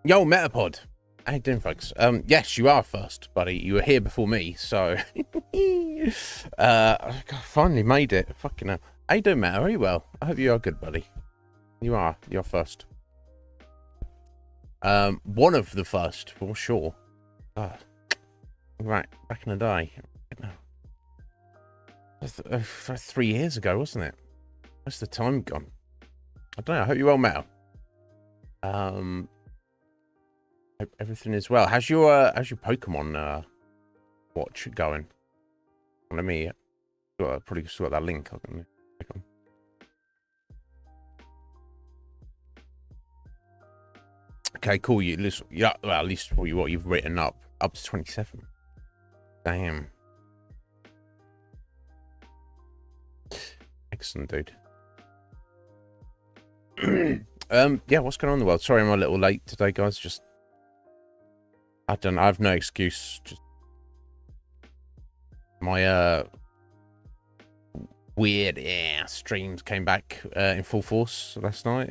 Yo, Metapod. How you doing, folks? Yes, you are first, buddy. You were here before me, so I finally made it. Fucking hell. How you doing, Matt? Are you well? I hope you are good, buddy. You are. You're first. One of the first, for sure. God. Right, back in the day. That's 3 years ago, wasn't it? Where's the time gone? I don't know. I hope you're well, Matt. Hope everything is well. How's your Pokemon watch going? Let me probably still got that link. Okay, cool. Yeah, well, at least for you, what you've written up to 27. Damn. Excellent, dude. Yeah, what's going on in the world? Sorry, I'm a little late today, guys. Just I have no excuse. Just my weird streams came back in full force last night.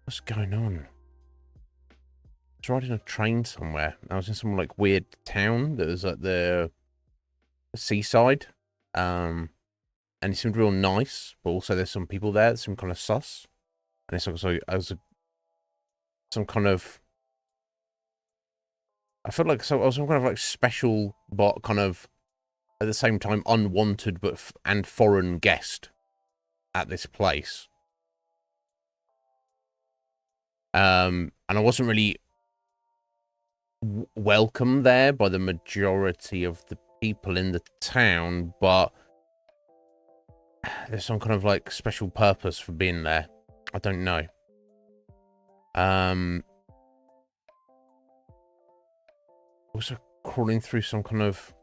What's going on? I was riding a train somewhere. I was in some like weird town that was at the seaside. And it seemed real nice, but also there's some people there that seem kind of sus. And it's also some kind of, I felt like I was some kind of like special, but kind of at the same time unwanted and foreign guest at this place. And I wasn't really welcome there by the majority of the people in the town, but there's some kind of like special purpose for being there. I don't know. Also crawling through some kind of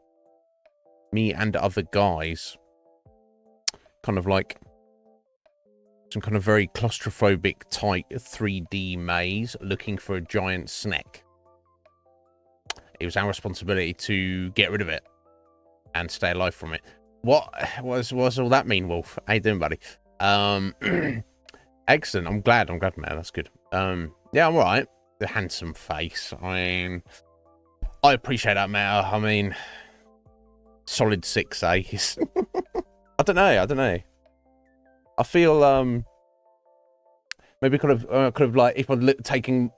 me and other guys, kind of like some kind of very claustrophobic tight 3D maze looking for a giant snake. It was our responsibility to get rid of it and stay alive from it. What does all that mean, Wolf? How you doing, buddy? Excellent. I'm glad, man. That's good. Yeah, I'm all right. The handsome face. I appreciate that, Meta. I mean, solid 6 A's. I don't know. I feel maybe could have like if I'd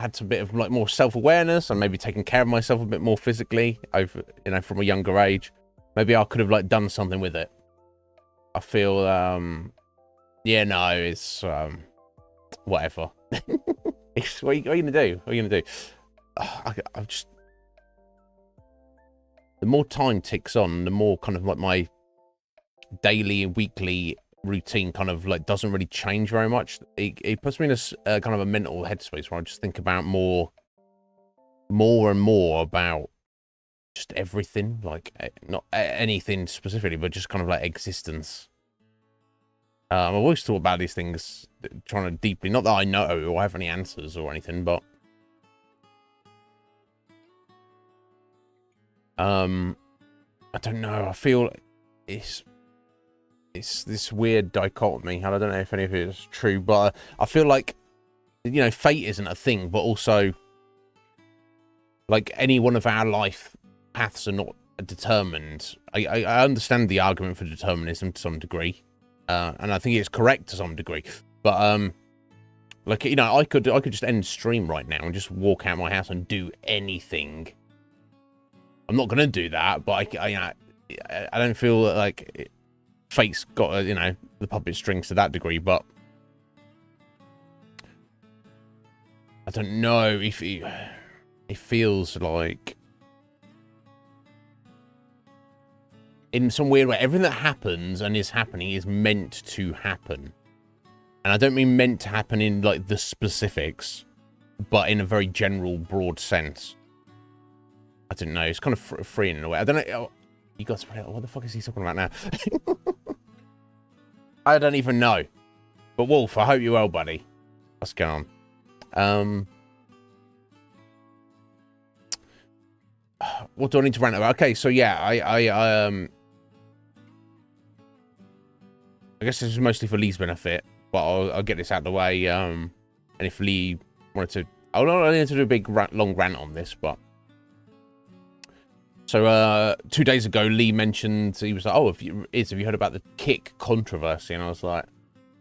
had some bit of like more self-awareness and maybe taken care of myself a bit more physically over, from a younger age. Maybe I could have like done something with it. I feel yeah, no, it's whatever. What are you gonna do? What are you gonna do? I'm just, the more time ticks on, the more kind of like my daily and weekly routine kind of like doesn't really change very much. It puts me in a kind of a mental headspace where I just think about more and more about just everything, like not anything specifically, but just kind of like existence. I've always thought about these things, trying to deeply, not that I know or have any answers or anything, but I don't know. I feel it's this weird dichotomy. I don't know if any of it is true, but I feel like, fate isn't a thing, but also like any one of our life paths are not determined. I understand the argument for determinism to some degree, and I think it's correct to some degree, but like, I could just end stream right now and just walk out my house and do anything. I'm not gonna do that, but I don't feel like fate's got the puppet strings to that degree, but I don't know if it feels like in some weird way everything that happens and is happening is meant to happen. And I don't mean meant to happen in like the specifics, but in a very general, broad sense. I don't know. It's kind of freeing in a way. I don't know. You guys, what the fuck is he talking about now? I don't even know. But Wolf, I hope you're well, buddy. What's going on? What do I need to rant about? Okay, so yeah, I guess this is mostly for Lee's benefit, but I'll get this out of the way. And if Lee I don't need to do a big long rant on this, but so 2 days ago, Lee mentioned, he was like, "Oh, have you heard about the Kick controversy?" And I was like,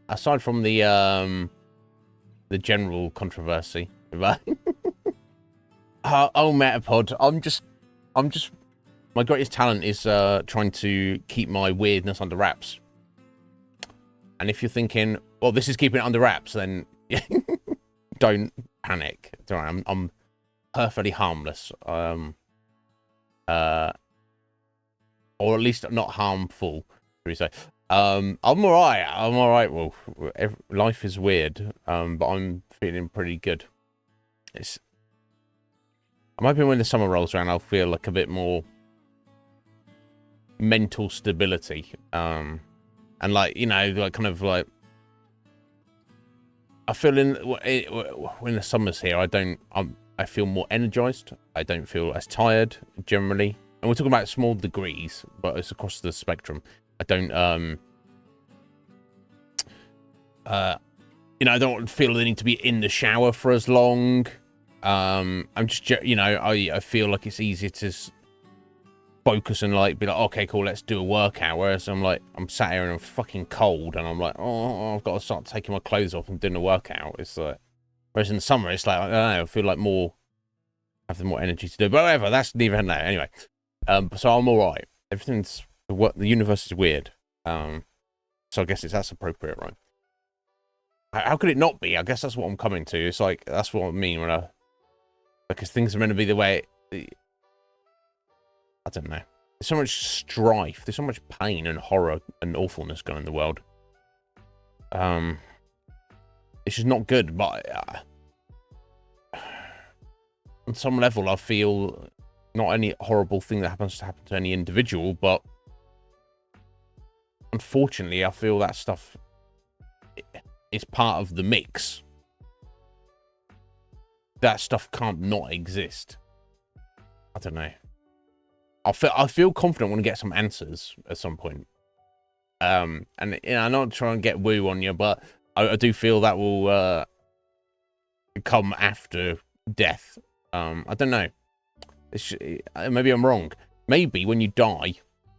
aside from the general controversy, right? Oh, Metapod, I'm just, my greatest talent is trying to keep my weirdness under wraps. And if you're thinking, well, this is keeping it under wraps, then don't panic. It's all right. I'm perfectly harmless. Or at least not harmful, should we say. I'm all right. I'm all right, Wolf. Life is weird, but I'm feeling pretty good. I'm hoping when the summer rolls around, I'll feel like a bit more mental stability. And like, you know, like kind of like, I feel when the summer's here, I feel more energized. I don't feel as tired generally. And we're talking about small degrees, but it's across the spectrum. I don't, you know, I don't feel the need to be in the shower for as long. I'm just, you know, I feel like it's easier to focus and like be like, okay, cool, let's do a workout. Whereas I'm sat here and I'm fucking cold, and I'm like, oh, I've got to start taking my clothes off and doing a workout. It's like, whereas in the summer, it's like, I don't know, I feel like have more energy to do. But whatever, that's neither here nor there. Anyway, so I'm all right. The universe is weird. So I guess that's appropriate, right? How could it not be? I guess that's what I'm coming to. It's like, that's what I mean when because things are meant to be the way I don't know. There's so much strife. There's so much pain and horror and awfulness going in the world. It's just not good, but on some level, I feel not any horrible thing that happens to happen to any individual, but unfortunately, I feel that stuff is part of the mix. That stuff can't not exist. I don't know. I feel confident when I get some answers at some point. And you know, I'm not trying to get woo on you, but I do feel that will come after death. I don't know. Maybe I'm wrong. Maybe when you die,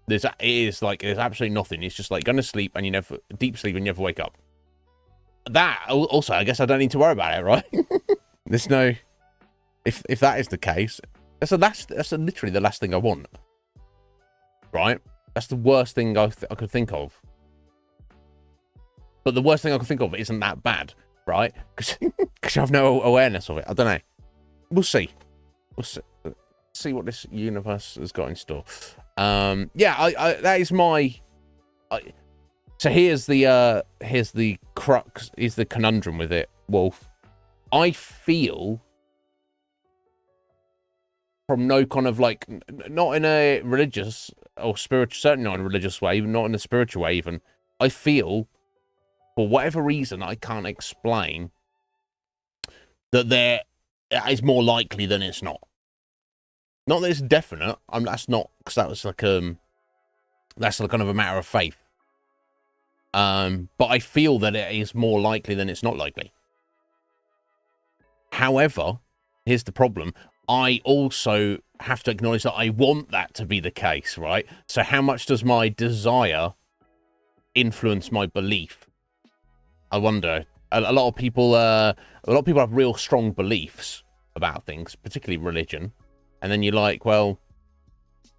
there's absolutely nothing. It's just like going to sleep and you never deep sleep and you never wake up. That also, I guess I don't need to worry about it, right? There's no. If that is the case, that's literally the last thing I want. Right? That's the worst thing I could think of. But the worst thing I could think of isn't that bad, right? Because I have no awareness of it. I don't know. We'll see. We'll see what this universe has got in store. Yeah, that is my. So here's the crux. Here's the conundrum with it, Wolf. I feel from no kind of like, not in a religious or spiritual, certainly not in a religious way, even not in a spiritual way even, I feel, for whatever reason I can't explain, that there is more likely than it's not. Not that it's definite, that's not, because that was like, that's like kind of a matter of faith. But I feel that it is more likely than it's not likely. However, here's the problem. I also have to acknowledge that I want that to be the case, right? So how much does my desire influence my belief? I wonder. A lot of people have real strong beliefs about things, particularly religion. And then you're like, well,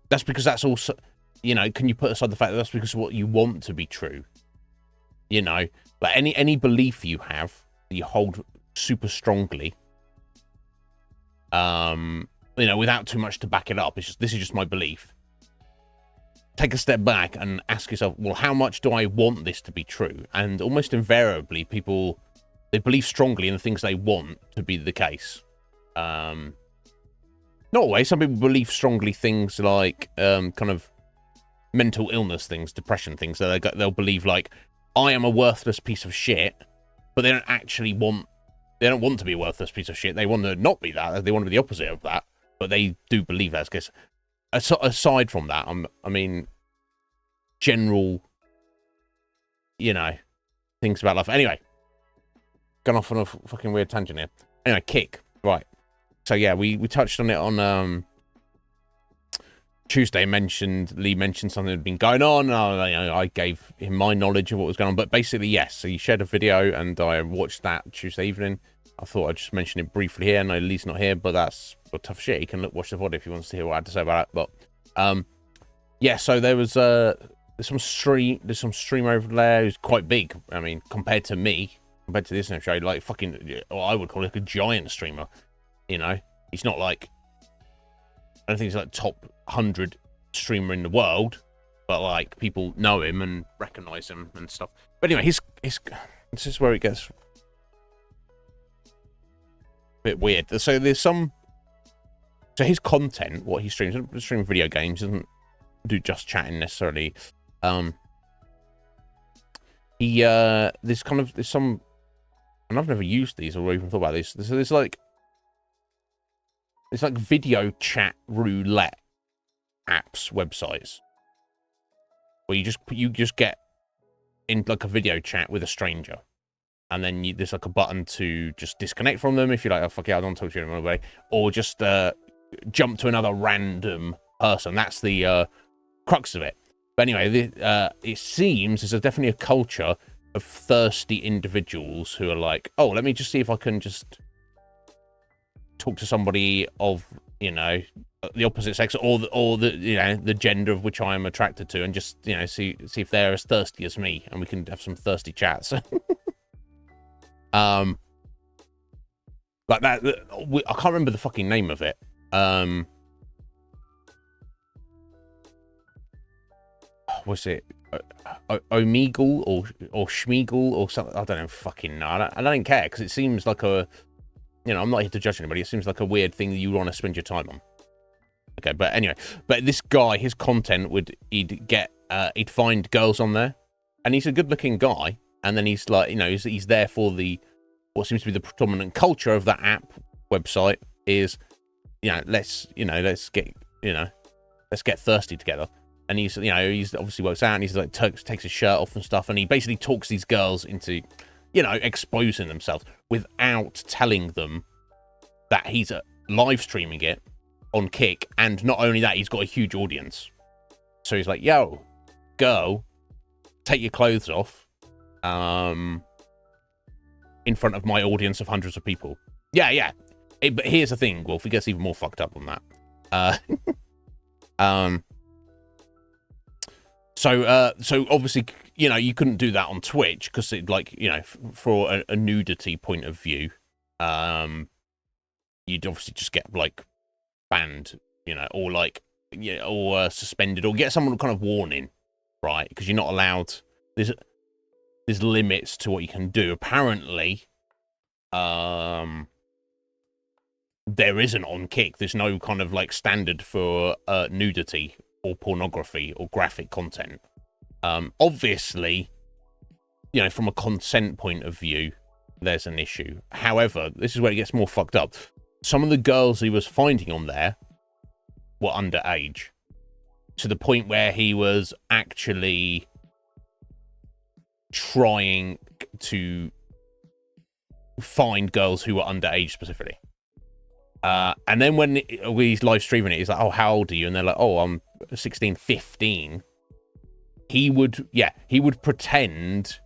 that's because that's also, you know, can you put aside the fact that that's because of what you want to be true? You know, like any belief you have that you hold super strongly, you know, without too much to back it up. It's just, this is just my belief. Take a step back and ask yourself, well, how much do I want this to be true? And almost invariably, people, they believe strongly in the things they want to be the case. Not always. Some people believe strongly things like kind of mental illness things, depression things. So they'll believe like, I am a worthless piece of shit, but they don't actually want. They don't want to be a worthless piece of shit. They want to not be that. They want to be the opposite of that. But they do believe that. Because aside from that, I mean, general, you know, things about life. Anyway, gone off on a fucking weird tangent here. Anyway, Kick. Right. So yeah, we touched on it on Tuesday. Lee mentioned something had been going on. I gave him my knowledge of what was going on. But basically, yes. So he shared a video, and I watched that Tuesday evening. I thought I'd just mention it briefly here. I know Lee's not here, but that's tough shit. He can watch the VOD if he wants to hear what I had to say about it. But yeah, so there was there's some streamer over there who's quite big. I mean, compared to me, compared to this Iznib Show, like fucking, well, I would call it like a giant streamer. You know, he's not like, I don't think he's like top 100 streamer in the world, but like people know him and recognize him and stuff. But anyway, his this is where it gets bit weird. So there's so his content, what he streams, doesn't stream video games, doesn't do just chatting necessarily. There's some, and I've never used these or even thought about this. There's like video chat roulette apps, websites where you just get in like a video chat with a stranger. And then there's like a button to just disconnect from them if you're like, oh, fuck it, I don't talk to you anymore, or just jump to another random person. That's the crux of it. But anyway, it seems there's definitely a culture of thirsty individuals who are like, oh, let me just see if I can just talk to somebody of, you know, the opposite sex or the you know, the gender of which I am attracted to, and just, you know, see if they're as thirsty as me, and we can have some thirsty chats. Like that, I can't remember the fucking name of it. Was it Omegle or Schmeagle or something? I don't know. Fucking no. I don't care, because it seems like a, you know, I'm not here to judge anybody. It seems like a weird thing that you want to spend your time on. Okay, but anyway, but this guy, his content he'd find girls on there, and he's a good-looking guy. And then he's like, you know, he's there for what seems to be the predominant culture of that app website is, you know, let's get thirsty together. And he's obviously works out, and he's like takes his shirt off and stuff, and he basically talks these girls into, you know, exposing themselves without telling them that he's live streaming it on Kick. And not only that, he's got a huge audience. So he's like, yo, girl, take your clothes off. In front of my audience of hundreds of people. Yeah. But here's the thing, Wolf, it gets even more fucked up on that. So obviously, you know, you couldn't do that on Twitch, because it, like, you know, for a nudity point of view, you'd obviously just get like banned, you know, or like, yeah, or suspended, or get some kind of warning, right? Because you're not allowed. There's limits to what you can do. Apparently, there isn't on Kick. There's no kind of like standard for nudity or pornography or graphic content. Obviously, you know, from a consent point of view, there's an issue. However, this is where it gets more fucked up. Some of the girls he was finding on there were underage, to the point where he was actually trying to find girls who were underage specifically. And then when he's live streaming it, he's like, oh, how old are you? And they're like, oh, I'm 16, 15. He would pretend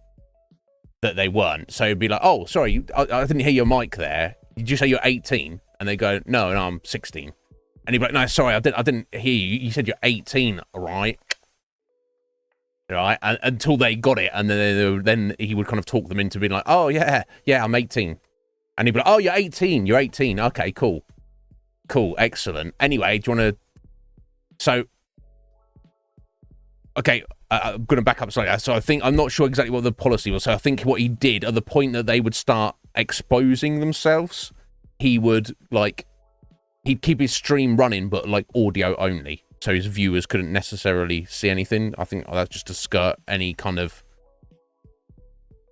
that they weren't. So he'd be like, oh, sorry, I didn't hear your mic there. Did you say you're 18? And they go, no, I'm 16. And he'd be like, no, sorry, I didn't hear you. You said you're 18, right? Right, until they got it, and then he would kind of talk them into being like, oh, yeah, I'm 18. And he'd be like, oh, you're 18, okay, cool, excellent. Anyway, do you want to, so, okay, I'm going to back up slightly. So I'm not sure exactly what the policy was. So I think what he did, at the point that they would start exposing themselves, he'd keep his stream running, but like audio only. So his viewers couldn't necessarily see anything. I think that's just to skirt any kind of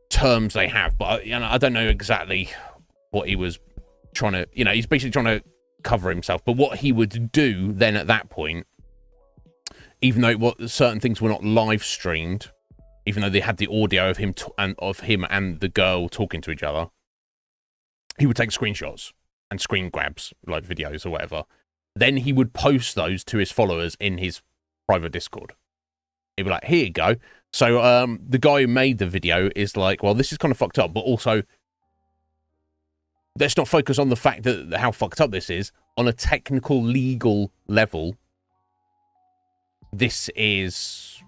terms they have. But, you know, I don't know exactly what he was trying to, you know, he's basically trying to cover himself. But what he would do then at that point, even though certain things were not live streamed, even though they had the audio of him and the girl talking to each other, he would take screenshots and screen grabs, like videos or whatever. Then he would post those to his followers in his private Discord. He'd be like, here you go. So the guy who made the video is like, well, this is kind of fucked up, but also let's not focus on the fact that how fucked up this is. On a technical, legal level, this is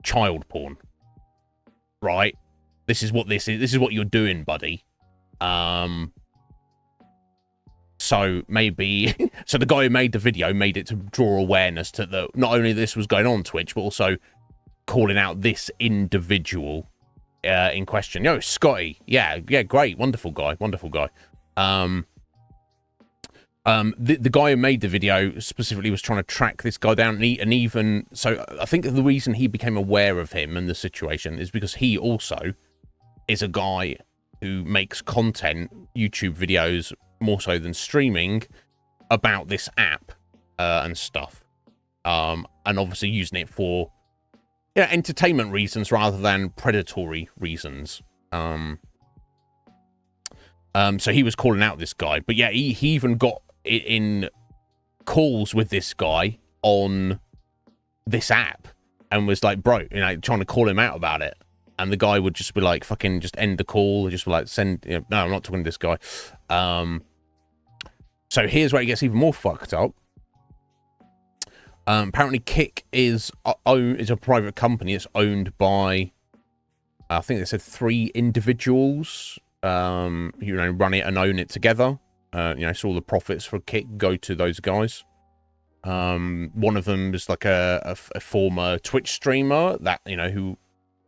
child porn, right? This is what this is. This is what you're doing, buddy. So maybe, so the guy who made the video made it to draw awareness to the, not only this was going on Twitch, but also calling out this individual in question. Yo, Scotty. Yeah, great. Wonderful guy. The guy who made the video specifically was trying to track this guy down, and even so, I think the reason he became aware of him and the situation is because he also is a guy who makes content, YouTube videos, more so than streaming, about this app and stuff, and obviously using it for entertainment reasons rather than predatory reasons. So he was calling out this guy, but yeah, he even got in calls with this guy on this app and was like, bro, trying to call him out about it. And the guy would just be like, fucking just end the call, just be like, no, I'm not talking to this guy. So here's where it gets even more fucked up. Apparently Kick is a private company. It's owned by, I think they said 3 individuals, run it and own it together. So all the profits for Kick go to those guys. One of them is like a former Twitch streamer that, who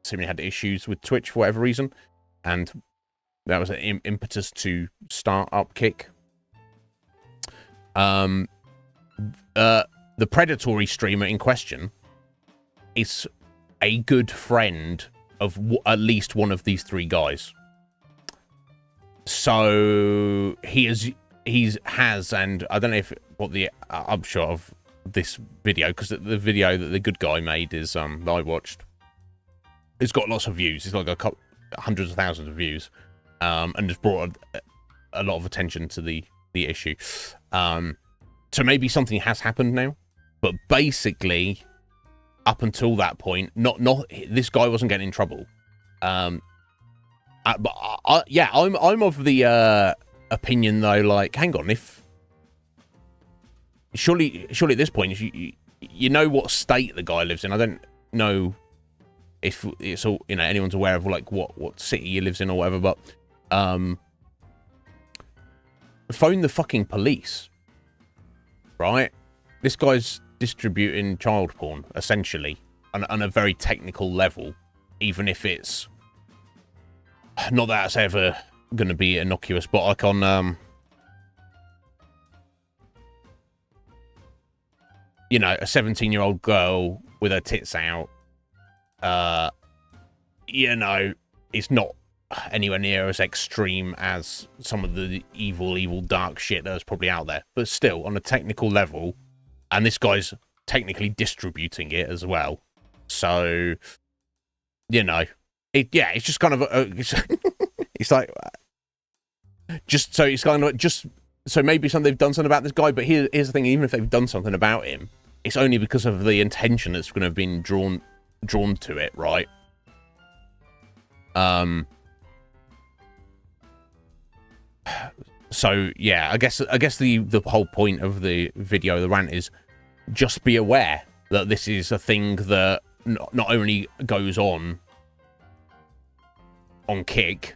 seemingly had issues with Twitch for whatever reason. And that was an impetus to start up Kick. The predatory streamer in question is a good friend of at least one of these 3 guys. So he has, and I don't know what the upshot of this video, because the video that the good guy made is that I watched. It's got lots of views. It's like hundreds of thousands of views, and it's brought a lot of attention to the issue. So maybe something has happened now, but basically, up until that point, not this guy wasn't getting in trouble. But I'm of the opinion though, like, hang on, if surely at this point, you know what state the guy lives in. I don't know if it's all anyone's aware of like what city he lives in or whatever, but phone the fucking police, right? This guy's distributing child porn essentially on a very technical level, even if it's not that it's ever going to be innocuous, but like on a 17-year-old girl with her tits out, it's not anywhere near as extreme as some of the evil dark shit that's probably out there, but still on a technical level, and this guy's technically distributing it as well, so it's just kind of it's like so maybe they've done something about this guy, but here's the thing: even if they've done something about him, it's only because of the intention that's going to have been drawn to it, right? So yeah, I guess the whole point of the video, the rant, is just be aware that this is a thing that not only goes on Kick,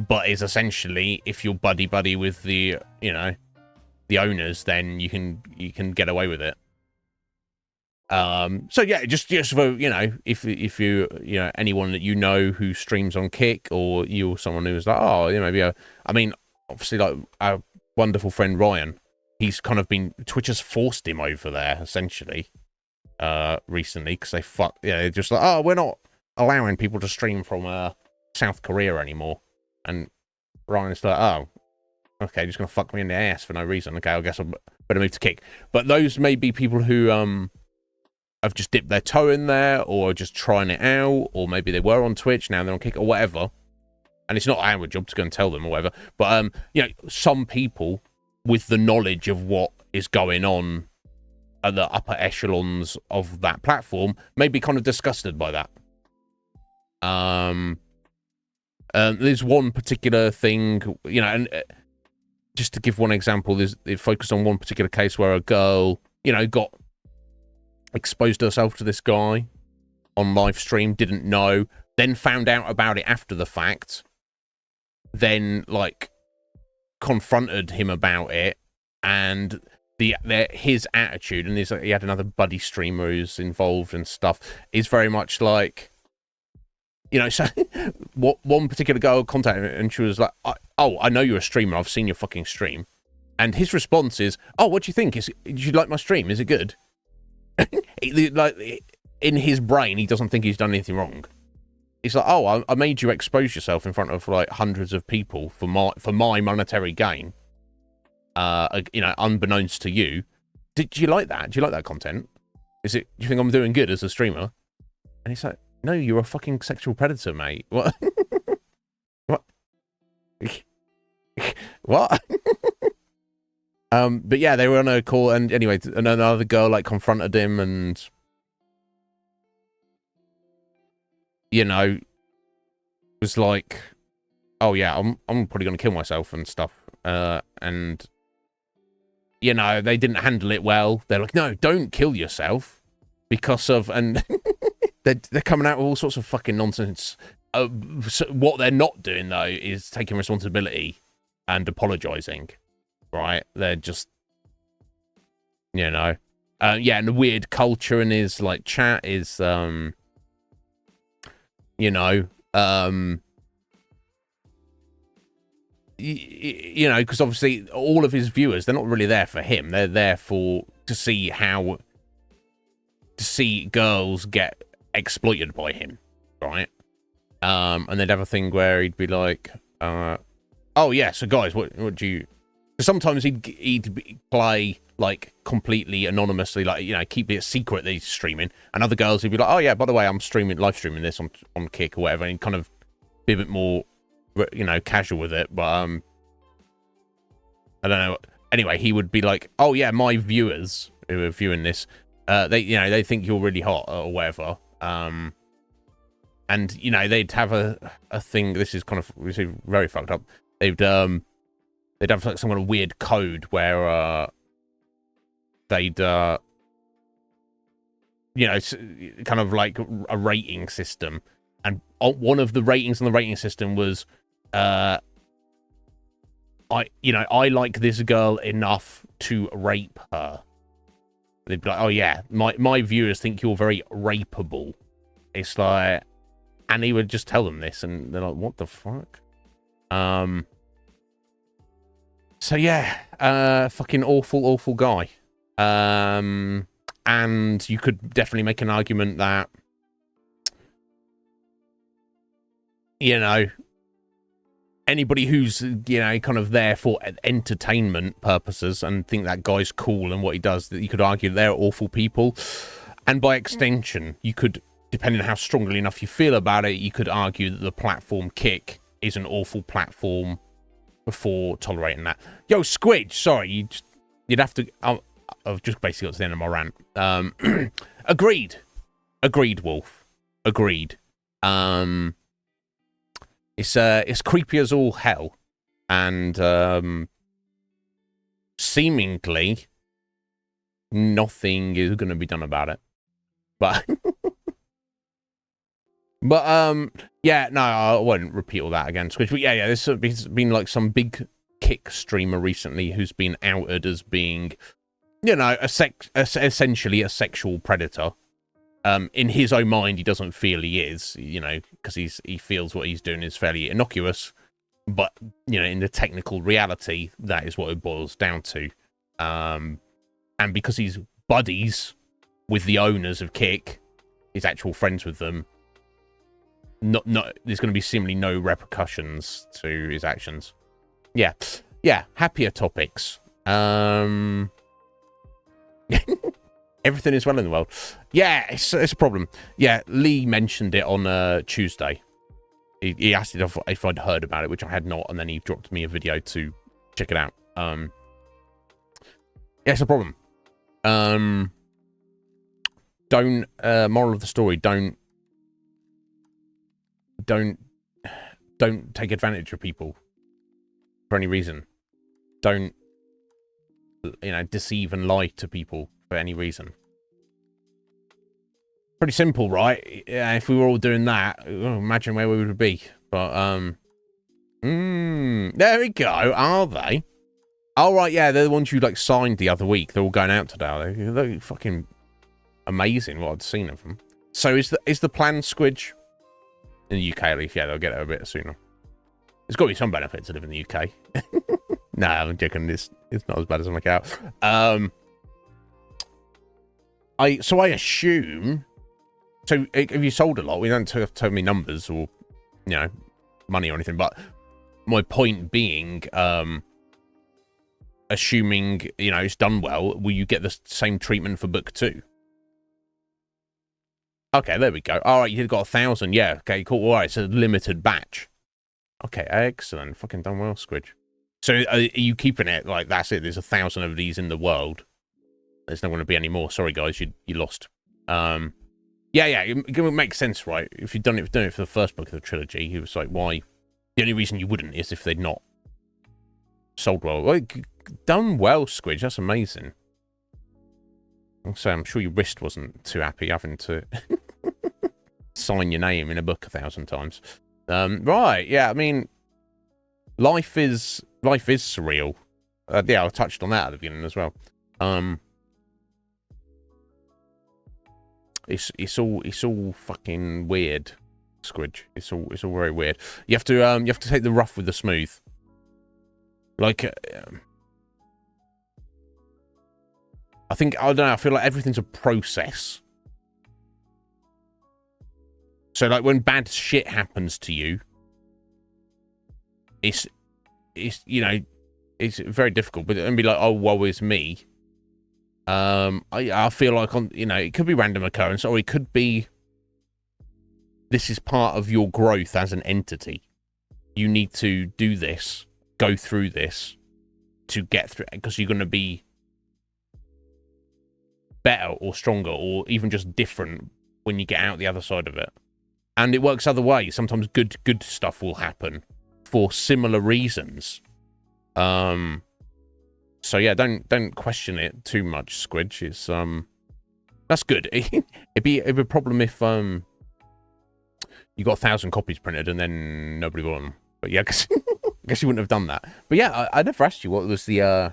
but is essentially, if you're buddy with the the owners, then you can get away with it. So yeah, just for if you anyone that who streams on Kick, or you're someone who's like, maybe I mean, obviously, like our wonderful friend Ryan, he's kind of been, Twitch has forced him over there essentially recently, because they're just like, we're not allowing people to stream from South Korea anymore. And Ryan's like, okay, just gonna fuck me in the ass for no reason. Okay, I guess I better move to Kick. But those may be people who have just dipped their toe in there, or just trying it out, or maybe they were on Twitch, now they're on Kick, or whatever. and it's not our job to go and tell them or whatever. But you know, some people with the knowledge of what is going on at the upper echelons of that platform may be kind of disgusted by that. There's one particular thing, you know, and just to give one example, it focused on one particular case where a girl, you know, got exposed herself to this guy on live stream, didn't know, then found out about it after the fact, then like confronted him about it, and his attitude, and he had another buddy streamer who's involved and stuff, is very much like, you know, so what one particular girl contacted me and she was like, oh, I know you're a streamer, I've seen your fucking stream. And his response is, oh, what do you think? Did you like my stream? Is it good? Like, in his brain, he doesn't think he's done anything wrong. He's like, oh, I made you expose yourself in front of like hundreds of people for my monetary gain. You know, unbeknownst to you. Did you like that? Do you like that content? Do you think I'm doing good as a streamer? And he's like, no, you're a fucking sexual predator, mate. What? What? What? But yeah, they were on a call, and anyway, another girl like confronted him, and you know, was like, oh yeah, I'm probably gonna kill myself and stuff. And you know, they didn't handle it well. They're like, no, don't kill yourself because of, and they're coming out with all sorts of fucking nonsense. So what they're not doing though is taking responsibility and apologizing, right? They're just, you know, yeah, and the weird culture in his like chat is, you know, you know, because obviously all of his viewers, they're not really there for him. They're there to see girls get exploited by him, right? And they'd have a thing where he'd be like, oh yeah, so guys, what do you? Sometimes he'd play like completely anonymously, like, you know, keep it a secret that he's streaming, and other girls would be like, oh yeah, by the way, I'm live streaming this on Kick or whatever, and he'd kind of be a bit more, you know, casual with it. But I don't know. Anyway, he would be like, oh yeah, my viewers who are viewing this, they think you're really hot or whatever. And you know, they'd have a thing. This is very fucked up. They'd have like some kind of weird code where they'd you know, kind of like a rating system, and one of the ratings on the rating system was I like this girl enough to rape her. They'd be like, oh yeah, my viewers think you're very rapeable. It's like, and he would just tell them this, and they're like, what the fuck? So yeah, fucking awful guy. And you could definitely make an argument that, you know, anybody who's, you know, kind of there for entertainment purposes and think that guy's cool and what he does, that you could argue they're awful people. And by extension, you could, depending on how strongly enough you feel about it, you could argue that the platform Kick is an awful platform before tolerating that. Yo, Squidge, sorry, you'd have to. I've just basically got to the end of my rant. Agreed, Wolf. Agreed. It's creepy as all hell, and seemingly nothing is going to be done about it. But yeah, no, I won't repeat all that again. But yeah, this has been like some big Kick streamer recently who's been outed as being, you know, essentially a sexual predator. In his own mind, he doesn't feel he is, you know, because he feels what he's doing is fairly innocuous. But, you know, in the technical reality, that is what it boils down to. And because he's buddies with the owners of Kick, he's actual friends with them, not there's going to be seemingly no repercussions to his actions. Yeah, happier topics. Everything is well in the world. Yeah, it's a problem. Yeah, Lee mentioned it on Tuesday. He asked if I'd heard about it, which I had not, and then he dropped me a video to check it out. Yeah, it's a problem. Don't moral of the story, don't take advantage of people for any reason. Don't, you know, deceive and lie to people for any reason. Pretty simple, right? Yeah, if we were all doing that, imagine where we would be. But there we go. Are they? Oh right, yeah, they're the ones you like signed the other week. They're all going out today. They're fucking amazing. What I'd seen of them. So is the plan Squidge in the UK at least? Yeah, they'll get it a bit sooner. There's got to be some benefit to live in the UK. No, I'm joking. It's not as bad as I make out. I assume. So have you sold a lot? We don't have to tell me numbers or, you know, money or anything. But my point being, assuming, you know, it's done well, will you get the same treatment for book 2? Okay, there we go. All right, you've got 1,000. Yeah, okay, cool. All right, it's a limited batch. Okay, excellent. Fucking done well, Squidge. So are you keeping it like that's it? There's 1,000 of these in the world. There's not going to be any more. Sorry, guys, you lost. Yeah, it makes sense, right? If you'd done it for the first book of the trilogy, he was like, why? The only reason you wouldn't is if they'd not sold well. Like, done well, Squidge. That's amazing. So I'm sure your wrist wasn't too happy having to sign your name in a book 1,000 times. Right, yeah, I mean, life is surreal. Yeah, I touched on that at the beginning as well. It's all fucking weird, Squidge. It's all very weird. You have to take the rough with the smooth. Like, I don't know. I feel like everything's a process. So like when bad shit happens to you, it's you know, it's very difficult. But and be like, oh, woe is me. I feel like you know, it could be random occurrence, or it could be this is part of your growth as an entity. You need to do this, go through this to get through, because you're going to be better or stronger or even just different when you get out the other side of it. And it works other ways. Sometimes good stuff will happen for similar reasons. So yeah, don't question it too much, Squidge. It's that's good. It'd be a problem if you got 1,000 copies printed and then nobody bought them. But yeah, I guess you wouldn't have done that. But yeah, I never asked you what was the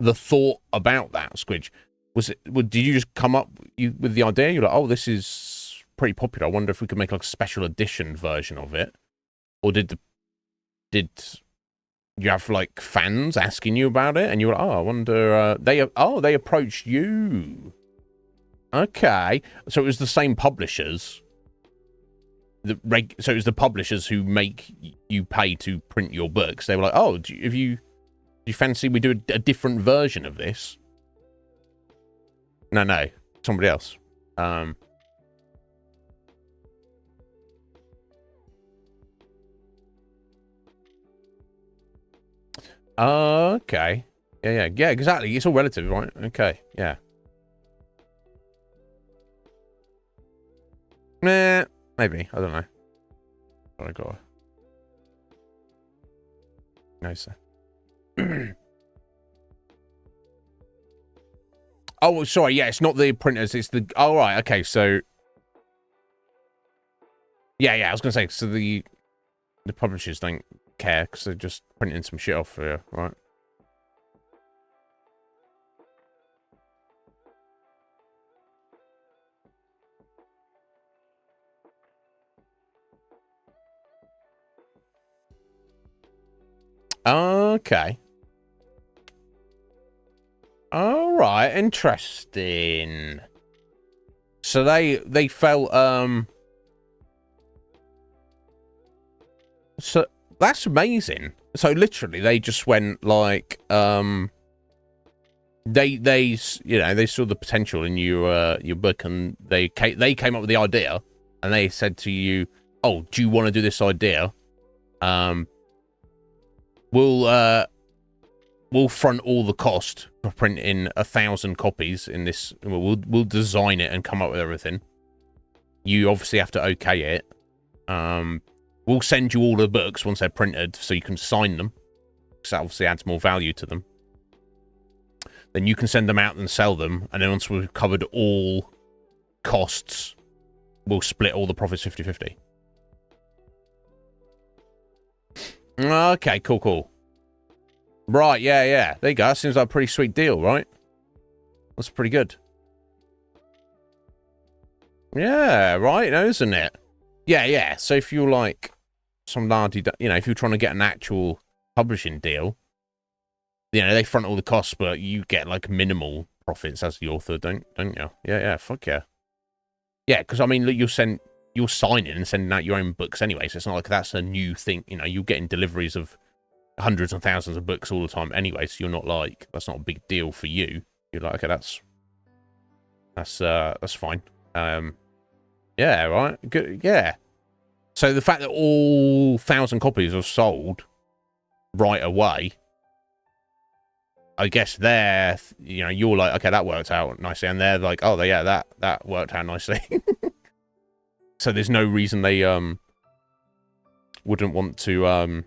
thought about that, Squidge. Did you just come up with the idea? You're like, oh, this is pretty popular. I wonder if we could make like a special edition version of it. Or did you have like fans asking you about it, and you were like, oh, I wonder. They approached you. Okay, so it was the same publishers. So it was the publishers who make you pay to print your books. They were like, oh, do you fancy we do a different version of this? No, somebody else. Okay. Yeah, exactly. It's all relative, right? Okay, yeah. Nah, maybe. I don't know. I got. No, sir. Oh, sorry. Yeah, it's not the printers. It's the. Oh, right. Okay, so. Yeah. I was gonna say. So the publishers don't care because they're just printing some shit off for you, right? Okay. All right, interesting. So they felt so that's amazing. So literally they just went like they you know, they saw the potential in your book, and they came up with the idea, and they said to you, "Oh, do you want to do this idea? We'll front all the cost for printing 1,000 copies in this. We'll design it and come up with everything. You obviously have to okay it. We'll send you all the books once they're printed, so you can sign them. Because that obviously adds more value to them. Then you can send them out and sell them, and then once we've covered all costs, we'll split all the profits 50-50. Okay, cool. Right, yeah. There you go. That seems like a pretty sweet deal, right? That's pretty good. Yeah, right, isn't it? Yeah. So if you're like some lardy, if you're trying to get an actual publishing deal, they front all the costs, but you get like minimal profits as the author, don't you? Yeah, fuck yeah. Yeah, because I mean, look, you're signing and sending out your own books anyway, so it's not like that's a new thing. You're getting deliveries of hundreds and thousands of books all the time anyway, so you're not like, that's not a big deal for you. You're like, okay, that's fine. Yeah, right, good, yeah. So the fact that all 1,000 copies are sold right away, I guess you're like, okay, that worked out nicely, and they're like, oh, yeah, that worked out nicely. So there's no reason they wouldn't want to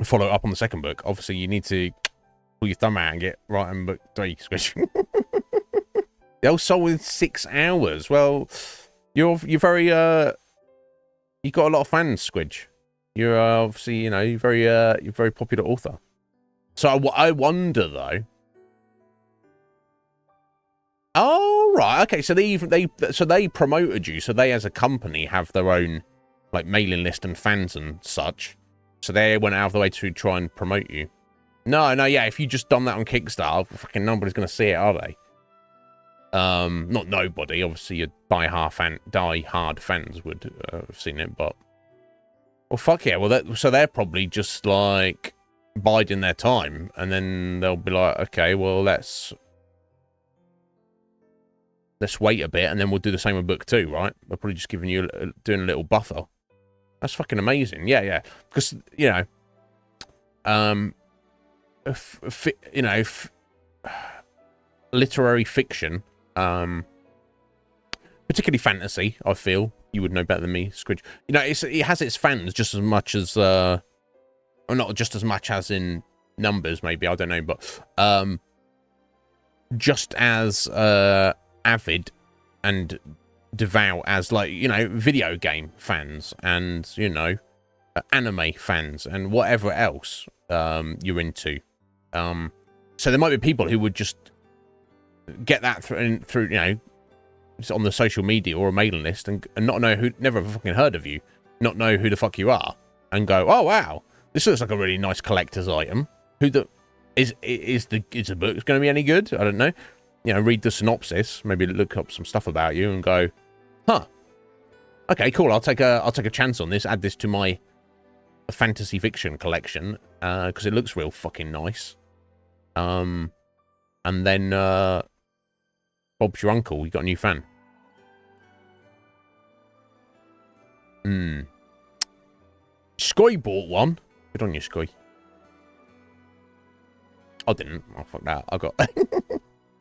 follow up on the second book. Obviously, you need to pull your thumb out and get right on book 3, Squish. They all sold in 6 hours. Well, you're very you got a lot of fans, Squidge. You're obviously, you're very popular author. So I wonder though. Oh right, okay. So they promoted you. So they, as a company, have their own like mailing list and fans and such. So they went out of the way to try and promote you. No, yeah. If you just done that on Kickstarter, fucking nobody's gonna see it, are they? Not nobody. Obviously, your die-hard fans would have seen it, but well, fuck yeah. Well, so they're probably just like biding their time, and then they'll be like, okay, well, let's wait a bit, and then we'll do the same with book 2, right? They're probably just giving you doing a little buffer. That's fucking amazing. Yeah. Because literary fiction, particularly fantasy, I feel you would know better than me, Squidge. It has its fans just as much as or not just as much as in numbers, maybe, I don't know, but just as avid and devout as, like, video game fans and anime fans and whatever else you're into. So there might be people who would just get that through just on the social media or a mailing list and not know never fucking heard of you, not know who the fuck you are, and go, oh wow, this looks like a really nice collector's item. Is the book going to be any good? I don't know. Read the synopsis, maybe look up some stuff about you and go, huh, okay, cool, I'll take a chance on this, add this to my fantasy fiction collection, because it looks real fucking nice. And then Bob's your uncle, you got a new fan. Sky bought one. Good on you, Sky. I didn't. Oh, fuck that.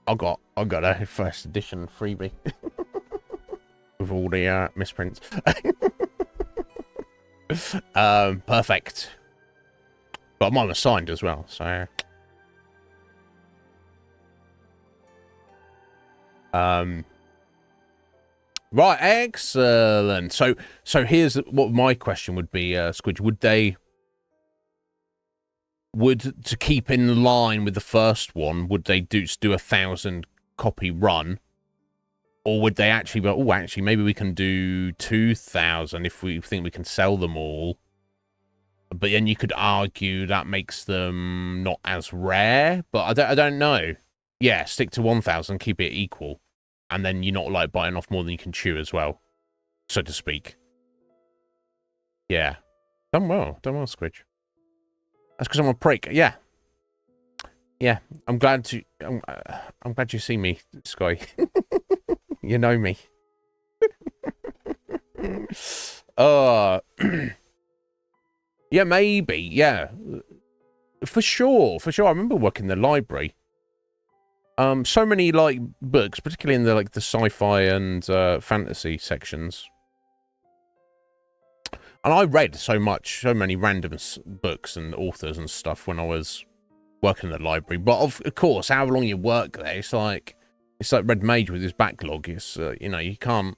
I got a first edition freebie with all the misprints. Perfect. But mine was signed as well, so. Right, excellent. So here's what my question would be, Squidge. Would to keep in line with the first one, would they do 1,000 copy run, or would they actually go, oh, actually maybe we can do 2,000 if we think we can sell them all? But then you could argue that makes them not as rare. But I don't know. Yeah, stick to 1,000, keep it equal. And then you're not, like, biting off more than you can chew as well, so to speak. Yeah. Done well, Squidge. That's because I'm a prick. Yeah. Yeah. I'm glad you see me, Sky. You know me. Yeah, maybe. Yeah, for sure. For sure. I remember working in the library. So many like books, particularly in the like the sci-fi and fantasy sections. And I read so many random books and authors and stuff when I was working in the library. But of course, how long you work there, it's like Red Mage with his backlog. It's you know, you can't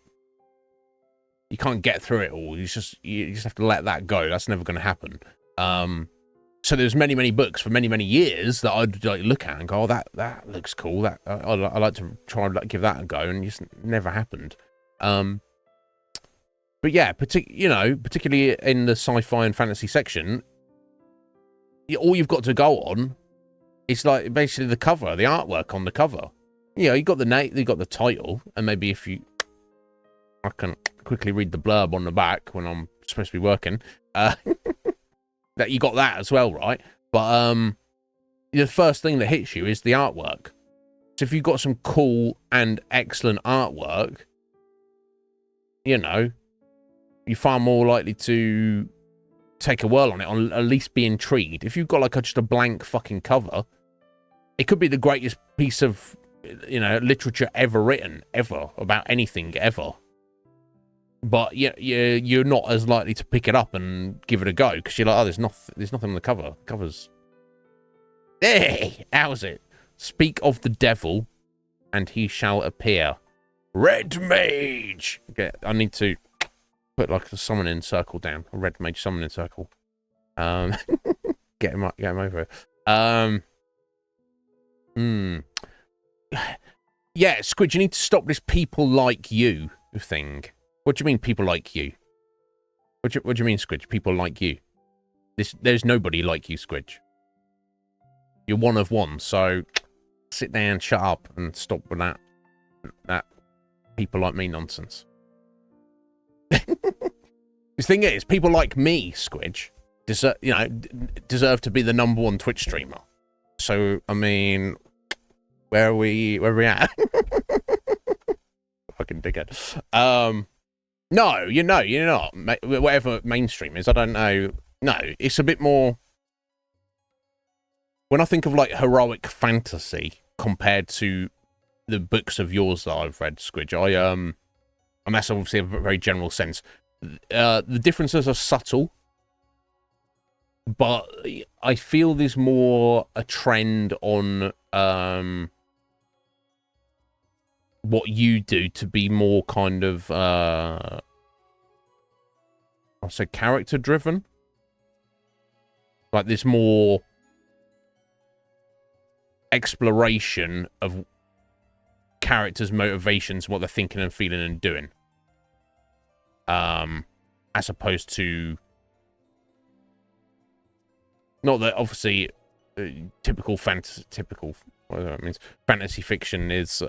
get through it all. You just have to let that go. That's never going to happen. So there's many books for many years that I'd like look at and go, oh, that looks cool. That I like to try and like, give that a go, and it just never happened. But yeah, particularly in the sci-fi and fantasy section, all you've got to go on is like basically the cover, the artwork on the cover. You know, you got the name, you got the title, and maybe I can quickly read the blurb on the back when I'm supposed to be working. That you got that as well, right? But the first thing that hits you is the artwork. So if you've got some cool and excellent artwork, you know, you're far more likely to take a whirl on it, or at least be intrigued. If you've got like just a blank fucking cover, it could be the greatest piece of, you know, literature ever written, ever, about anything, ever. But you're not as likely to pick it up and give it a go, because you're like, oh, there's nothing on the cover. The cover's... Hey, how's it? Speak of the devil, and he shall appear. Red Mage! Okay, I need to put like a summoning circle down. A Red Mage summoning circle. Get him over it. Yeah, Squid, you need to stop this people like you thing. What do you mean, people like you? What do you mean, Squidge? People like you? There's nobody like you, Squidge. You're one of one, so sit down, shut up, and stop with that people like me nonsense. The thing is, people like me, Squidge, deserve to be the #1 Twitch streamer. So, I mean, where are we at? Fucking dickhead. No, you're not. Whatever mainstream is, I don't know. No, it's a bit more... When I think of, like, heroic fantasy compared to the books of yours that I've read, Squidge, and that's obviously a very general sense. The differences are subtle, but I feel there's more a trend on what you do to be more kind of I'll say character driven. Like there's more exploration of characters' motivations, what they're thinking and feeling and doing. As opposed to, not that obviously typical whatever that means, fantasy fiction is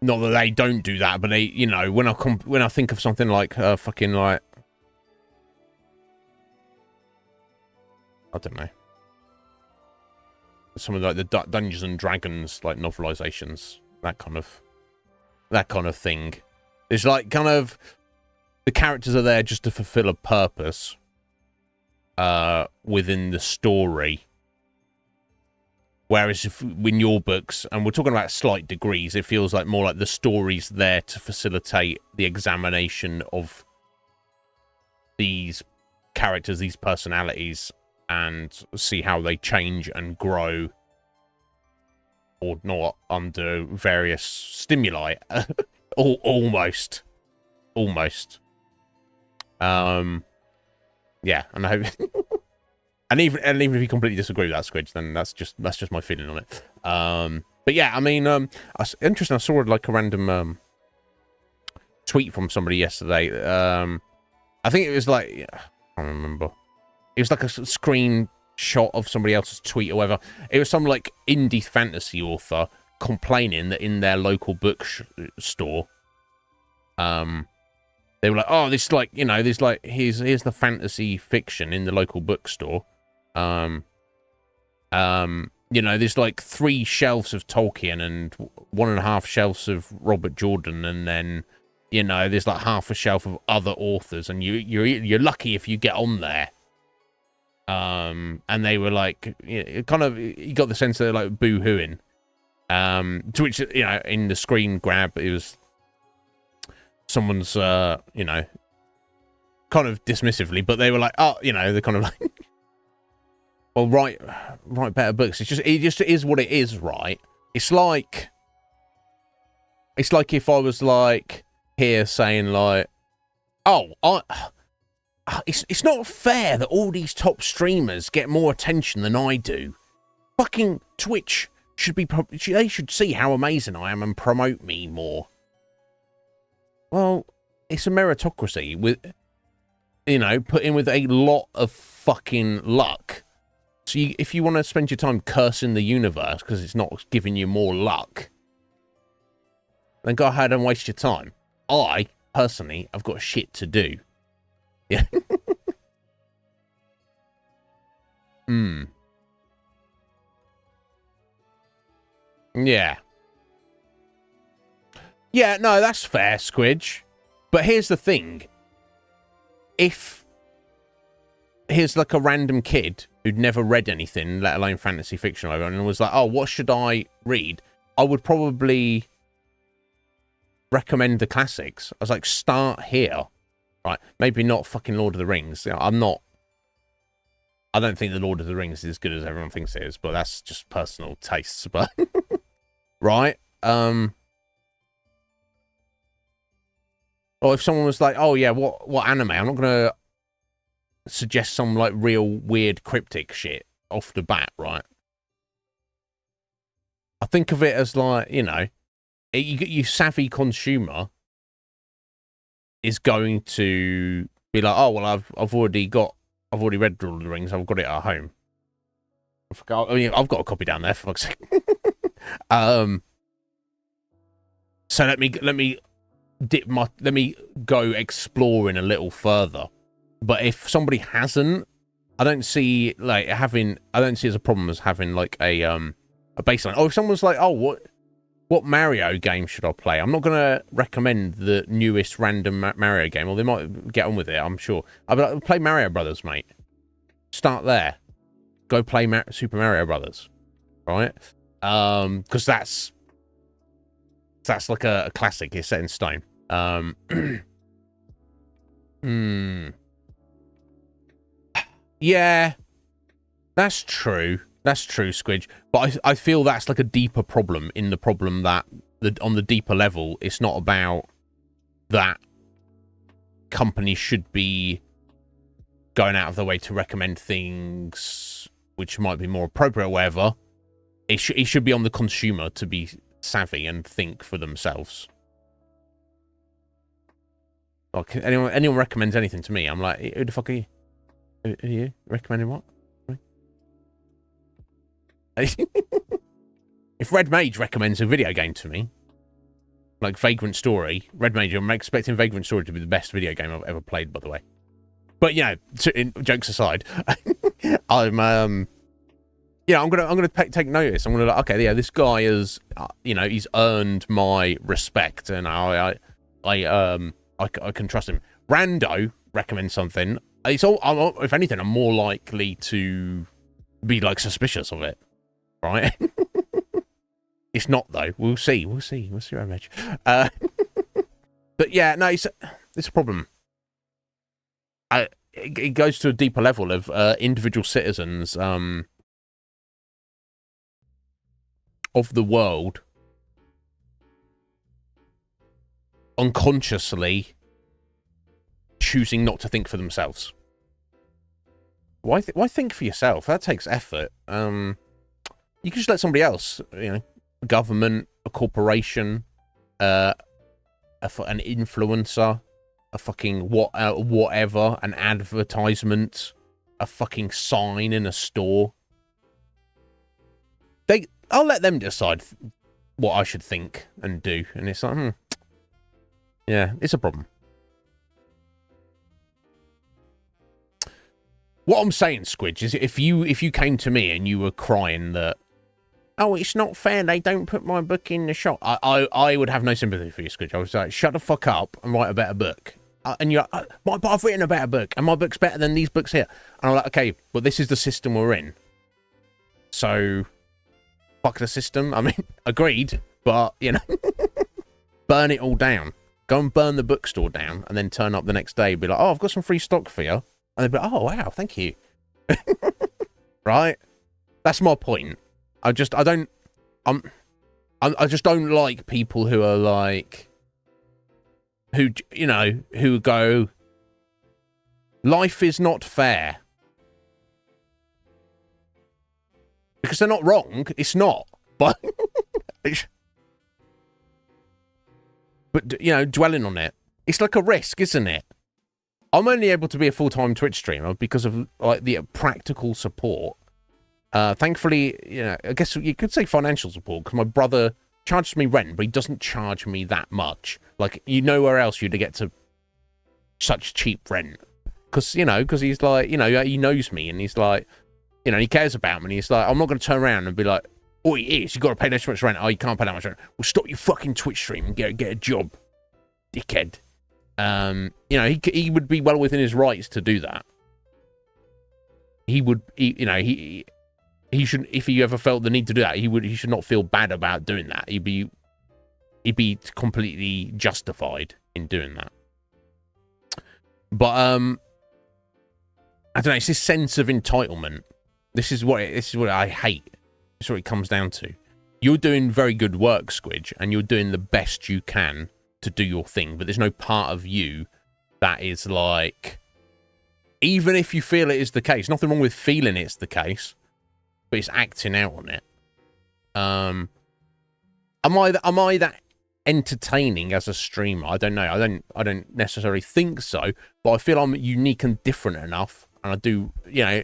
not that they don't do that, but they, you know, when I think of something like fucking like, I don't know, some of like the Dungeons and Dragons like novelizations, that kind of thing. It's like kind of the characters are there just to fulfill a purpose within the story. Whereas in your books, and we're talking about slight degrees, it feels like more like the story's there to facilitate the examination of these characters, these personalities, and see how they change and grow or not under various stimuli. Almost. Yeah, and I hope... And even if you completely disagree with that, Squidge, then that's just my feeling on it. But yeah, I mean, interesting. I saw like a random tweet from somebody yesterday. I think it was like, I don't remember. It was like a screenshot of somebody else's tweet or whatever. It was some like indie fantasy author complaining that in their local bookstore, they were like, oh, this like, you know, this like here's the fantasy fiction in the local bookstore. you know, there's like 3 shelves of Tolkien and 1.5 shelves of Robert Jordan, and then, you know, there's like half a shelf of other authors, and you're lucky if you get on there. And they were like, you got the sense that they're like boo-hooing. To which, you know, in the screen grab, it was someone's, you know, kind of dismissively, but they were like, oh, you know, they're kind of like, well, write better books. It just is what it is, right? It's like if I was like here saying like, oh, it's not fair that all these top streamers get more attention than I do. Fucking Twitch they should see how amazing I am and promote me more. Well, it's a meritocracy with, you know, put in with a lot of fucking luck. So if you want to spend your time cursing the universe because it's not giving you more luck, then go ahead and waste your time. I, personally, have got shit to do. Yeah. Yeah. Yeah, no, that's fair, Squidge. But here's the thing. If here's like a random kid who'd never read anything, let alone fantasy fiction, and was like, oh, what should I read? I would probably recommend the classics. I was like, start here. Right? Maybe not fucking Lord of the Rings. You know, I don't think the Lord of the Rings is as good as everyone thinks it is, but that's just personal tastes. But right? Or if someone was like, oh yeah, what anime? I'm not gonna suggest some like real weird cryptic shit off the bat, right? I think of it as like, you know, you savvy consumer is going to be like, oh well, I've already read Lord of the Rings. I've got it at home. I've got a copy down there, for fuck's sake. So let me go exploring a little further. But if somebody hasn't, I don't see as a problem as having like a baseline. Or if someone's like, oh, what Mario game should I play? I'm not gonna recommend the newest random Mario game, or they might get on with it, I'm sure. I'll play Mario Brothers, mate. Start there. Go play Super Mario Brothers, right? Because that's like a classic. It's set in stone. Yeah, that's true. That's true, Squidge. But I feel that's like a deeper problem in the problem that on the deeper level, it's not about that companies should be going out of their way to recommend things which might be more appropriate or whatever. It should be on the consumer to be savvy and think for themselves. Like, anyone recommends anything to me, I'm like, who the fuck are you? Who are you? Recommending what? If Red Mage recommends a video game to me, like Vagrant Story, Red Mage, I'm expecting Vagrant Story to be the best video game I've ever played, by the way. But, you know, jokes aside, I'm gonna take notice. I'm gonna like, okay, yeah, this guy is, you know, he's earned my respect, and I can trust him. Rando recommends something. If anything, I'm more likely to be like suspicious of it, right? It's not though. We'll see. Ramage. But yeah, no, it's a problem. It goes to a deeper level of individual citizens of the world unconsciously choosing not to think for themselves. Why think for yourself? That takes effort. You can just let somebody else, you know, a government, a corporation, an influencer, a fucking whatever, an advertisement, a fucking sign in a store. I'll let them decide what I should think and do, and it's like, yeah, it's a problem. What I'm saying, Squidge, is if you came to me and you were crying that oh, it's not fair. They don't put my book in the shop. I would have no sympathy for you, Scrooge. I was like, shut the fuck up and write a better book. And you're like, but I've written a better book, and my book's better than these books here. And I'm like, okay, but this is the system we're in. So, fuck the system. I mean, agreed, but, you know, burn it all down. Go and burn the bookstore down, and then turn up the next day and be like, oh, I've got some free stock for you. And they'd be like, oh, wow, thank you. Right? That's my point. I just don't like people who are like, who, you know, who go, life is not fair. Because they're not wrong. It's not. But, but, you know, dwelling on it, it's like a risk, isn't it? I'm only able to be a full-time Twitch streamer because of like the practical support. Thankfully, you know, I guess you could say financial support, because my brother charges me rent, but he doesn't charge me that much. Like, you know, where else you'd get to such cheap rent? Because, you know, because he's like, you know, he knows me, and he's like, you know, he cares about me, and he's like, I'm not going to turn around and be like, oh, it is, you got to pay this much rent. Oh, you can't pay that much rent. Well, stop your fucking Twitch stream and get a job, dickhead. You know, he would be well within his rights to do that. He would, you know, he should, if he ever felt the need to do that, he should not feel bad about doing that. He'd be completely justified in doing that. But I don't know, it's this sense of entitlement. This is what I hate. This is what it comes down to. You're doing very good work, Squidge, and you're doing the best you can to do your thing, but there's no part of you that is like, even if you feel it is the case, nothing wrong with feeling it's the case, but it's acting out on it. Am I that entertaining as a streamer? I don't know. I don't necessarily think so, but I feel I'm unique and different enough, and I do, you know,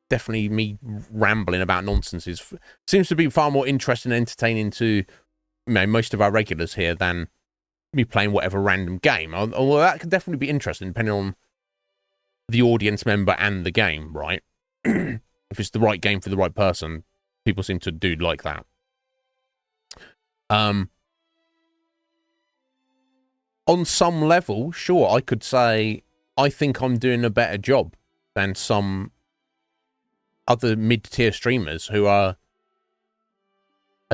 definitely me rambling about nonsense seems to be far more interesting and entertaining to, you know, most of our regulars here than me playing whatever random game. Although that could definitely be interesting depending on the audience member and the game, right? If it's the right game for the right person, people seem to do like that. On some level, sure, I could say I think I'm doing a better job than some other mid-tier streamers who are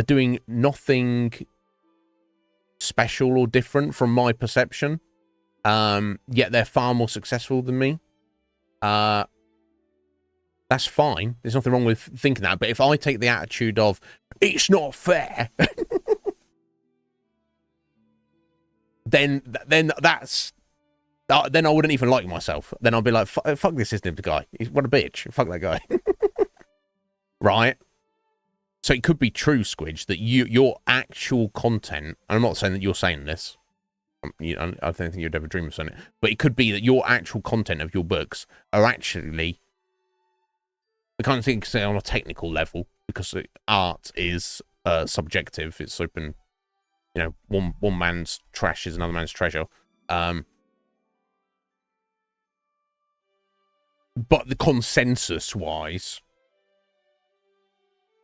doing nothing special or different from my perception, yet they're far more successful than me. That's fine. There's nothing wrong with thinking that. But if I take the attitude of, it's not fair, then that's, then I wouldn't even like myself. Then I'll be like, fuck this Iznib guy. What a bitch. Fuck that guy. Right? So it could be true, Squidge, that your actual content, and I'm not saying that you're saying this, I don't think you'd ever dream of saying it, but it could be that your actual content of your books are actually, I can't think, say, on a technical level, because art is subjective. It's open, you know, one man's trash is another man's treasure. But the consensus-wise,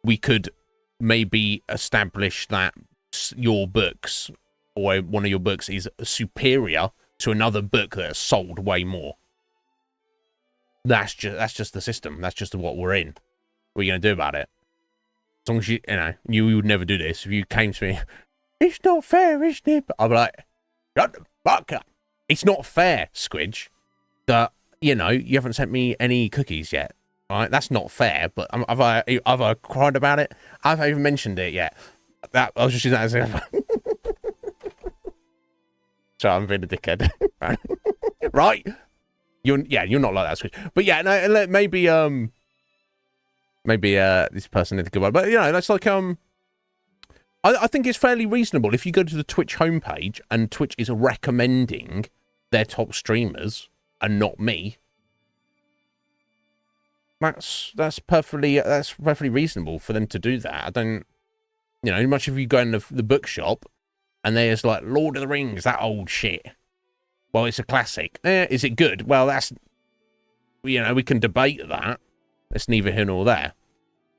we could maybe establish that your books, or one of your books, is superior to another book that has sold way more. That's just the system. That's just what we're in. What are you going to do about it? As long as you know, you would never do this. If you came to me, it's not fair, isn't it? I'd be like, shut the fuck up. It's not fair, Squidge, that, you know, you haven't sent me any cookies yet. Right? That's not fair, but have I cried about it? Have I even mentioned it yet? That I was just using that as a... So I'm being a dickhead. Right? You're not like that, Squidge. But yeah, no, maybe this person did a good one. But, you know, that's like, I think it's fairly reasonable if you go to the Twitch homepage and Twitch is recommending their top streamers and not me. That's perfectly reasonable for them to do that. I don't, you know, much if you go in the bookshop and there's like Lord of the Rings, that old shit. Well, it's a classic. Is it good? Well, that's, you know, we can debate that. It's neither here nor there.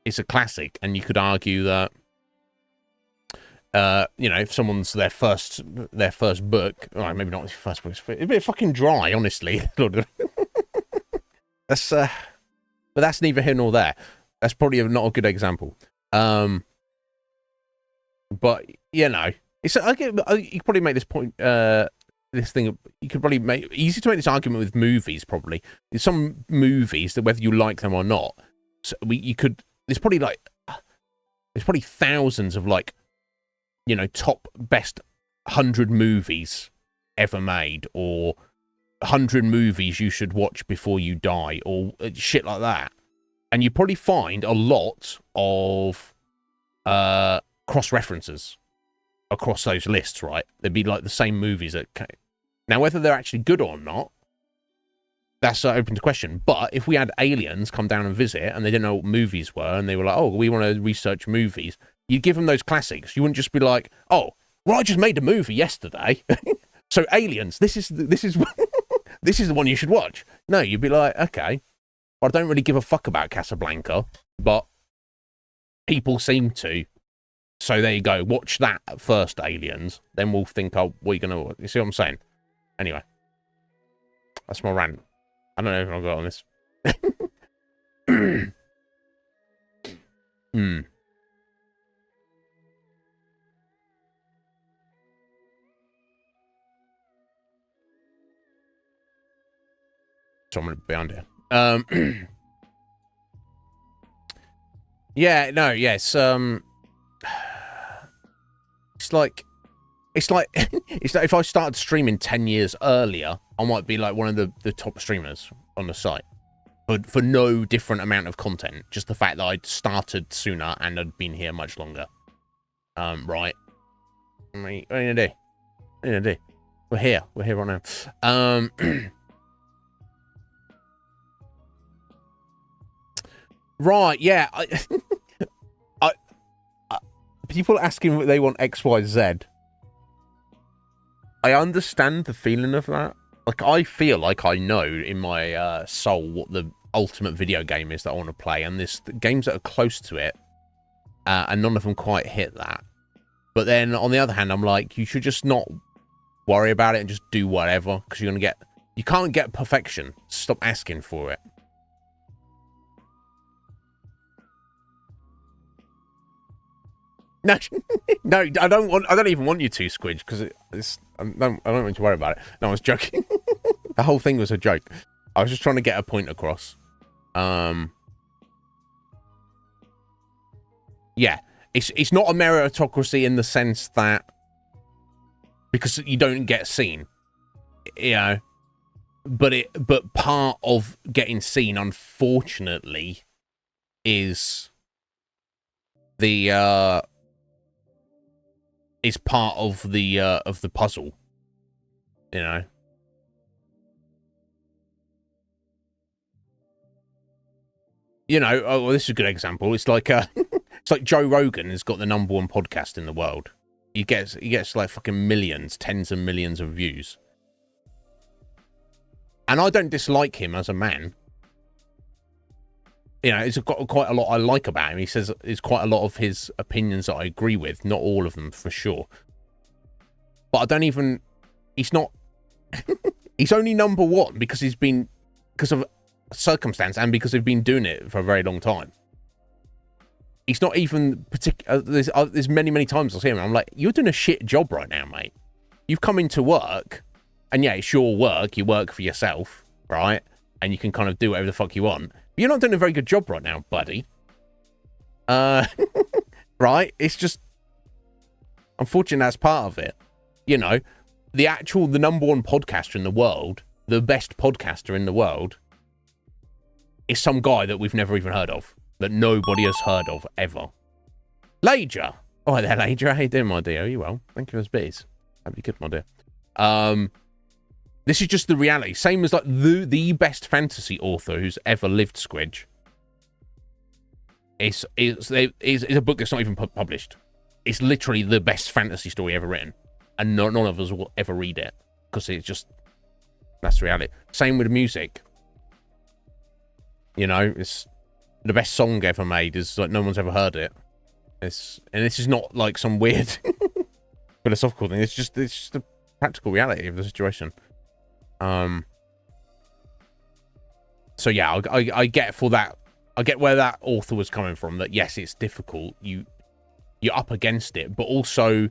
It's a classic, and you could argue that You know, if someone's their first book, all right, maybe not their first book, it's a bit fucking dry, honestly. That's but that's neither here nor there. That's probably not a good example. But you know, it's you could probably make this point. This thing you could probably make easy to make this argument with movies. Probably there's some movies that whether you like them or not, so you could. There's probably thousands of like, you know, top best 100 movies ever made, or 100 movies you should watch before you die, or shit like that. And you probably find a lot of cross references across those lists, right? They'd be like the same movies that. Now, whether they're actually good or not, that's open to question. But if we had aliens come down and visit and they didn't know what movies were and they were like, oh, we want to research movies, you'd give them those classics. You wouldn't just be like, oh, well, I just made a movie yesterday. So aliens, this is this is the one you should watch. No, you'd be like, okay, well, I don't really give a fuck about Casablanca, but people seem to. So there you go. Watch that first, aliens. Then we'll think, oh, we're going to... You see what I'm saying? Anyway. That's my rant. I don't know if I'll go on this. Someone behind here. Yeah, no, yes. It's like if I started streaming 10 years earlier, I might be like one of the top streamers on the site. But for no different amount of content, just the fact that I'd started sooner and I'd been here much longer. Right. What are you gonna do? What are you gonna do? We're here right now. Right, yeah. People asking what they want X, Y, Z. I understand the feeling of that. Like, I feel like I know in my soul what the ultimate video game is that I want to play, and there's games that are close to it, and none of them quite hit that. But then, on the other hand, I'm like, you should just not worry about it and just do whatever, because you're gonna get... You can't get perfection. Stop asking for it. No, no, I don't even want you to, Squidge, because I don't want you to worry about it. No, I was joking. The whole thing was a joke. I was just trying to get a point across. Yeah, it's not a meritocracy in the sense that because you don't get seen, you know. But part of getting seen, unfortunately, is the is part of the puzzle, you know. You know, oh, well, this is a good example. It's like it's like Joe Rogan has got the #1 podcast in the world. He gets like fucking millions, tens of millions of views. And I don't dislike him as a man. You know, it's got quite a lot I like about him. He says there's quite a lot of his opinions that I agree with. Not all of them, for sure. But I don't even... He's not... He's only #1 because he's been... Because of circumstance and because they've been doing it for a very long time. He's not even particular... There's many, many times I'll see him and I'm like, you're doing a shit job right now, mate. You've come into work, and yeah, it's your work. You work for yourself, right? And you can kind of do whatever the fuck you want. But you're not doing a very good job right now, buddy. Right? It's just... Unfortunately, that's part of it. You know, the #1 podcaster in the world, the best podcaster in the world, is some guy that we've never even heard of. That nobody has heard of, ever. Lager! Oh, hi there, Lager. How you doing, my dear? Are you well? Thank you for the beers. That'd be good, my dear. This is just the reality. Same as like the best fantasy author who's ever lived, Squidge. It's a book that's not even published. It's literally the best fantasy story ever written. And none of us will ever read it. Because it's just... That's the reality. Same with music. You know, it's... The best song ever made is like no one's ever heard it. And this is not like some weird philosophical thing. It's just the practical reality of the situation. So yeah, I get for that. I get where that author was coming from. That yes, it's difficult. You're up against it, but also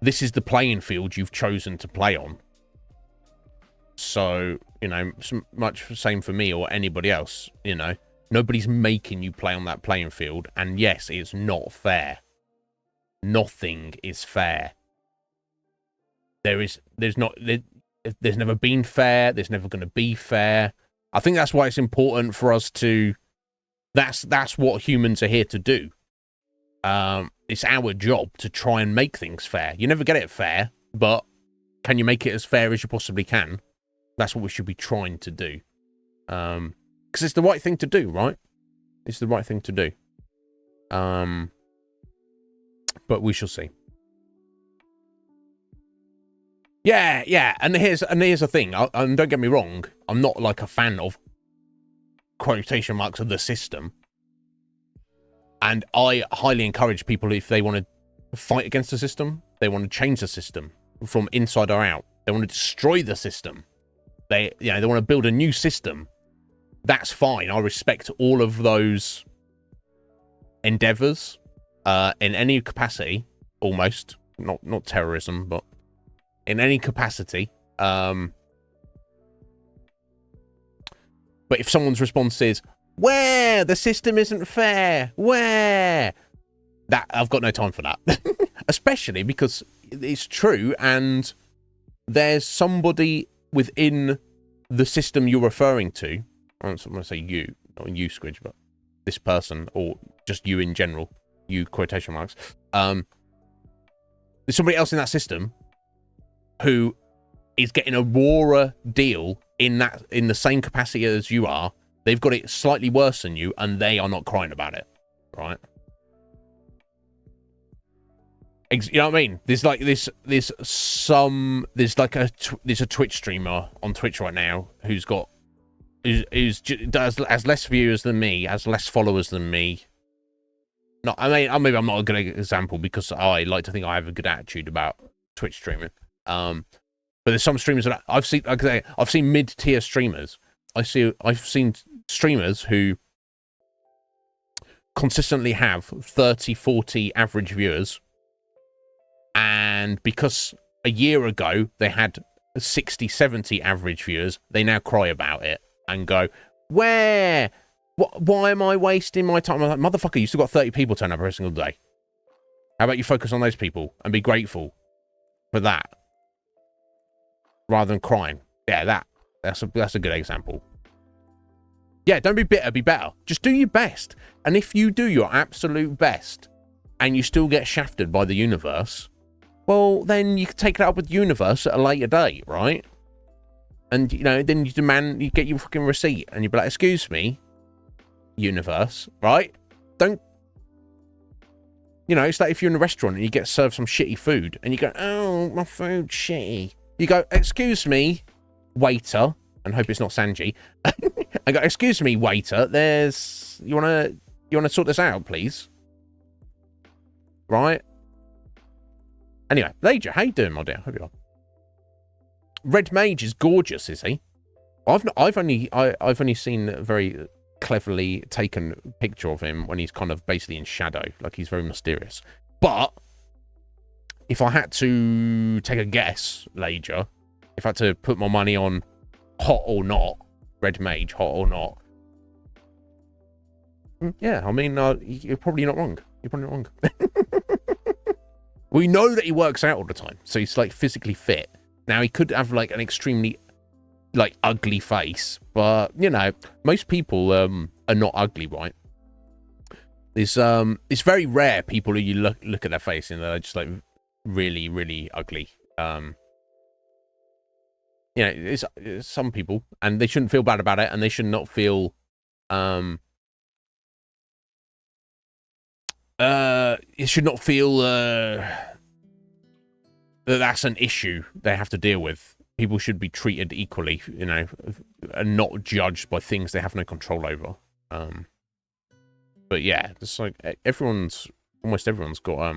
this is the playing field you've chosen to play on. So, you know, much the same for me or anybody else, you know. Nobody's making you play on that playing field. And yes, it's not fair. Nothing is fair. There's never been fair. There's never going to be fair. I think that's why it's important for us to... That's what humans are here to do. It's our job to try and make things fair. You never get it fair, but can you make it as fair as you possibly can? That's what we should be trying to do. Because it's the right thing to do, right? It's the right thing to do. But we shall see. Yeah. And here's the thing. And don't get me wrong. I'm not like a fan of quotation marks of the system. And I highly encourage people, if they want to fight against the system, they want to change the system from inside or out. They want to destroy the system. They want to build a new system. That's fine. I respect all of those endeavors in any capacity, almost. Not terrorism, but in any capacity. But if someone's response is, where the system isn't fair, where that, I've got no time for that. Especially because it's true, and there's somebody within the system you're referring to. I'm going to say you, not you, Squidge, but this person, or just you in general, you quotation marks. There's somebody else in that system who is getting a rawer deal in the same capacity as you are. They've got it slightly worse than you, and they are not crying about it, right? You know what I mean? There's like there's a Twitch streamer on Twitch right now who's has less viewers than me, has less followers than me. No, I mean, maybe I'm not a good example because I like to think I have a good attitude about Twitch streaming. But there's some streamers that I've seen. Like I've seen mid-tier streamers. I've seen streamers who consistently have 30, 40 average viewers, and because a year ago they had 60, 70 average viewers, they now cry about it and go, why am I wasting my time? I'm like, motherfucker, you still got 30 people turn up every single day. How about you focus on those people and be grateful for that rather than crying? Yeah, that's a good example. Yeah, don't be bitter, be better. Just do your best. And if you do your absolute best and you still get shafted by the universe, well, then you can take it up with the universe at a later date, right? And, you know, then you get your fucking receipt and you'll be like, excuse me, universe, right? Don't, you know, it's like if you're in a restaurant and you get served some shitty food and you go, oh, my food's shitty. You go, excuse me, waiter, and hope it's not Sanji. I go, excuse me, waiter, you wanna sort this out, please? Right? Anyway, Lager, how you doing, my dear? Hope you are. Red Mage is gorgeous, is he? I've only seen a very cleverly taken picture of him when he's kind of basically in shadow, like he's very mysterious. But if I had to take a guess, Lager, if I had to put my money on hot or not, Red Mage, hot or not, yeah, I mean, you're probably not wrong. You're probably not wrong. We know that he works out all the time, so he's like physically fit. Now he could have like an extremely like ugly face, but you know, most people are not ugly, right? It's very rare people who you look at their face and they're just like really, really ugly. You know, it's some people, and they shouldn't feel bad about it, and they should not feel it should not feel that that's an issue they have to deal with. People should be treated equally, you know, and not judged by things they have no control over. But yeah, it's like almost everyone's got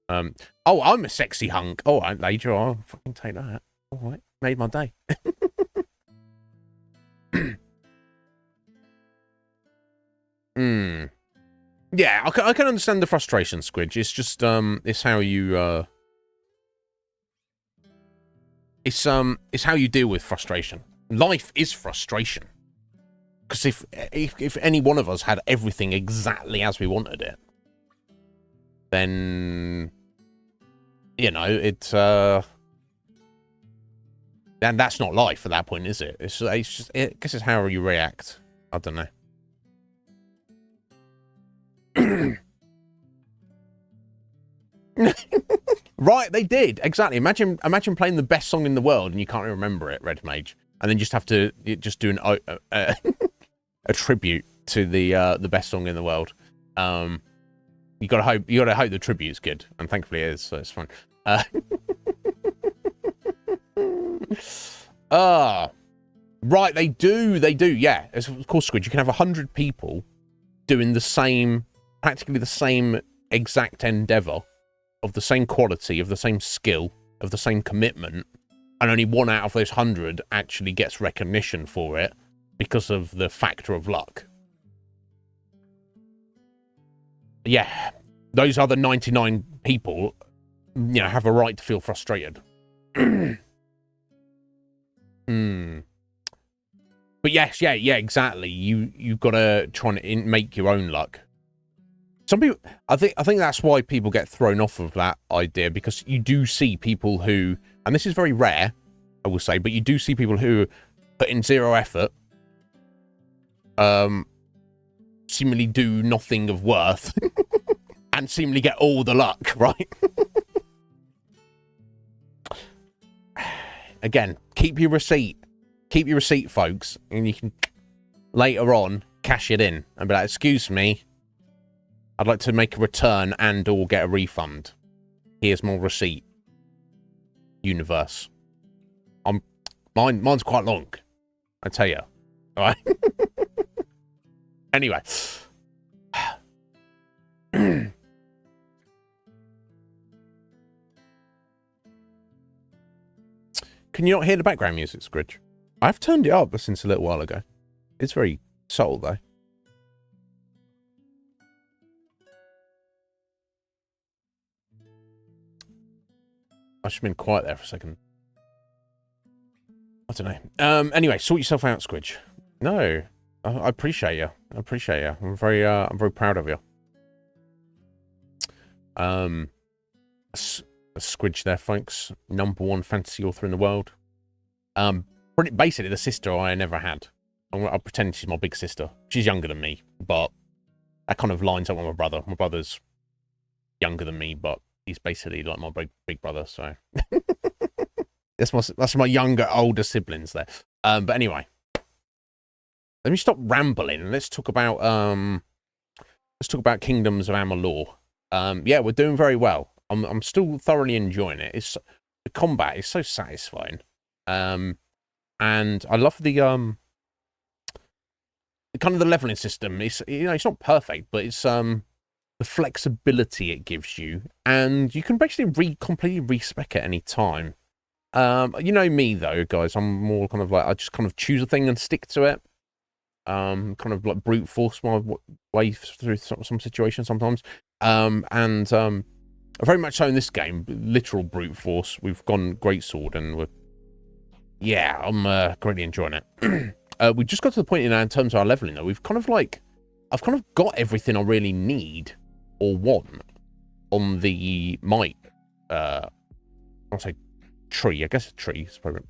oh, I'm a sexy hunk. All right, Lager, I'll fucking take that. All right, made my day. Yeah, I can understand the frustration, Squidge. It's just it's how you it's how you deal with frustration. Life is frustration. Because if any one of us had everything exactly as we wanted it, then you know it's and that's not life at that point, is it? It's just I guess it's how you react. I don't know. Right, they did exactly. Imagine playing the best song in the world and you can't remember it, Red Mage, and then just have to just do a tribute to the best song in the world. You gotta hope the tribute's good, and thankfully it is, so it's fine. Right, they do, yeah. Of course, Squid, you can have 100 people doing practically the same exact endeavor, of the same quality, of the same skill, of the same commitment, and only one out of those 100 actually gets recognition for it because of the factor of luck. Yeah, those other 99 people, you know, have a right to feel frustrated. But yes, yeah, exactly. You've got to try and make your own luck. Some people, I think that's why people get thrown off of that idea, because you do see people who, and this is very rare, I will say, but you do see people who put in zero effort, seemingly do nothing of worth, and seemingly get all the luck, right? Again, keep your receipt, folks, and you can later on cash it in and be like, excuse me, I'd like to make a return and or get a refund. Here's my receipt. Universe. Mine's quite long, I tell you. All right. Anyway. Can you not hear the background music, Scridge? I've turned it up since a little while ago. It's very subtle, though. I've just been quiet there for a second. I don't know. Anyway, sort yourself out, Squidge. No, I appreciate you. I appreciate you. I'm very proud of you. A Squidge there, folks. #1 fantasy author in the world. Basically the sister I never had. I'll pretend she's my big sister. She's younger than me, but that kind of lines up with my brother. My brother's younger than me, but he's basically like my big brother, so that's my older siblings there. But anyway, let me stop rambling and let's talk about Kingdoms of Amalur. Yeah, we're doing very well. I'm still thoroughly enjoying it. The combat is so satisfying. And I love the kind of the leveling system. It's it's not perfect, but it's the flexibility it gives you, and you can basically completely respec at any time. You know me though, guys. I'm more kind of like I just kind of choose a thing and stick to it. Kind of like brute force my way through some situations sometimes. Very much so in this game, literal brute force. We've gone greatsword, and I'm greatly enjoying it. We just got to the point in terms of our leveling though. I've kind of got everything I really need or want on the might. I'll say tree. I guess a tree is probably.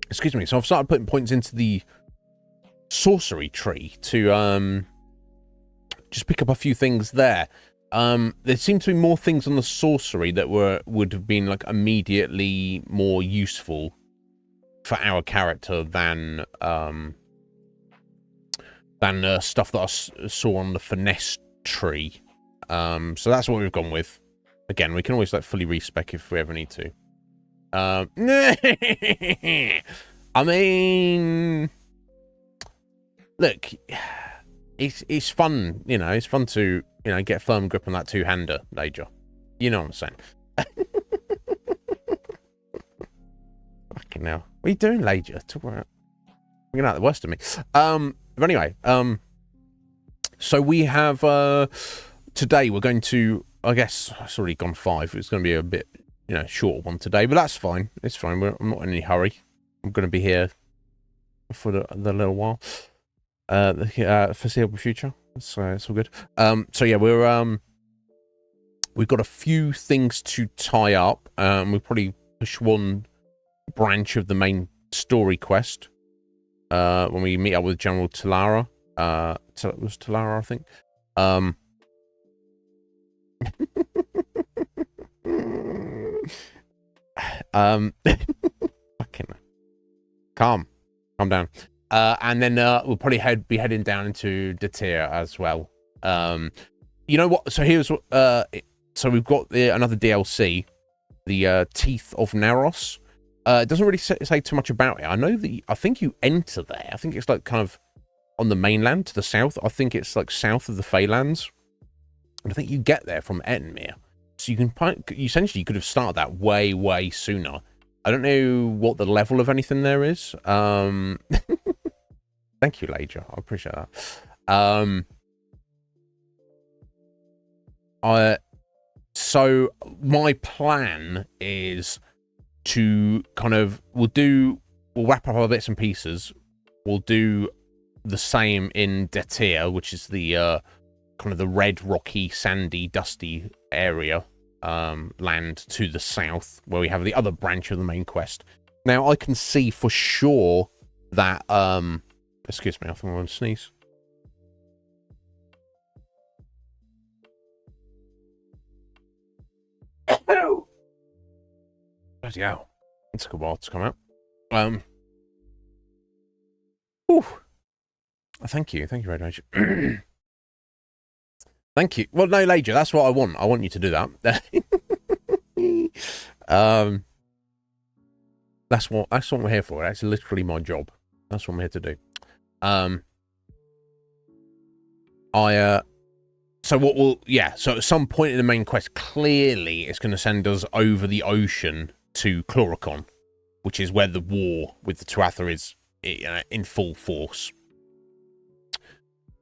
Excuse me. So I've started putting points into the sorcery tree to just pick up a few things there. There seemed to be more things on the sorcery that would have been like immediately more useful for our character than stuff that I saw on the finesse tree. So that's what we've gone with. Again, we can always like fully respec if we ever need to. I mean, look, it's fun, you know. It's fun to, you know, get a firm grip on that two-hander, Lager. You know what I'm saying? Fucking hell. What are you doing, Lager? Bringing out the worst of me. But anyway, so we have today we're going to, I guess it's already gone 5. It's going to be a bit, you know, short one today, but that's fine. It's fine. I'm not in any hurry. I'm going to be here for the little while, the foreseeable future. So it's all good. So yeah, we've got a few things to tie up. We'll probably push one branch of the main story quest when we meet up with General Talara. It was Talara, I think. Fucking calm down. And then we'll probably be heading down into Datir as well. You know what? So here's so we've got another DLC, the Teeth of Naros. It doesn't really say too much about it. I think you enter there. I think it's like kind of on the mainland to the south. I think it's like south of the Feylands. And I think you get there from Ettenmere. So you can essentially you could have started that way sooner. I don't know what the level of anything there is. Thank you, Lager. I appreciate that. So my plan is to kind of we'll wrap up our bits and pieces. We'll do the same in Datir, which is the kind of the red, rocky, sandy, dusty area, land to the south, where we have the other branch of the main quest. Now I can see for sure that excuse me, I think I'm going to sneeze. Bloody hell. It took a while to come out. Whew. Thank you, Red Rage. Thank you. Well, no, Lager, that's what I want. I want you to do that. That's what we're here for. That's literally my job. That's what I'm here to do. So at some point in the main quest, clearly it's going to send us over the ocean to Chloricon, which is where the war with the Tuatha is in full force.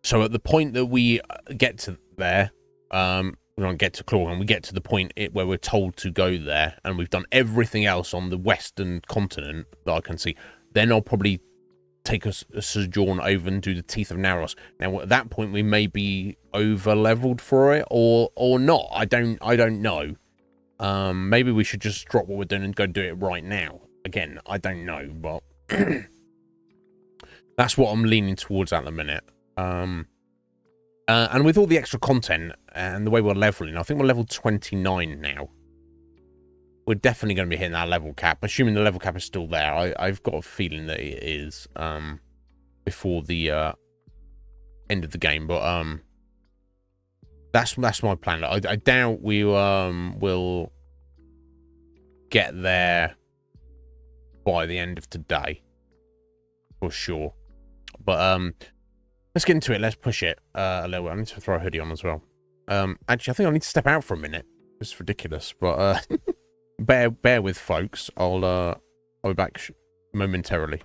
So at the point that we get to there, we don't get to Chloricon, we get to the point where we're told to go there, and we've done everything else on the western continent that I can see, then I'll probably take a sojourn over and do the Teeth of Naros. Now at that point we may be over leveled for it or not. I don't know. Maybe we should just drop what we're doing and go do it right now. Again, I don't know, but that's what I'm leaning towards at the minute. And with all the extra content and the way we're leveling, I think we're level 29 now. We're definitely going to be hitting that level cap, assuming the level cap is still there. I've got a feeling that it is before the end of the game, but that's my plan. I doubt we will get there by the end of today, for sure. But let's get into it. Let's push it a little bit. I need to throw a hoodie on as well. Actually, I think I need to step out for a minute. It's ridiculous, but bear with, folks. I'll be back momentarily.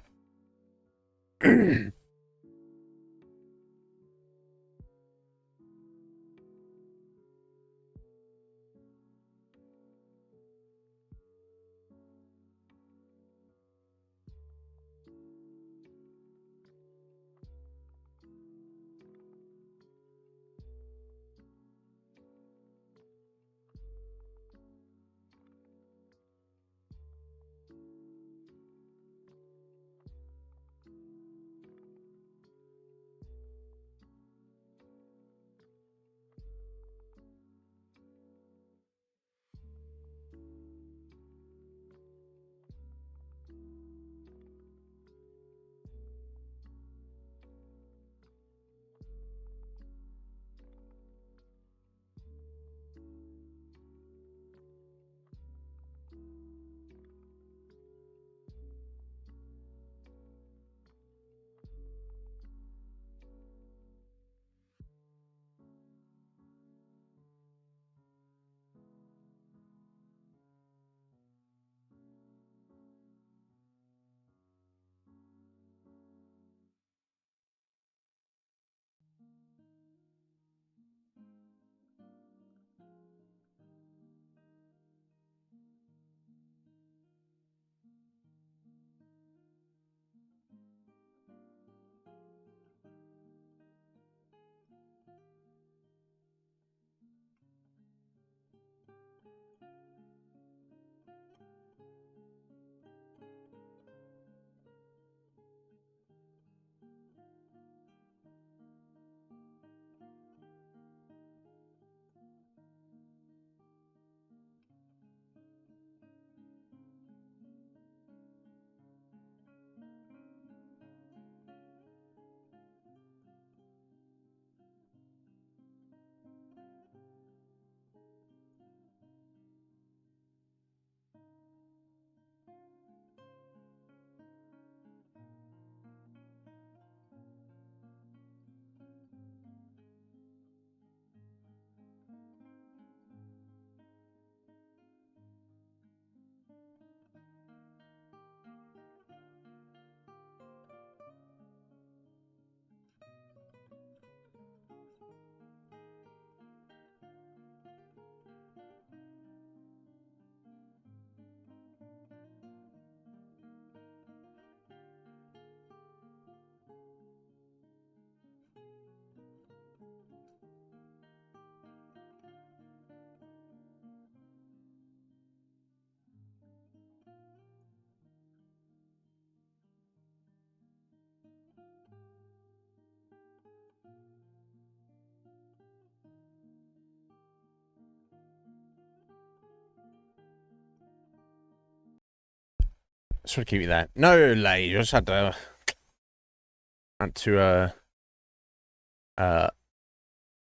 Sorry to keep you there. No, lady, just had to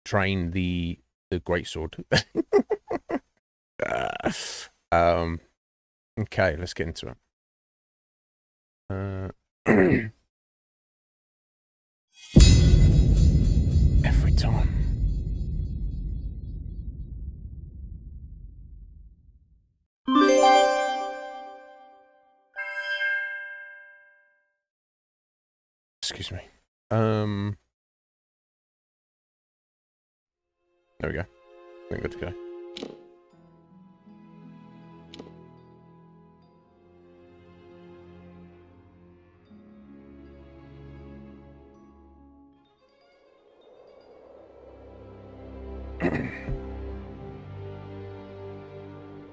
train the greatsword. Okay, let's get into it. Every time. Excuse me. There we go. I think good to go.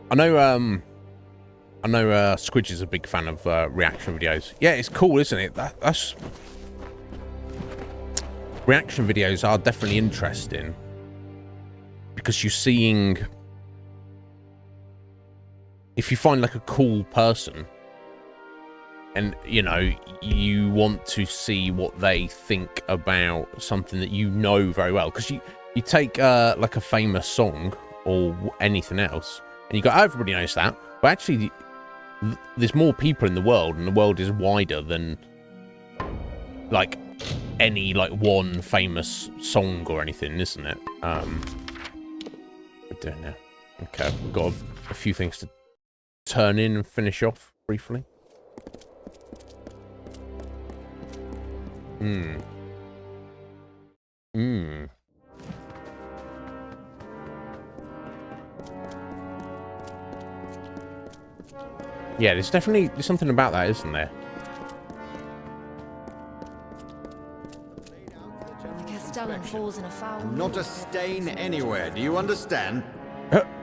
I know Squidge is a big fan of reaction videos. Yeah, it's cool, isn't it? That's reaction videos are definitely interesting because you're seeing, if you find like a cool person and you know you want to see what they think about something that you know very well, because you take like a famous song or anything else and you go, oh, everybody knows that, but actually there's more people in the world and the world is wider than like any like one famous song or anything, isn't it? We're doing now. Okay, we've got a few things to turn in and finish off briefly. Yeah, there's something about that, isn't there? Falls in a foul. Not a stain anywhere, do you understand?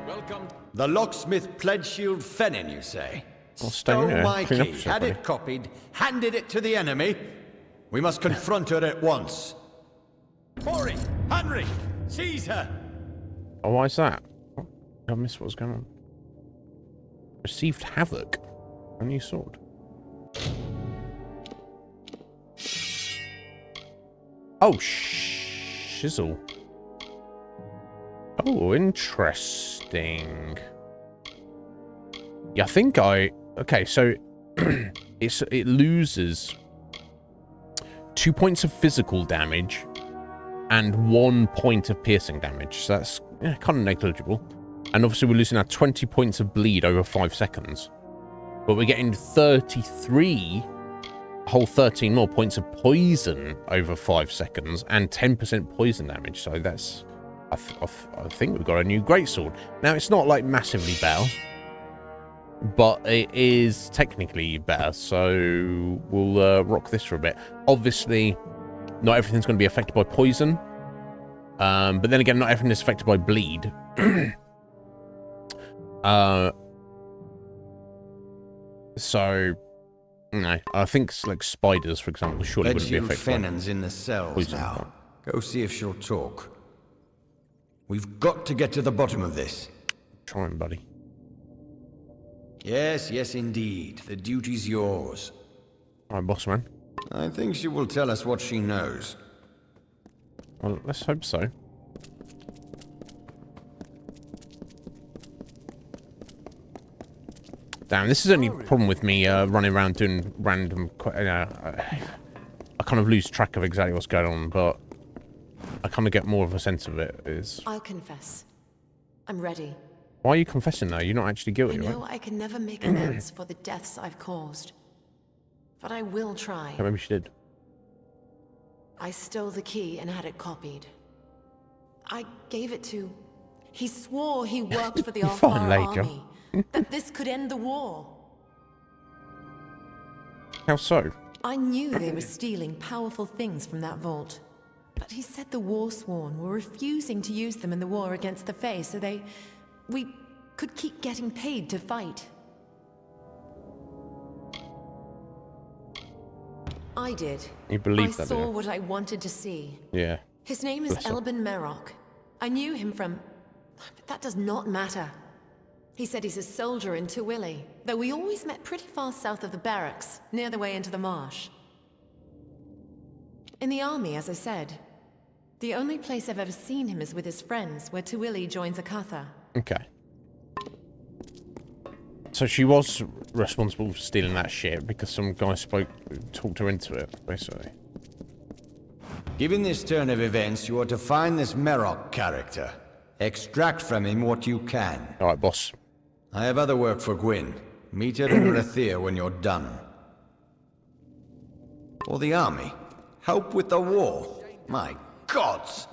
Welcome. The locksmith pledge shield Fennin, you say? Stole my key, had it copied, handed it to the enemy. We must confront her at once. Hurry! Henry! Seize her! Oh, why is that? Oh, I missed what was going on. Received havoc. A new sword. Oh, shizzle. Oh, interesting. Yeah, I think okay, so it loses 2 points of physical damage and 1 point of piercing damage. So that's kind of negligible. And obviously we're losing our 20 points of bleed over 5 seconds. But we're getting 33, whole 13 more points of poison over 5 seconds and 10% poison damage. So that's, I think we've got a new greatsword. Now, it's not like massively better, but it is technically better. So we'll rock this for a bit. Obviously, not everything's going to be affected by poison. But then again, not everything is affected by bleed. So, no, I think like spiders, for example, surely wouldn't be affected. Fennon's in the cells now. Go see if she'll talk. We've got to get to the bottom of this. Trying, buddy. Yes, yes, indeed. The duty's yours. All right, boss man. I think she will tell us what she knows. Well, let's hope so. Damn, this is the only problem with me running around doing random... I kind of lose track of exactly what's going on, but I kind of get more of a sense of it. I'll confess. I'm ready. Why are you confessing now? You're not actually guilty, right? I know I can never make amends for the deaths I've caused. But I will try. Yeah, maybe she did. I stole the key and had it copied. I gave it to... He swore he worked for the Alfar army. That this could end the war. How so? I knew they were stealing powerful things from that vault. But he said the Warsworn were refusing to use them in the war against the Fae, so we could keep getting paid to fight. I did. You believe that? I saw what I wanted to see. Yeah. His name is Elben Merrock. I knew him from... But that does not matter. He said he's a soldier in Tuwili, though we always met pretty far south of the barracks, near the way into the marsh. In the army, as I said. The only place I've ever seen him is with his friends, where Tuwili joins Akatha. Okay. So she was responsible for stealing that shit because some guy talked her into it, basically. Given this turn of events, you are to find this Merrock character. Extract from him what you can. Alright, boss. I have other work for Gwyn. Meet her in Rathir when you're done. Or the army. Help with the war. My gods!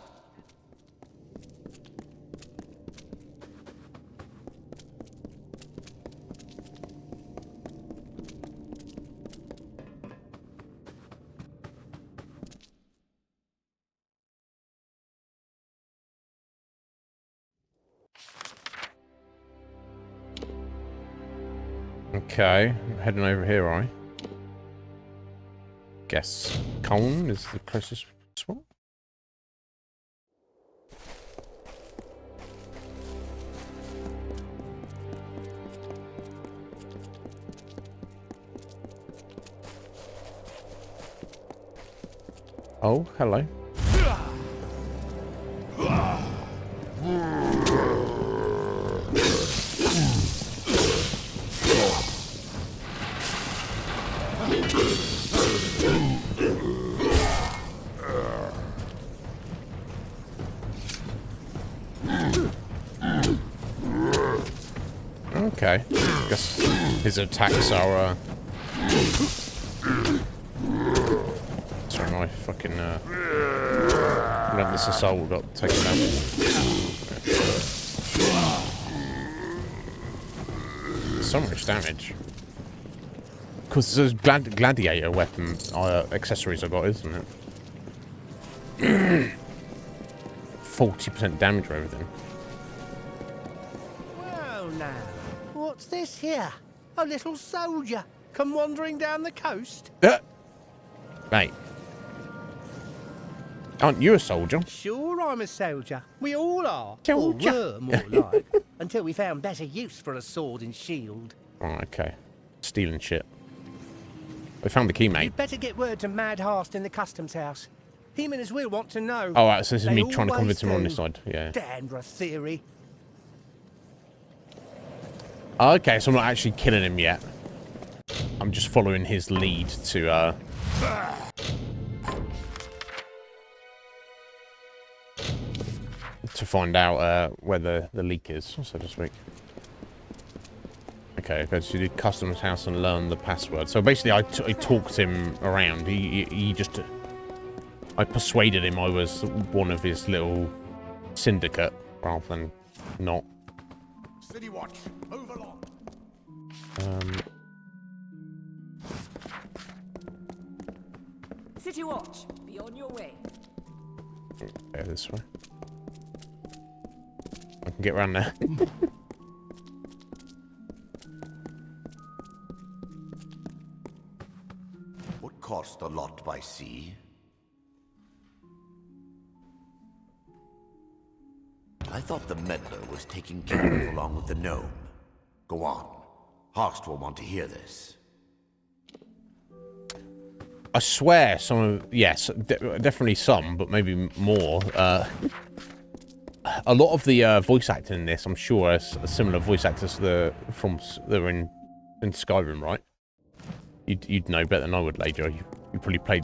Okay, I'm heading over here, right? Guess Cone is the closest spot. Oh, hello. Okay. Guess his attacks are, Sorry, my fucking, relentless assault got taken out. So much damage. Because those gladiator weapon accessories I got, isn't it? 40% damage or everything. Well now, what's this here? A little soldier come wandering down the coast? Mate. Aren't you a soldier? Sure I'm a soldier. We all are. Soldier. Or were, more like. Until we found better use for a sword and shield. Oh, okay. Stealing shit. We found the key, mate. You'd better get word to Mad Hast in the customs house. Him and his will want to know. Oh, right, so this is They me trying to always convince him on do. this side. Yeah. Dandra theory. Okay, so I'm not actually killing him yet. I'm just following his lead to find out where the leak is, so to speak. Okay, go to the customs house and learn the password. So basically, I talked him around. He just... I persuaded him I was one of his little syndicate, rather than not. City Watch, move along. City Watch, be on your way. Go this way. I can get around there. What cost the lot by sea? I thought the meddler was taken care of along with the gnome. Go on. Hast will want to hear this. I swear some of... Yes, definitely some, but maybe more. A lot of the voice acting in this, I'm sure, is similar voice actors that are in Skyrim, right? You'd know better than I would, Lajo. You probably played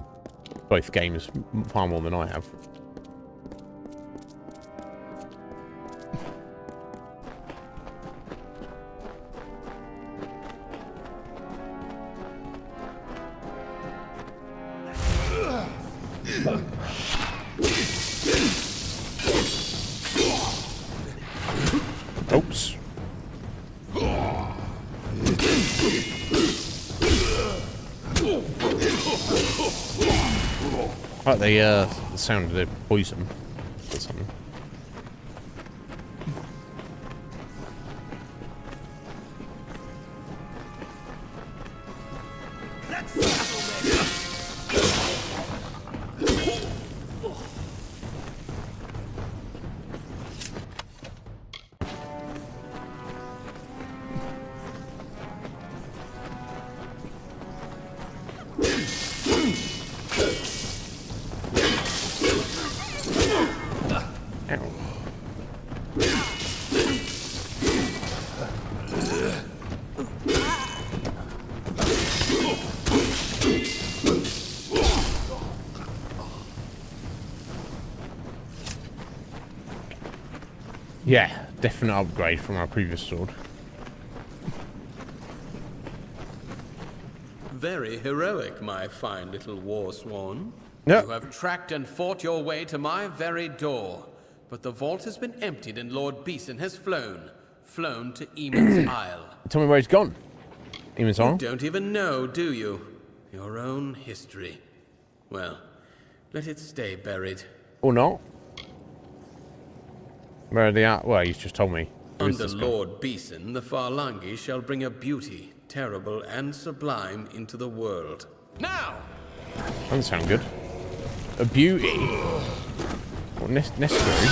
both games far more than I have. Oops. Like the sound of the poison or something. Yeah, definite upgrade from our previous sword. Very heroic, my fine little war swan. Yep. You have tracked and fought your way to my very door. But the vault has been emptied and Lord Beeson has flown to Eamon's Isle. Tell me where he's gone. Eamon's Isle? You don't even know, do you? Your own history. Well, let it stay buried. Or not. Where are they at? Well, he's just told me. Under Lord Beeson, the Farlangi shall bring a beauty, terrible and sublime, into the world. Now! Doesn't sound good. A beauty. What, necessary?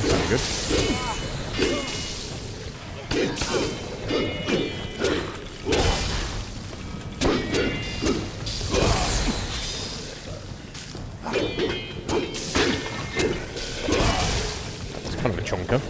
Sound good. It's kind of a chonker.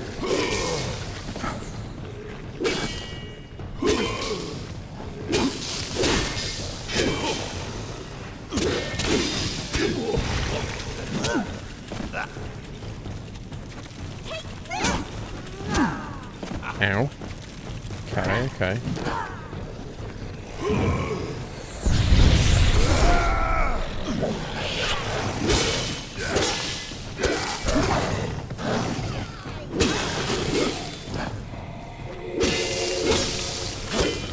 Ow. Okay, okay.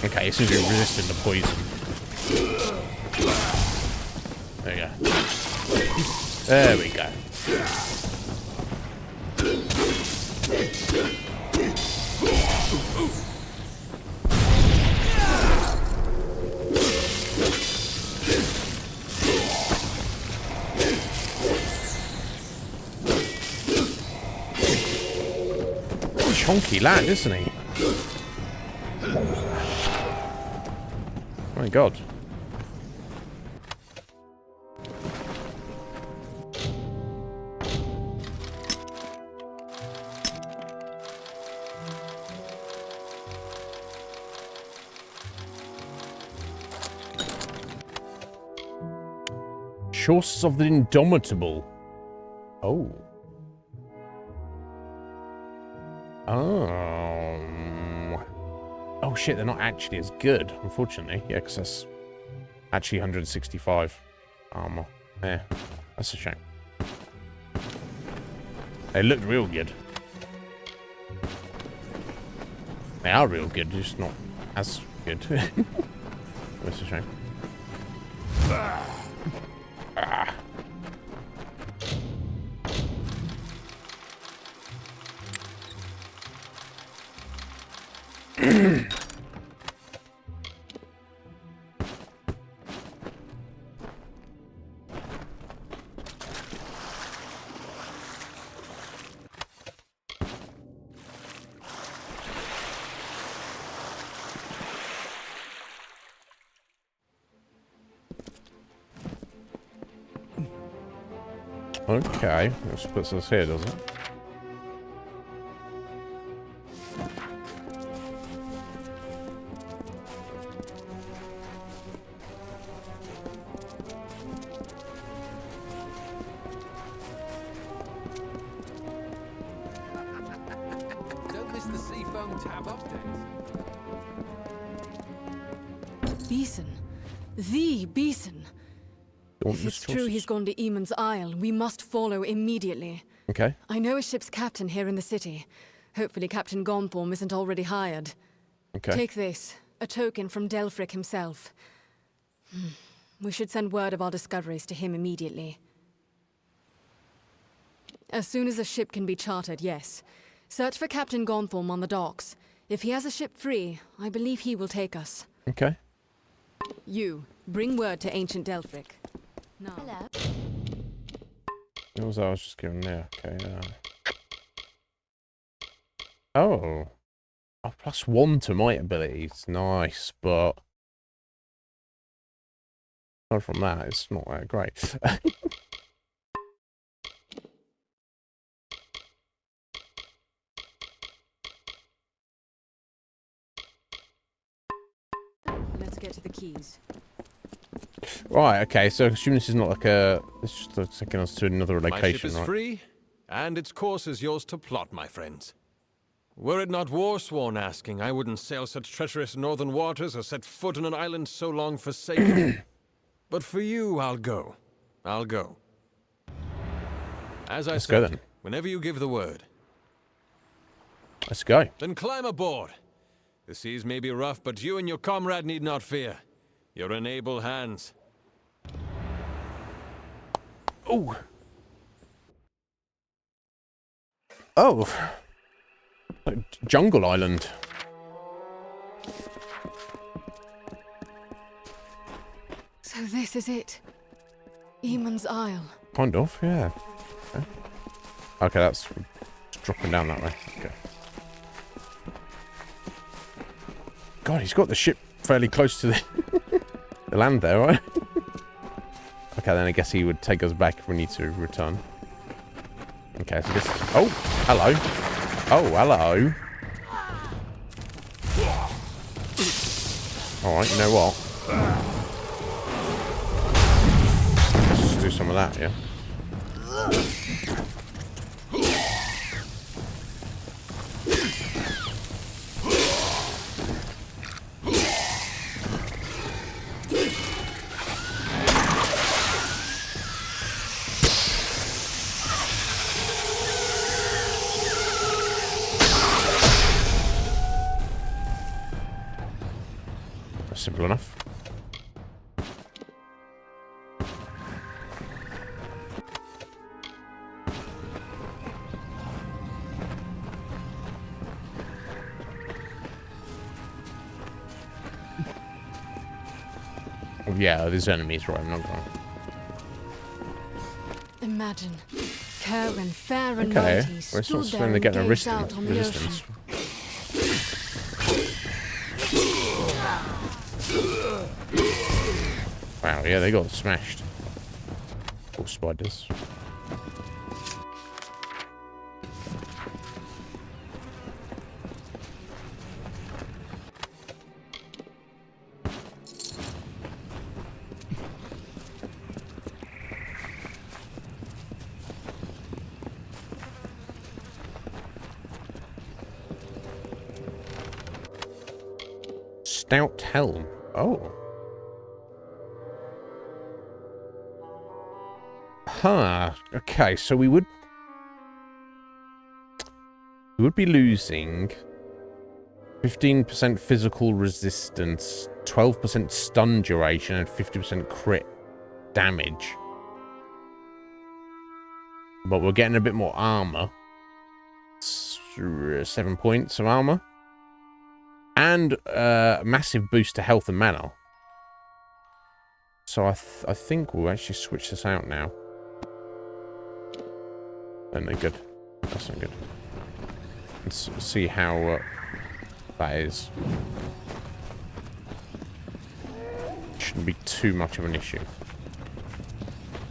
Okay, it seems to be resistant to poison. There we go. There we go. Chonky lad, isn't he? My God. Shores of the Indomitable. Oh. Oh shit, they're not actually as good, unfortunately. Yeah, because that's actually 165 armor. Yeah, that's a shame. They look real good. They are real good, just not as good. That's a shame. Ah. Okay, that puts us here, does it? Don't miss the Seafoam tab update. Beeson. The Beeson. If it's true he's gone to Eamon's Isle, we must follow immediately. Okay. I know a ship's captain here in the city. Hopefully Captain Gonthorm isn't already hired. Okay. Take this, a token from Delfric himself. We should send word of our discoveries to him immediately. As soon as a ship can be chartered, yes. Search for Captain Gonthorm on the docks. If he has a ship free, I believe he will take us. Okay. You, bring word to ancient Delfric. No. Hello. What was that I was just giving there? Okay, Oh, +1 to might abilities. Nice, but apart from that, it's not that great. Let's get to the keys. Right, okay, so assume this is not like a... It's just taking us to another location, My ship is right? free, And its course is yours to plot, my friends. Were it not war-sworn asking, I wouldn't sail such treacherous northern waters or set foot on an island so long forsaken. But for you, I'll go. I'll go. As I Let's said, go then. whenever you give the word. Let's go. Then climb aboard. The seas may be rough, but you and your comrade need not fear. You're in able hands. Oh. Oh. Jungle Island. So this is it. Eamon's Isle. Kind of, yeah. Okay, that's dropping down that way. Okay. God, he's got the ship fairly close to the land there, right? Okay, then I guess he would take us back if we need to return. Okay, so this... Oh, hello. Oh, hello. Alright, you know what? Let's just do some of that, yeah? Simple enough. Oh, yeah, there's enemies, right? I'm not going. Imagine, Karen, fair and Okay, mighty, we're stood still there trying to and get a gazed out on the resistance. Wow, yeah, they got smashed. All spiders. Stout helm. Oh. Huh. Okay, so we would be losing 15% physical resistance, 12% stun duration, and 50% crit damage. But we're getting a bit more armor. 7 points of armor. And a massive boost to health and mana. So I think we'll actually switch this out now. And they're good. That's not good. Let's see how that is. Shouldn't be too much of an issue.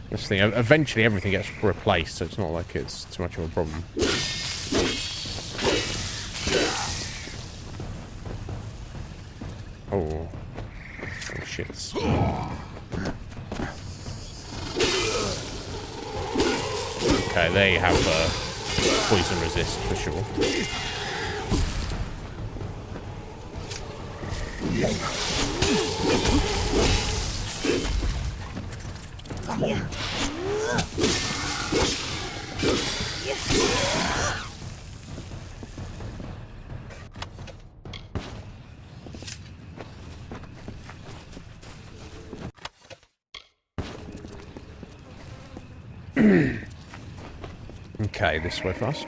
This thing, eventually everything gets replaced, so it's not like it's too much of a problem. Oh shits. Okay, they have poison resist for sure. Okay, this way first.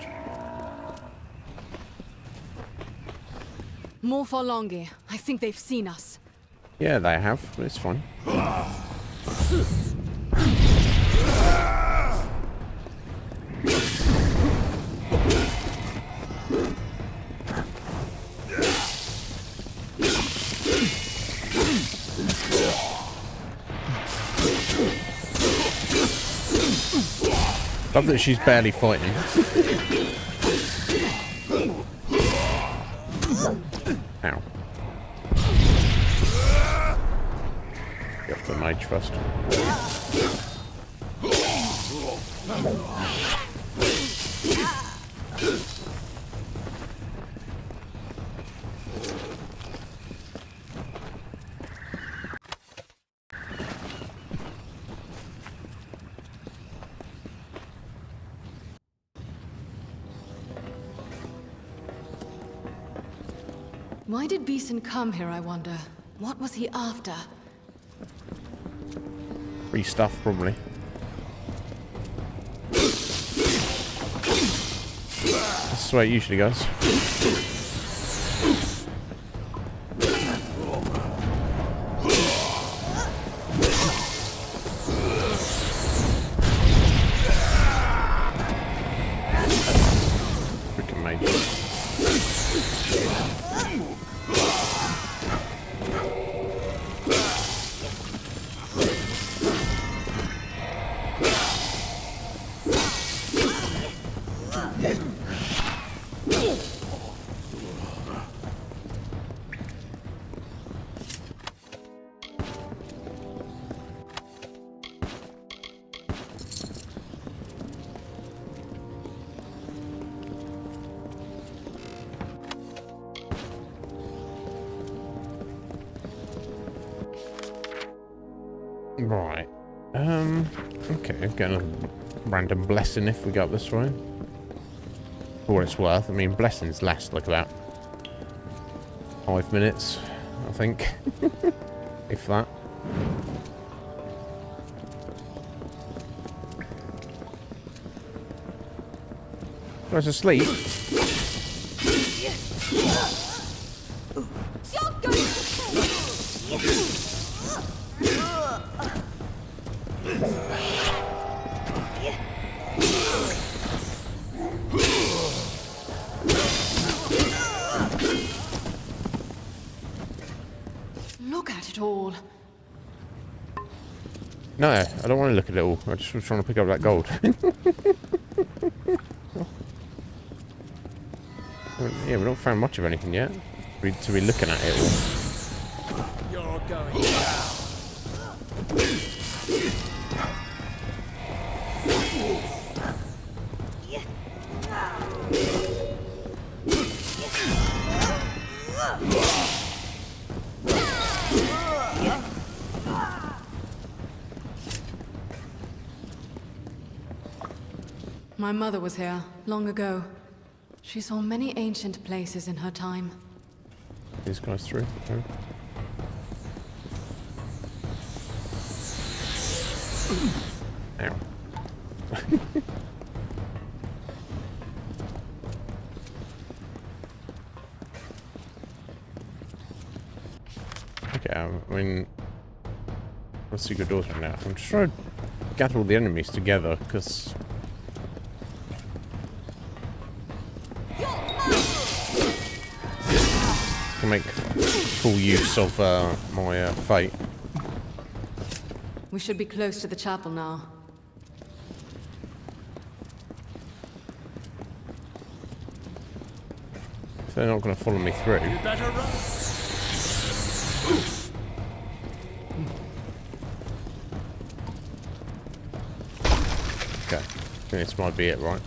More for longer. I think they've seen us. Yeah, they have, but it's fine. Love that she's barely fighting. Ow. Get off the mage first. Why did Beeson come here, I wonder? What was he after? Free stuff, probably. That's the way it usually goes. Freaking mage. Right. Okay, getting a random blessing if we go up this way. For what it's worth. I mean, blessings last like about 5 minutes, I think. If that. I was asleep. Look at it all. No, I don't want to look at it all. I just was trying to pick up that gold. Yeah, we've not found much of anything yet. To be looking at it all. You're going down. My mother was here, long ago. She saw many ancient places in her time. These guys through. Okay. Ow. Okay, I mean, let's secret doors right now. I'm just trying to gather all the enemies together because. Can make full use of my fate. We should be close to the chapel now. If they're not going to follow me through. You better run. Okay, I think this might be it, right?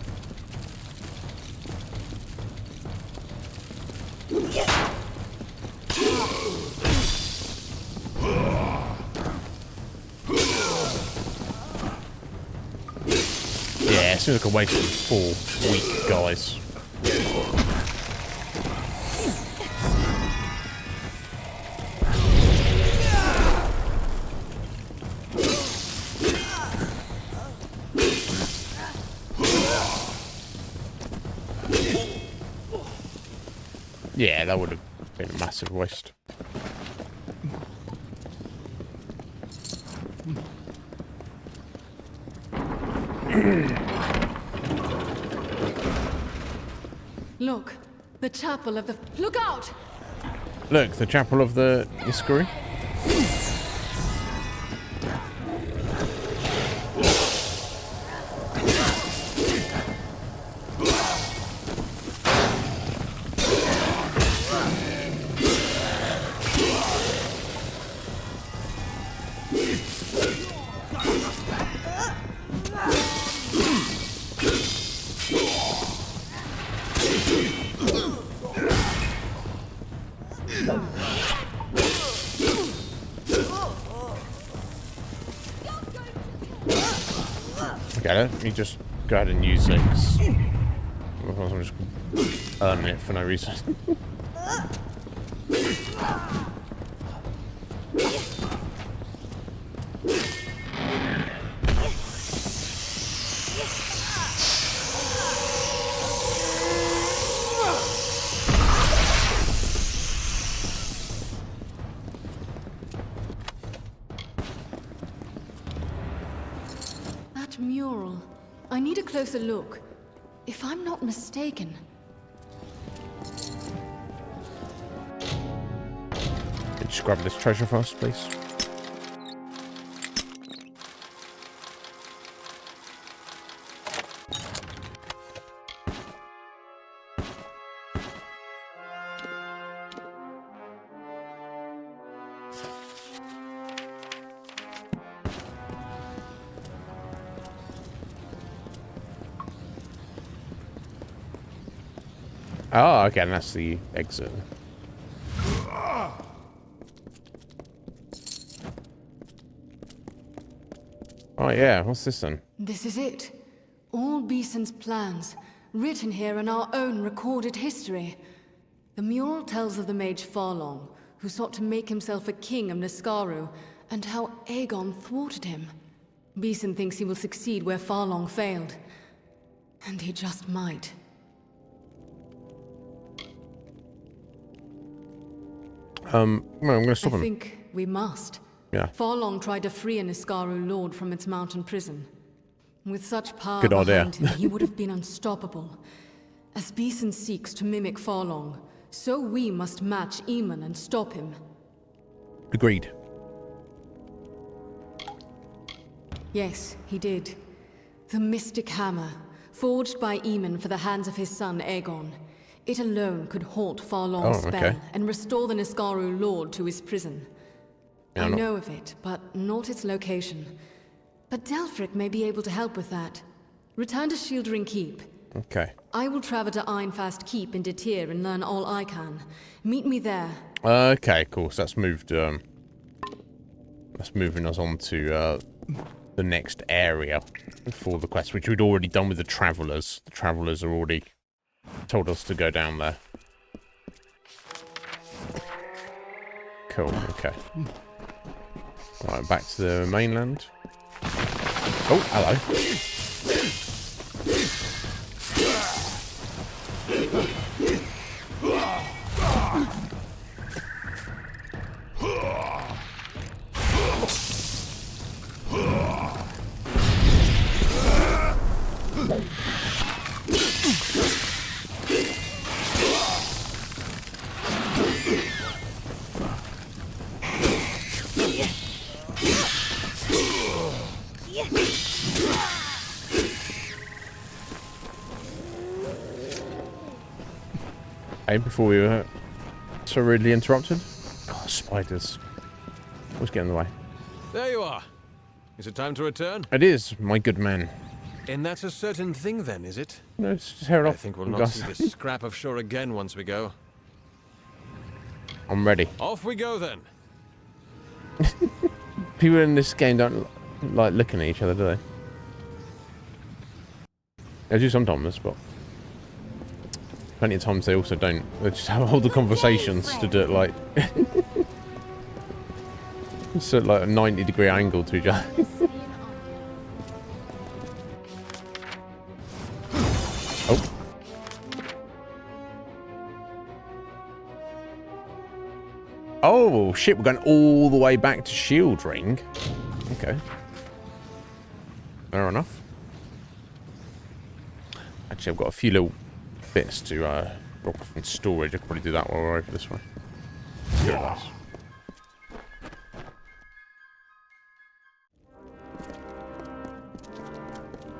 Yeah, it seems like a waste of 4 weak guys. Yeah, that would have been a massive waste. Look, the chapel of the... Look out! Look, the chapel of the Iskari. get it. You just go ahead and use it. Otherwise I'm just earning it for no reason. That mural. I need a closer look. If I'm not mistaken. Just grab this treasure first, please. Oh, okay, and that's the exit. Oh yeah, what's this then? This is it. All Beeson's plans, written here in our own recorded history. The mural tells of the mage Farlong, who sought to make himself a king of Niskaru, and how Aegon thwarted him. Beeson thinks he will succeed where Farlong failed. And he just might. Well, I'm gonna stop him. I think we must. Yeah. Farlong tried to free a Niskaru lord from its mountain prison. With such power Good idea. behind him, he would have been unstoppable. As Beeson seeks to mimic Farlong, so we must match Eamon and stop him. Agreed. Yes, he did. The Mystic Hammer, forged by Eamon for the hands of his son Aegon. It alone could halt Farlong's spell and restore the Niskaru lord to his prison. Yeah, I know of it, but not its location. But Delphric may be able to help with that. Return to Shieldring Keep. Okay. I will travel to Ironfast Keep in Detir and learn all I can. Meet me there. Okay, cool. So that's moved. That's moving us on to the next area for the quest, which we'd already done with the Travelers. The Travelers are already told us to go down there. Cool. Okay. Right, back to the mainland. Oh, hello. Hey, before we were so rudely interrupted. God, spiders. Always get in the way. There you are. Is it time to return? It is, my good man. And that's a certain thing then, is it? No, just tear it off. I think we'll not see this scrap of shore again once we go. I'm ready. Off we go then. People in this game don't like looking at each other, do they? They do sometimes, but plenty of times they also don't. They just hold the conversations to do it like it's at like a 90-degree angle to each other. Oh. Oh shit, we're going all the way back to Shieldring. Okay. Fair enough. Actually, I've got a few little bits to rock off in storage. I could probably do that while we're over this way. Let's go with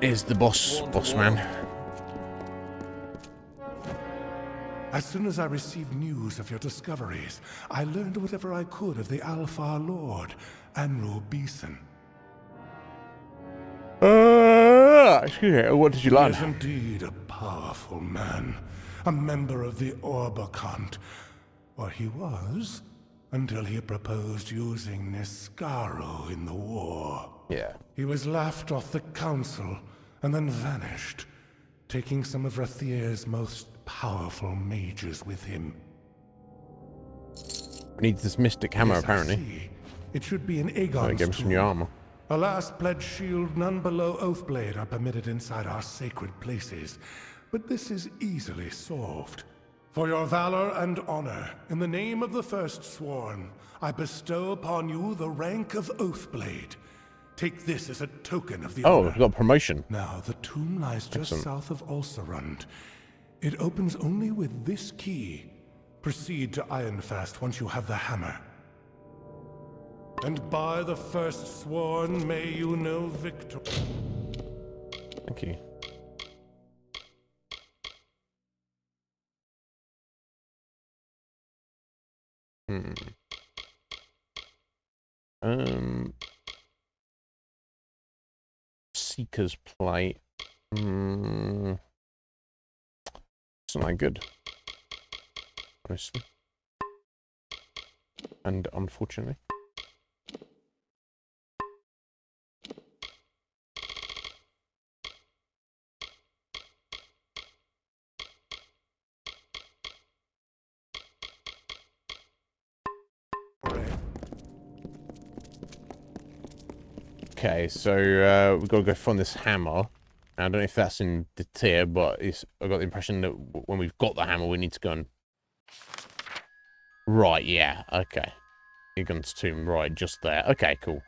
this. Here's the boss man. As soon as I received news of your discoveries, I learned whatever I could of the Alpha Lord, Anru Beeson. Excuse me, what did you learn? He is indeed a powerful man, a member of the Orbicont, or he was, until he proposed using Niskaru in the war. Yeah. He was laughed off the council, and then vanished, taking some of Rathier's most powerful mages with him. Needs this mystic hammer, Yes, apparently. It should be an Aegon's So give him some new armor. Alas, pledge shield, none below Oathblade are permitted inside our sacred places, but this is easily solved. For your valor and honor, in the name of the First Sworn, I bestow upon you the rank of Oathblade. Take this as a token of the honor. We've got promotion. Now, the tomb lies just south of Ulcerund. It opens only with this key. Proceed to Ironfast once you have the hammer. And by the First Sworn, may you know victory. Thank you. Seeker's Plate. It's not that good, honestly. And unfortunately. Okay, so we've got to go find this hammer. I don't know if that's in the tier, but I've got the impression that when we've got the hammer, we need to go and... Right, yeah, okay. Egon's tomb, right, just there. Okay, cool.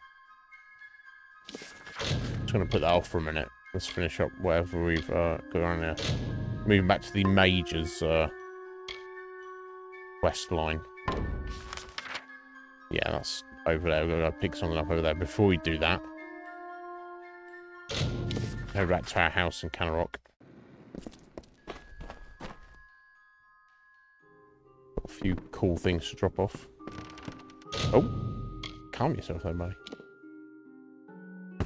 Just going to put that off for a minute. Let's finish up whatever we've got on there. Moving back to the Mage's quest line. Yeah, that's over there. We've got to pick something up over there. Before we do that, go back to our house in Canarok. Got a few cool things to drop off. Oh, calm yourself there, buddy. I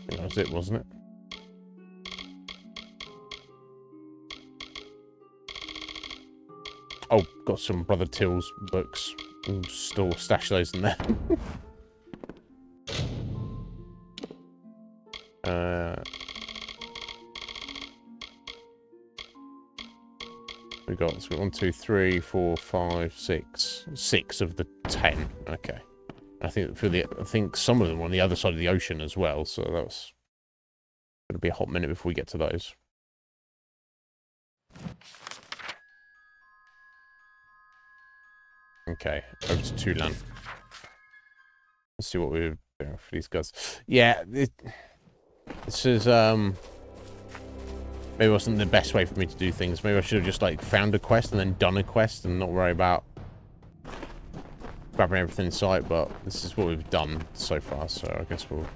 think that was it, wasn't it? Oh, got some Brother Till's books. We'll still stash those in there. We got 1, 2, 3, 4, 5, 6. 6 of the 10. Okay. I think some of them were on the other side of the ocean as well, so that's gonna be a hot minute before we get to those. Okay, over to Tulan. Let's see what we're doing for these guys. Yeah, this is maybe wasn't the best way for me to do things. Maybe I should have just like found a quest and then done a quest and not worry about grabbing everything in sight. But this is what we've done so far, so I guess we'll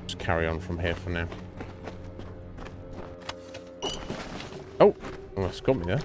just carry on from here for now. Oh, almost got me there.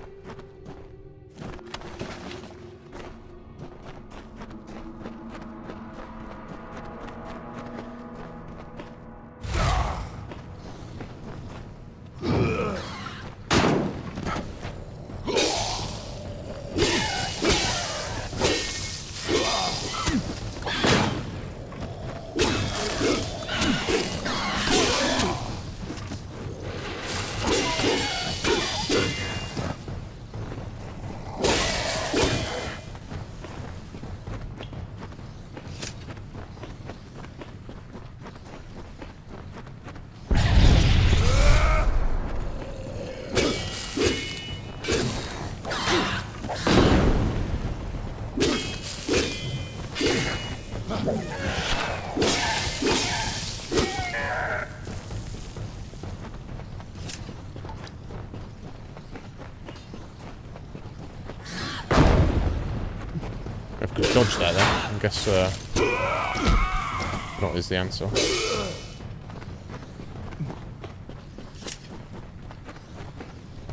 Dodge that then. I guess not is the answer.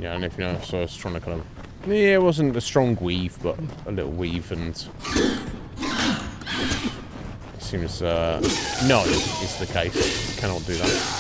Yeah, I don't know if you know, so I was trying to kind of... Yeah, it wasn't a strong weave, but a little weave, and... It seems, no, is the case. Cannot do that.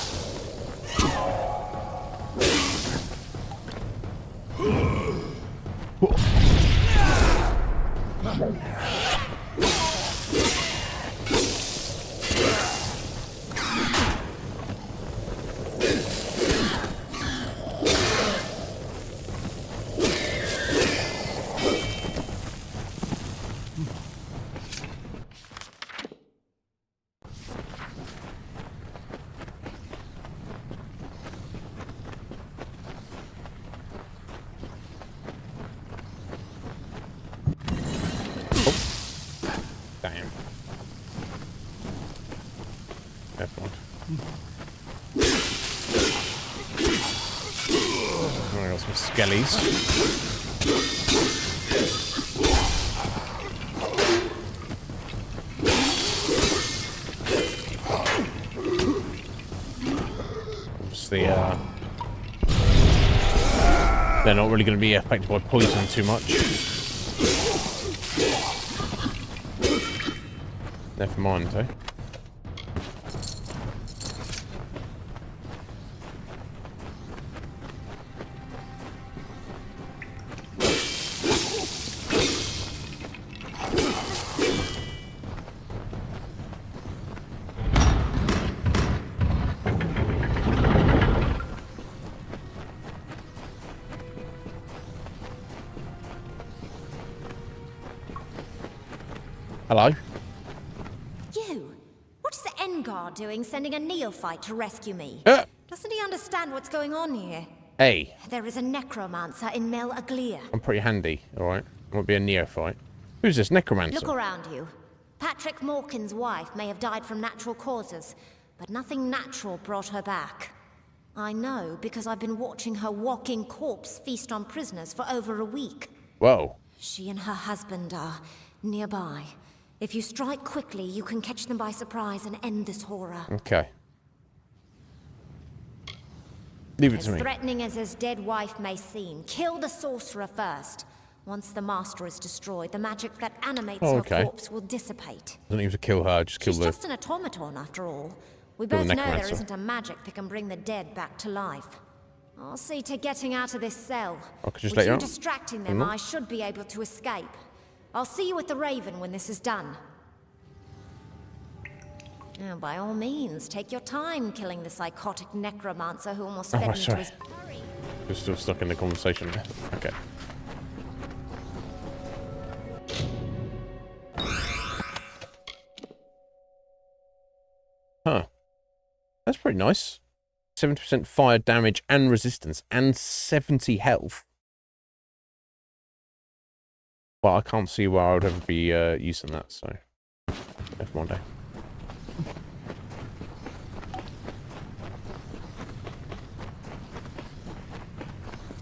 skellies. Obviously, they're not really going to be affected by poison too much. Never mind, eh? Hello? You? What is the Engar doing sending a neophyte to rescue me? Doesn't he understand what's going on here? Hey. There is a necromancer in Mel Aglia. I'm pretty handy, alright? I won't be a neophyte. Who's this necromancer? Look around you. Patrick Morkin's wife may have died from natural causes, but nothing natural brought her back. I know because I've been watching her walking corpse feast on prisoners for over a week. Whoa. She and her husband are nearby. If you strike quickly, you can catch them by surprise and end this horror. Okay. Leave it to me. As threatening as his dead wife may seem, kill the sorcerer first. Once the master is destroyed, the magic that animates her corpse will dissipate. Doesn't need to kill her, just kill She's just an automaton after all. We both know there isn't a magic that can bring the dead back to life. I'll see to getting out of this cell. I could just With let you you out. distracting them, I should be able to escape. I'll see you at the Raven when this is done. Now, by all means, take your time killing the psychotic necromancer who almost fed me to his curry. You're still stuck in the conversation there. Okay. Huh. That's pretty nice. 70% fire damage and resistance and 70 health. Well, I can't see where I would ever be using that, so never mind.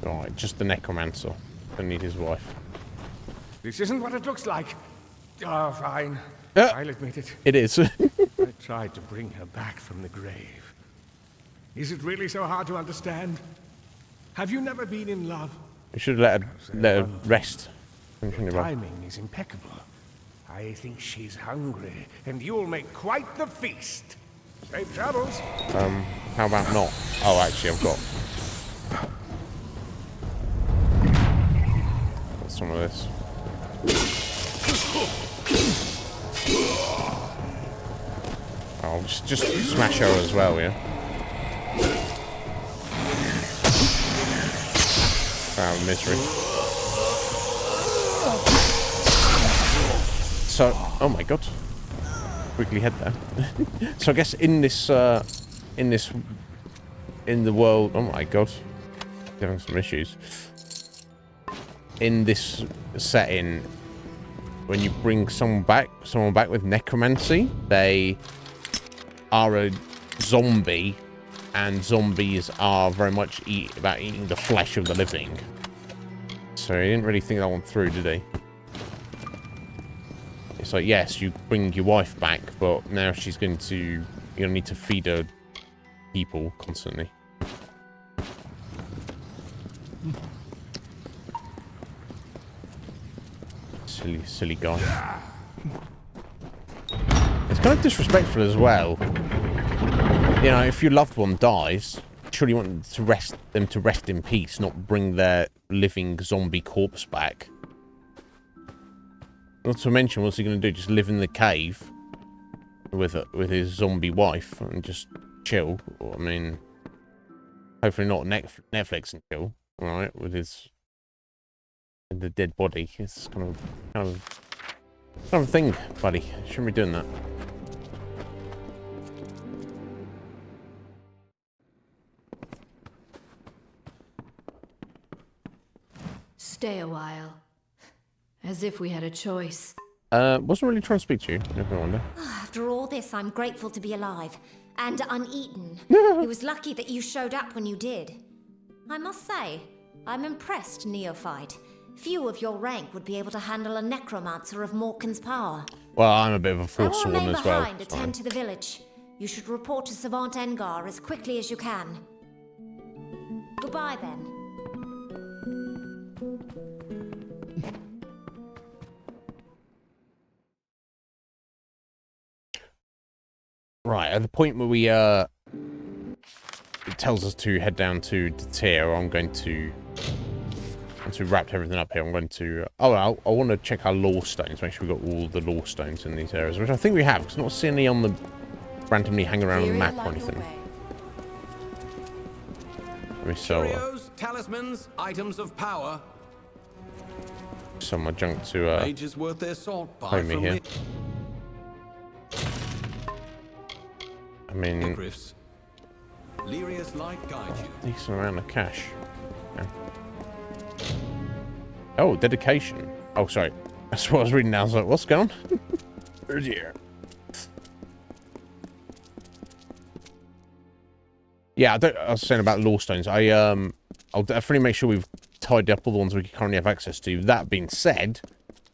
Alright, just the necromancer. Don't need his wife. This isn't what it looks like. Oh, fine. I'll admit it. It is. I tried to bring her back from the grave. Is it really so hard to understand? Have you never been in love? You should let her rest. The timing is impeccable. I think she's hungry, and you'll make quite the feast. Safe travels. How about not? Oh, actually, I've got some of this. I'll just smash her as well, yeah. Oh, misery. So, oh my god, quickly head there. So I guess in the world, oh my god, having some issues. In this setting, when you bring someone back with necromancy, they are a zombie, and zombies are very much about eating the flesh of the living. So he didn't really think that one through, did he? It's like, yes, you bring your wife back, but now she's going to... You're going to need to feed her people constantly. Silly guy. It's kind of disrespectful as well. You know, if your loved one dies, surely you want them to rest in peace, not bring their living zombie corpse back. Not to mention, what's he going to do? Just live in the cave with his zombie wife and just chill? I mean, hopefully not Netflix and chill, all right? With the dead body. It's kind of a thing, buddy. Shouldn't be doing that. Stay a while. As if we had a choice. Wasn't really trying to speak to you. Never wonder. After all this, I'm grateful to be alive. And uneaten. It was lucky that you showed up when you did. I must say, I'm impressed, neophyte. Few of your rank would be able to handle a necromancer of Morkan's power. Well, I'm a bit of a I will forsworn remain as well. behind, attend to the village. You should report to Savant Engar as quickly as you can. Goodbye, then. Right, at the point where we, it tells us to head down to Detir, I'm going to, once we've wrapped everything up here, I'm going to, I want to check our lore stones, make sure we've got all the lore stones in these areas, which I think we have, because I'm not seeing any on the, randomly hang around on the map or anything. Let me sell, Curios, talismans, items of power. sell my junk to, Mages worth their salt. Buy home me from here. me. I mean, Hippogriffs. Lyria's light guide you. decent amount of cash. Yeah. Oh, dedication. Oh, sorry. That's what I was reading now. I was like, what's going on? Oh dear. Yeah, I was saying about lore stones. I'll definitely make sure we've tied up all the ones we currently have access to. That being said,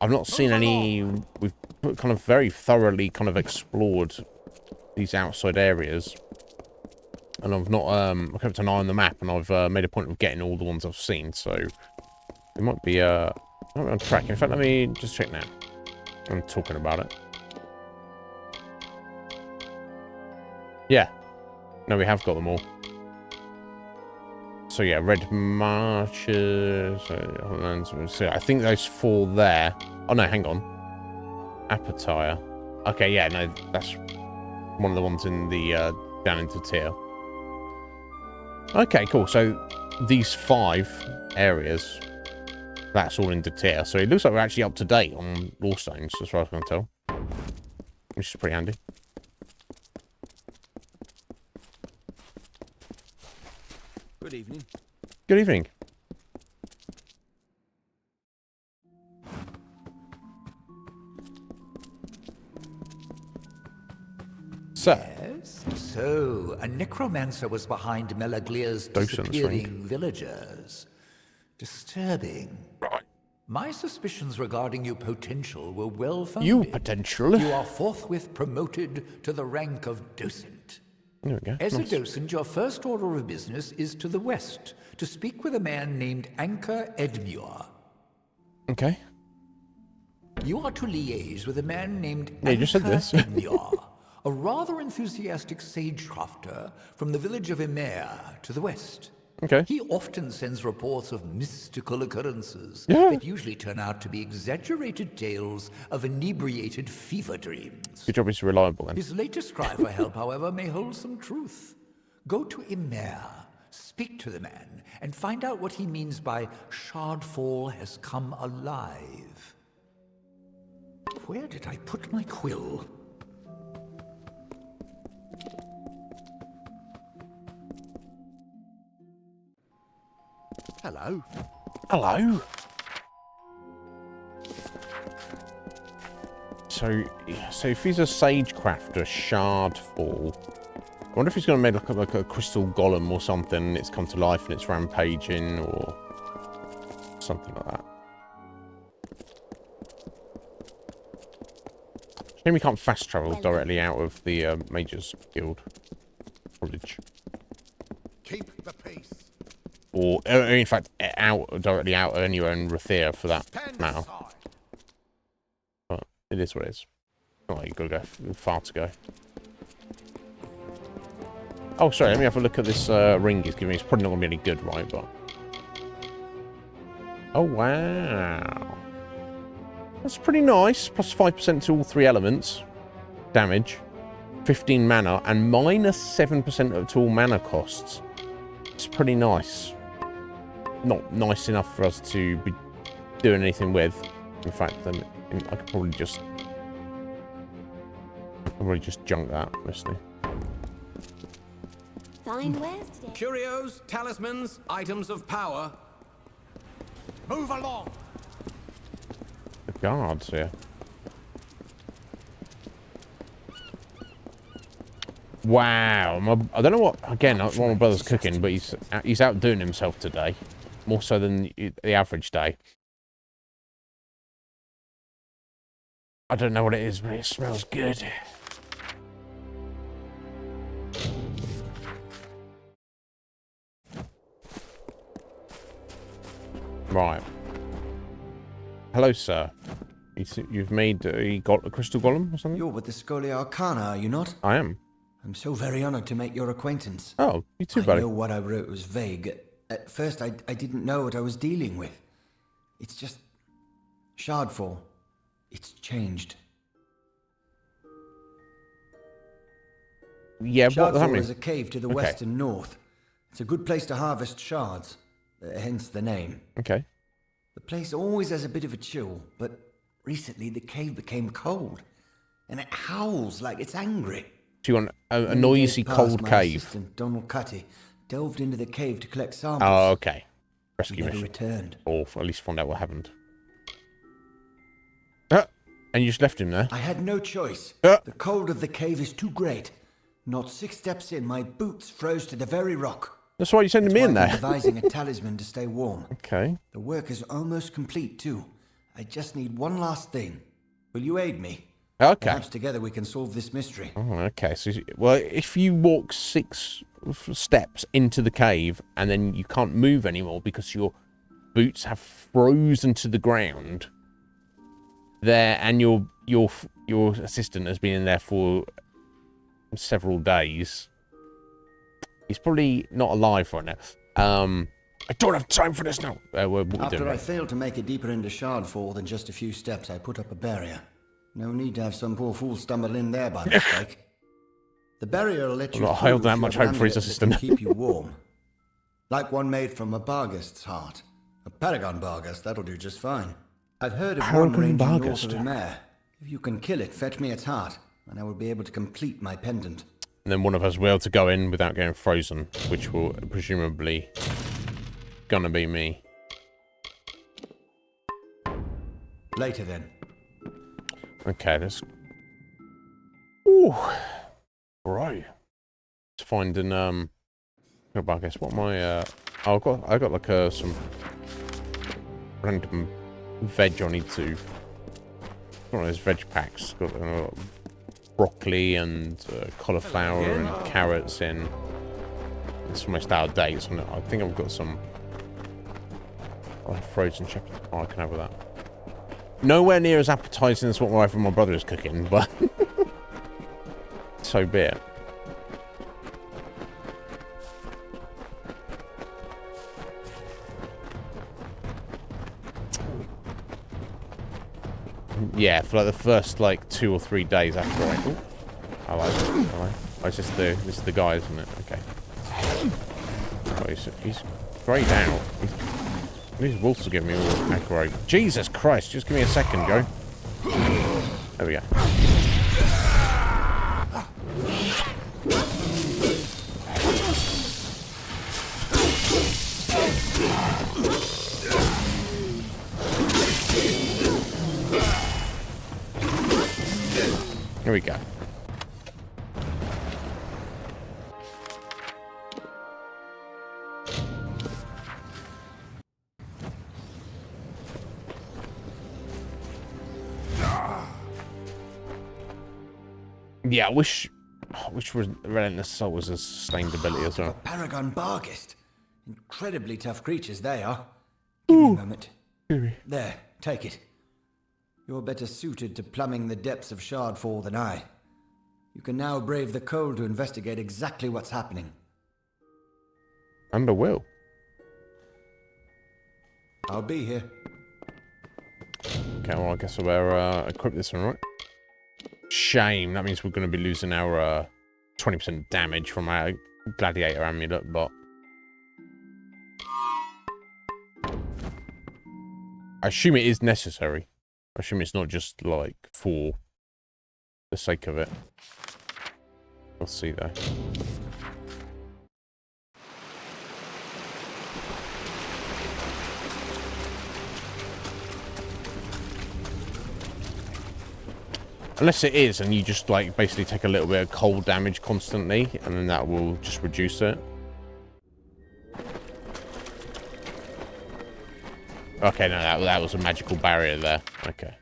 I've not seen any. We've kind of very thoroughly kind of explored these outside areas, and I've not I kept an eye on the map, and I've made a point of getting all the ones I've seen, so it might be on track. In fact, let me just check now. I'm talking about it. Yeah, no, we have got them all. So yeah, Red Marshes. So I think those 4 there. Oh no, hang on. Appetire. Okay, yeah, no, that's one of the ones in the down into Tyr. Okay, cool. So these 5 areas, that's all into Tyr. So it looks like we're actually up to date on lore stones, as far as I can tell, which is pretty handy. Good evening. Good evening. Yes. So, a necromancer was behind Melaglia's disappearing villagers. Disturbing. Right. My suspicions regarding your potential were well founded. You potential? You are forthwith promoted to the rank of docent. There we go. As a docent, your first order of business is to the west, to speak with a man named Anchor Edmure. Okay. You are to liaise with a man named Yeah, you just said this. Edmure, a rather enthusiastic sagecrafter from the village of Emer to the west. Okay. He often sends reports of mystical occurrences Yeah. that usually turn out to be exaggerated tales of inebriated fever dreams. Good job, he's reliable then. His latest cry for help, however, may hold some truth. Go to Emer, speak to the man, and find out what he means by Shardfall has come alive. Where did I put my quill? Hello. Hello. So if he's a sagecrafter, Shardfall, I wonder if he's going to make like a crystal golem or something, and it's come to life and it's rampaging or something like that. Shame we can't fast travel directly out of the Mages Guild College. Keep the peace. Or, in fact, directly out anywhere in Rathir for that matter. But it is what it is. Not like you've got to go far to go. Oh, sorry, let me have a look at this ring he's giving me. It's probably not going to be any good, right? But oh, wow. That's pretty nice. Plus 5% to all 3 elements. Damage. 15 mana. And minus 7% to all mana costs. It's pretty nice. Not nice enough for us to be doing anything with. In fact, then I could probably just junk that, honestly. Fine wares today. Curios, talismans, items of power. Move along. The guards here. Wow, I don't know what. Again, one of my brother's cooking, but he's outdoing himself today. more so than the average day. I don't know what it is, but it smells good. Right. Hello, sir. You've made you got a crystal golem or something? You're with the Scholia Arcana, are you not? I am. I'm so very honored to make your acquaintance. Oh, you too, buddy. I know what I wrote was vague. At first, I didn't know what I was dealing with. It's just... Shardfall. It's changed. Yeah, what does that mean? Shardfall is a cave to the west and north. It's a good place to harvest shards, hence the name. Okay. The place always has a bit of a chill, but recently the cave became cold, and it howls like it's angry. So you want a noisy, cold my cave? Assistant, Donald Cutty, delved into the cave to collect samples. Oh, okay. Rescue never mission. Returned. Or at least find out what happened. And you just left him there? I had no choice. The cold of the cave is too great. Not 6 steps in, my boots froze to the very rock. That's why you're sending me in there. I'm devising a talisman to stay warm. Okay. The work is almost complete, too. I just need one last thing. Will you aid me? Okay. Perhaps together we can solve this mystery. Oh, okay. So, well, if you walk 6 steps into the cave and then you can't move anymore because your boots have frozen to the ground there, and your assistant has been in there for several days, he's probably not alive right now. I don't have time for this now. After I failed to make it deeper into Shardfall than just a few steps, I put up a barrier. No need to have some poor fool stumble in there by mistake. The barrier will let you not held that much hope for his assistant. Keep you warm. Like one made from a Barghest's heart. A Paragon Barghest, that'll do just fine. I've heard of one ranging north of Imer. If you can kill it, fetch me its heart, and I will be able to complete my pendant. And then one of us will be able to go in without getting frozen, which will presumably gonna be me. Later then. Okay, let's... Ooh. Right. Let's find an, I guess, what am I, I got like, some random veg I need to... One of those veg packs. Got broccoli and cauliflower and carrots in. It's almost out of date, so I think I've got some frozen shepherd's pie I can have with that. Nowhere near as appetizing as what my wife and my brother is cooking, but so be it. Yeah, for like the first 2 or 3 days after I like it. Oh, it's just this is the guy, isn't it? Okay. Oh, he's greyed out. These wolves are giving me all aggro. Jesus Christ, just give me a second, Joe. There we go. Here we go. Yeah, I wish Relentless Soul was a sustained ability as well. Paragon Barghest. Incredibly tough creatures they are. Give me a moment. There, take it. You're better suited to plumbing the depths of Shardfall than I. You can now brave the cold to investigate exactly what's happening. And I will. I'll be here. Okay, well, I guess I better equip this one, right? Shame. That means we're going to be losing our 20% damage from our Gladiator Amulet, but... I assume it is necessary. I assume it's not just, for the sake of it. We'll see, though. Unless it is, and you just, basically take a little bit of cold damage constantly, and then that will just reduce it. Okay, no, that was a magical barrier there. Okay.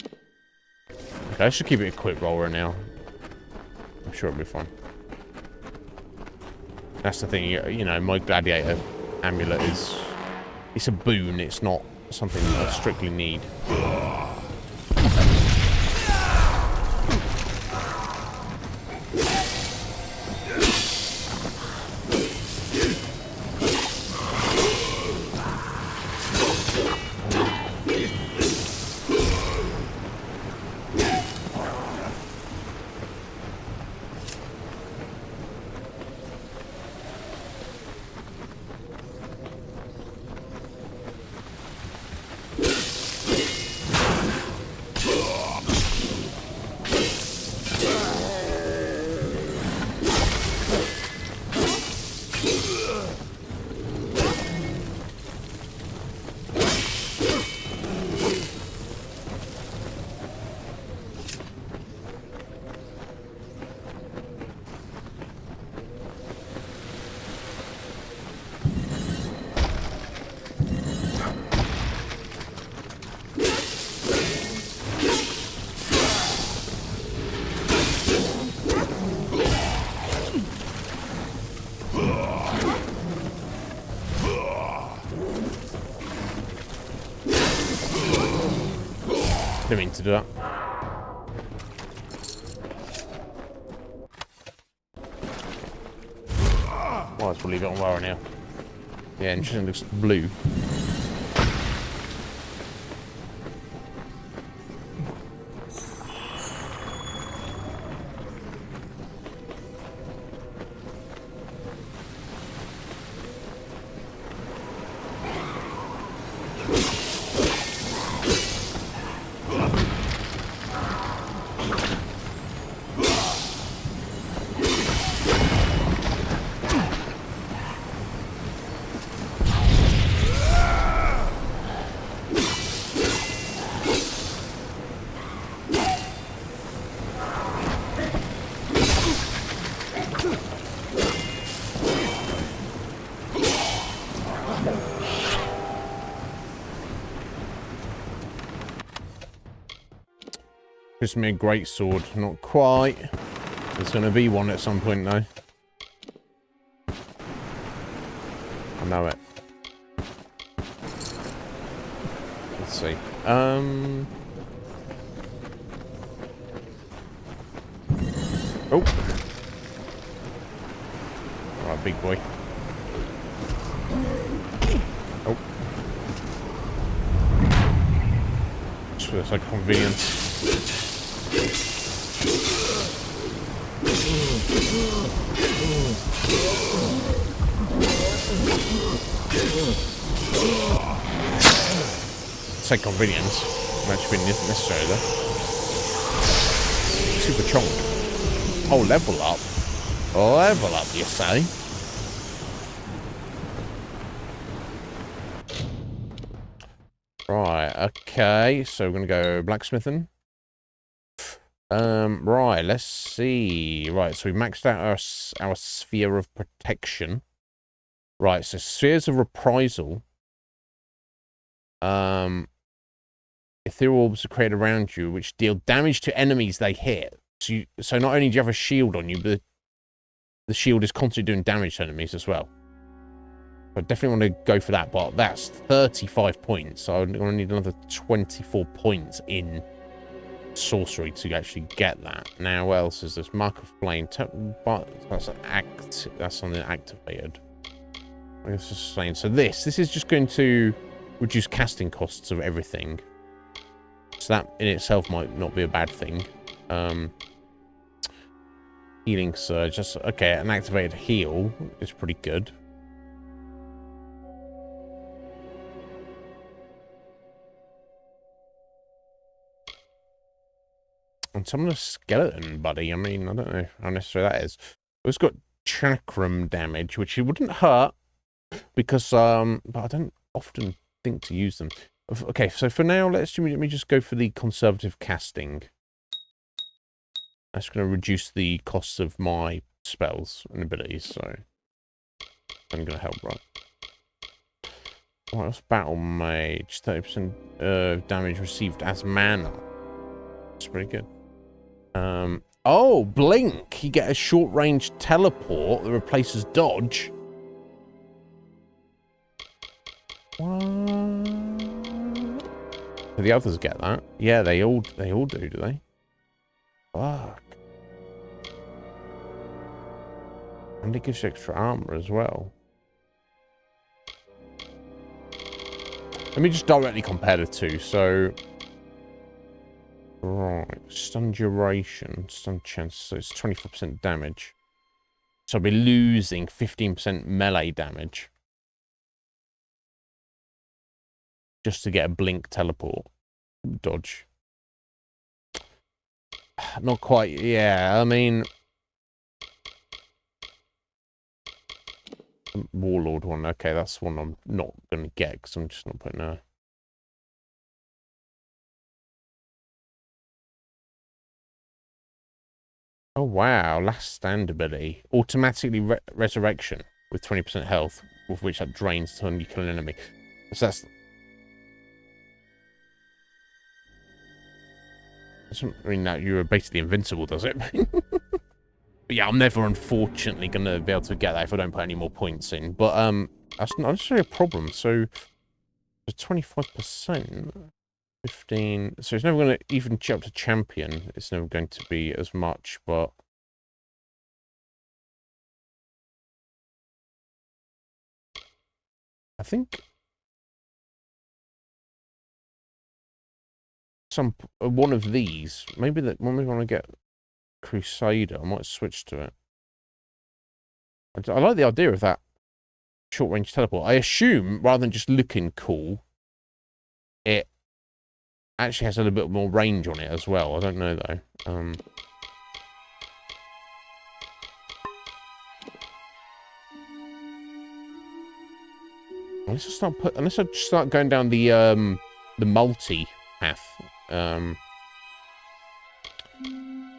Okay, I should keep it a quick roller now. I'm sure it'll be fine. That's the thing, you know, my gladiator amulet is... It's a boon, it's not something I strictly need. Didn't mean to do that. Well, let's leave it on wire now. Yeah, interesting. Looks blue. Gives me a great sword. Not quite. There's going to be one at some point, though. I know it. Let's see. Oh. Alright, big boy. Oh. Just for the sake of convenience. Say convenience. Might actually be necessary though. Super chonk. Oh, level up. Level up, you say? Right, okay. So we're gonna go blacksmithing. Right, let's see. Right, so we maxed out our sphere of protection. Right, so spheres of reprisal. Ethereal orbs are created around you, which deal damage to enemies they hit. So not only do you have a shield on you, but the shield is constantly doing damage to enemies as well. I definitely want to go for that, but that's 35 points. So I'm going to need another 24 points in sorcery to actually get that. Now, what else is this? Mark of Flame. But that's on the activated. I guess just saying. So this is just going to reduce casting costs of everything. So that in itself might not be a bad thing. Healing surge. That's okay. An activated heal is pretty good. And some of the skeleton buddy, I mean, I don't know how necessary that is. It's got chakram damage, which it wouldn't hurt because, but I don't often think to use them. Okay, so for now, let me just go for the conservative casting. That's going to reduce the costs of my spells and abilities, so I'm going to help, right? What else? Battle Mage. 30% damage received as mana. That's pretty good. Oh, Blink. You get a short-range teleport that replaces dodge. What? Do the others get that? Yeah, they all do they? Fuck. And it gives you extra armor as well. Let me just directly compare the two. So, right, stun duration, stun chance. So it's 24% damage. So I'll be losing 15% melee damage just to get a blink teleport dodge. Not quite. Yeah, I mean, Warlord one. Okay, that's one I'm not going to get because I'm just not putting a... Oh, wow. Last stand ability. Automatically resurrection with 20% health, with which that drains when you kill an enemy. So that's... doesn't mean that you're basically invincible, does it? But yeah, I'm never, unfortunately, going to be able to get that if I don't put any more points in. But that's not necessarily a problem. So, 25%, 15... So it's never going to even jump to champion. It's never going to be as much, but... I think... one of these, maybe that when we want to get Crusader, I might switch to it. I like the idea of that short range teleport. I assume rather than just looking cool, it actually has a little bit more range on it as well. I don't know though. Unless I start going down the multi path.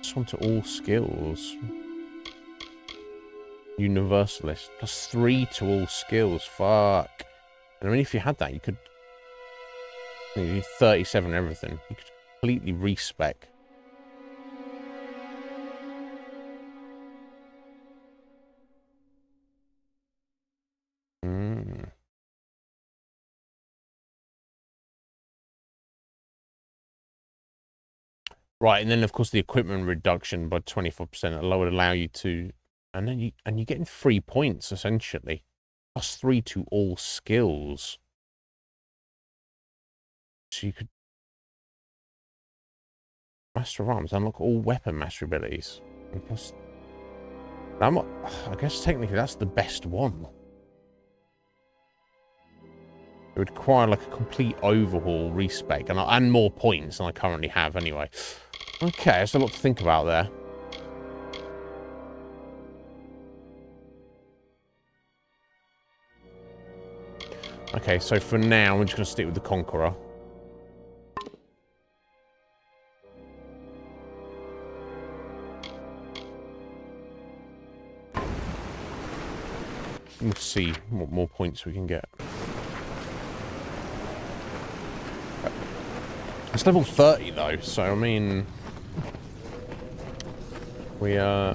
Just want to all skills. Universalist. +3 to all skills. Fuck. And I mean, if you had that, you could... You do 37 everything. You could completely respec. Right, and then of course the equipment reduction by 24% would allow you to... And then you're getting 3 points, essentially. +3 to all skills. So you could... Master of Arms, unlock all weapon mastery abilities. And plus... I guess technically that's the best one. It would require like a complete overhaul, respec, and more points than I currently have anyway. Okay, there's a lot to think about there. Okay, so for now, we're just going to stick with the Conqueror. We'll see what more points we can get. It's level 30 though, so I mean... We are...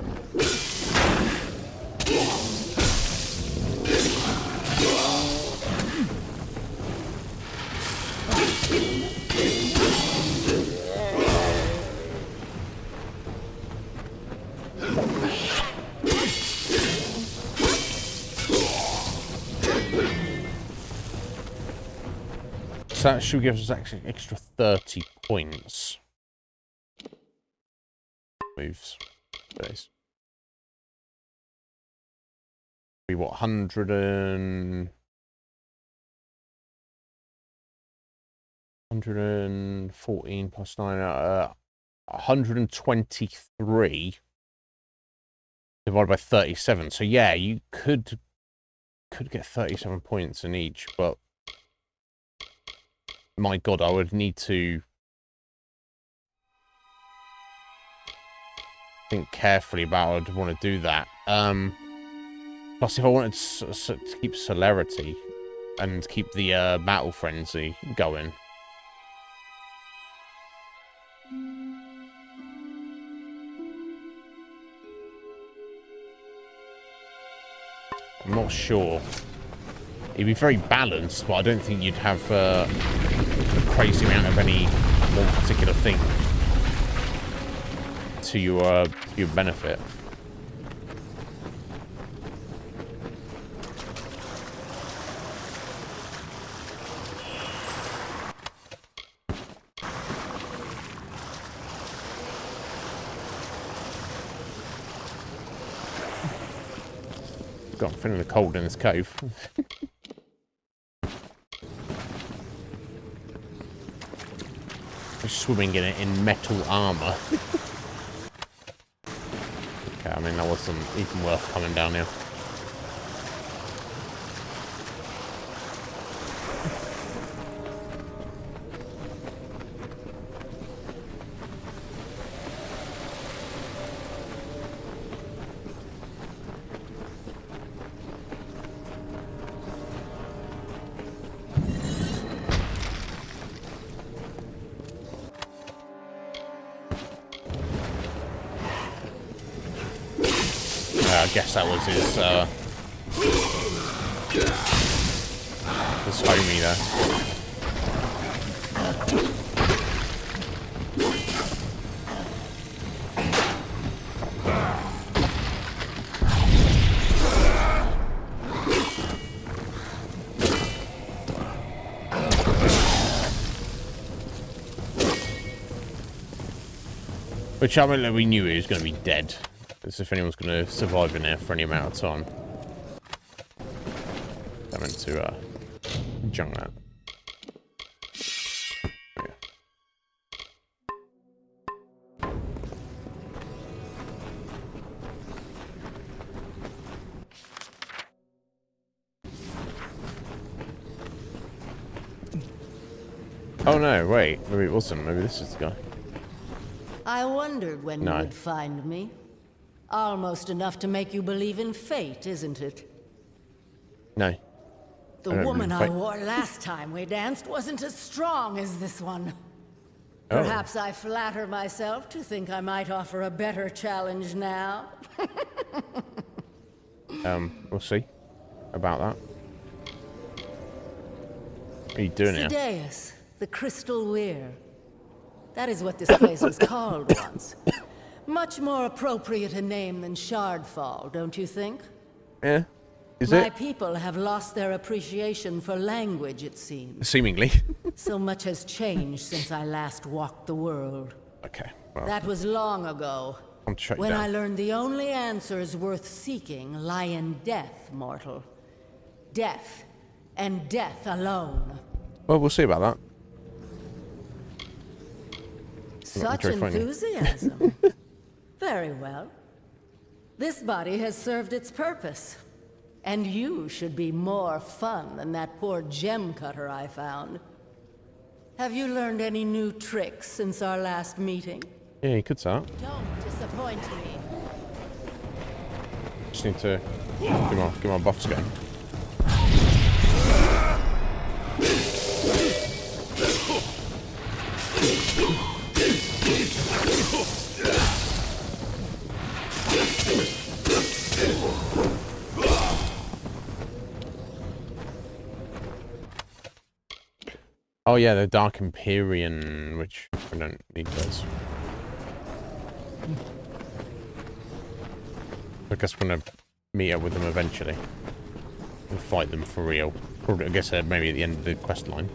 So that should give us actually extra 30 points. Moves. Base. Be what, 114 plus 9, 123 divided by 37. So yeah, you could get 37 points in each, but my god, I would need to think carefully about how I'd want to do that. Plus, if I wanted to keep celerity, and keep the battle frenzy going. I'm not sure. It'd be very balanced, but I don't think you'd have a crazy amount of any one particular thing to your benefit. God, I'm feeling the cold in this cave. Swimming in it in metal armor. Okay, I mean that wasn't even worth coming down here. I guess that was his homie there. Which I mean, we knew he was going to be dead. As if anyone's going to survive in there for any amount of time. I meant to junk that. Okay. Oh no, wait. Maybe it wasn't. Maybe this is the guy. I wondered when you would find me. Almost enough to make you believe in fate, isn't it? No. The woman I wore last time we danced wasn't as strong as this one. Oh. Perhaps I flatter myself to think I might offer a better challenge now. We'll see about that. What are you doing here? Sideus, the Crystal Weir. That is what this place was called once. Much more appropriate a name than Shardfall, don't you think? Yeah. Is My it? people have lost their appreciation for language, it seems. Seemingly. So much has changed since I last walked the world. Okay. Well, That was long ago. I'm shut you When down. I learned the only answers worth seeking lie in death, mortal. Death, and death alone. Well, we'll see about that. Such Very funny. enthusiasm. Very well. This body has served its purpose. And you should be more fun than that poor gem cutter I found. Have you learned any new tricks since our last meeting? Yeah, you could say that. Don't disappoint me. Just need to get my buffs going. Oh yeah, the Dark Empyrean, which I don't need those. I guess we're gonna meet up with them eventually and fight them for real. Probably, I guess maybe at the end of the quest line.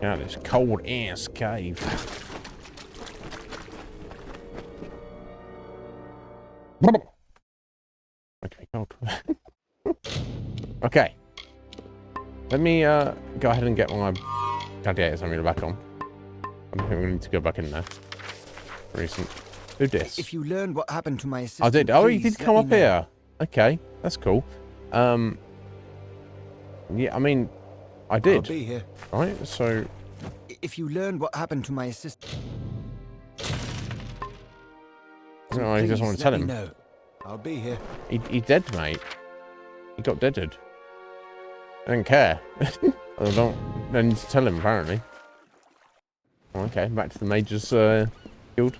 Yeah, this cold ass cave. Okay, cold. Okay. Let me go ahead and get my gladiators I'm back on. I think we need to go back in there. Recent. Who dis? If you learned what happened to my assistant, I did. Oh, he please did come let up me know. here. Okay, that's cool. Yeah, I mean, I did. I'll be here. Right, so... If you learn what happened to my assistant... No, he doesn't want to tell him. No, I'll be here. He dead, mate. He got deaded. I don't care. I don't need to tell him, apparently. Okay, back to the Mage's guild.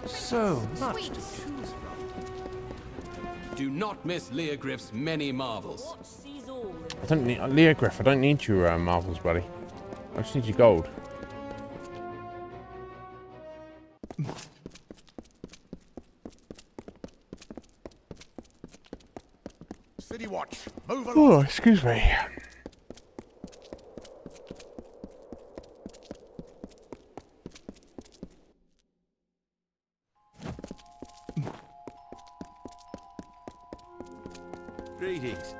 So much to choose from. Do not miss Leogriff's many marvels. I don't need Leogriff. I don't need your marvels, buddy. I just need your gold. City watch. Move along. Oh, excuse me. Greetings.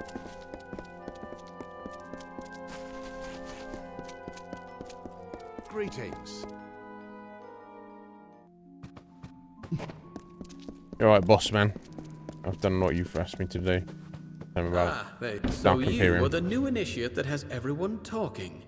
Greetings. You're right, boss man. I've done what you've asked me to do. Tell me about So you were the new initiate that has everyone talking.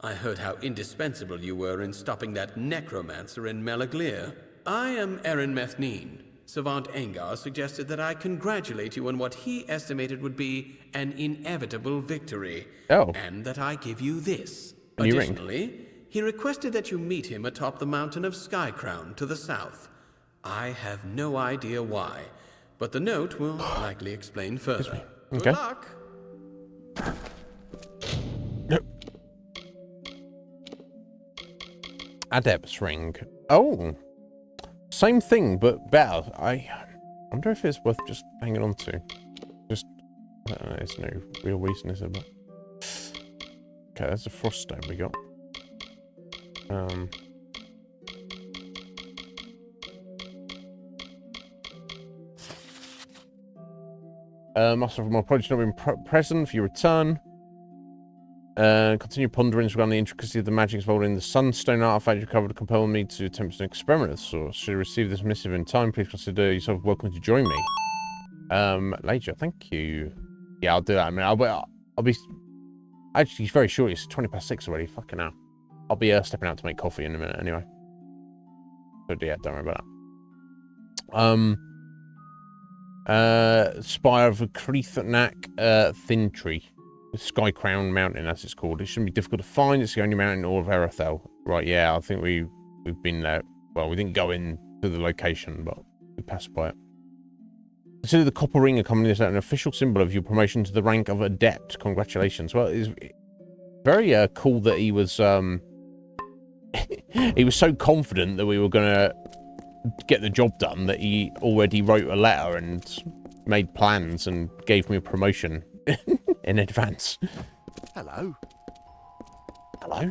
I heard how indispensable you were in stopping that necromancer in Melaglir. I am Erin Methneen. Savant Engar suggested that I congratulate you on what he estimated would be an inevitable victory. Oh. And that I give you this. A new ring. Additionally, he requested that you meet him atop the mountain of Skycrown to the south. I have no idea why, but the note will likely explain further. Okay. Good luck. Nope. Adept's ring. Oh. Same thing, but better. I wonder if it's worth just hanging on to. Just, I don't know, there's no real reason, is there? But... Okay, that's a frost stone we got. Master of my project not been present for your return. Continue pondering regarding the intricacy of the magic involved in the Sunstone artifact you recovered, compelling me to attempt an experiment of the sort. Should you receive this missive in time, please consider yourself welcome to join me. Later, thank you. Yeah, I'll do that. I mean, I'll be actually very short. It's 6:20 already. Fucking hell. I'll be stepping out to make coffee in a minute anyway. So yeah, don't worry about that. Spire of a Creethnak Thin Tree. The Sky Crown Mountain, as it's called. It shouldn't be difficult to find. It's the only mountain in all of Erethel. Right, yeah, I think we've been there. Well, we didn't go in to the location, but we passed by it. Consider the copper ring accompanying this an official symbol of your promotion to the rank of adept. Congratulations. Well, it's very cool that he was he was so confident that we were gonna get the job done that he already wrote a letter and made plans and gave me a promotion in advance. Hello. Hello.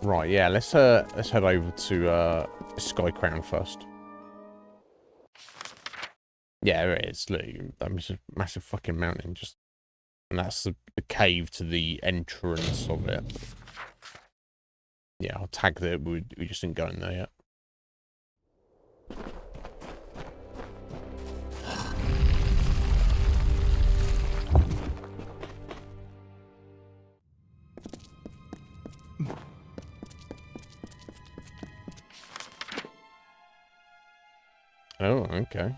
Right, yeah, let's head over to Sky Crown first. Yeah, there it is. Look, that's a massive fucking mountain. And that's the cave to the entrance of it. Yeah, I'll tag that. We just didn't go in there yet. Oh, okay.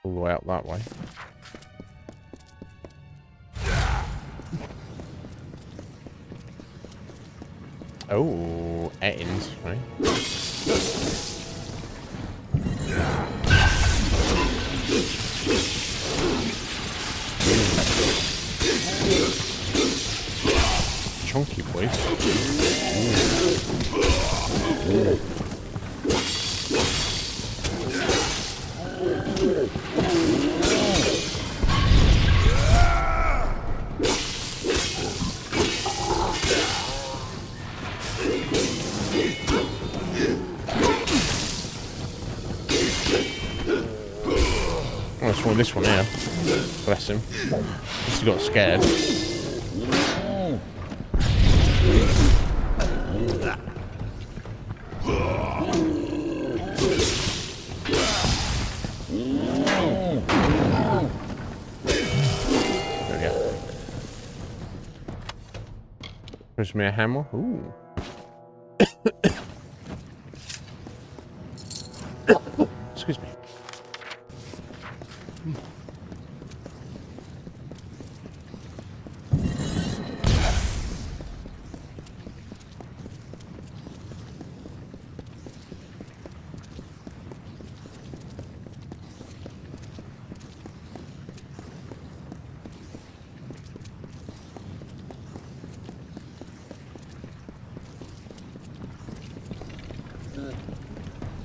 All the way out that way. Oh, Ettins, right? Chunky boy. Ooh. Oh, it's one this one here. Bless him. He got scared. There we go. Gives me a hammer. Ooh. Excuse me.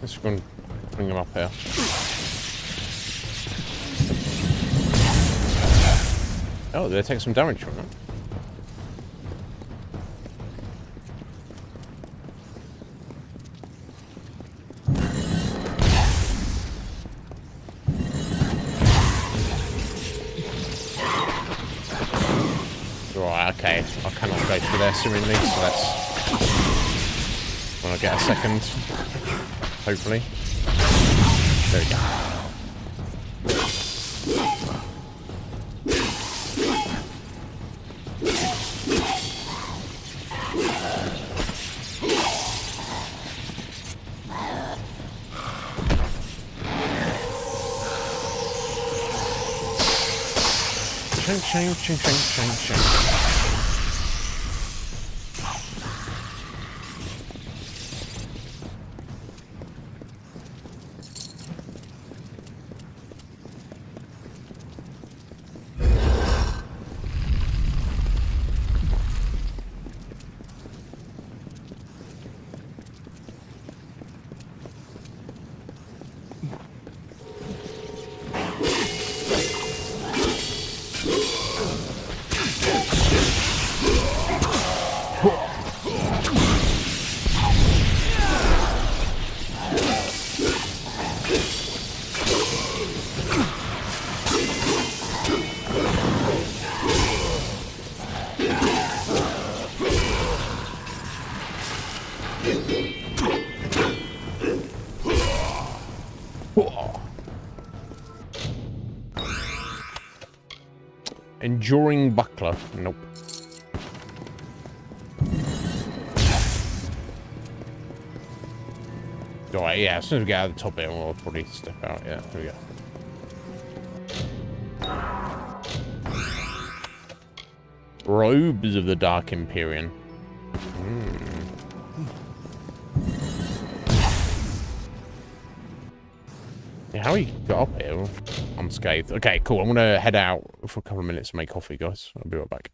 Let's go and bring him up here. Oh, they take some damage from them. Right, okay. I cannot go through there seemingly, so that's when I get a second. Hopefully. There we go. Ching, ching, ching, ching, ching, ching. Enduring buckler. Nope. Alright, yeah, as soon as we get out of the top here, we'll probably step out. Yeah, here we go. Robes of the Dark Empyrean. Yeah, how he got up here unscathed? Okay, cool. I'm gonna head out for a couple of minutes to make coffee, guys. I'll be right back.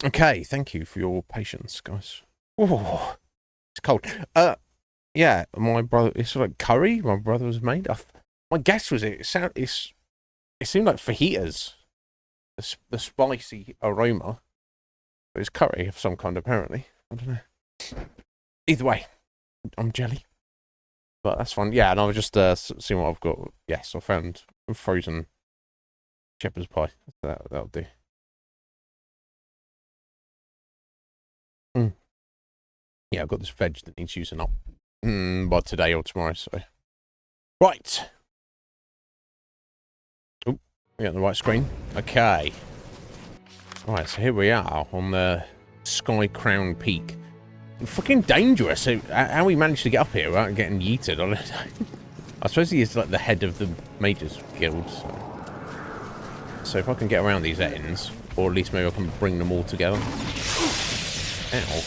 Okay, thank you for your patience, guys. Oh, it's cold. Yeah, my brother. It's like curry. My brother was made. My guess was it. It seemed like fajitas. The spicy aroma. It was curry of some kind, apparently. I don't know. Either way, I'm jelly. But that's fun. Yeah, and I was just seeing what I've got. Yes, I found frozen shepherd's pie. That'll do. Yeah, I've got this veg that needs using up by today or tomorrow. So, right. Oh, we got the right screen. Okay. Right, so here we are on the Sky Crown Peak. Fucking dangerous. How we managed to get up here without getting yeeted, I don't know. I suppose he is like the head of the Mages Guild. So if I can get around these ends, or at least maybe I can bring them all together. Ow.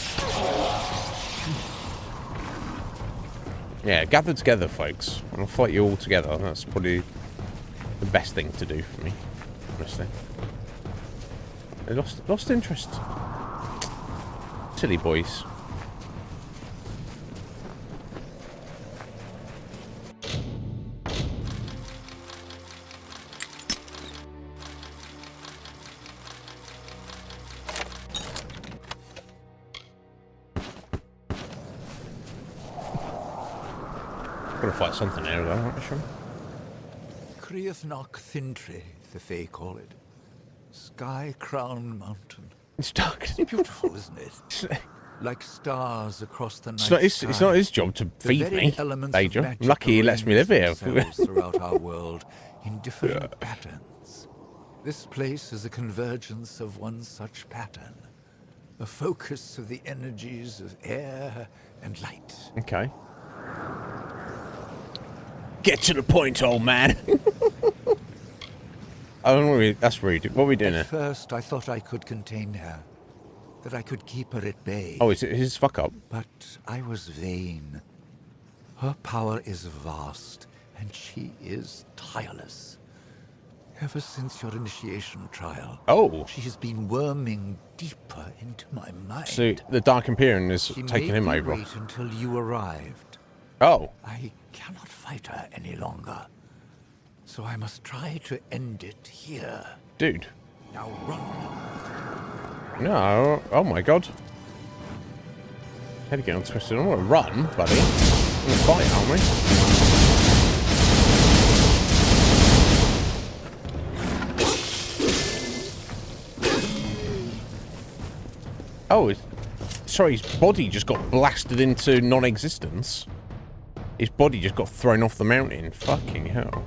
Yeah, gather together, folks. I'll fight you all together. That's probably the best thing to do for me, honestly. I lost interest. Silly boys. Gotta fight something here, though, aren't I sure? Criathnock Thintri, the Fae call it. Sky Crown Mountain. It's dark. It's beautiful, isn't it? Like stars across the night. It's not his job to feed me, Major. I'm lucky he lets me live here. Throughout our world in different patterns. This place is a convergence of one such pattern. A focus of the energies of air and light. Okay. Get to the point, old man. Oh, that's rude. What are we doing here? At first, I thought I could contain her. That I could keep her at bay. Oh, is it his fuck up? But I was vain. Her power is vast, and she is tireless. Ever since your initiation trial, she has been worming deeper into my mind. So the Dark Empyrean is taking him over. Wait until you arrived. Oh. I cannot fight her any longer. So I must try to end it here. Dude. Now run. No. Oh my god. Head getting twisted. I want to run, buddy. We're fight, aren't we? Oh, sorry, his body just got blasted into non-existence. His body just got thrown off the mountain. Fucking hell.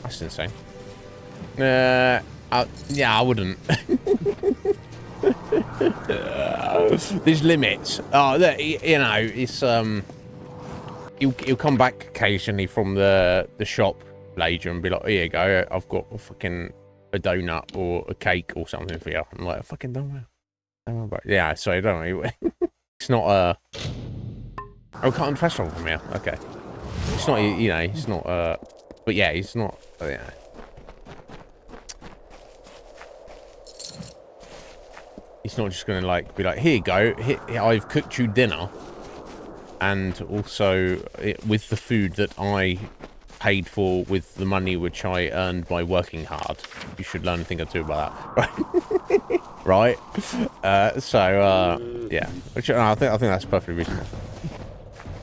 That's insane. Yeah, I wouldn't. There's limits. Oh, look, you know, it's he'll come back occasionally from the shop later and be like, here you go, I've got a donut or a cake or something for you. I'm like, fucking don't worry about it. Yeah, sorry, don't worry. It's not oh, can't fast travel from here. Okay, it's not, you know, it's not but yeah, it's not, yeah. He's not just gonna like be like, here you go, here, I've cooked you dinner, and also with the food that I paid for with the money which I earned by working hard. You should learn a thing or two about that, right? Right. So yeah, which I think that's perfectly reasonable.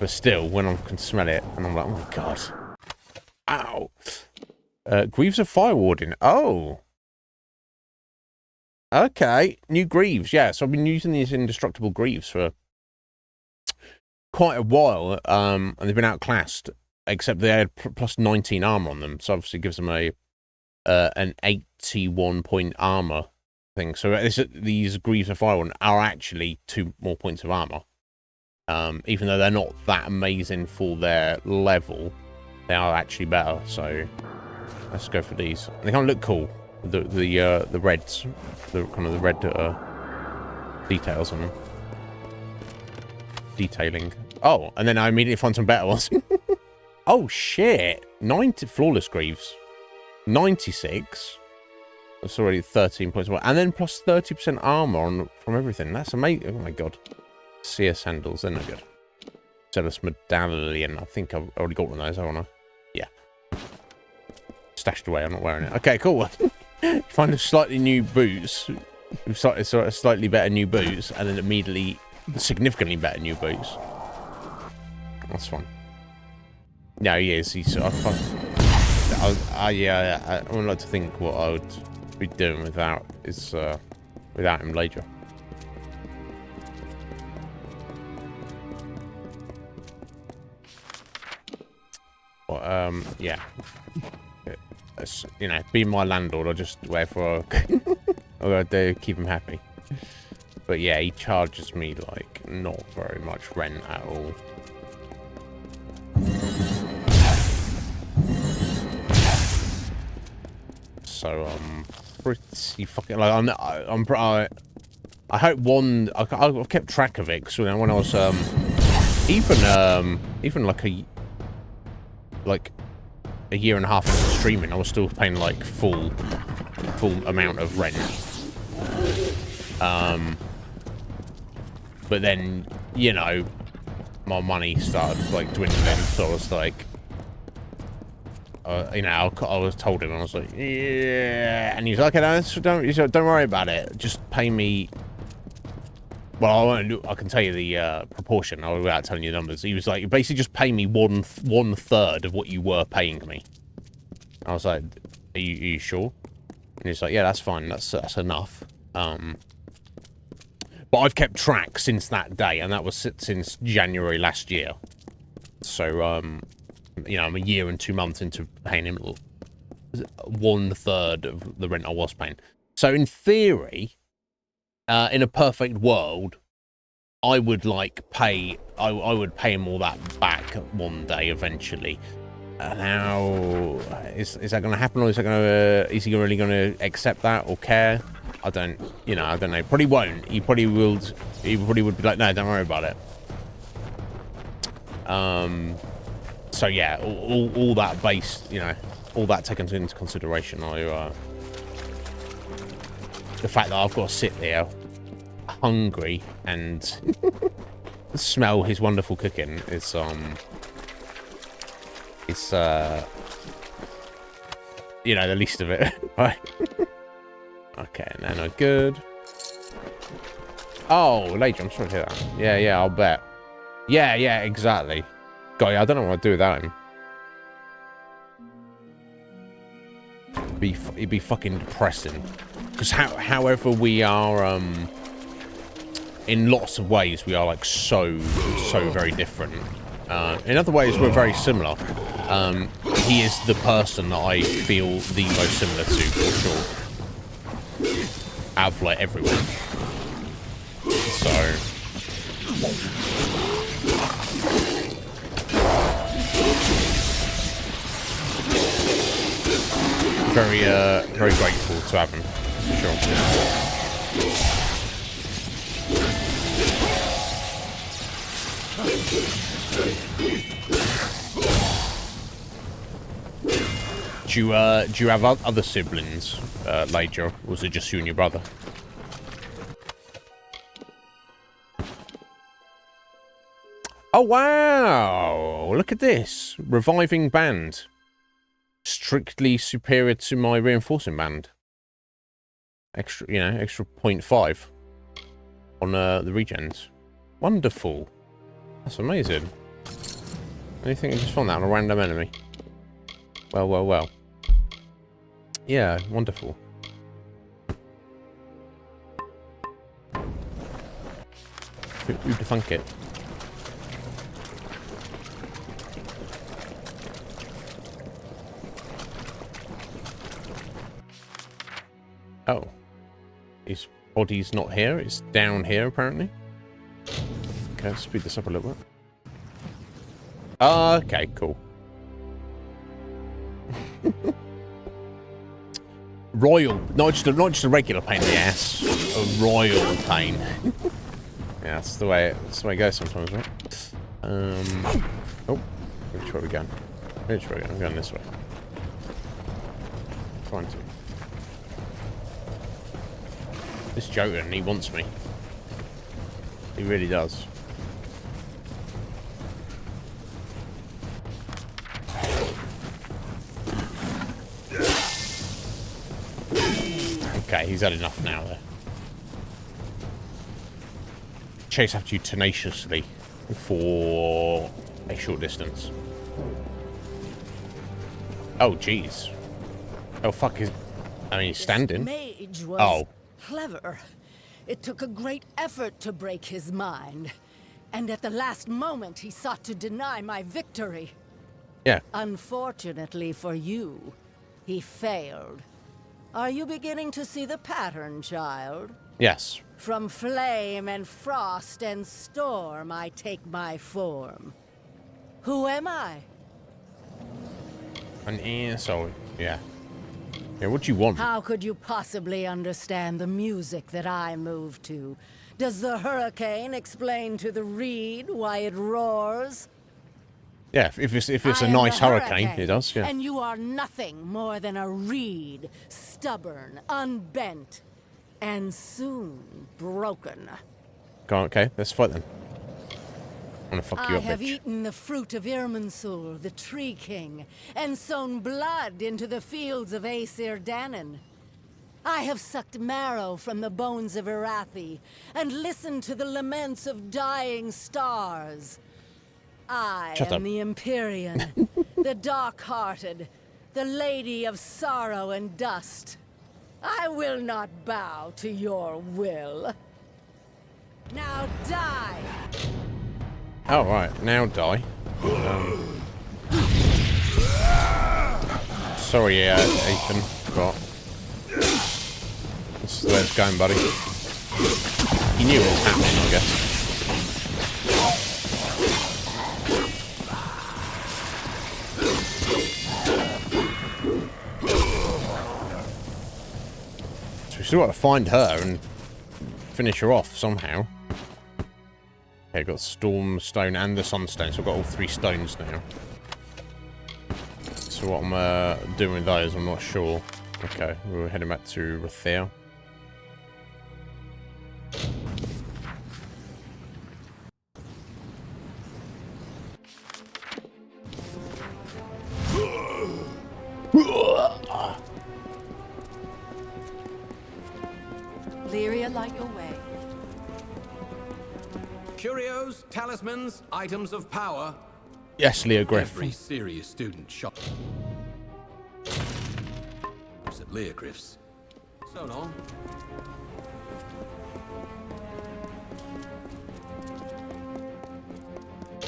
But still, when I can smell it, and I'm like, oh my god, ow. Greaves of Fire Warden. Oh. Okay, new Greaves, yeah. So I've been using these indestructible Greaves for quite a while, and they've been outclassed, except they had plus 19 armor on them, so obviously it gives them an 81-point armor thing. So these Greaves of Fire are actually 2 more points of armor. Even though they're not that amazing for their level, they are actually better. So let's go for these. They kind of look cool. The reds, the kind of the red details on them. Detailing. Oh, and then I immediately find some better ones. Oh shit! 90 flawless greaves, 96. That's already 13 points more, and then plus 30% armor from everything. That's amazing. Oh my god. Seer sandals, they're no good. Zealous medallion. I think I've already got one of those, haven't I? Yeah. Stashed away. I'm not wearing it. Okay, cool. Find a slightly new boots. Slightly better new boots, and then immediately significantly better new boots. That's fine. No, he is. He's. Yeah. I would like to think what I would be doing without him later. But yeah. You know, being my landlord, I just wait for. I gotta keep him happy. But yeah, he charges me like not very much rent at all. So pretty fucking like I hope one. I've kept track of it because when I was even like a year and a half into streaming, I was still paying like full amount of rent. But then, you know, my money started like dwindling, so I was like, you know, I was told him, I was like, yeah, and he's like, okay, no, don't worry about it, just pay me. Well, I can tell you the proportion without telling you the numbers. He was like, basically just pay me one third of what you were paying me. I was like, are you sure? And he's like, yeah, that's fine, that's enough. But I've kept track since that day, and that was since January last year. So, you know, I'm a year and 2 months into paying him 1/3 of the rent I was paying. So, in theory, in a perfect world, I would like pay. I would pay him all that back one day eventually. Now, is that going to happen, or is he really going to accept that or care? I don't know. Probably won't. He probably will. He probably would be like, no, don't worry about it. So yeah, all that based, you know, all that taken into consideration, the fact that I've got to sit there hungry and smell his wonderful cooking is you know, the least of it, right? Okay, no good. Oh, Lager, I'm sorry to hear that. Yeah, I'll bet. Yeah, exactly. God, yeah, I don't know what I'd do without him. It'd be fucking depressing. Because however we are, in lots of ways, we are like so very different. In other ways, we're very similar. He is the person that I feel the most similar to, for sure. Out of like everyone. So very grateful to have him, for sure. Do you have other siblings, Lager? Or was it just you and your brother? Oh wow! Look at this, reviving band. Strictly superior to my reinforcing band. Extra 0.5 on the regens. Wonderful. That's amazing. Anything I just found that on a random enemy. Well. Yeah, wonderful. Who'd thunk it? Oh. His body's not here, it's down here apparently. Okay, let's speed this up a little bit. Okay, cool. Royal, not just a regular pain in the ass, a royal pain. Yeah, that's the way it goes sometimes, right? Oh, which way are we going? Which way are we going? I'm going this way. Trying to. This Jotun, he wants me. He really does. Okay, he's had enough now there. Chase after you tenaciously for a short distance. Oh, jeez. Oh, fuck. I mean, he's standing. Mage was Oh. clever. It took a great effort to break his mind. And at the last moment, he sought to deny my victory. Yeah. Unfortunately for you, he failed. Are you beginning to see the pattern, child? Yes. From flame and frost and storm, I take my form. Who am I? An asshole. Yeah. Yeah, what do you want? How could you possibly understand the music that I move to? Does the hurricane explain to the reed why it roars? Yeah, if it's a nice hurricane, it does, yeah. And you are nothing more than a reed, stubborn, unbent, and soon broken. Go on, okay, let's fight then. I'm gonna fuck you I up, have bitch. eaten the fruit of Irminsul, the Tree King, and sown blood into the fields of Aesir Danon. I have sucked marrow from the bones of Irathi, and listened to the laments of dying stars. I Shut am up. the Empyrean, the dark-hearted, the Lady of Sorrow and Dust. I will not bow to your will. Now die! Oh, right, now die. Sorry, Ethan, but this is the way it's going, buddy. He knew it was happening, I guess. So we still got to find her and finish her off somehow. Okay, got Storm Stone and the Sunstone, so I've got all 3 stones now. So what I'm doing with those, I'm not sure. Okay, we're heading back to Rathea. Lyria, light your way. Curios, talismans, items of power. Yes, Leo Griff. Every serious student shops at Leogriff's. So long.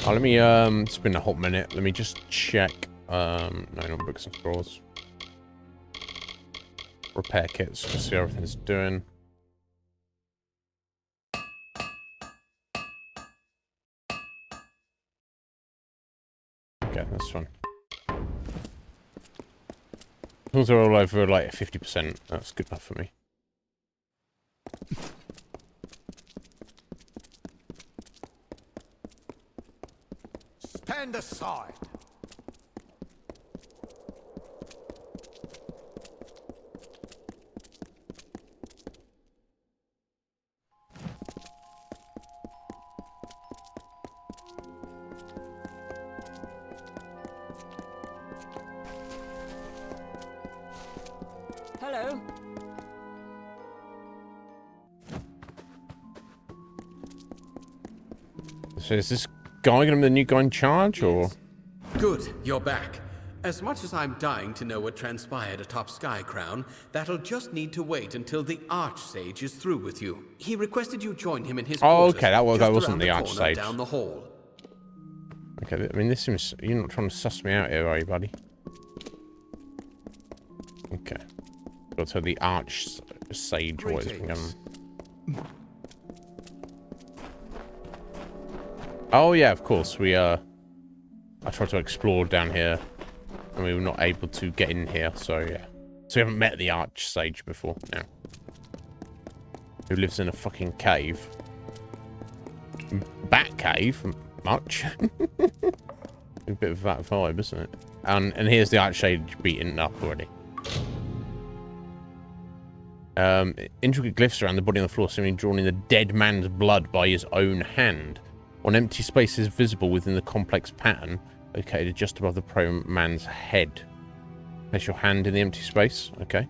Oh, let me, it's been a hot minute. Let me just check, no, not books and scrolls. Repair kits, to see how everything's doing. Okay, that's fine. Those are all over, like, 50%. That's good enough for me. Stand aside. Hello. So is this guy gonna be the new guy in charge, or? Good, you're back. As much as I'm dying to know what transpired atop Sky Crown, that'll just need to wait until the Archsage is through with you. He requested you join him in his Oh, quarters, okay, that just wasn't around the corner Archsage. down the hall. Okay, I mean, this seems... You're not trying to suss me out here, are you, buddy? Okay. Go to the Archsage, or what it's been going. Oh yeah, of course. I tried to explore down here, and we were not able to get in here. So yeah. So we haven't met the Archsage before. No. Who lives in a fucking cave? Bat cave, much. A bit of that vibe, isn't it? And here's the Archsage beaten up already. Intricate glyphs around the body on the floor, seemingly drawn in the dead man's blood by his own hand. One empty space is visible within the complex pattern, located just above the prone man's head. Place your hand in the empty space. Okay.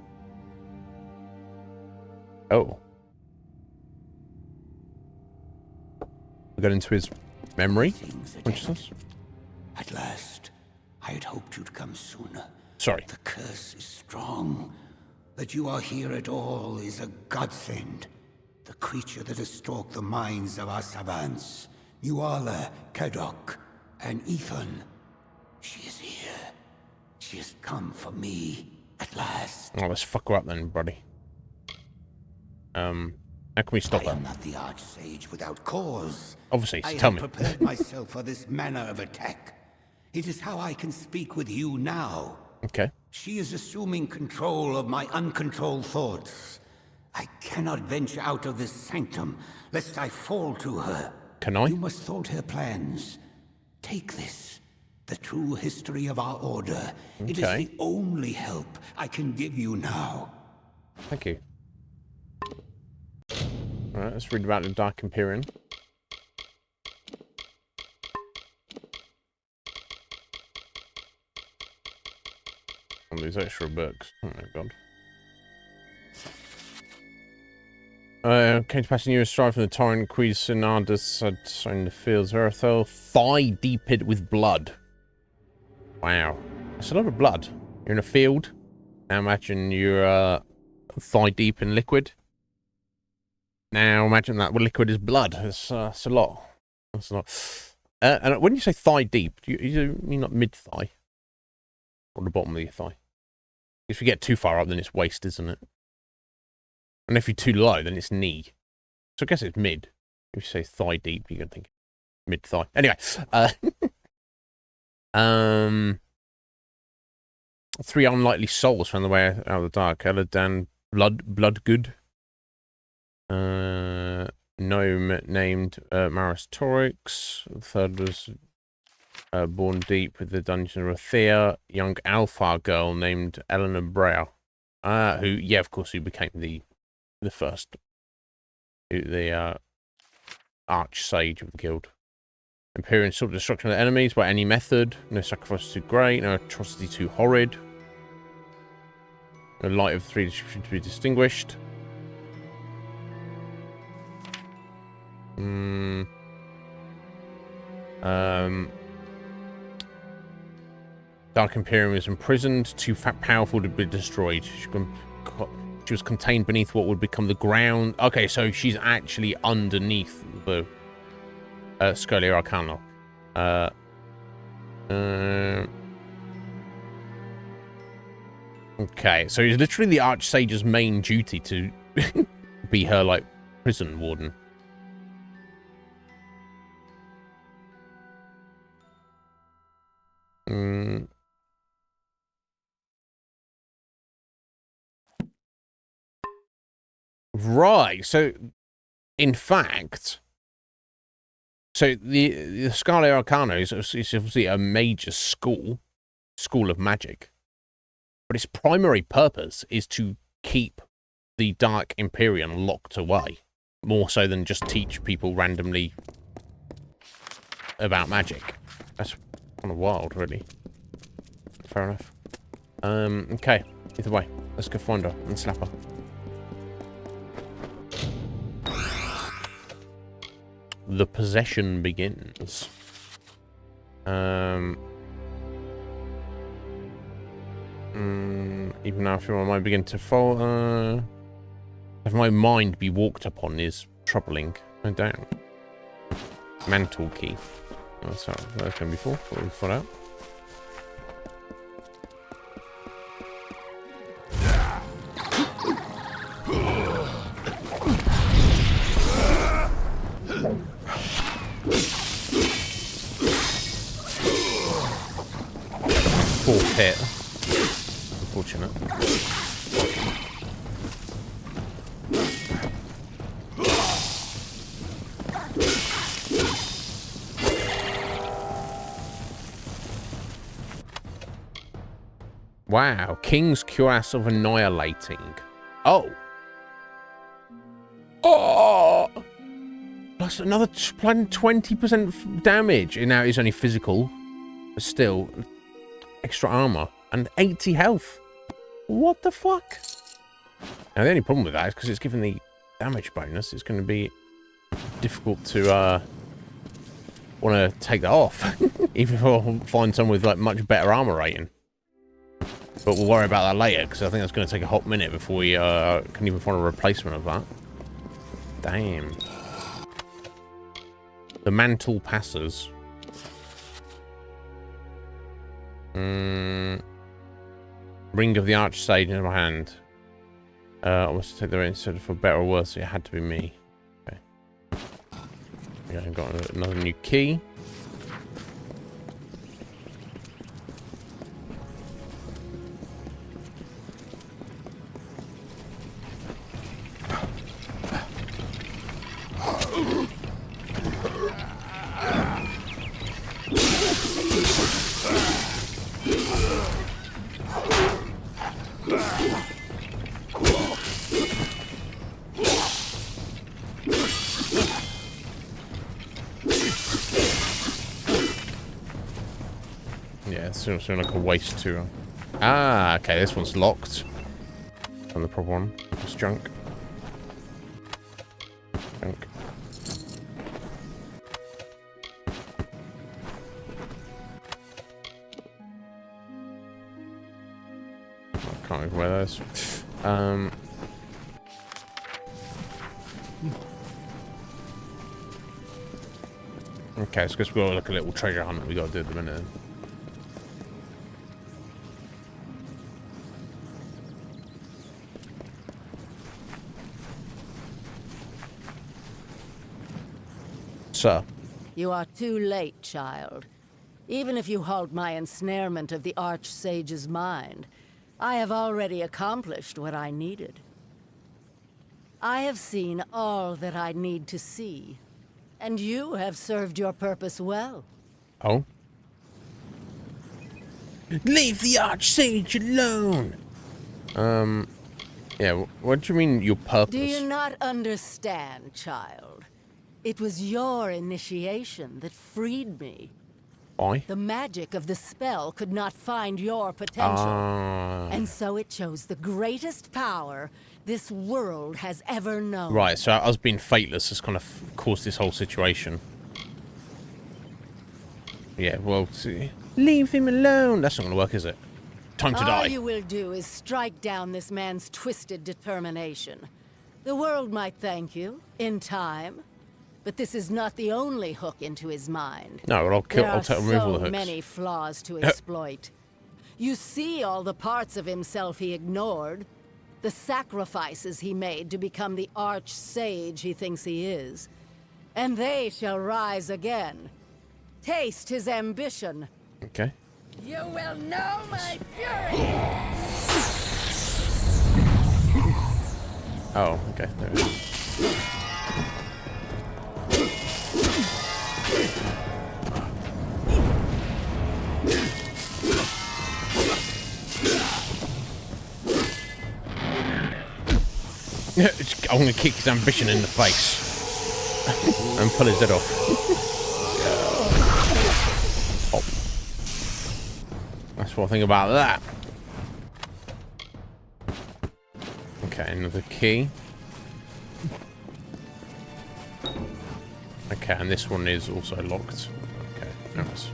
Oh. We got into his memory consciousness. At last, I had hoped you'd come sooner. Sorry. The curse is strong. That you are here at all is a godsend. The creature that has stalked the minds of our savants, Nuala, Kadok, and Ethan. She is here. She has come for me, at last. Oh, let's fuck her up then, buddy. How can we stop her? I am not the Archsage without cause. Obviously, I tell me. have prepared myself for this manner of attack. It is how I can speak with you now. Okay. She is assuming control of my uncontrolled thoughts. I cannot venture out of this sanctum, lest I fall to her. Can I? You must thwart her plans. Take this, the true history of our order. Okay. It is the only help I can give you now. Thank you. Alright, let's read about the Dark Empyrean. All these extra books. Oh my god. Came to pass a new stride from the torrent Cuisinardus had sown the fields of Earthel, thigh deeped with blood. Wow. That's a lot of blood. You're in a field. Now imagine you're thigh deep in liquid. Now imagine that liquid is blood. It's a lot. That's a lot. And when you say thigh deep, you mean not mid thigh? Or the bottom of your thigh? If you get too far up, then it's waist, isn't it? And if you're too low, then it's knee. So I guess it's mid. If you say thigh deep, you're going to think mid thigh. Anyway. 3 unlikely souls found their way out of the dark. Eladan Bloodgood. Gnome named Maris Torix. The third was born deep with the dungeon of Thea. Young Alpha girl named Eleanor Brow. Who, yeah, of course, who became the first, the Archsage of the guild. Empyrean sought destruction of the enemies by any method. No sacrifice too great. No atrocity too horrid. No light of 3 to be distinguished. Dark Empyrean was imprisoned, too powerful to be destroyed. She was contained beneath what would become the ground. Okay, so she's actually underneath the Scholia Arcana. Okay, so it's literally the Archsage's main duty to be her, like, prison warden. Right, so in fact, so the Scholia Arcana is obviously a major school of magic, but its primary purpose is to keep the Dark Empyrean locked away, more so than just teach people randomly about magic. That's kind of wild, really. Fair enough. Okay, either way, let's go find her and slap her. The possession begins. Even now, if my mind begin to fall, if my mind be walked upon is troubling, no doubt. Mantle key. That's how that's been before. What we thought out. Wow. King's Cuirass of Annihilating. Oh. Oh! Plus another 20% damage. Now it's only physical. But still. Extra armor. And 80 health. What the fuck? Now the only problem with that is because it's given the damage bonus. It's going to be difficult to want to take that off. Even if I find someone with like much better armor rating. But we'll worry about that later, because I think that's going to take a hot minute before we can even find a replacement of that. Damn. The Mantle Passers. Ring of the Archsage in my hand. I must take the ring instead for better or worse, so it had to be me. Okay. Yeah, I've got another new key. It's like a waste too. Ah, okay, this one's locked. And the proper one. It's junk. Junk. I can't even wear those. Okay, it's because we've got like a little treasure hunt that we got to do at the minute. Sir. You are too late, child. Even if you halt my ensnarement of the Archsage's mind, I have already accomplished what I needed. I have seen all that I need to see, and you have served your purpose well. Oh? Leave the Archsage alone! Yeah, what do you mean, your purpose? Do you not understand, child? It was your initiation that freed me. Why? The magic of the spell could not find your potential. And so it chose the greatest power this world has ever known. Right, so us being fateless has kind of caused this whole situation. Yeah, well, see. Leave him alone. That's not going to work, is it? Time to die. All you will do is strike down this man's twisted determination. The world might thank you, in time. But this is not the only hook into his mind. No, well, I'll remove all the hooks. There are so many flaws to exploit. You see all the parts of himself he ignored. The sacrifices he made to become the Archsage he thinks he is. And they shall rise again. Taste his ambition. Okay. You will know my fury! Oh, okay. There it is. I'm gonna kick his ambition in the face and pull his head off. Oh. That's what I think about that. Okay, another key. Okay, and this one is also locked. Okay, nice.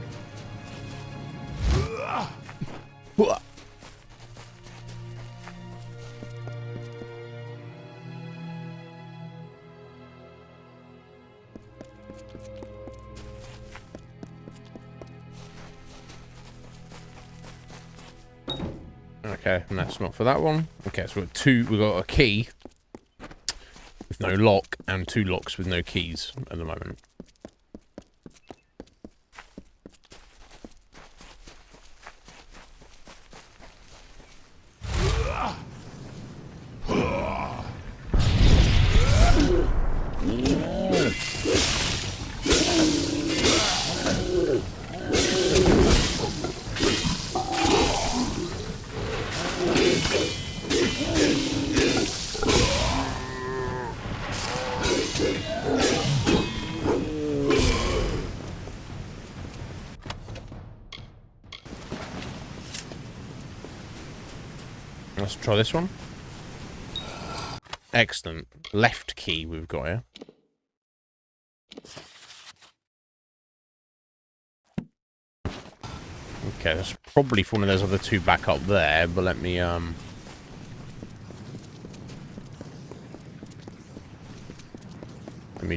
Okay, and that's not for that one. Okay, so we've got a key with no lock and 2 locks with no keys at the moment. Let's try this one. Excellent. Left key we've got here. Okay, that's probably for one of those other two back up there, but let me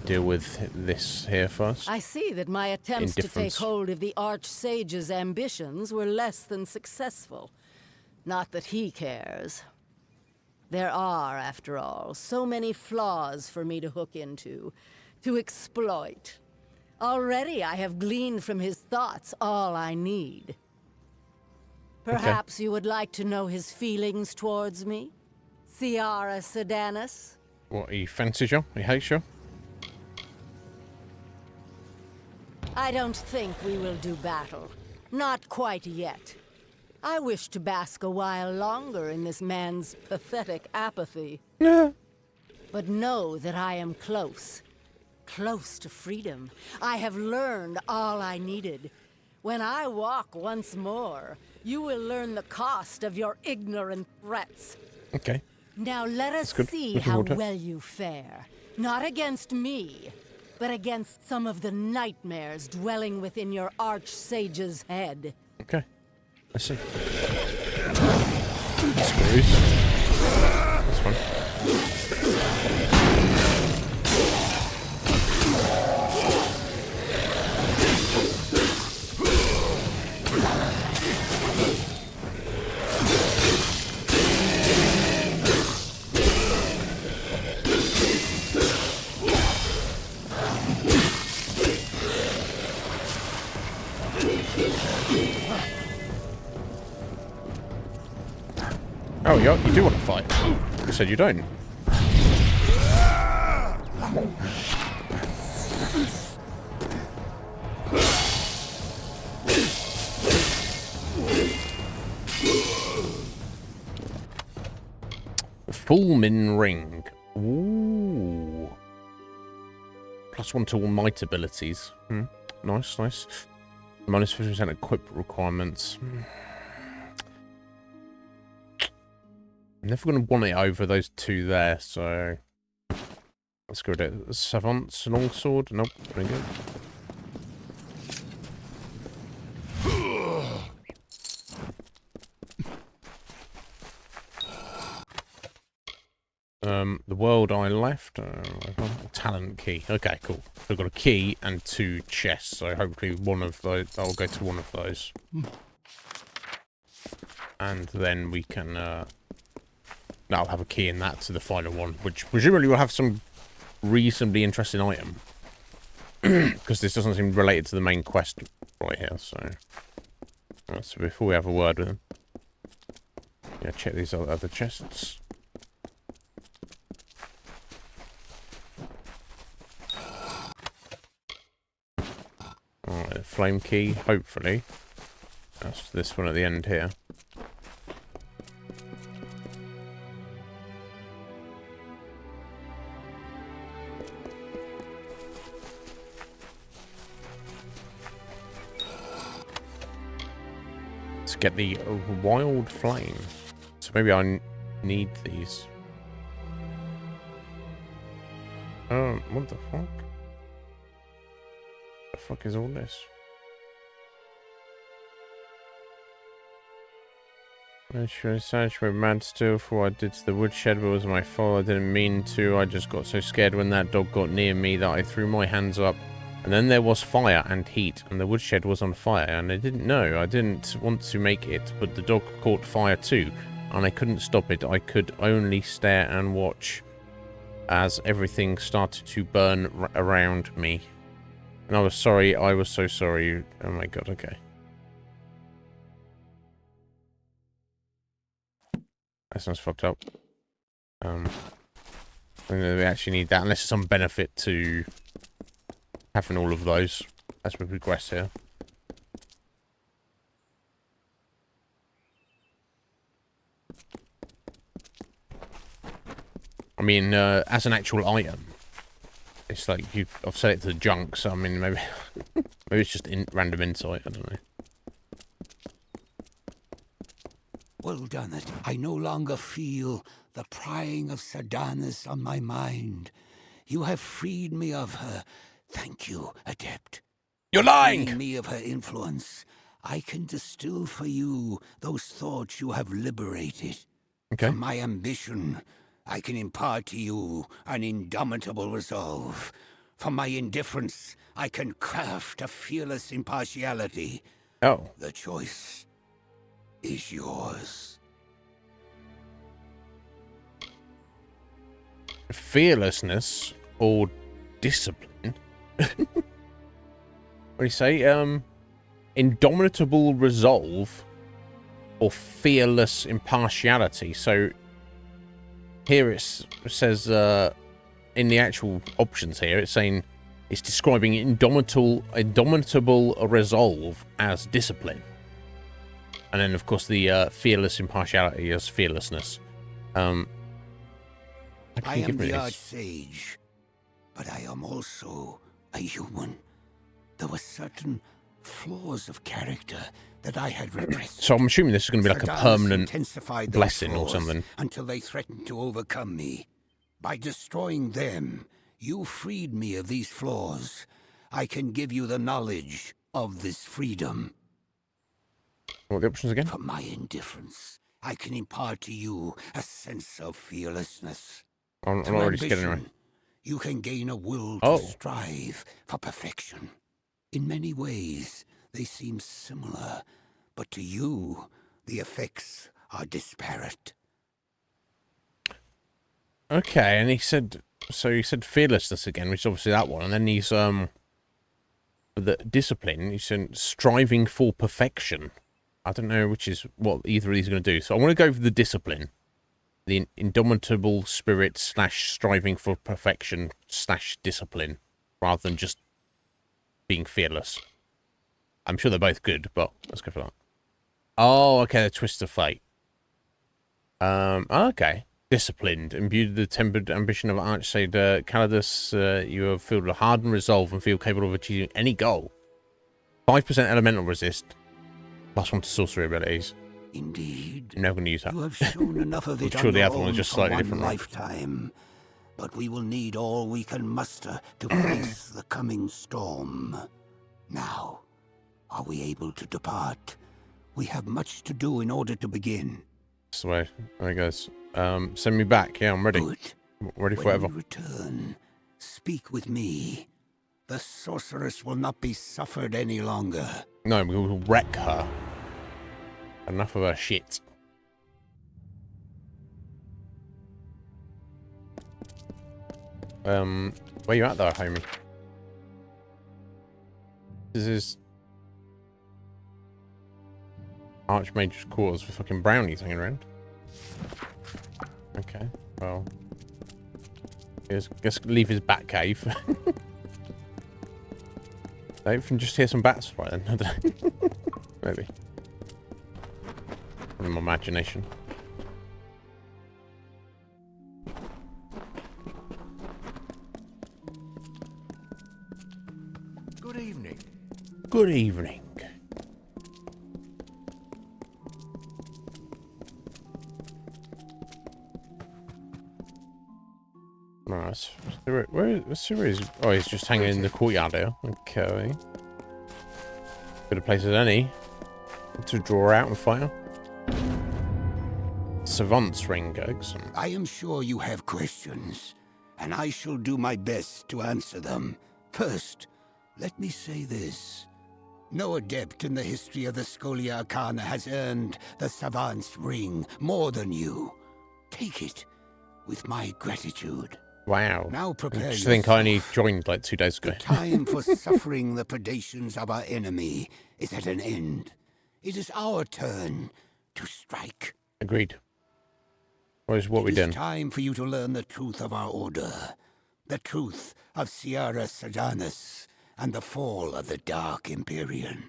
deal with this here first. I see that my attempts to take hold of the Archsage's ambitions were less than successful. Not that he cares. There are, after all, so many flaws for me to hook into, to exploit. Already I have gleaned from his thoughts all I need. Perhaps you would like to know his feelings towards me? Ciara Sedanus? What, he fancies you? He hates you? I don't think we will do battle. Not quite yet. I wish to bask a while longer in this man's pathetic apathy. But know that I am close. Close to freedom. I have learned all I needed. When I walk once more, you will learn the cost of your ignorant threats. Okay. Now let us see how well you fare. Not against me, but against some of the nightmares dwelling within your Archsage's head. Okay. I see. Screws. This one. Oh, you do want to fight. You said you don't. Fulmin Ring. Ooh. +1 to all might abilities. Nice, nice. Minus 50% equip requirements. I'm never going to want it over those two there, so let's go with it. Savant's longsword. Nope, very good. The world I left. Talent key. Okay, cool. So I've got a key and 2 chests, so hopefully one of those. I'll go to one of those, and then we can. I'll have a key in that to the final one, which presumably will have some reasonably interesting item. Because this doesn't seem related to the main quest right here, so... So before we have a word with him... Yeah, check these other chests. Alright, flame key, hopefully. That's this one at the end here. Get the wild flame. So maybe I need these. What the fuck? The fuck is all this? I should search my mad still for what I did to the woodshed, but it was my fault. I didn't mean to. I just got so scared when that dog got near me that I threw my hands up. And then there was fire and heat, and the woodshed was on fire, and I didn't know. I didn't want to make it, but the dog caught fire too, and I couldn't stop it. I could only stare and watch as everything started to burn around me. And I was sorry. I was so sorry. Oh my god, okay. That sounds fucked up. I don't know, we actually need that, unless there's some benefit to... having all of those as we progress here. I mean, as an actual item, it's like I've set it to junk, so I mean maybe it's just random insight. I don't know. Well done it. I no longer feel the prying of Sardanis on my mind. You have freed me of her. Thank you, Adept. You're lying! Freeing me of her influence. I can distill for you those thoughts you have liberated. Okay. From my ambition, I can impart to you an indomitable resolve. From my indifference, I can craft a fearless impartiality. Oh. The choice is yours. Fearlessness or discipline? What do you say? Indomitable resolve or fearless impartiality. So here it says in the actual options here, it's saying it's describing indomitable resolve as discipline. And then, of course, the fearless impartiality as fearlessness. I am the Archsage, but I am also a human. There were certain flaws of character that I had repressed. So I'm assuming this is going to be like a permanent intensified blessing or something. Until they threatened to overcome me. By destroying them, you freed me of these flaws. I can give you the knowledge of this freedom. What are the options again? From my indifference, I can impart to you a sense of fearlessness. I'm not already scared anyway. You can gain a will to strive for perfection. In many ways, they seem similar, but to you, the effects are disparate. Okay, and he said fearlessness again, which is obviously that one, and then he's the discipline. He said striving for perfection. I don't know which is what either of these are going to do. So I want to go for the discipline, the indomitable spirit / striving for perfection / discipline, rather than just being fearless. I'm sure they're both good, but let's go for that. Oh, okay, the twist of fate. Okay. Disciplined, imbued with the tempered ambition of Archsage Calidus, you are filled with hardened resolve and feel capable of achieving any goal. 5% elemental resist, +1 to sorcery abilities. Indeed. I'm never going to use that. You have shown enough of it I'm sure the other one is on just for slightly one different. Right? lifetime, but we will need all we can muster to face the coming storm. Now, are we able to depart? We have much to do in order to begin. That's the way. There it goes. Send me back. Yeah, I'm ready. Good. Ready for When whatever. we return, speak with me. The sorceress will not be suffered any longer. No, we will wreck her. Enough of her shit. Where you at though, homie? This is Archmage's quarters for fucking brownies hanging around. Okay, well, guess leave his bat cave. I even just hear some bats right then. I don't know. Maybe. In my imagination. Good evening. Good evening. Nice. Where's Sirius? Oh, he's just hanging in the courtyard there. Okay. Good a place as any to draw out and fire. Savant's ring, excellent. I am sure you have questions, and I shall do my best to answer them. First, let me say this. No adept in the history of the Scholia Arcana has earned the Savant's ring more than you. Take it with my gratitude. Wow. Now prepare I just yourself. think I only joined like 2 days ago. The time for suffering the predations of our enemy is at an end. It is our turn to strike. Agreed. What we It doing? is time for you to learn the truth of our order. The truth of Sierra Sardanis and the fall of the Dark Empyrean.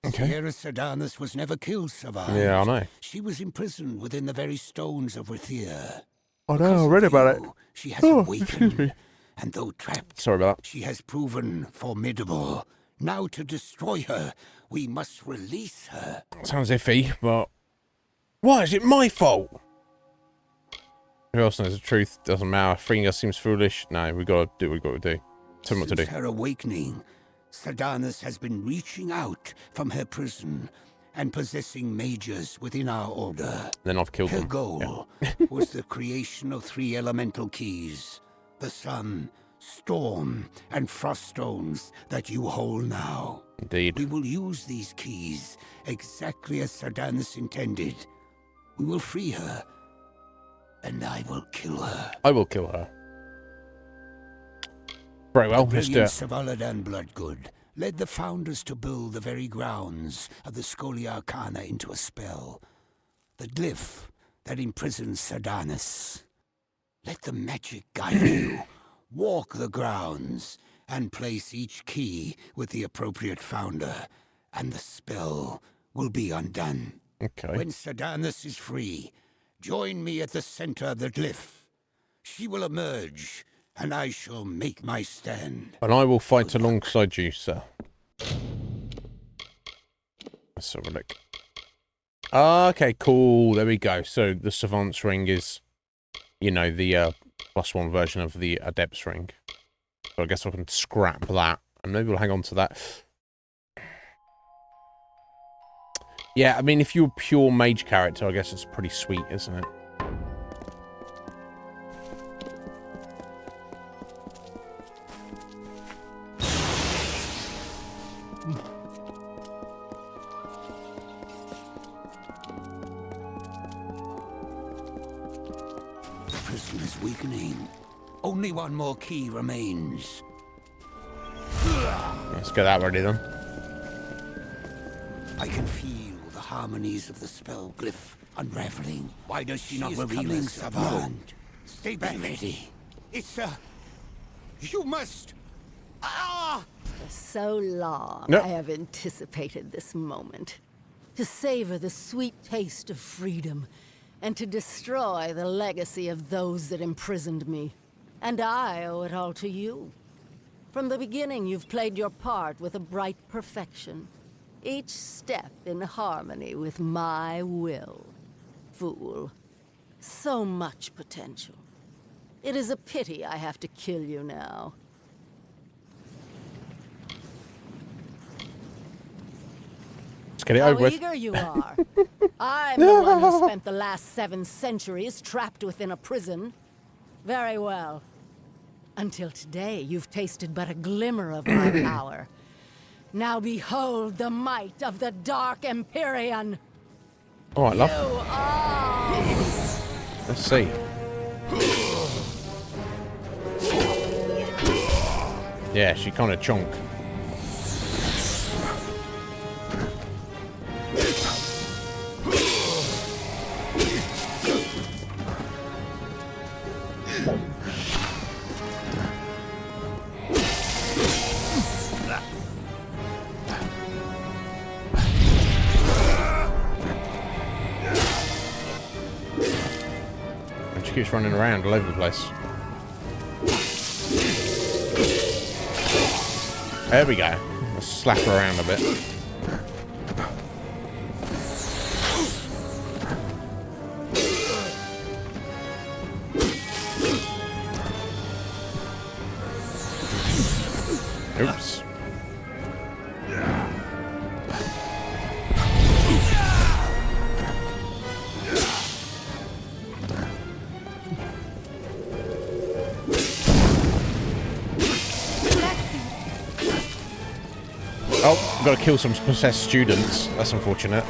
Okay. Sierra Sardanis was never killed, Savant. Yeah, I know. She was imprisoned within the very stones of Rithia. I know, I read about it. She has Oh, awakened excuse me. and though trapped, sorry about that. She has proven formidable. Now to destroy her, we must release her. Sounds iffy, but why is it my fault? Who else knows the truth? Doesn't matter. Freeing us seems foolish. No, we gotta do what we gotta do. Tell me what to do. Since her awakening, Sardanis has been reaching out from her prison and possessing mages within our order. Then I've killed her them. Her goal was the creation of 3 elemental keys: the sun, storm, and frost stones that you hold now. Indeed. We will use these keys exactly as Sardanis intended. We will free her, and I will kill her. I will kill her. Very well, let's do it. Of Aladan Bloodgood led the founders to build the very grounds of the Scholia Arcana into a spell. The glyph that imprisons Sardanis. Let the magic guide you. Walk the grounds and place each key with the appropriate founder, and the spell will be undone. Okay. When Sardanis is free, join me at the center of the glyph. She will emerge, and I shall make my stand. And I will fight alongside you, sir. Let's have a look. Okay, cool. There we go. So the Savant's Ring is, you know, the +1 version of the Adept's Ring. So I guess I can scrap that. And maybe we'll hang on to that. Yeah, I mean, if you're a pure mage character, I guess it's pretty sweet, isn't it? The prison is weakening. Only one more key remains. Let's get that ready then. I can feel the harmonies of the spell glyph unraveling. Why does she not reveal herself? Savant. Stay back. Be ready. It's you must. For so long, No. I have anticipated this moment. To savor the sweet taste of freedom, and to destroy the legacy of those that imprisoned me. And I owe it all to you. From the beginning, you've played your part with a bright perfection. Each step in harmony with my will. Fool. So much potential. It is a pity I have to kill you now. Let's get it over with. How eager you are. I'm the one who spent the last 7 centuries trapped within a prison. Very well. Until today, you've tasted but a glimmer of my power. Now behold the might of the Dark Empyrean. All right, love. Let's see. Yeah, she kind of chunk. Keeps running around all over the place. There we go. Let's slap her around a bit. Oops. Oh, got to kill some possessed students. That's unfortunate.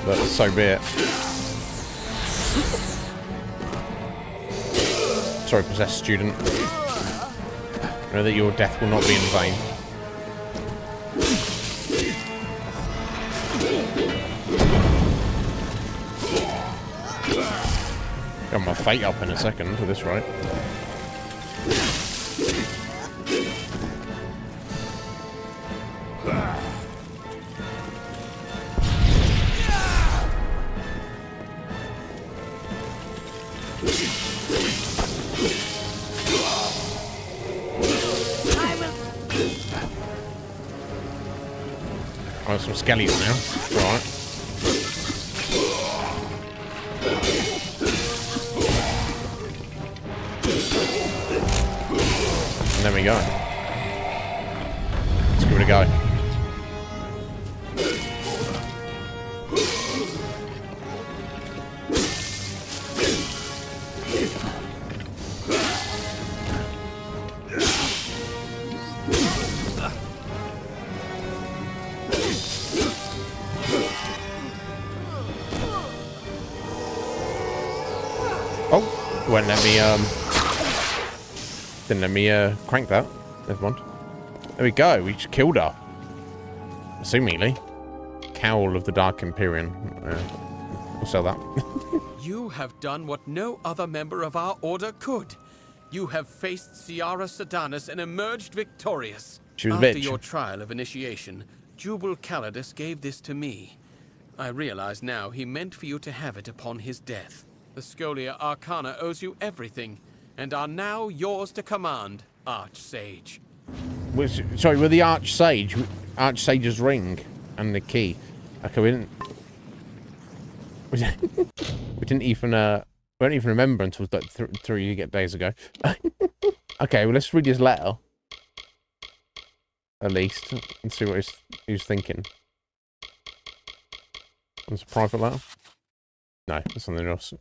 But so be it. Sorry, possessed student. Know that your death will not be in vain. Got my fate up in a second with this, right? Oh, some skellies now. Right. And there we go. Let's give it a go. Won't let me, didn't let me, crank that. Never mind. There we go. We just killed her. Assumingly. Cowl of the Dark Empyrean. We'll sell that. You have done what no other member of our order could. You have faced Ciara Sedanus and emerged victorious. She was a After bitch. your trial of initiation, Jubal Calidus gave this to me. I realize now he meant for you to have it upon his death. The Scholia Arcana owes you everything, and are now yours to command, Archsage. Sorry, with the Archsage's ring and the key. Okay, we didn't even we don't even remember until like 3 days ago. Okay, well let's read his letter. At least, and see what he's thinking. It's a private letter? No, it's something else.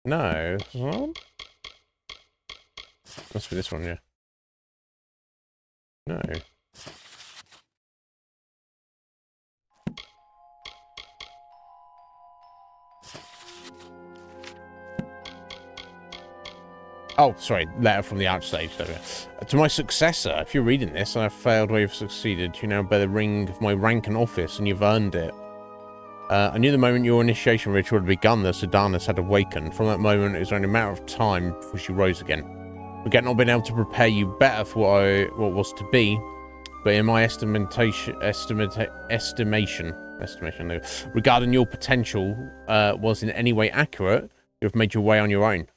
No, this one? Must be this one, yeah. No. Oh, sorry, letter from the Archsage. To my successor, if you're reading this and I've failed where you've succeeded, you now bear the ring of my rank and office, and you've earned it. I knew the moment your initiation ritual had begun that Sedanus had awakened. From that moment, it was only a matter of time before she rose again. Regret not being able to prepare you better for what was to be, but in my estimation regarding your potential was in any way accurate, you have made your way on your own.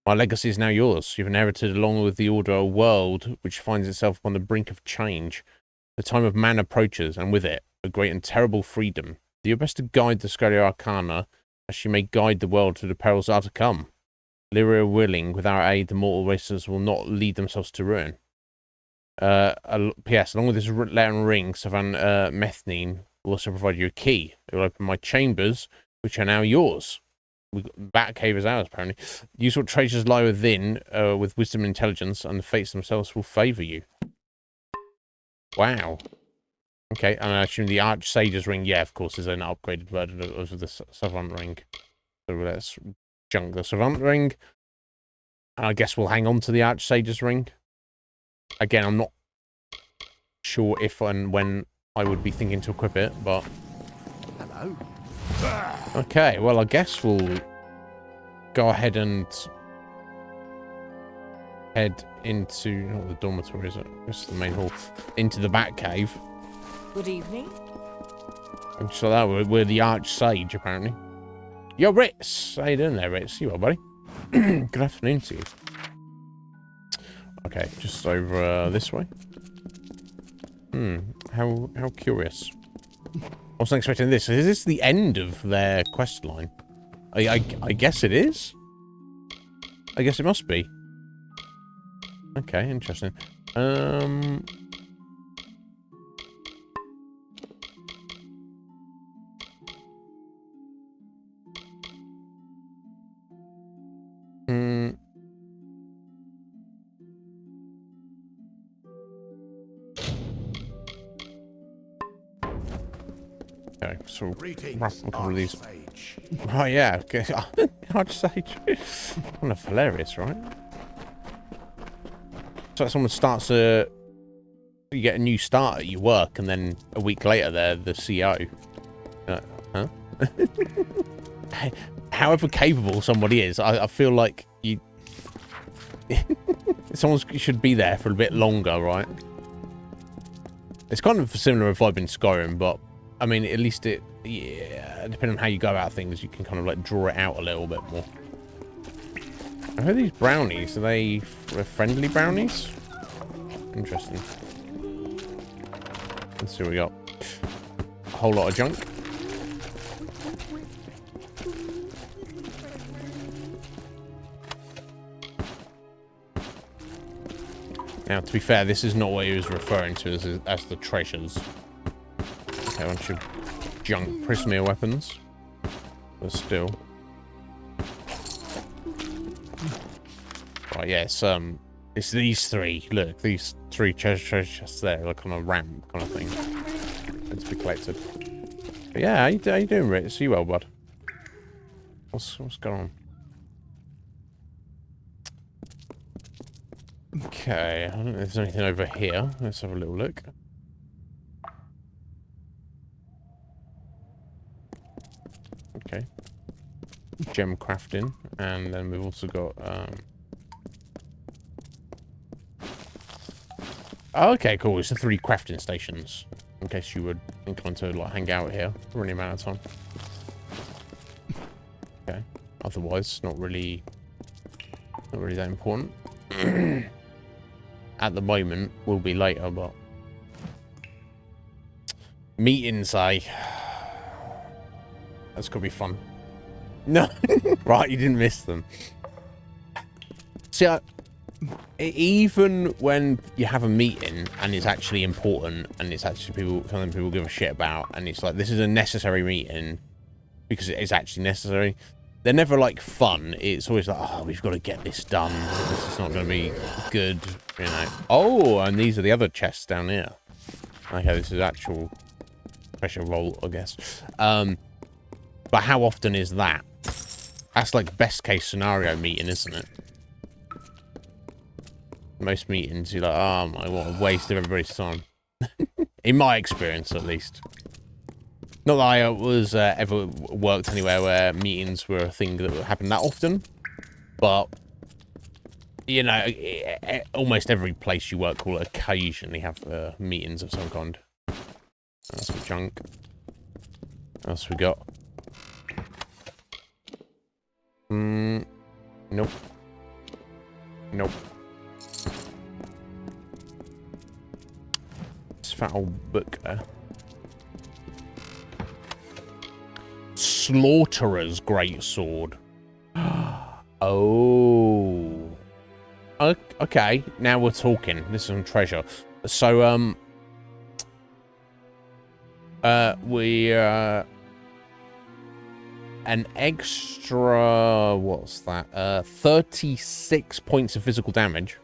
My legacy is now yours. You've inherited, along with the Order, a world which finds itself upon the brink of change. The time of man approaches, and with it, a great and terrible freedom. Do your best to guide the Scholia Arcana, as she may guide the world through the perils that are to come. Lyria willing, with our aid, the mortal races will not lead themselves to ruin. P.S. Along with this letter and ring, Savan Methnine will also provide you a key. It will open my chambers, which are now yours. Batcave is ours, apparently. Use what treasures lie within, with wisdom and intelligence, and the fates themselves will favour you. Wow. Okay, and I assume the Archsage's ring, yeah, of course, is an upgraded version of the Savant ring. So let's junk the Savant ring. And I guess we'll hang on to the Archsage's ring. Again, I'm not sure if and when I would be thinking to equip it, but... Hello. Okay, well, I guess we'll go ahead and head into, not the dormitory, is it? This is the main hall. Into the Batcave. Good evening. And so that we're the Archsage, apparently. Yo, Ritz! How you doing there, Ritz? You are, buddy? Good afternoon to you. Okay, just over this way. How curious. I wasn't expecting this. Is this the end of their quest line? I guess it is. I guess it must be. Okay, interesting. Okay, so wrap a couple of these. Oh yeah, okay. Archsage. Kind of hilarious, right? So someone starts you get a new start at your work, and then a week later they're the CEO. Huh? However capable somebody is, I feel like someone should be there for a bit longer, right? It's kind of similar if I've been Skyrim, but I mean, at least depending on how you go about things, you can kind of like draw it out a little bit more. I heard these brownies, are they friendly brownies? Interesting. Let's see what we got. A whole lot of junk. Now, to be fair, this is not what he was referring to as the treasures. Okay, a bunch of junk Prismere weapons. But still. Right, yeah, it's these three. Look, these three treasure chests there, like on a ramp kind of thing. Meant to be collected. But yeah, how you doing, Ritz? You well, bud? What's going on? Okay, I don't know if there's anything over here. Let's have a little look. Okay. Gem crafting, and then we've also got okay, cool. It's the 3 crafting stations. In case you were inclined to like hang out here for any amount of time. Okay. Otherwise, not really that important. At the moment, will be later, but meetings, that's gonna be fun. No, right? You didn't miss them. See, even when you have a meeting and it's actually important and it's actually something people give a shit about, and it's like this is a necessary meeting because it is actually necessary. They're never like fun. It's always like, oh, we've got to get this done. This is not going to be good, you know. Oh, and these are the other chests down here. Okay, this is actual pressure vault, I guess. But how often is that? That's like best case scenario meeting, isn't it? Most meetings, you're like, oh my, what a waste of everybody's time. In my experience, at least. Not that I was ever worked anywhere where meetings were a thing that would happen that often, but you know, almost every place you work will occasionally have meetings of some kind. That's some junk. What else we got? Nope. Nope. This fat old book there. Slaughterer's greatsword. Oh. Okay, now we're talking. This is some treasure. So, an extra, what's that? 36 points of physical damage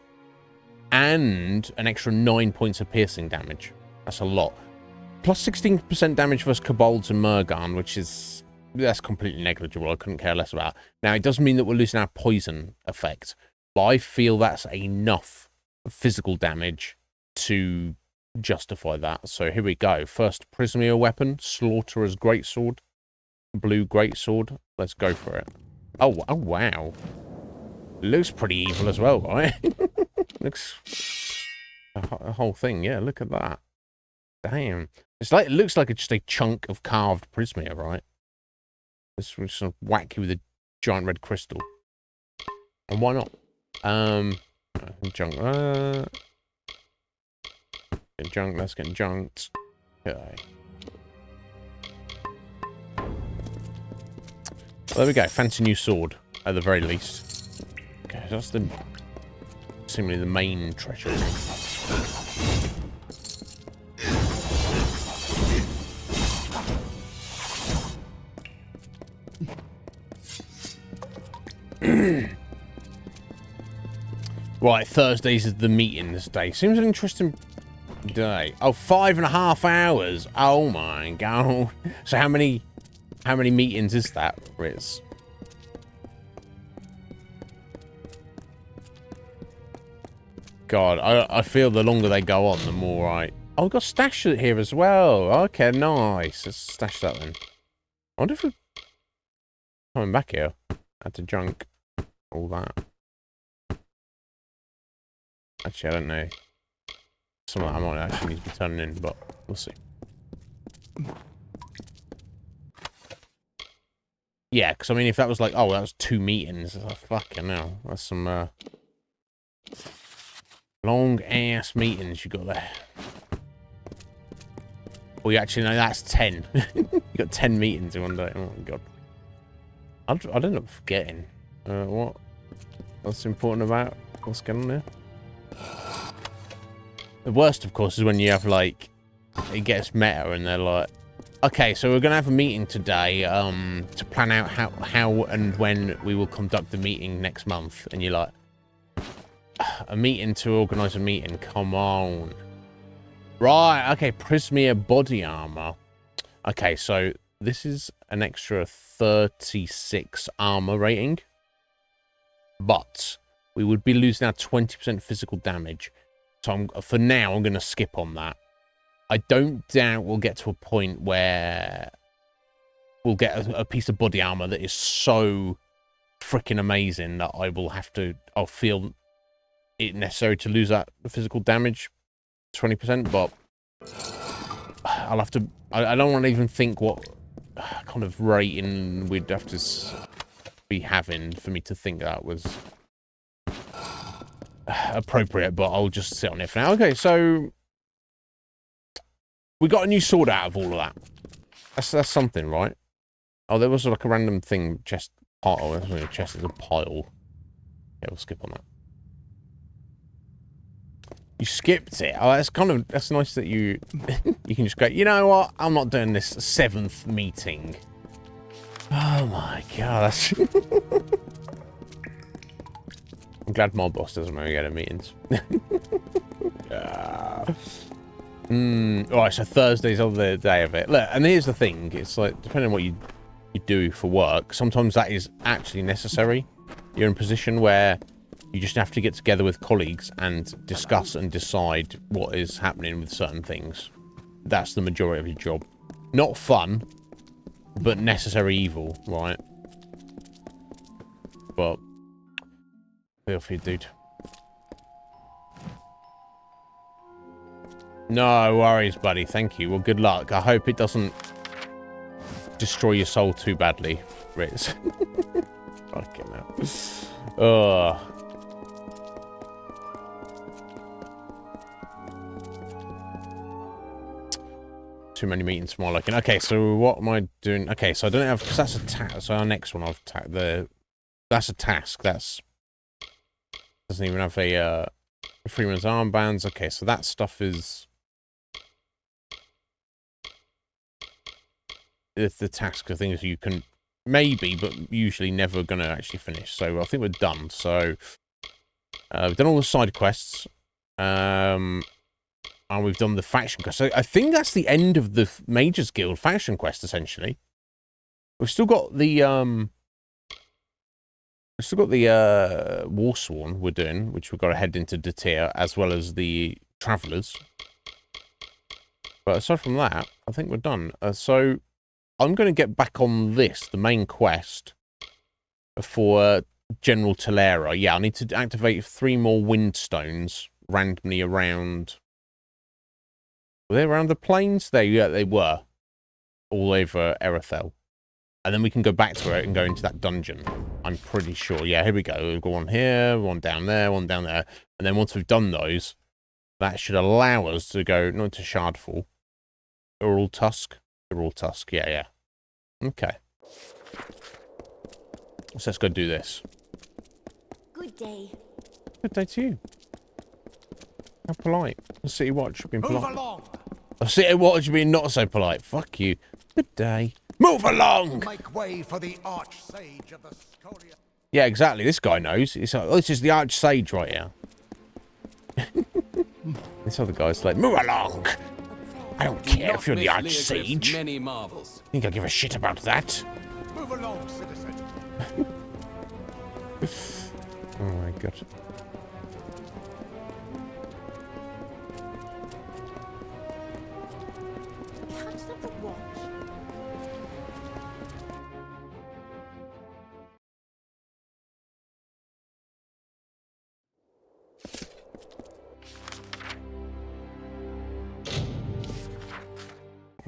and an extra 9 points of piercing damage. That's a lot. Plus 16% damage versus kobolds and Murgan, which is, that's completely negligible. I couldn't care less about. Now, it does mean that we're losing our poison effect, but I feel that's enough physical damage to justify that. So here we go. First Prismere weapon, Slaughterer's Greatsword, blue greatsword. Let's go for it. Oh wow. Looks pretty evil as well, right? Looks a whole thing. Yeah, look at that. Damn. It's like, it looks like it's just a chunk of carved Prismere, right? This was sort of whack you with a giant red crystal. And why not? Junk. Getting junk, that's getting junked. Okay. Well, there we go. Fancy new sword, at the very least. Okay, that's the seemingly the main treasure. Right, Thursdays is the meetings day. Seems an interesting day. Oh, 5.5 hours. Oh my god. So how many meetings is that, Ritz? God, I feel the longer they go on, the more I... Oh, we've got stash here as well. Okay, nice. Let's stash that then. I wonder if we're coming back here. Add to junk. All that. Actually, I don't know. Some of that I might actually need to be turning in, but we'll see. Yeah, because I mean, if that was like, oh, that was 2 meetings, it's like, fucking hell. That's some long ass meetings you got there. Well, you actually know that's 10. You got 10 meetings in one day. Oh my god. I'd end up forgetting. What's important about what's going on there? The worst, of course, is when you have like it gets meta and they're like, okay, so we're gonna have a meeting today to plan out how and when we will conduct the meeting next month, and you're like, a meeting to organize a meeting, come on. Right, okay, Prismia body armor. Okay, so this is an extra 36 armor rating, but we would be losing our 20% physical damage. So for now, I'm going to skip on that. I don't doubt we'll get to a point where we'll get a piece of body armor that is so freaking amazing that I'll feel it necessary to lose that physical damage 20%, but I'll have to, I don't want to even think what kind of rating we'd have to be having for me to think that was appropriate, but I'll just sit on it for now. Okay, so we got a new sword out of all of that. That's something, right? Oh, there was like a random thing, chest pile. Chest is a pile. Yeah, we'll skip on that. You skipped it. Oh, that's nice that you you can just go, you know what? I'm not doing this 7th meeting. Oh my god, that's I'm glad my boss doesn't want to go to meetings. Alright, so Thursday's on the day of it. Look, and here's the thing, it's like depending on what you do for work, sometimes that is actually necessary. You're in a position where you just have to get together with colleagues and discuss and decide what is happening with certain things. That's the majority of your job. Not fun, but necessary evil, right? But feel free, dude. No worries, buddy. Thank you. Well, good luck. I hope it doesn't destroy your soul too badly, Ritz. Fucking hell. Ugh. Too many meetings for my liking. Okay, so what am I doing? Okay, so I don't have, because that's a task. So our next one, I've tagged that's a task. Doesn't even have a Freeman's armbands. Okay, so that stuff is the task of things you can maybe, but usually never gonna actually finish. So I think we're done. So we've done all the side quests. And we've done the faction quest. So I think that's the end of the Mages Guild faction quest, essentially. We've still got the Warsworn we're doing, which we've got to head into Datir, as well as the Travellers. But aside from that, I think we're done. So I'm going to get back on this, the main quest, for General Talera. Yeah, I need to activate 3 more Windstones randomly around. Were they around the plains? Yeah, they were. All over Erethel. And then we can go back to it and go into that dungeon. I'm pretty sure. Yeah, here we go. We'll go on here, one down there, one down there. And then once we've done those, that should allow us to go, not to Shardfall. They're all Tusk? They're all Tusk. Yeah, yeah. Okay. So let's go do this. Good day. Good day to you. How polite. The City Watch being polite. Move along. The City Watch being not so polite. Fuck you. Good day. Move along! Make way for the Archsage of the Scolia. Yeah, exactly. This guy knows. It's like, oh, this is the Archsage right here. This other guy's like, move along! I don't care if you're the Archsage. Many marvels. Think I give a shit about that? Move along, citizen. Oh my god.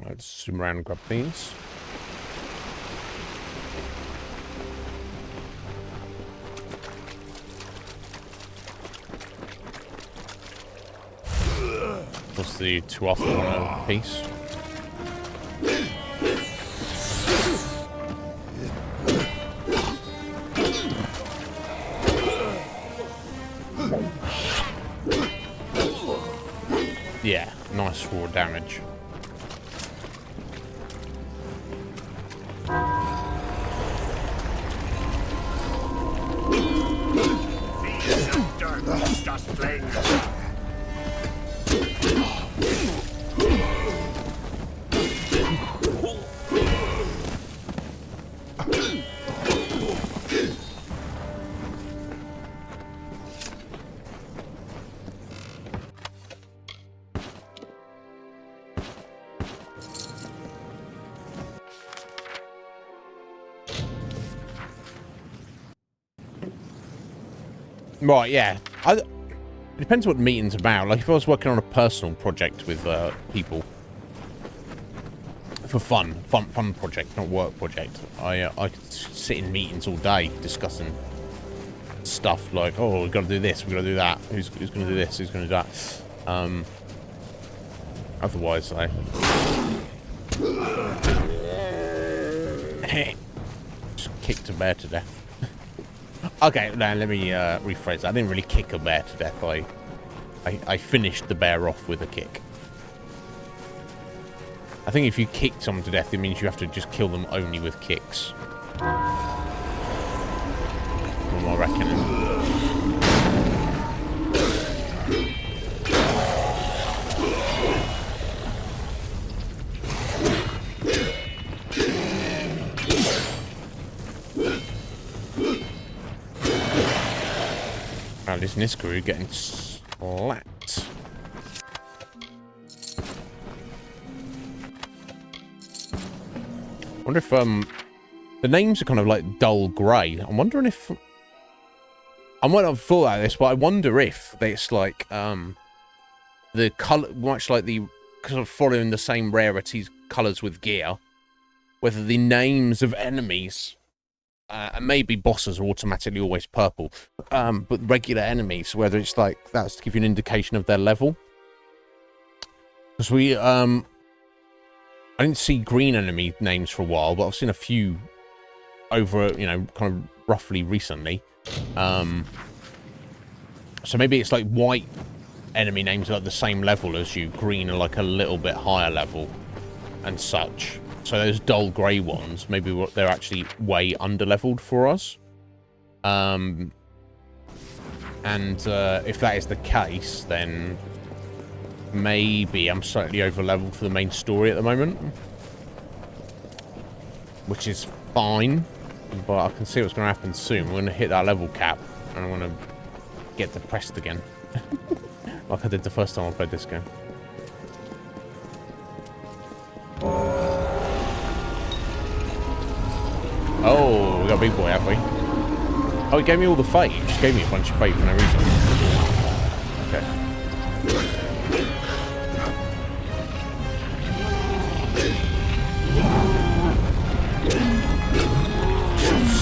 Let's zoom around and grab these. What's the 2 off on a piece? Yeah, nice raw damage. Dust flames. Right, yeah. It depends what the meeting's about. Like, if I was working on a personal project with people for fun project, not work project, I could sit in meetings all day discussing stuff like, oh, we've got to do this, we've got to do that. Who's going to do this? Who's going to do that? Otherwise, I just kicked a bear to death. Okay, now let me rephrase that. I didn't really kick a bear to death. I finished the bear off with a kick. I think if you kick someone to death, it means you have to just kill them only with kicks. What am I reckoning? Oh, this Niskaru getting slapped. I wonder if the names are kind of like dull grey. I'm wondering if I might not have thought about this, but I wonder if it's like the colour, much like the kind of following the same rarities colours with gear, whether the names of enemies. And maybe bosses are automatically always purple, but regular enemies, whether it's like that's to give you an indication of their level. Because we, I didn't see green enemy names for a while, but I've seen a few over, you know, kind of roughly recently. So maybe it's like white enemy names are at the same level as you, green are like a little bit higher level, and such. So those dull grey ones, maybe they're actually way under-leveled for us. And if that is the case, then maybe I'm slightly over-leveled for the main story at the moment. Which is fine, but I can see what's going to happen soon. We're going to hit that level cap, and I'm going to get depressed again. Like I did the first time I played this game. Oh, we got a big boy, have we? Oh, he gave me all the fate. He just gave me a bunch of fate for no reason. Okay.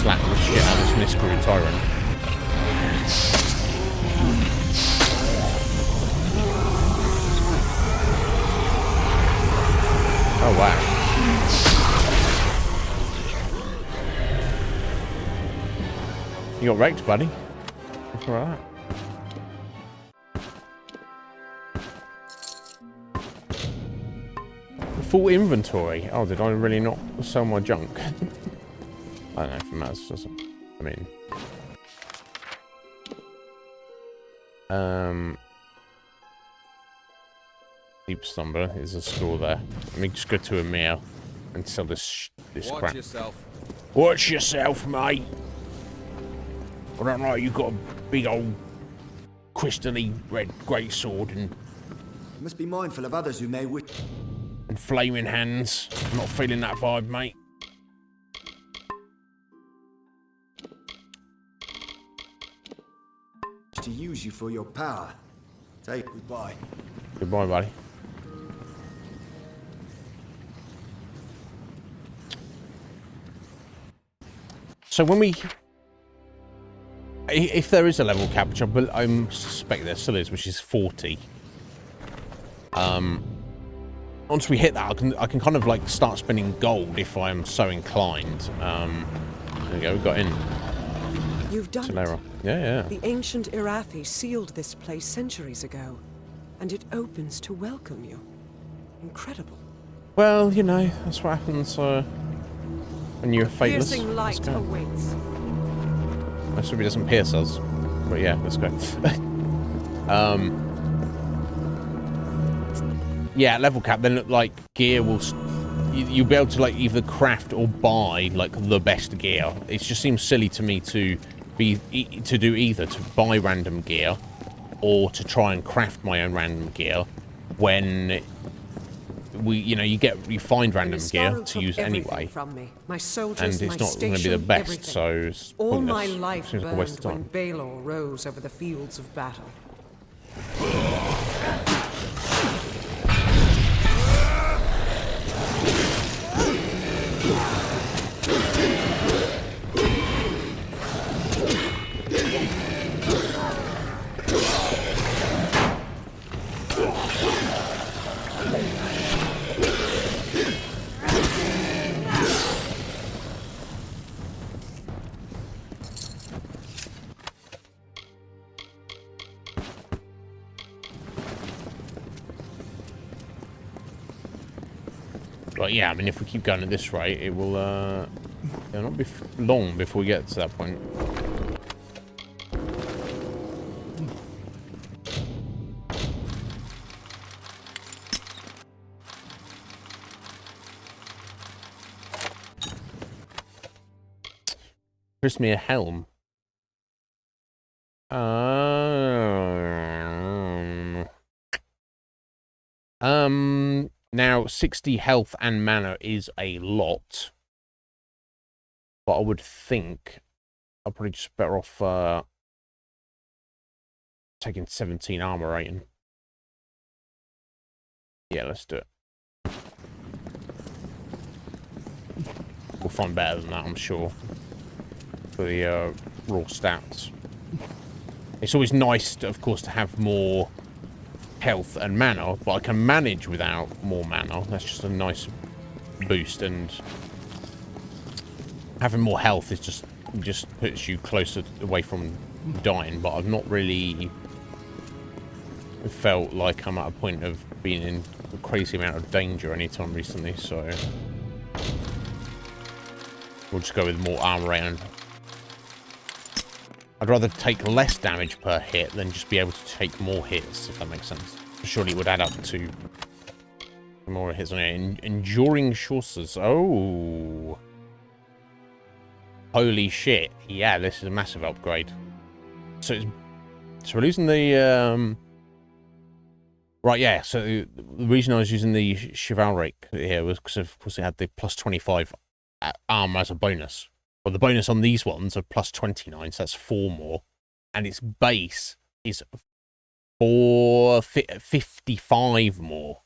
Slap the shit out of this Niskaru tyrant. Oh, wow. You got wrecked, buddy. That's alright. Full inventory. Oh, did I really not sell my junk? I don't know if it matters, does it? I mean... Deep Slumber is a store there. Let me just go to a meal and sell this crap. Watch yourself. Watch yourself, mate. I don't know, you got a big old crystally red greatsword and... You must be mindful of others who may wish... And flaming hands. I'm not feeling that vibe, mate. To use you for your power. Say goodbye. Goodbye, buddy. So when we... If there is a level cap, which I suspect there still is, which is 40. Once we hit that, I can kind of like start spending gold if I am so inclined. There we go, we got in. You've done Solera. it. Yeah. The ancient Irathi sealed this place centuries ago, and it opens to welcome you. Incredible. Well, you know, that's what happens when you're fateless. Piercing light awaits. I hope he doesn't pierce us. But yeah, let's go. Yeah, level cap, then like gear will... You'll be able to like either craft or buy like the best gear. It just seems silly to me to do either to buy random gear or to try and craft my own random gear when you find random gear to use anyway, from me. My soldiers, and it's my not going to be the station, best. everything. So it's all pointless. my life Seems like a waste of burned when time. Balor rose over the fields of battle. But yeah, I mean, if we keep going at this rate, it will it'll not be long before we get to that point. Chris me a helm. Now 60 health and mana is a lot, but I would think I'll probably just better off taking 17 armor rating. Yeah, let's do it. We'll find better than that, I'm sure, for the raw stats. It's always nice, of course, to have more health and mana, but I can manage without more mana. That's just a nice boost, and having more health is just puts you closer away from dying. But I've not really felt like I'm at a point of being in a crazy amount of danger anytime recently, so we'll just go with more armor rating. I'd rather take less damage per hit than just be able to take more hits, if that makes sense. Surely it would add up to more hits on it. Enduring Chaucers. Oh. Holy shit. Yeah, this is a massive upgrade. So we're losing the... Right, yeah, so the reason I was using the Chivalric here was because, of course, it had the plus 25 armor as a bonus. Well, the bonus on these ones are plus 29, so that's 4 more. And its base is 55 more.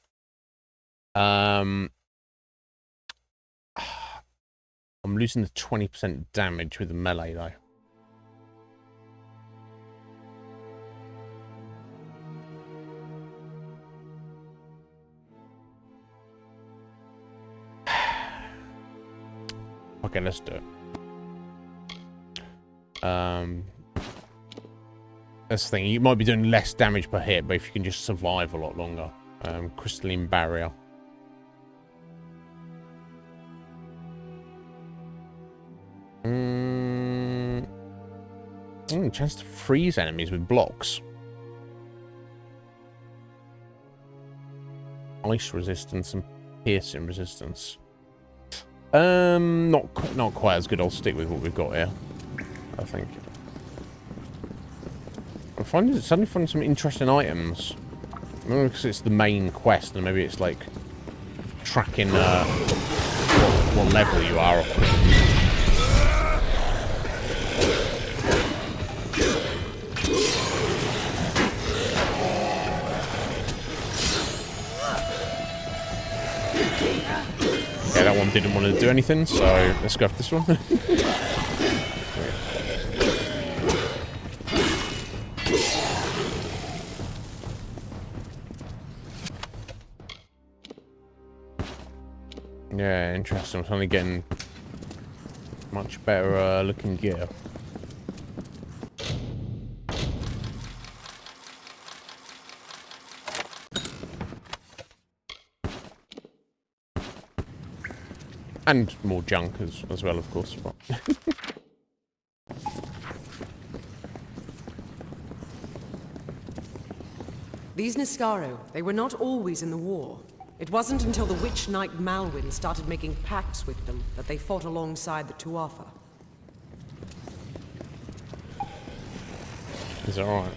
I'm losing the 20% damage with the melee, though. Okay, let's do it. That's the thing. You might be doing less damage per hit, but if you can just survive a lot longer. Crystalline Barrier. Chance to freeze enemies with blocks. Ice resistance and piercing resistance. Not quite as good. I'll stick with what we've got here, I think. I'm suddenly finding some interesting items. Maybe because it's the main quest, and maybe it's like tracking what level you are. Yeah, that one didn't want to do anything, so let's go for this one. Yeah, interesting. I'm finally getting much better looking gear. And more junk as well, of course. But These Niscaro, they were not always in the war. It wasn't until the Witch Knight Malwyn started making pacts with them that they fought alongside the Tuatha. Is that right?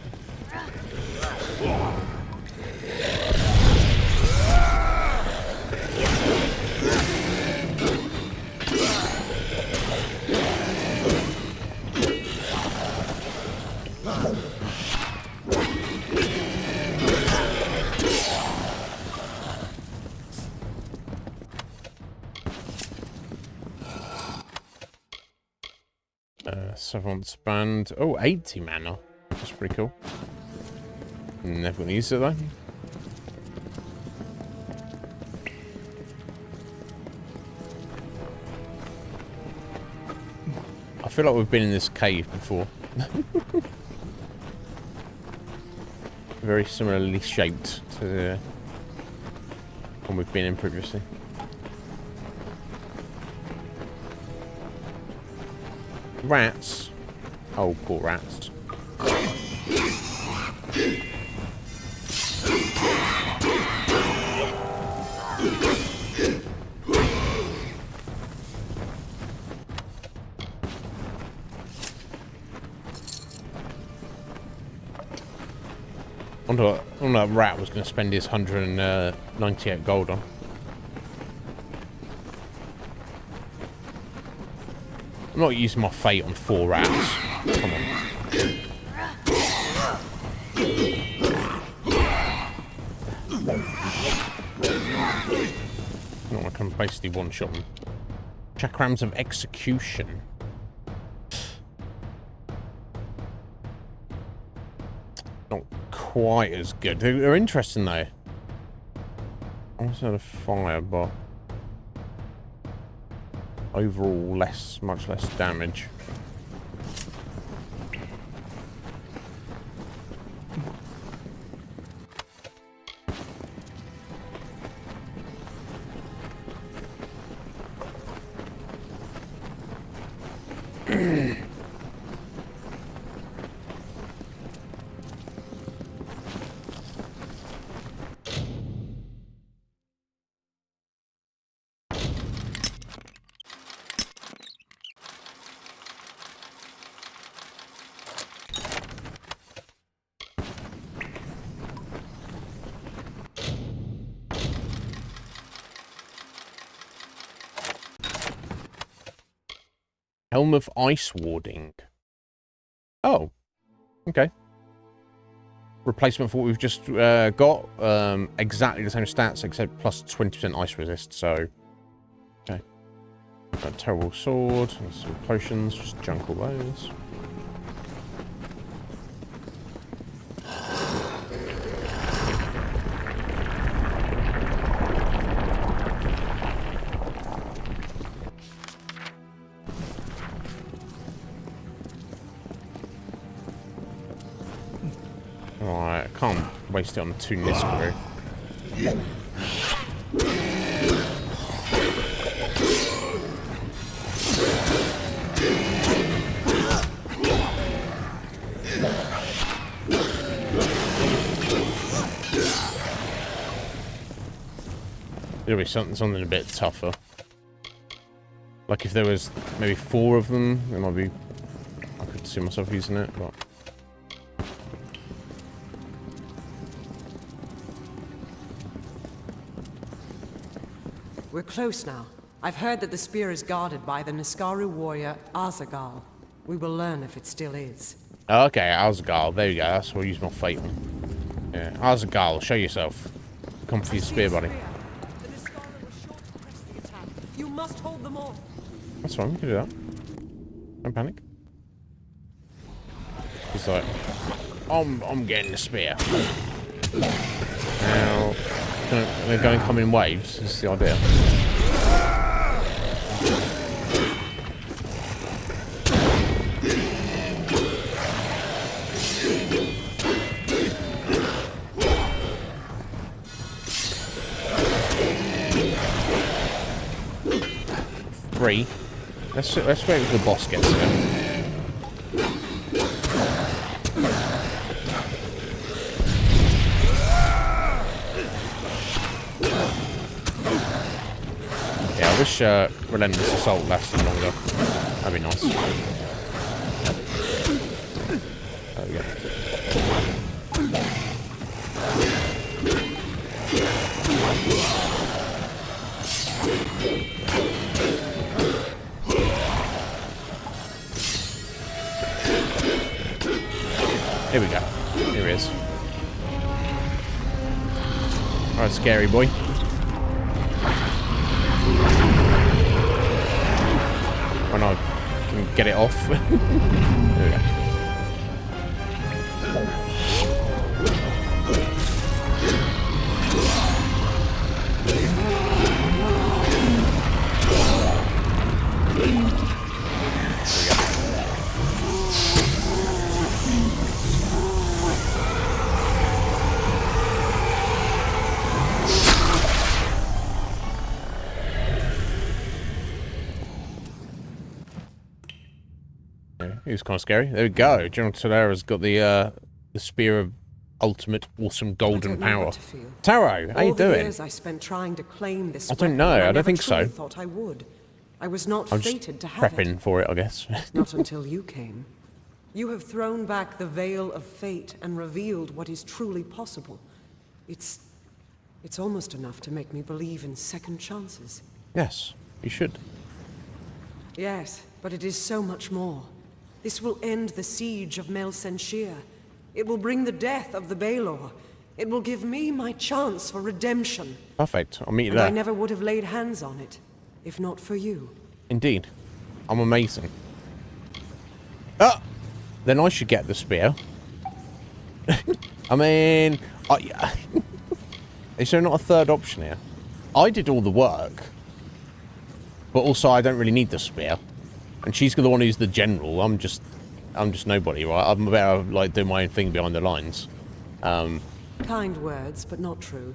Savant's band. Oh, 80 mana. That's pretty cool. Never gonna use it though. I feel like we've been in this cave before. Very similarly shaped to the one we've been in previously. Rats. Oh, poor rats. I wonder what that rat was going to spend his 198 gold on. I'm not using my fate on 4 rats. Come on. No, I can basically one-shot them. Chakrams of Execution. Not quite as good. They're interesting though. I also had a fire, but overall much less damage. Helm of Ice Warding. Oh, okay. Replacement for what we've just got. Exactly the same stats, except plus 20% ice resist, so... Okay. A terrible sword, and some potions, just junk all those. Can't waste it on 2 Niscaro. It'll be something a bit tougher. Like if there was maybe 4 of them, it might be. I could see myself using it, but. We're close now. I've heard that the spear is guarded by the Niscaru warrior Azagal. We will learn if it still is. Okay, Azagal. There you go. That's what I use my fate on. Yeah, Azagal, show yourself. Come for your spear, buddy. The Niscaru were sure to press the attack. You must hold them off. That's fine, we can do that. Don't panic. He's like, I'm getting the spear. Now, they're going to come in waves, is the idea. Three. Let's wait until the boss gets here. Yeah, I wish Relentless Assault lasted longer. That'd be nice. There we go. Here we go. Here he is. Alright, scary boy. Why not? Can we get it off? There we go. He was kind of scary. There we go. General Tolera's got the spear of ultimate awesome golden power. Taro, how you doing? Years I spent trying to claim this. I don't know. I don't think so. Thought I would. I was not I'm fated to just have prepping it. for it, I guess. Not until you came. You have thrown back the veil of fate and revealed what is truly possible. It's almost enough to make me believe in second chances. Yes, you should. Yes, but it is so much more. This will end the siege of Mel Senshir. It will bring the death of the Baelor. It will give me my chance for redemption. Perfect. I'll meet you And there. I never would have laid hands on it, if not for you. Indeed. I'm amazing. Ah! Then I should get the spear. I mean... is there not a third option here? I did all the work. But also I don't really need the spear. And she's the one who's the general. I'm just nobody, right? I'm better like doing my own thing behind the lines. Kind words, but not true.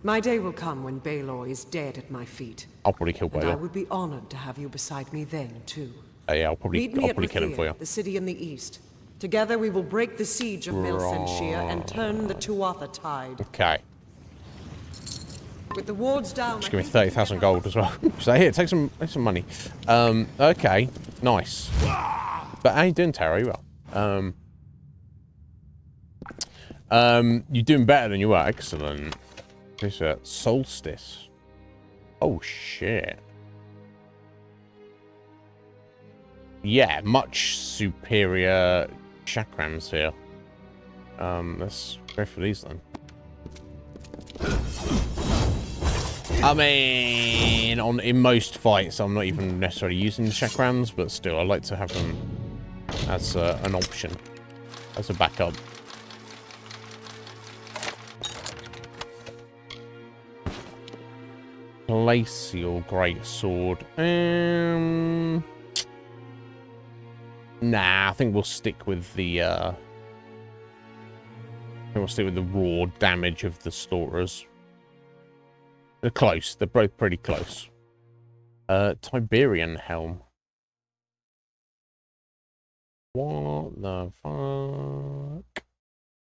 My day will come when Baelor is dead at my feet. I'll probably kill And I Baelor. would be honored to have you beside me then, too. Yeah, I'll probably Meet me at kill him Rathir, for you. the city in the east. Together we will break the siege of Mel Senshir and turn the Tuatha tide. Okay. With the wards down, Just give me 30,000 gold as well. So here, take some money. Okay, nice. But how you doing, Taro? You well? You're doing better than you were. Excellent. This solstice. Oh shit. Yeah, much superior chakrams here. Let's go for these then. I mean, in most fights, I'm not even necessarily using the chakrams, but still, I like to have them as an option, as a backup. Glacial Greatsword. Nah, I think we'll stick with the raw damage of the Slaughterers. They're close. They're both pretty close. Tiberian Helm. What the fuck?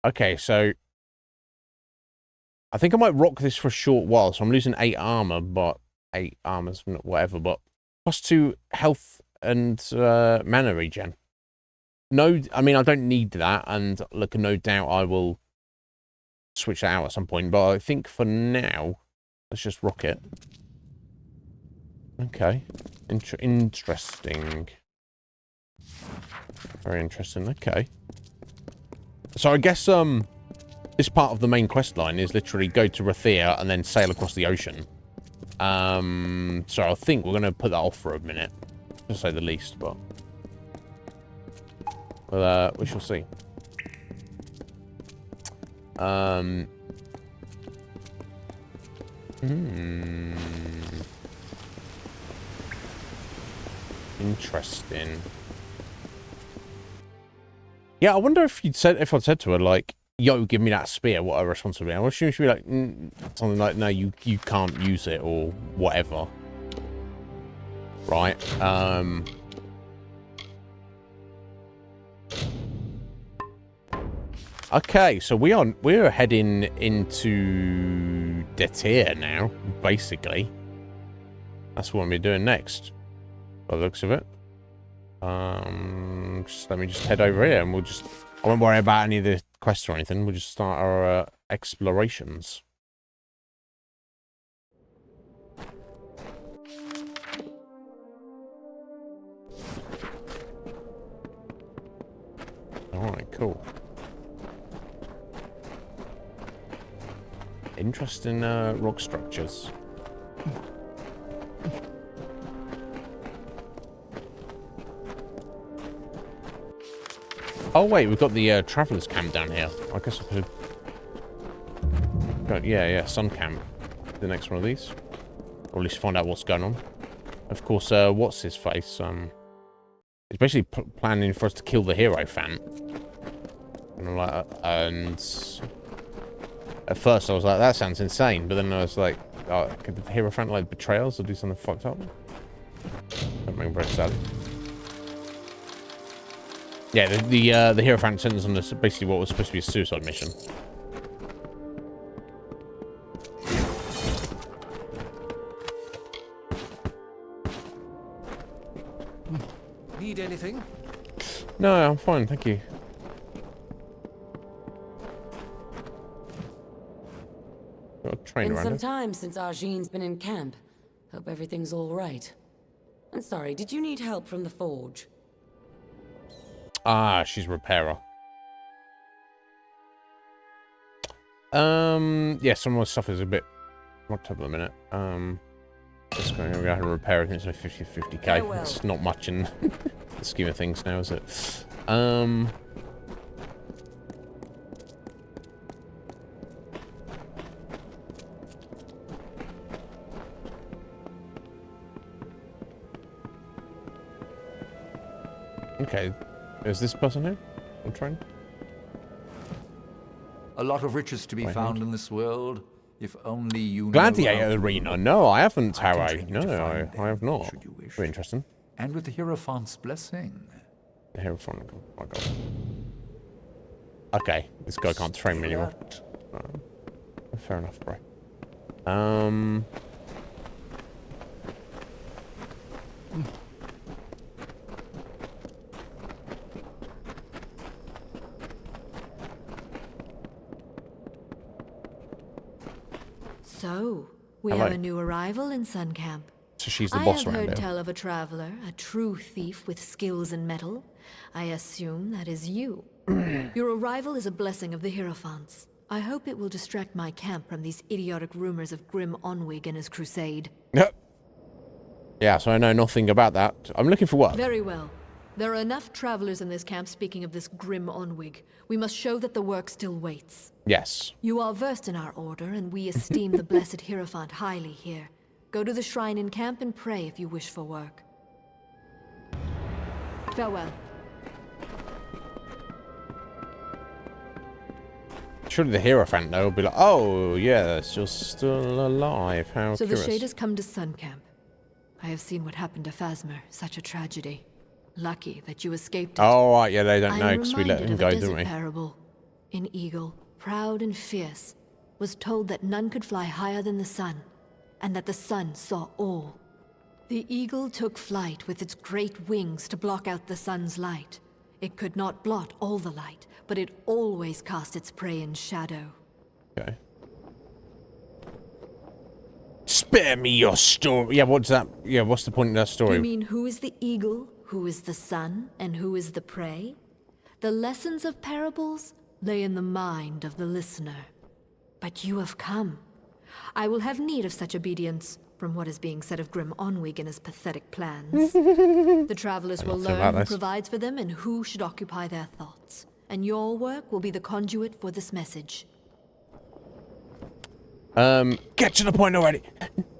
Okay, so I think I might rock this for a short while. So I'm losing 8 armor, but 8 armor's whatever. But +2 health and mana regen. No, I mean I don't need that, and look, no doubt I will switch that out at some point. But I think for now, let's just rock it. Okay, interesting. Very interesting. Okay. So I guess this part of the main quest line is literally go to Rathir and then sail across the ocean. So I think we're gonna put that off for a minute, to say the least. But well, we shall see. Interesting. Yeah, I wonder if I'd said to her like, "Yo, give me that spear." What her response would be? I assume she'd be like something like, "No, you can't use it," or whatever. Right. Okay, so we're heading into Detir now, basically. That's what we're doing next, by the looks of it. Let me just head over here, and I won't worry about any of the quests or anything. We'll just start our explorations. Alright, cool. Interesting rock structures. Oh wait, we've got the travelers camp down here. I guess I could. Yeah, sun camp. The next one of these, or at least find out what's going on. Of course, what's his face? He's basically planning for us to kill the Hierophant. And I'm like, and at first I was like, that sounds insane. But then I was like, oh, could the Hierophant like betray us or do something fucked up? Don't make me very sad. Yeah, the Hierophant sent us on this, basically what was supposed to be a suicide mission. Need anything? No, I'm fine, thank you. Got a train Been around some it. time since Arjene's been in camp. Hope everything's all right. I'm sorry, did you need help from the forge? Ah, she's a repairer. Yeah, some of my stuff is a bit locked up at the minute. Just going to go ahead and repair it. It's only 50k. It's not much in the scheme of things now, is it? Okay. Is this person here? I'm trying. A lot of riches to be found in this world. If only you Gladiator Arena. No, I haven't, Harry. No, I have not. Very interesting. And with the Hierophant's blessing. The Hierophant. Oh my god. Okay, this guy can't train me anymore. Fair enough, bro. So, we have a new arrival in Sun Camp. So she's the boss I around have here. heard tell of a traveler, a true thief with skills in metal. I assume that is you. Your arrival is a blessing of the Hierophants. I hope it will distract my camp from these idiotic rumors of Grim Onwig and his crusade. Yep. Yeah, so I know nothing about that. I'm looking for work. Very well. There are enough travelers in this camp speaking of this Grim Onwig. We must show that the work still waits. Yes. You are versed in our order, and we esteem the blessed Hierophant highly here. Go to the shrine in camp and pray if you wish for work. Farewell. Surely the Hierophant, though, will be like, oh, yes, you're still alive. How So curious. the Shade has come to Sun Camp. I have seen what happened to Phasmer. Such a tragedy. Lucky that you escaped it. Oh, right, yeah, they don't know I'm because we let reminded him of go, a didn't desert we? parable. An eagle, proud and fierce, was told that none could fly higher than the sun, and that the sun saw all. The eagle took flight with its great wings to block out the sun's light. It could not blot all the light, but it always cast its prey in shadow. Okay. Spare me your story. Yeah, what's that? Yeah, what's the point of that story? You mean who is the eagle, who is the sun, and who is the prey? The lessons of parables lay in the mind of the listener. But you have come. I will have need of such obedience, from what is being said of Grim Onwig and his pathetic plans. The travelers will learn who provides for them and who should occupy their thoughts. And your work will be the conduit for this message. Get to the point already.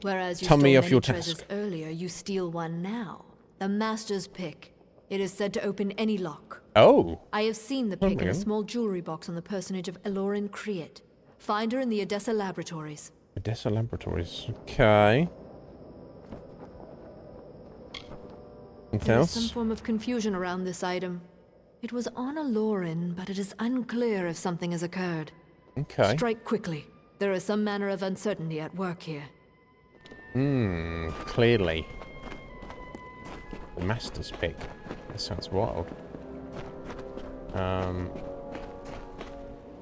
Whereas you Tell me stole of many your treasures task. earlier, you steal one now. The Master's Pick. It is said to open any lock. Oh. I have seen the pick in a small jewelry box on the personage of Elorin Kriet. Find her in the Odessa Laboratories. Odessa Laboratories. Okay. Anything There is else? some form of confusion around this item. It was on Elorin, but it is unclear if something has occurred. Okay. Strike quickly. There is some manner of uncertainty at work here. Clearly. The Master's Pick. That sounds wild.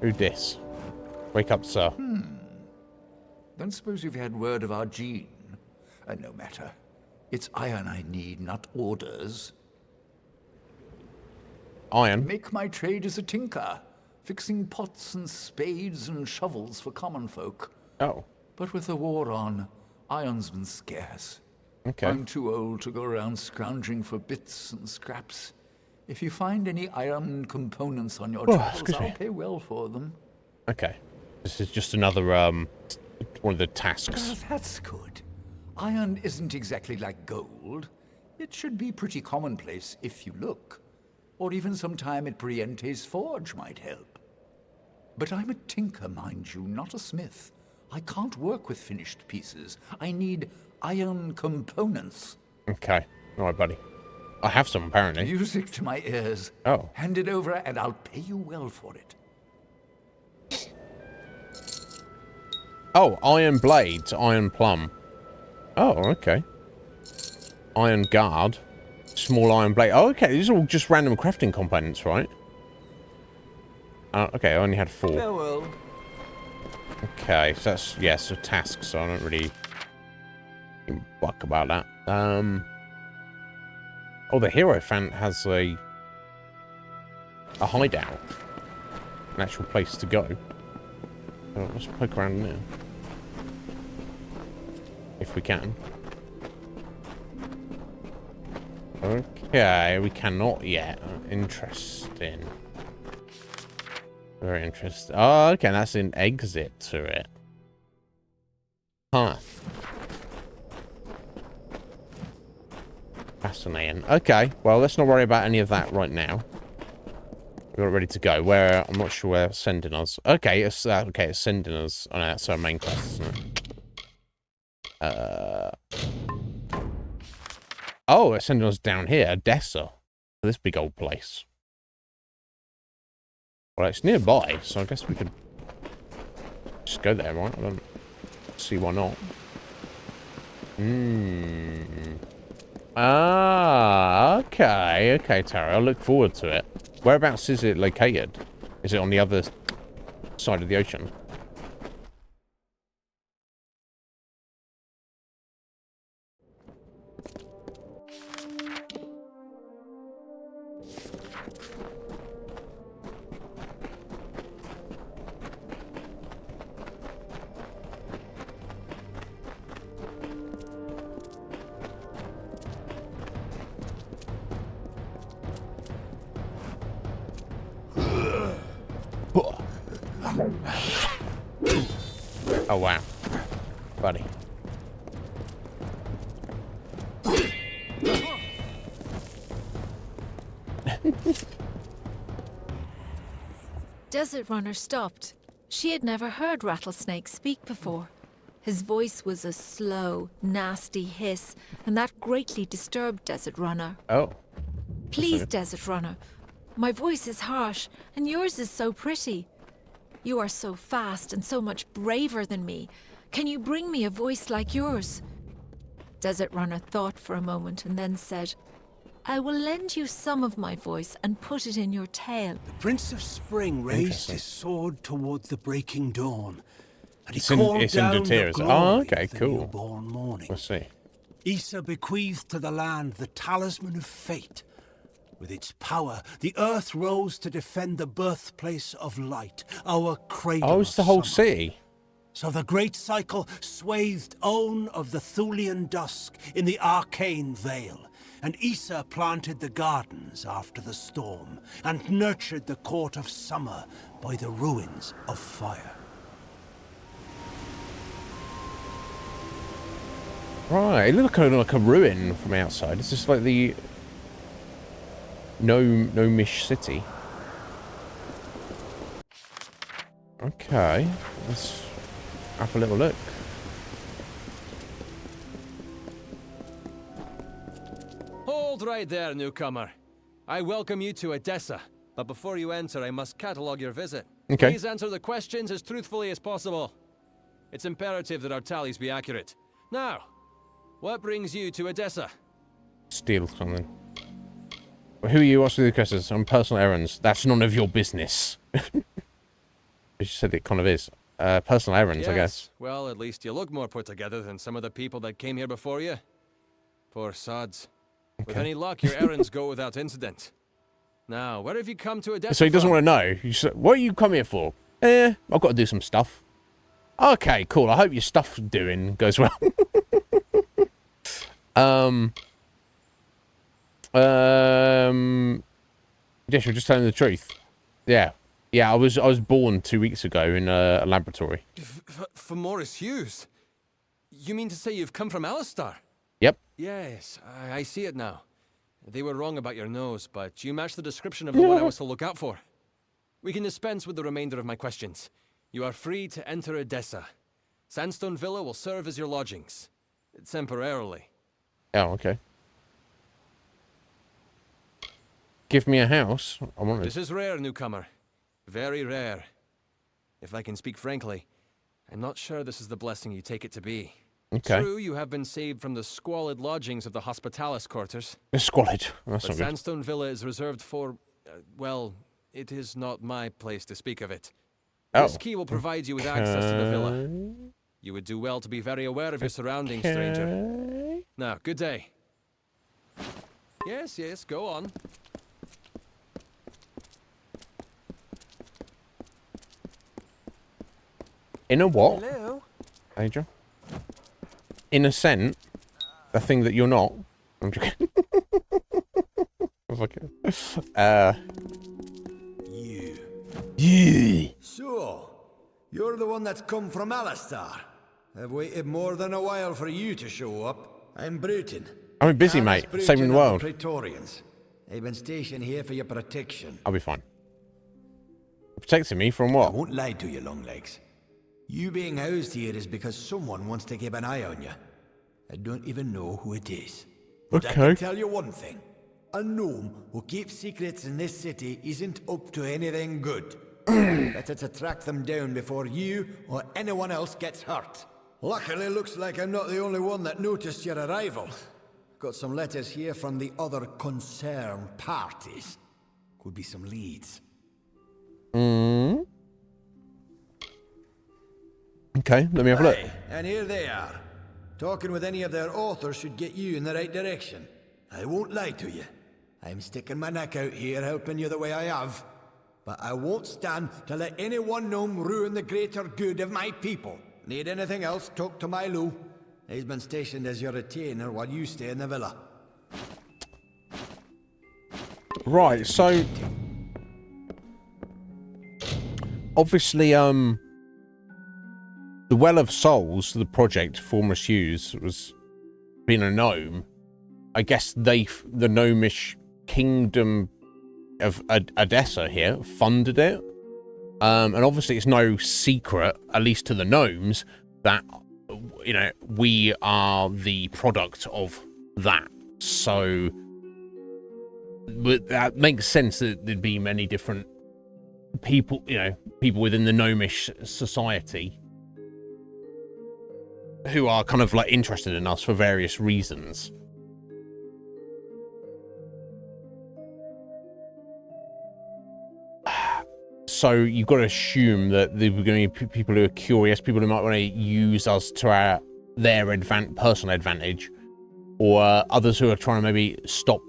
Who dis? Wake up, sir. Don't suppose you've had word of our Jean? No matter. It's iron I need, not orders. Iron? Make my trade as a tinker, fixing pots and spades and shovels for common folk. Oh. But with the war on, iron's been scarce. Okay. I'm too old to go around scrounging for bits and scraps. If you find any iron components on your travels, I'll pay well for them. Okay. This is just another, one of the tasks. Oh, that's good. Iron isn't exactly like gold. It should be pretty commonplace if you look. Or even some time at Briente's forge might help. But I'm a tinker, mind you, not a smith. I can't work with finished pieces. I need iron components. Okay. All right, buddy. I have some, apparently. Music to my ears. Oh. Hand it over and I'll pay you well for it. Oh, iron blades, iron plum. Oh, okay. Iron guard. Small iron blade. Oh, okay. These are all just random crafting components, right? Okay, I only had 4. Farewell. Okay, so that's, yes, a task, so I don't really give a fuck about that. Oh, the Hierophant has a hideout. An actual place to go. So let's poke around there. If we can. Okay, we cannot yet. Interesting. Very interesting. Oh, okay, that's an exit to it. Huh. Fascinating. Okay, well, let's not worry about any of that right now. We've got it ready to go. Where, I'm not sure where it's sending us. Okay, it's sending us. Oh, no, that's our main quest, isn't it? Oh, it's sending us down here, Odessa. This big old place. Well, it's nearby, so I guess we could just go there, right? I don't see why not. Ah, okay. Okay, Tara, I'll look forward to it. Whereabouts is it located? Is it on the other side of the ocean? Oh, wow. Buddy. Desert Runner stopped. She had never heard Rattlesnake speak before. His voice was a slow, nasty hiss, and that greatly disturbed Desert Runner. Oh. Please, Desert Runner. My voice is harsh, and yours is so pretty. You are so fast and so much braver than me. Can you bring me a voice like yours? Desert Runner thought for a moment and then said, I will lend you some of my voice and put it in your tail. The Prince of Spring raised his sword toward the breaking dawn, and he It's called in down the Tears. glory Oh, okay, of the cool. newborn morning. Let's see. Issa bequeathed to the land the talisman of fate. With its power, the earth rose to defend the birthplace of light, our cradle. Oh, it's the whole city. So the great cycle swathed Own of the Thulian dusk in the arcane veil, and Issa planted the gardens after the storm, and nurtured the court of summer by the ruins of fire. Right, it looks like a ruin from outside. It's just like the Gnomish city. Okay, let's have a little look. Hold right there, newcomer. I welcome you to Edessa, but before you enter, I must catalogue your visit. Okay. Please answer the questions as truthfully as possible. It's imperative that our tallies be accurate. Now, what brings you to Edessa? Steal something. Well, who are you? What's with the questions? On personal errands. That's none of your business. You said it kind of is. Personal errands, Yes. I guess. Well, at least you look more put together than some of the people that came here before you. Poor sods. Okay. With any luck, your errands go without incident. Now, where have you come to Edessa So he doesn't from? want to know. You say, what are you come here for? I've got to do some stuff. Okay, cool. I hope your stuff doing goes well. Yes, you're just telling the truth. Yeah. Yeah, I was born 2 weeks ago in a laboratory. For Morris Hughes? You mean to say you've come from Alistar? Yep. Yes, I see it now. They were wrong about your nose, but you match the description of the one I was to look out for. We can dispense with the remainder of my questions. You are free to enter Edessa. Sandstone Villa will serve as your lodgings. Temporarily. Oh, okay. Give me a house. I want This is rare, newcomer. Very rare. If I can speak frankly, I'm not sure this is the blessing you take it to be. Okay. True, you have been saved from the squalid lodgings of the Hospitalis quarters. It's squalid. That's But not good. Sandstone Villa is reserved for, well, it is not my place to speak of it. This key will provide you with access to the villa. You would do well to be very aware of your surroundings, stranger. Now, good day. Yes, yes, go on. In a what? Hello? Adrian? Innocent? The thing that you're not? I'm joking. You. So, you're the one that's come from Alistar. I've waited more than a while for you to show up. I'm Bruton. I'm busy, mate. Saving the world. Praetorians. I've been stationed here for your protection. I'll be fine. Protecting me from what? I won't lie to you, Longlegs. You being housed here is because someone wants to keep an eye on you. I don't even know who it is. But I can tell you one thing. A gnome who keeps secrets in this city isn't up to anything good. Better to track them down before you or anyone else gets hurt. Luckily, looks like I'm not the only one that noticed your arrival. Got some letters here from the other concerned parties. Could be some leads. Okay, let me have a look. Aye, and here they are. Talking with any of their authors should get you in the right direction. I won't lie to you. I'm sticking my neck out here helping you the way I have. But I won't stand to let any one gnome ruin the greater good of my people. Need anything else, talk to Milo. He's been stationed as your retainer while you stay in the villa. Right, so... Obviously, the Well of Souls, the project for Morris Hughes, was being a gnome. I guess the gnomish kingdom of Edessa here funded it. And obviously it's no secret, at least to the gnomes, that, you know, we are the product of that. So but that makes sense that there'd be many different people, you know, people within the gnomish society who are kind of like interested in us for various reasons. So you've got to assume that there are going to be people who are curious, people who might want to use us to their personal advantage, or others who are trying to maybe stop,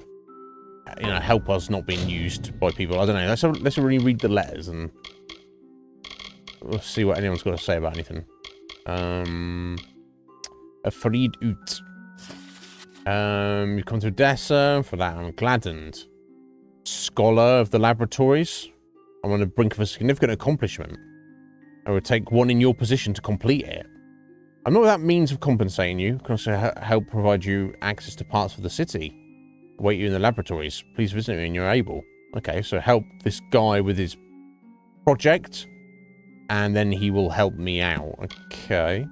you know, help us not being used by people. I don't know. Let's really read the letters and we'll see what anyone's got to say about anything. Farid Ut. You come to Edessa. For that, I'm gladdened. Scholar of the laboratories. I'm on the brink of a significant accomplishment. I would take one in your position to complete it. I'm not without means of compensating you. Can also help provide you access to parts of the city. Await you in the laboratories. Please visit me when you're able. Okay, so help this guy with his project, and then he will help me out. Okay.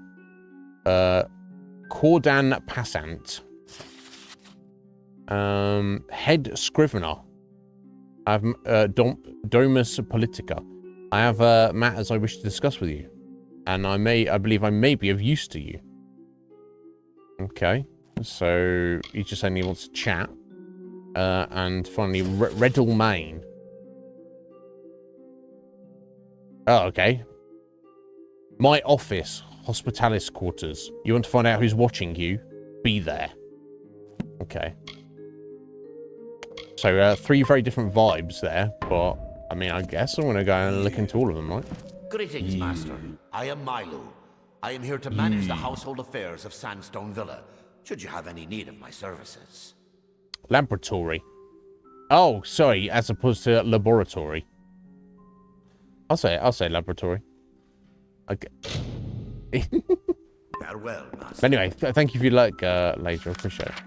Cordan Passant. Head Scrivener. I have Domus Politica. I have matters I wish to discuss with you, and I believe I may be of use to you. Okay, so he's just saying he wants to chat. And finally, Reddle Main. Oh, okay. My office, Hospitalis Quarters. You want to find out who's watching you? Be there. Okay. So, 3 very different vibes there, but, I mean, I guess I'm going to go and look into all of them, right? Greetings, Master. I am Milu. I am here to manage the household affairs of Sandstone Villa, should you have any need of my services. Laboratory. Oh, sorry, as opposed to laboratory. I'll say laboratory. Okay. Farewell, Master. But anyway, thank you for your like, later. Appreciate it.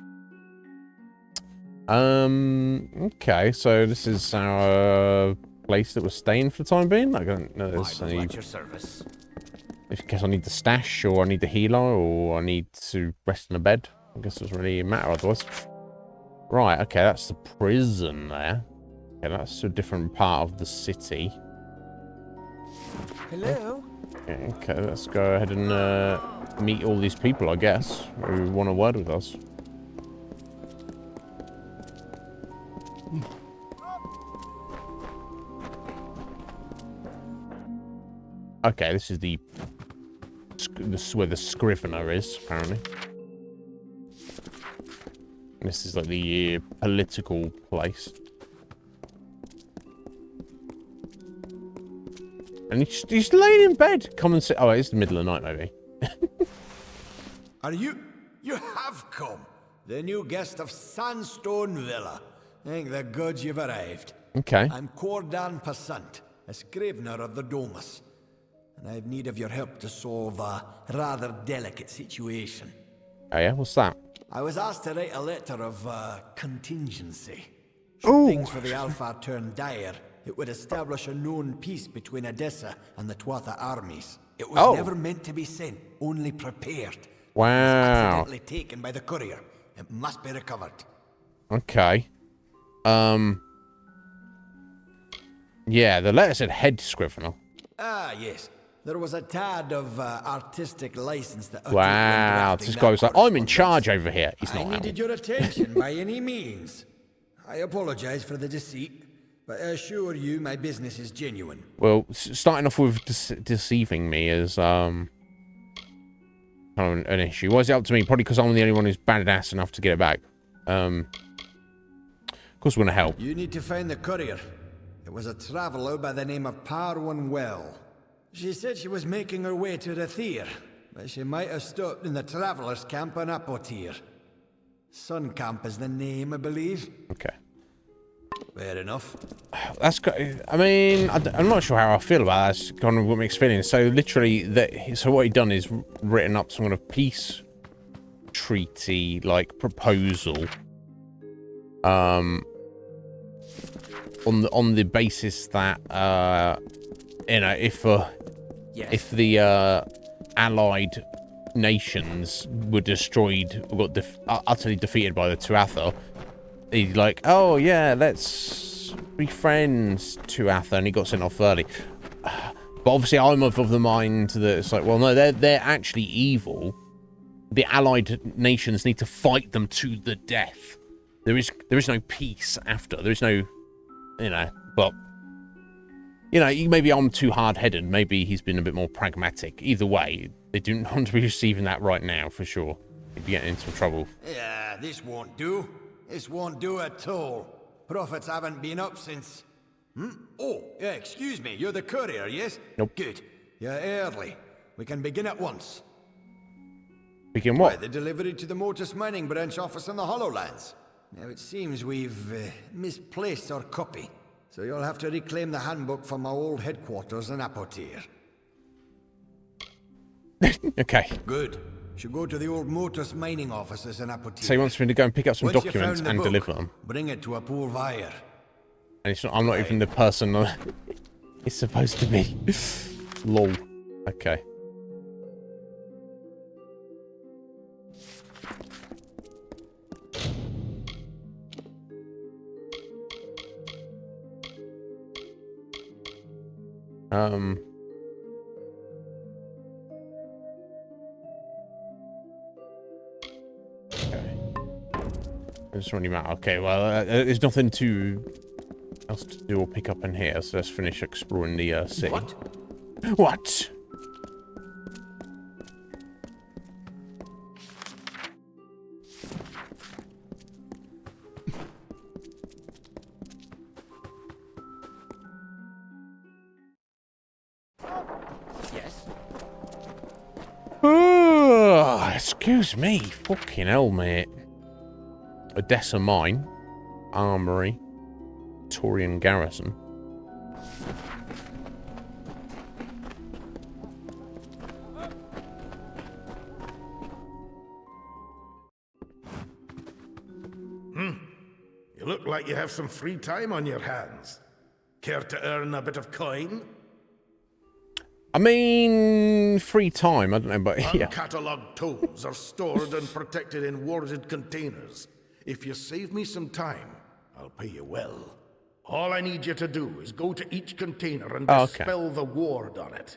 Okay, so this is our place that we're staying for the time being. I don't know there's any... At your service. In case I need the stash, or I need the healer, or I need to rest in a bed. I guess it doesn't really matter otherwise. Right, okay, that's the prison there. Okay, that's a different part of the city. Hello? Okay, let's go ahead and meet all these people, I guess, who want a word with us. Okay, this is where the Scrivener is, apparently. This is like the political place. And he's laying in bed. Come and sit. Oh, it's the middle of the night, maybe. Are you? You have come. The new guest of Sandstone Villa. Thank the gods you've arrived. Okay. I'm Cordan Passant, a scrivener of the Domus. And I have need of your help to solve a rather delicate situation. Oh yeah? What's that? I was asked to write a letter of contingency. Should things for the Alpha turn dire, it would establish a known peace between Edessa and the Tuatha armies. It was never meant to be sent, only prepared. Wow. It was accidentally taken by the courier. It must be recovered. Okay. Yeah, the letter said head scrivener. Ah, yes. There was a tad of artistic license that... Wow, this guy was like, I'm in charge over here. He's not. I needed your attention by any means. I apologize for the deceit, but I assure you my business is genuine. Well, starting off with deceiving me is kind of an issue. Why is it up to me? Probably because I'm the only one who's badass enough to get it back. Of course we're going to help. You need to find the courier. It was a traveller by the name of Parwan Well. She said she was making her way to Rathir, but she might have stopped in the traveller's camp on Apotir. Sun Camp is the name, I believe. Okay. Fair enough. That's good. I mean, I'm not sure how I feel about that. That's kind of what mixed feelings. So literally, so what he done is written up some kind of peace treaty, like proposal, on the basis that you know, if the allied nations were destroyed, got utterly defeated by the Tuatha, he's like, oh yeah, let's be friends, Tuatha, and he got sent off early. But obviously, I'm of the mind that it's like, well, no, they're actually evil. The allied nations need to fight them to the death. There is no peace after. There is no, you know, but. You know, maybe I'm too hard-headed. Maybe he's been a bit more pragmatic. Either way, they do not want to be receiving that right now, for sure. He'd be getting into trouble. Yeah, this won't do. This won't do at all. Prophets haven't been up since... Oh, yeah, excuse me. You're the courier, yes? Nope. Good. You're early. We can begin at once. Begin what? Why, the delivery to the Mortis Mining Branch office in the Hollowlands. Now, it seems we've misplaced our copy. So you'll have to reclaim the handbook from our old headquarters in Apotir. Okay. Good. Should go to the old Motus mining offices in Apotheca. So he wants me to go and pick up some documents and deliver them. Bring it to a poor buyer. And it's not, I'm not even the person it's supposed to be. Lol. Okay. It doesn't really matter. Okay, well, there's nothing else to do or pick up in here, so let's finish exploring the city. What? Yes. Oh, excuse me. Fucking hell, mate. Odessa Mine, Armory, Torian Garrison. You look like you have some free time on your hands. Care to earn a bit of coin? I mean, free time, I don't know, but yeah. Uncatalogued tomes are stored and protected in warded containers. If you save me some time, I'll pay you well. All I need you to do is go to each container and dispel the ward on it.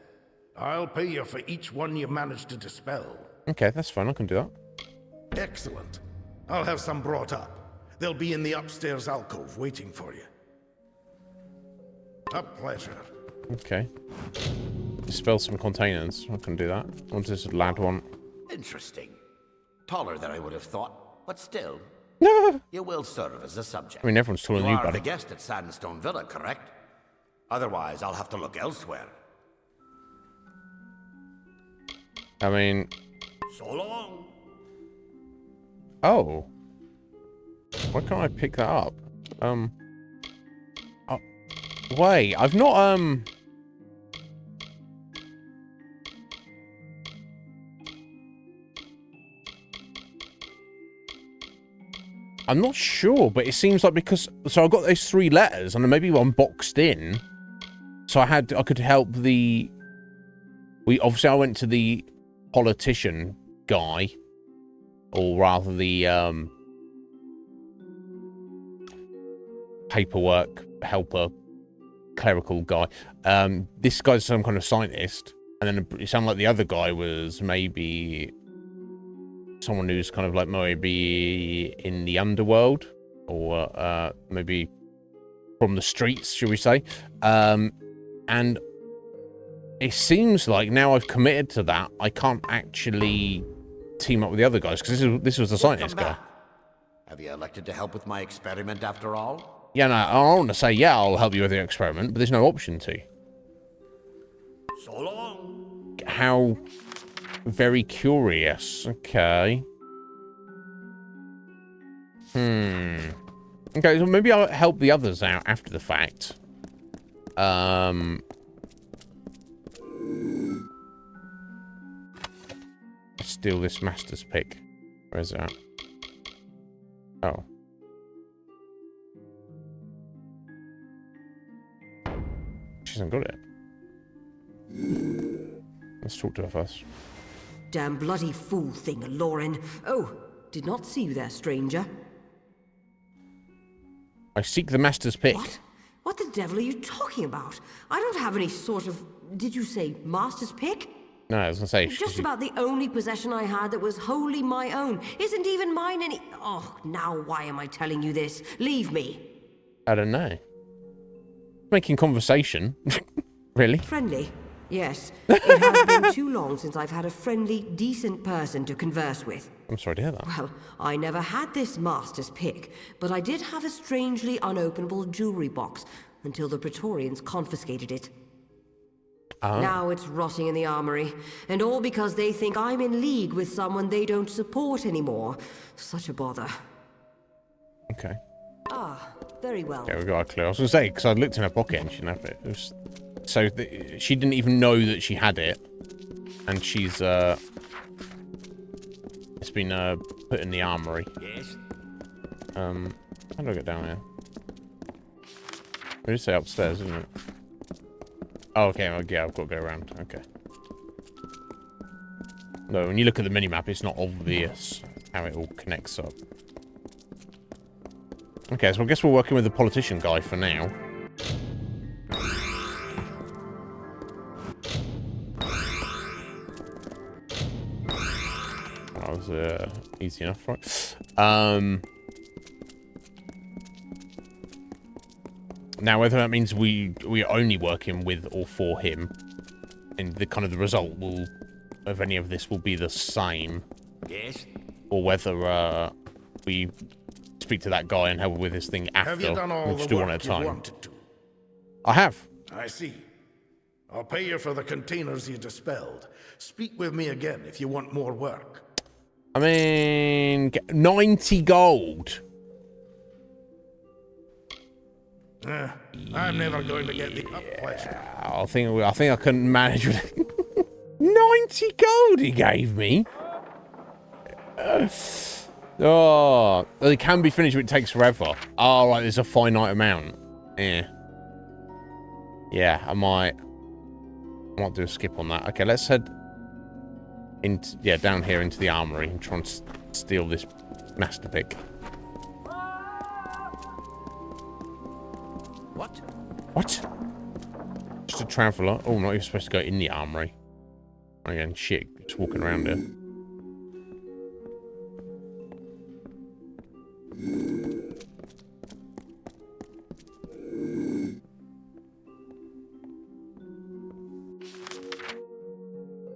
I'll pay you for each one you manage to dispel. Okay, that's fine. I can do that. Excellent. I'll have some brought up. They'll be in the upstairs alcove waiting for you. A pleasure. Okay. Dispel some containers. I can do that. What does this lad want? Interesting. Taller than I would have thought, but still. You will serve as a subject. I mean, everyone's taller than you, buddy. You are the guest at Sandstone Villa, correct? Otherwise, I'll have to look elsewhere. I mean... So long. Oh. Why can't I pick that up? Oh, wait, I've not, I'm not sure, but it seems like because... So I got those 3 letters, and maybe one boxed in. So I could help the... Obviously, I went to the politician guy. Or rather, the, paperwork helper, clerical guy. This guy's some kind of scientist. And then it sounded like the other guy was maybe... someone who's kind of like maybe in the underworld, or maybe from the streets, shall we say. And it seems like now I've committed to that, I can't actually team up with the other guys, because this was the scientist guy. Have you elected to help with my experiment after all? Yeah, no, I want to say, yeah, I'll help you with your experiment, but there's no option to. So long. How... Very curious. Okay. Okay, so maybe I'll help the others out after the fact. Let's steal this master's pick. Where is it at? Oh. She hasn't got it. Let's talk to her first. Damn bloody fool thing, Lauren. Oh, did not see you there, stranger. I seek the master's pick. What? What the devil are you talking about? I don't have any sort of... Did you say master's pick? No, I was going to say... Just about the only possession I had that was wholly my own. Isn't even mine any... Oh, now why am I telling you this? Leave me. I don't know. Making conversation. Really? Friendly? Yes. It has been too long since I've had a friendly, decent person to converse with. I'm sorry to hear that. Well, I never had this master's pick, but I did have a strangely unopenable jewelry box until the Praetorians confiscated it. Now it's rotting in the armory, and all because they think I'm in league with someone they don't support anymore. Such a bother. Okay. Ah, very well. Okay, we got a clue. I was going to say, because I looked in her pocket and she didn't have it. So she didn't even know that she had it. And she's, it's been, put in the armory. Yes? How do I get down here? We just say upstairs, isn't it? Oh, okay, well, yeah, I've got to go around. Okay. No, when you look at the minimap, it's not obvious how it all connects up. Okay, so I guess we're working with the politician guy for now. That was easy enough, right? Now, whether that means we are only working with or for him, and the kind of the result will of any of this will be the same. Yes. Or whether we speak to that guy and help with this thing after. Have you done all we'll the do one work at a you time. wanted to? I have. I see. I'll pay you for the containers you dispelled. Speak with me again if you want more work. I mean, 90 gold. I'm never going to get the pleasure. I think I couldn't manage with 90 gold he gave me. Oh, it can be finished, but it takes forever. Oh, right, there's a finite amount. Yeah, I might do a skip on that. Okay, let's head into, down here into the armory and try and steal this master pick. What? Just a traveller. Oh, not even supposed to go in the armory. Again, shit, just walking around here.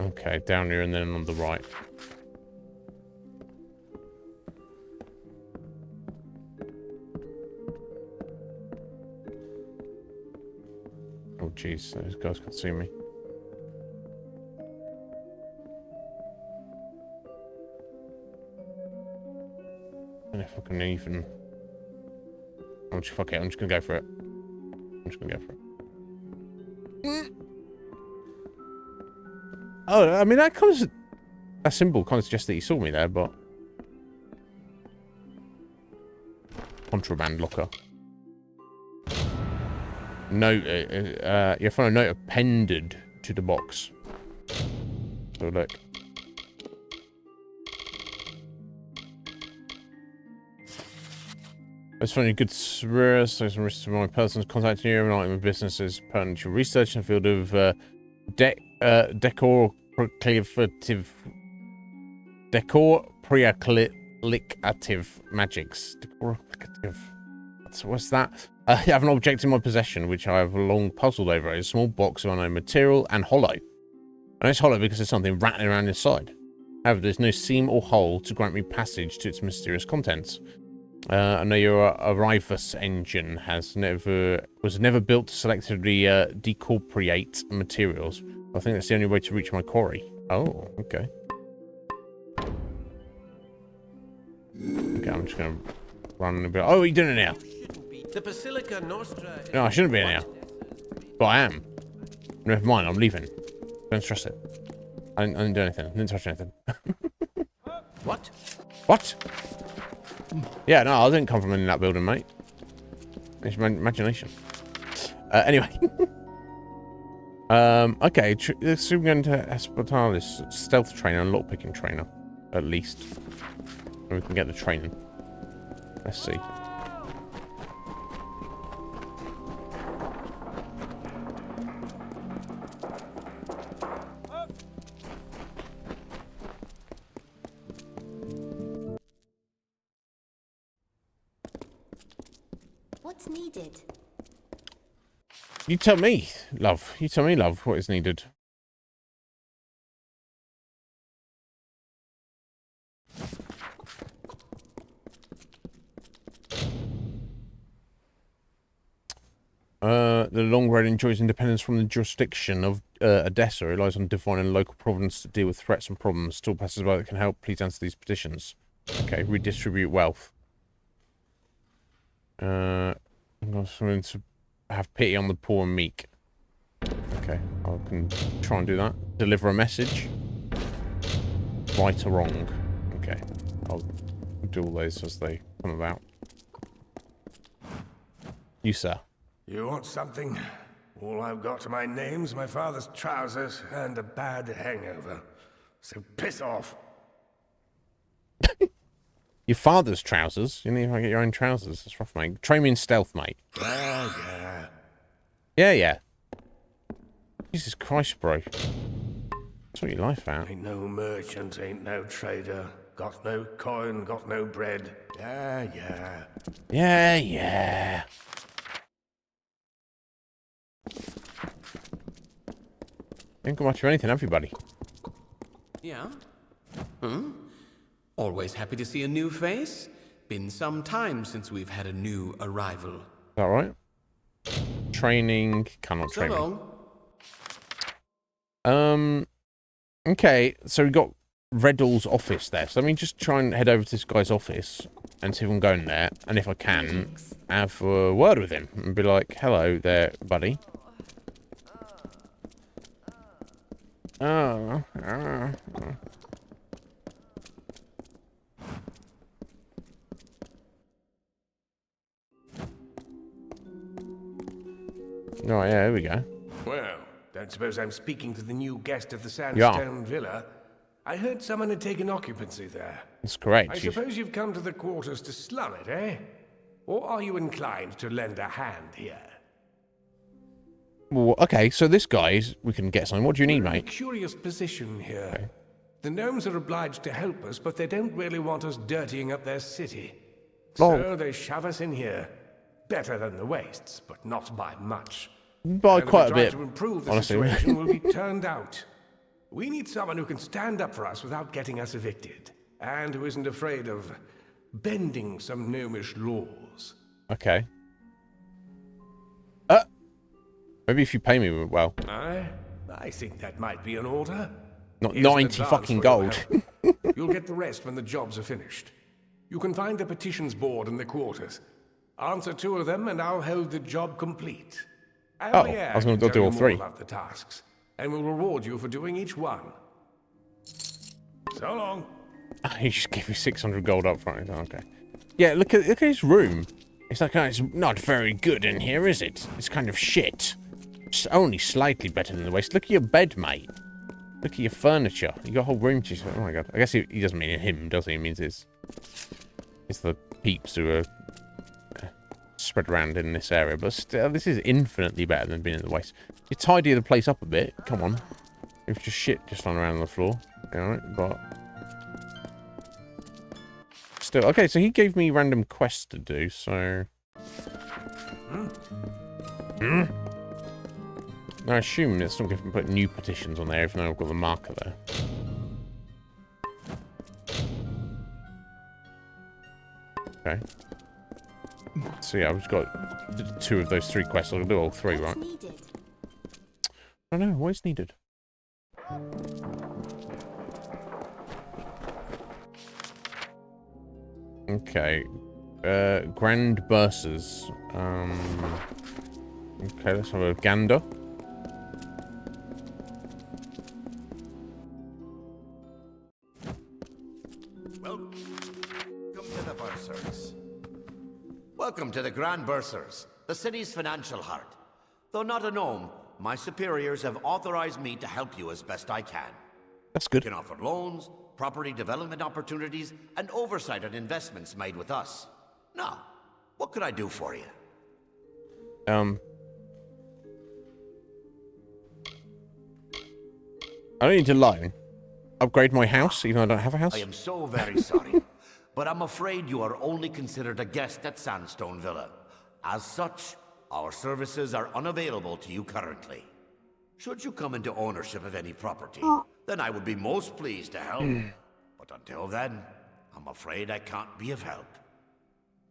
Okay, down here and then on the right. Oh jeez, those guys can see me. And if I can even... fuck it, I'm just gonna go for it. Oh, I mean, that symbol kind of suggests that he saw me there, but... Contraband locker. Note, you find a note appended to the box. So look. It's funny, good so some risks to my persons contacting you, and item of businesses pertinent to research in the field of decorative magics. Decorative. What's that? I have an object in my possession which I have long puzzled over. It's a small box of unknown material and hollow. I know it's hollow because there's something rattling around inside. However, there's no seam or hole to grant me passage to its mysterious contents. I know your Arrivus engine was never built to selectively decorporate materials. I think that's the only way to reach my quarry. Oh, okay. Okay, I'm just gonna run a bit. Oh, you're doing it now. The Basilica Nostra. No, I shouldn't be in here. But I am. Never mind, I'm leaving. Don't stress it. I didn't do anything. I didn't touch anything. What? What? Yeah, no, I didn't come from in that building, mate. It's my imagination. Anyway. Okay, let's zoom into Espitalis. Stealth trainer and lockpicking trainer, at least. And we can get the training. Let's see. What's needed? You tell me, love. You tell me, love, what is needed. The long road enjoys independence from the jurisdiction of Odessa. It relies on divine and local providence to deal with threats and problems. Still passes by that can help. Please answer these petitions. Okay, redistribute wealth. I'm going to have pity on the poor and meek. Okay, I can try and do that. Deliver a message. right or wrong. Okay. I'll do all those as they come about. You, sir. You want something? All I've got to my name's my father's trousers and a bad hangover. So piss off. Your father's trousers? You need to get your own trousers. That's rough, mate. Train me in stealth, mate. Yeah. Yeah. Jesus Christ, bro. Sort your life out. Ain't no merchant, ain't no trader. Got no coin, got no bread. Yeah. Ain't got much of anything, have you, buddy? Yeah? Always happy to see a new face. Been some time since we've had a new arrival. Is that right? Training. Cannot train. So long. Okay, so we got Reddle's office there. So let me just try and head over to this guy's office and see if I'm going there. And if I can, have a word with him and be like, hello there, buddy. No, yeah, here we go. Well, don't suppose I'm speaking to the new guest of the Sandstone Villa. I heard someone had taken occupancy there. That's correct. I suppose you've come to the quarters to slum it, eh? Or are you inclined to lend a hand here? Well, okay, so this guy's... We can get something. What do you need, mate? We're in a curious position here. Okay. The gnomes are obliged to help us, but they don't really want us dirtying up their city. So they shove us in here. Better than the wastes, but not by much. By quite a bit, to improve the honestly. situation will be turned out. We need someone who can stand up for us without getting us evicted, and who isn't afraid of bending some gnomish laws. Okay. Maybe if you pay me well. I think that might be an order. Not 90 fucking gold. You'll get the rest when the jobs are finished. You can find the petitions board in the quarters. Answer 2 of them, and I'll hold the job complete. I was going to do all 3. About the tasks, and we'll reward you for doing each one. So long. He just gave me 600 gold up front. Okay. Yeah, look at his room. It's like, it's not very good in here, is it? It's kind of shit. It's only slightly better than the waste. Look at your bed, mate. Look at your furniture. You got a whole room to... Oh my god. I guess he doesn't mean him, does he? He means it's the peeps who are spread around in this area. But still, this is infinitely better than being in the waste. You tidy the place up a bit. Come on. It's just shit just lying around on the floor. Alright, but... Still, okay, so he gave me random quests to do, so... I assume it's not going to put new petitions on there, even though I've got the marker there. Okay. So yeah, I've just got 2 of those 3 quests. I'll do all 3, right? I don't know, what is needed? Okay. Grand Bursars. Okay, let's have a gander. Welcome to the Grand Bursars, the city's financial heart. Though not a gnome, my superiors have authorized me to help you as best I can. That's good. You can offer loans, property development opportunities, and oversight on investments made with us. Now, what could I do for you? I don't need a loan. Upgrade my house, even though I don't have a house. I am so very sorry, but I'm afraid you are only considered a guest at Sandstone Villa. As such, our services are unavailable to you currently. Should you come into ownership of any property, then I would be most pleased to help. But until then, I'm afraid I can't be of help.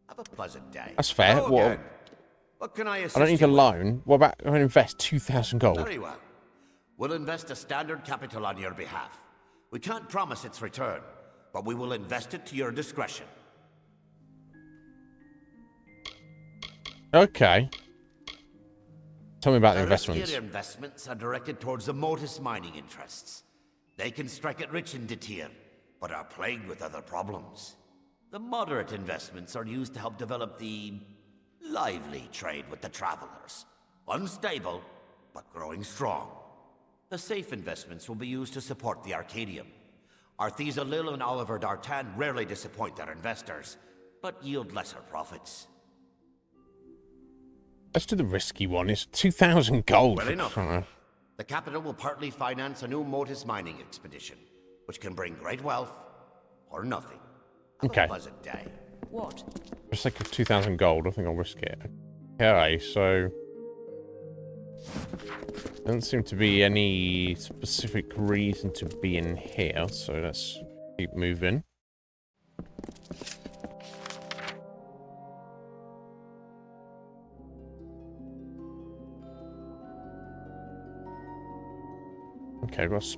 Have a pleasant day. That's fair. What can I assist I don't need a loan. What about if I invest 2,000 gold? Very well. We'll invest a standard capital on your behalf. We can't promise its return, but we will invest it to your discretion. Okay. Tell me about the investments. Riskier investments are directed towards the Motus mining interests. They can strike it rich in Detir, but are plagued with other problems. The moderate investments are used to help develop the lively trade with the travelers. Unstable, but growing strong. The safe investments will be used to support the Arcadium. Arthesa Lil and Oliver D'Artan rarely disappoint their investors, but yield lesser profits. Let's do the risky one. It's 2,000 gold. Well enough. The capital will partly finance a new Motus mining expedition, which can bring great wealth or nothing. Have a pleasant day. What? For the sake of 2,000 gold, I think I'll risk it. Okay, so... there doesn't seem to be any specific reason to be in here, so let's keep moving. Okay, let's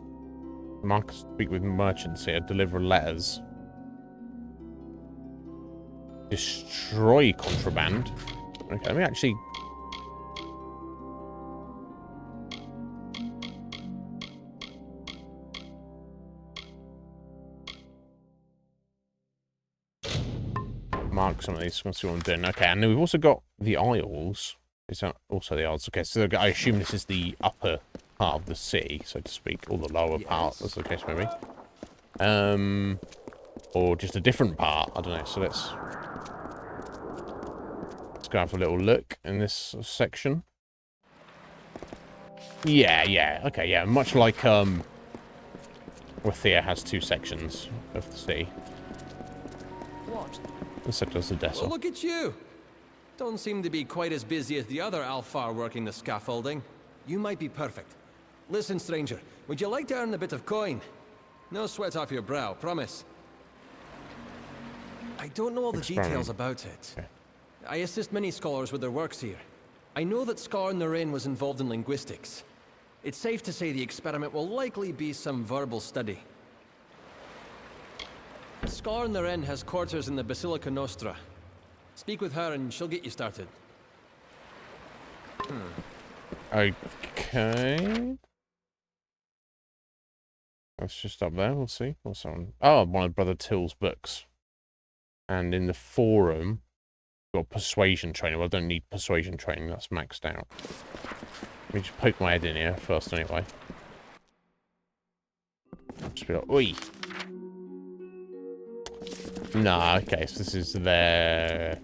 speak with merchants here, deliver letters. Destroy contraband. Okay, let me actually... mark some of these. Let's see what I'm doing. Okay, and then we've also got the Isles. Is that also the Isles? Okay, so I assume this is the upper part of the city, so to speak, or the lower part, as the case may be. Or just a different part. I don't know. So let's go have a little look in this section. Yeah. Okay, yeah. Much like Thea has two sections of the city. What? Except does the Dessel. Well, look at you. Don't seem to be quite as busy as the other Alfar working the scaffolding. You might be perfect. Listen, stranger, would you like to earn a bit of coin? No sweat off your brow, promise. I don't know all the details about it. Okay. I assist many scholars with their works here. I know that Scar Naren was involved in linguistics. It's safe to say the experiment will likely be some verbal study. Scar Naren has quarters in the Basilica Nostra. Speak with her and she'll get you started. Okay. That's just up there. We'll see. What's that one? Oh, one of Brother Till's books. And in the forum, we've got persuasion training. Well, I don't need persuasion training. That's maxed out. Let me just poke my head in here first, anyway. Just be like, oi. Nah, okay, so this is their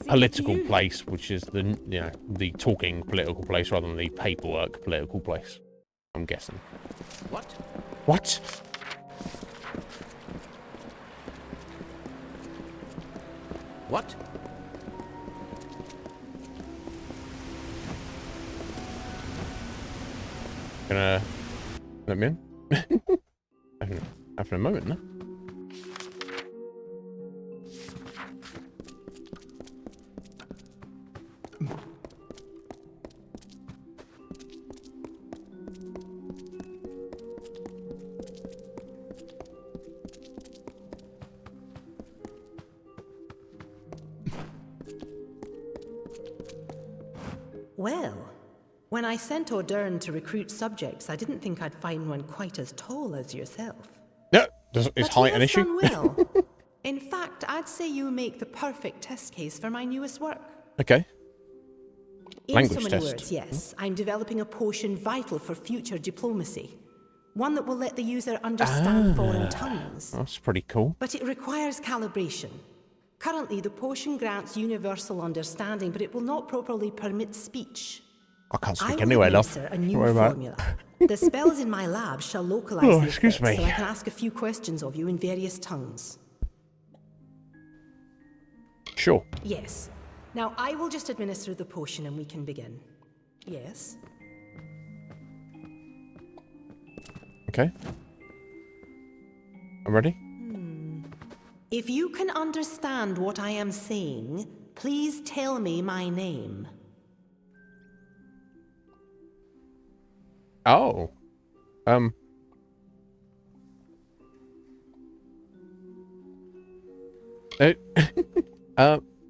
political place, which is the, you know, the talking political place rather than the paperwork political place, I'm guessing. What? What? What? Gonna let me in? Having a moment, no? Well, when I sent Ordern to recruit subjects, I didn't think I'd find one quite as tall as yourself. Yeah, is height an issue? Well. In fact, I'd say you make the perfect test case for my newest work. Okay. In so many words, yes. I'm developing a potion vital for future diplomacy. One that will let the user understand foreign tongues. That's pretty cool. But it requires calibration. Currently, the potion grants universal understanding, but it will not properly permit speech. I can't speak anyway, love. A new formula. The spells in my lab shall localize the effects, so I can ask a few questions of you in various tongues. Sure. Yes. Now, I will just administer the potion and we can begin. Yes? Okay. I'm ready. If you can understand what I am saying, please tell me my name. Oh. I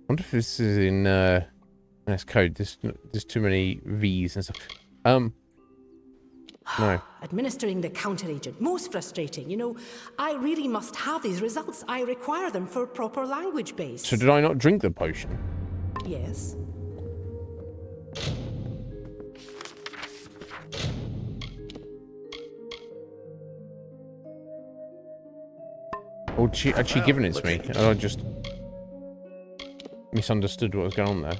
wonder if this is in NS code. There's too many V's and stuff. No. Administering the counteragent. Most frustrating. You know, I really must have these results. I require them for proper language base. So did I not drink the potion? Yes. Or had she given it to me? And I just misunderstood what was going on there.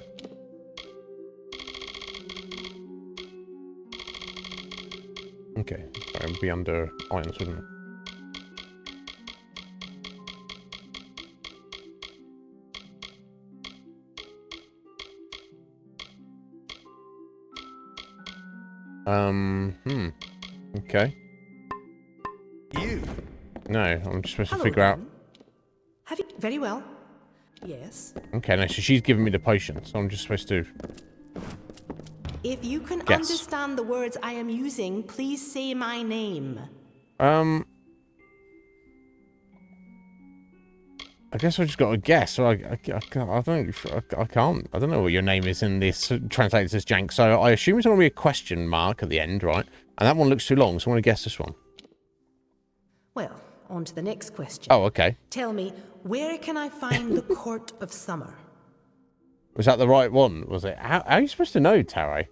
Okay, sorry, it would be under items, wouldn't it? Okay. You? No, I'm just supposed Hello, to figure out. Have you? Very well. Yes. Okay, no, so she's giving me the potion, so I'm just supposed to. If you can Guess. understand the words I am using, please say my name. I guess I just got to guess. So I can't. I don't know what your name is in this translated as jank. So I assume it's going to be a question mark at the end, right? And that one looks too long, so I want to guess this one. Well, on to the next question. Oh, okay. Tell me, where can I find the Court of Summer? Was that the right one? Was it? How are you supposed to know, Taro?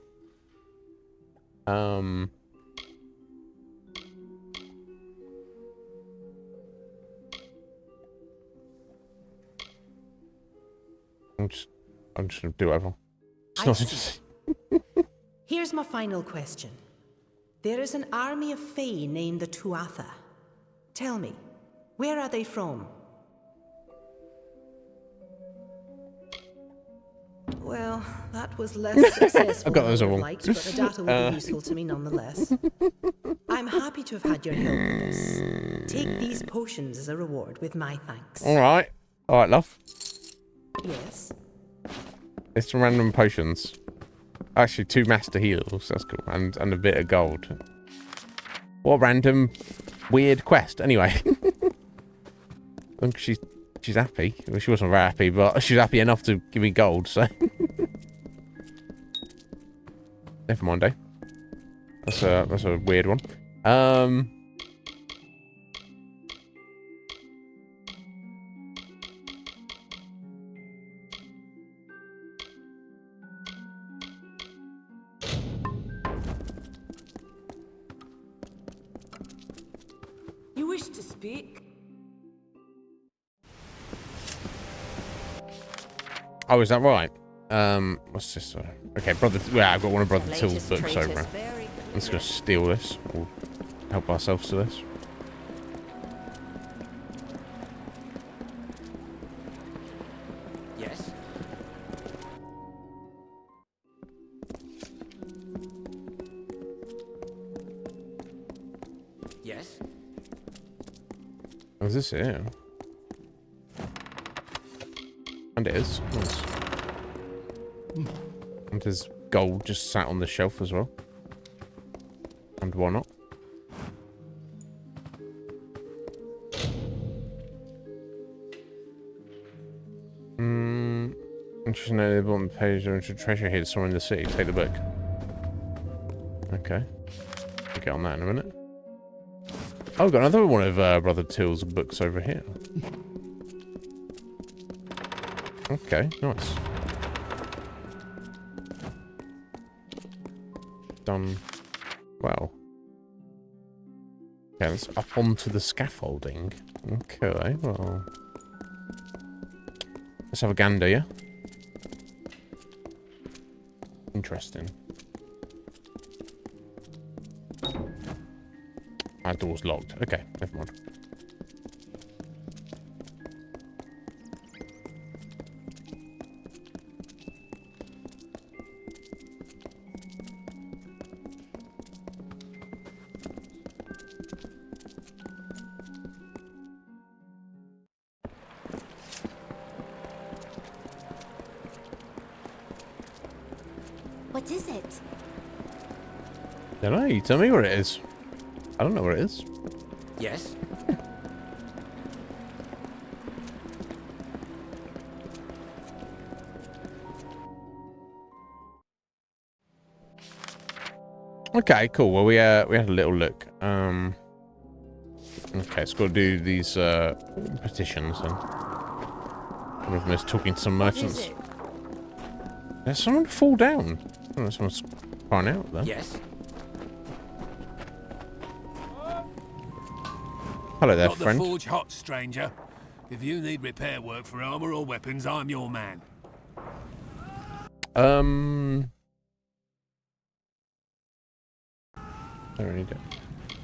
I'm just gonna do whatever. Here's my final question. There is an army of Fae named the Tuatha. Tell me, where are they from? Well, that was less successful than I would have liked, but the data will be useful to me nonetheless. I'm happy to have had your help with this. Take these potions as a reward with my thanks. All right, love. Yes. It's some random potions. Actually, 2 master heals. That's cool, and a bit of gold. What a random, weird quest. Anyway, I think she's happy. Well, she wasn't very happy, but she's happy enough to give me gold. So never mind, eh? That's a weird one. You wish to speak? Oh, is that right? What's this? Okay, brother. Yeah, I've got one of Brother Till's books over. I'm just gonna steal this. We'll help ourselves to this. Yes. Yes. Oh, is this it? And it is. Nice. And there's gold just sat on the shelf as well. And why not? Interesting. At the bottom page, there's a treasure here somewhere in the city. Take the book. Okay. We'll get on that in a minute. Oh, we've got another one of Brother Till's books over here. Okay, nice. Done well. Okay, let's up onto the scaffolding. Okay, well. Let's have a gander, yeah? Interesting. Our door's locked. Okay, never mind. What is it? Don't know. You tell me where it is. I don't know where it is. Yes. Okay, cool. Well, we had a little look. Okay, it's got to do these petitions then. One of them is talking to some merchants. There's someone fall down. Oh, someone's crying out there. Yes. Hello there, Got friend. the forge hot, stranger. If you need repair work for armor or weapons, I'm your man. Don't really do.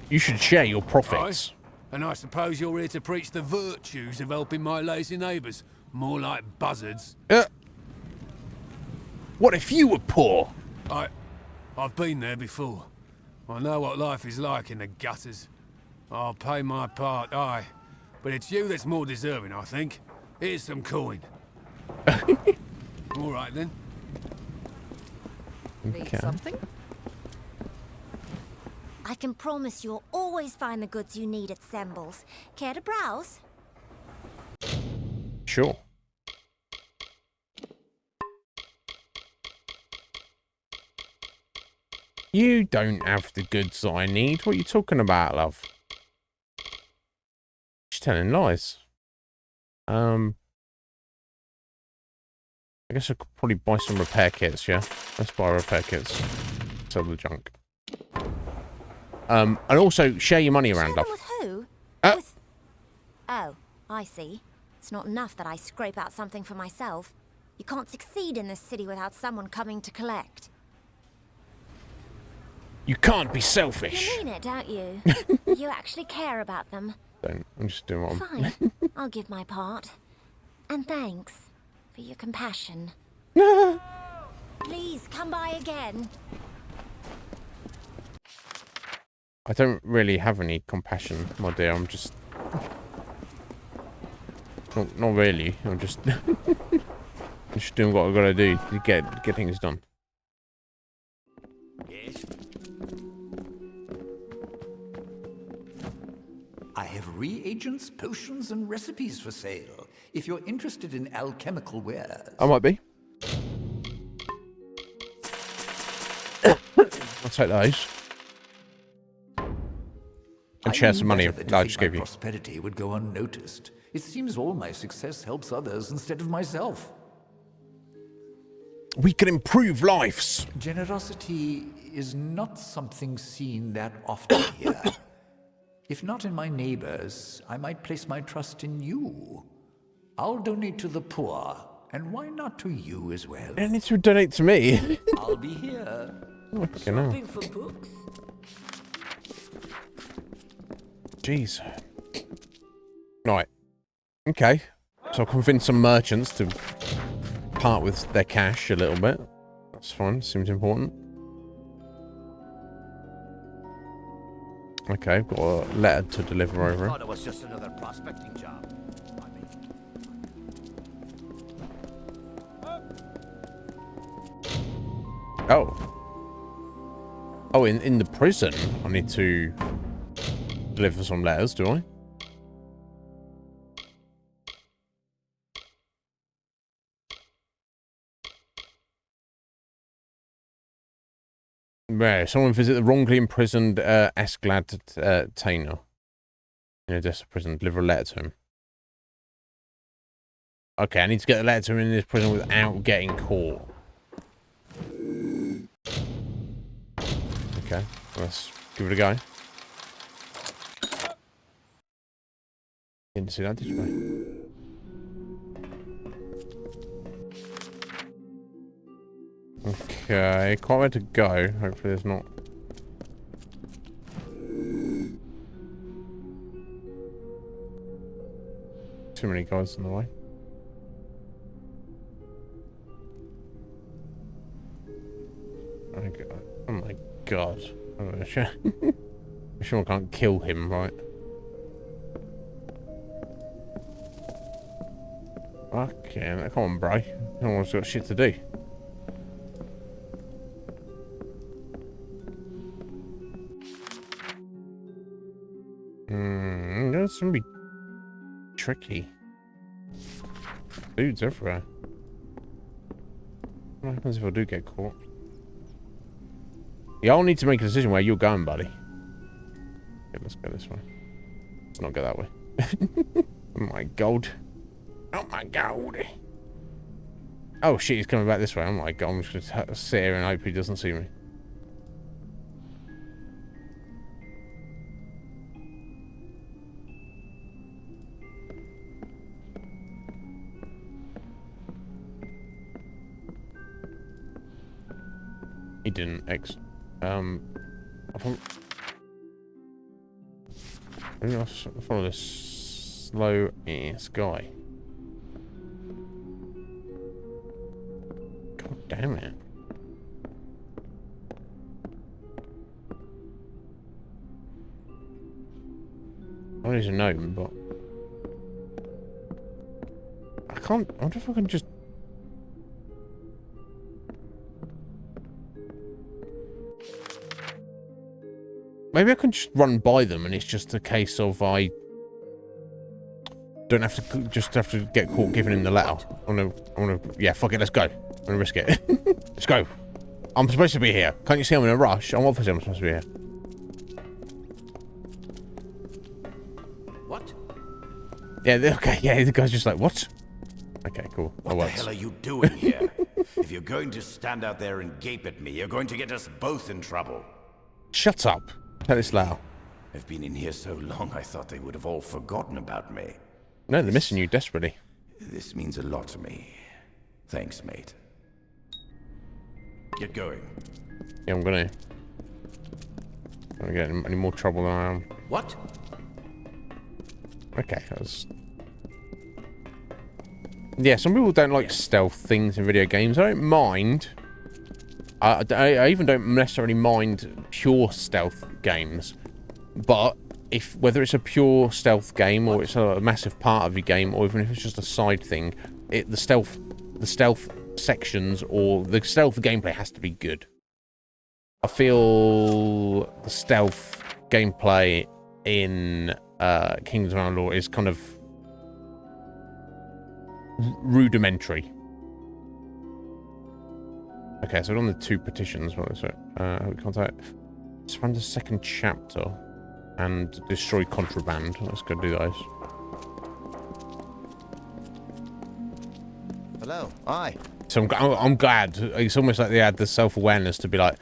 You should share your profits. Aye. And I suppose you're here to preach the virtues of helping my lazy neighbours. More like buzzards. What if you were poor? I've been there before. I know what life is like in the gutters. I'll pay my part, aye. But it's you that's more deserving, I think. Here's some coin. All right, then. Need something? I can promise you'll always find the goods you need at Semble's. Care to browse? Sure. You don't have the goods that I need. What are you talking about, love? She's telling lies. I guess I could probably buy some repair kits, yeah? Let's buy repair kits. Sell the junk. And also, share your money around, love. With who? Oh, I see. It's not enough that I scrape out something for myself. You can't succeed in this city without someone coming to collect. You can't be selfish. You mean it, don't you? You actually care about them. Don't. I'm just doing what I'm... Fine. I'll give my part. And thanks for your compassion. Please, come by again. I don't really have any compassion, my dear. I'm just... Not really. I'm just... I'm just doing what I've got to do to get things done. Yes. I have reagents, potions, and recipes for sale. If you're interested in alchemical wares. I might be. I'll take those. And share some money that I just gave you. Prosperity would go unnoticed. It seems all my success helps others instead of myself. We can improve lives. Generosity is not something seen that often here. If not in my neighbors, I might place my trust in you. I'll donate to the poor, and why not to you as well? You don't need to donate to me. I'll be here. Shopping for books? Jeez. Right. Okay. So I'll convince some merchants to part with their cash a little bit. That's fine. Seems important. Okay, I've got a letter to deliver over. I thought it was just another prospecting job. Oh, in the prison, I need to deliver some letters, do I? Right, someone visit the wrongly imprisoned Esglad Tainer in Odessa prison. Deliver a letter to him. Okay, I need to get the letter to him in this prison without getting caught. Okay, let's give it a go. Didn't see that, did you? Okay, quite where to go. Hopefully there's not... too many guys in the way. Oh my god. I'm sure I can't kill him, right? Okay, come on, bro. No one's got shit to do. That's gonna be tricky. Dudes everywhere. What happens if I do get caught? Y'all need to make a decision where you're going, buddy. Okay, let's go this way. Let's not go that way. Oh my god. Oh my god. Oh shit, he's coming back this way. Oh my god, I'm just gonna sit here and hope he doesn't see me. He didn't. I follow this slow ass guy. God damn it. I don't even know, but I can't. I wonder if I can just. Maybe I can just run by them, and it's just a case of I don't have to have to get caught giving him the letter. I wanna. Yeah, fuck it. Let's go. I'm gonna risk it. Let's go. I'm supposed to be here. Can't you see I'm in a rush? I'm obviously supposed to be here. What? Yeah. Okay. Yeah. The guy's just like, what? Okay. Cool. What the hell are you doing here? If you're going to stand out there and gape at me, you're going to get us both in trouble. Shut up. Tell this loud. I've been in here so long, I thought they would have all forgotten about me. No, they're missing you desperately. This means a lot to me. Thanks, mate. Get going. Yeah, I'm gonna get in any more trouble than I am. What? Okay, that's... Yeah, some people don't like stealth things in video games. I don't mind. I even don't necessarily mind pure stealth games, but whether it's a pure stealth game or it's a massive part of your game, or even if it's just a side thing, the stealth sections or the stealth gameplay has to be good. I feel the stealth gameplay in Kingdoms of Amalur is kind of rudimentary. Okay, so we're on the 2 petitions. What is it? Contact. Expand the 2nd chapter and destroy contraband. Let's go do those. Hello. Hi. So I'm glad. It's almost like they had the self-awareness to be like,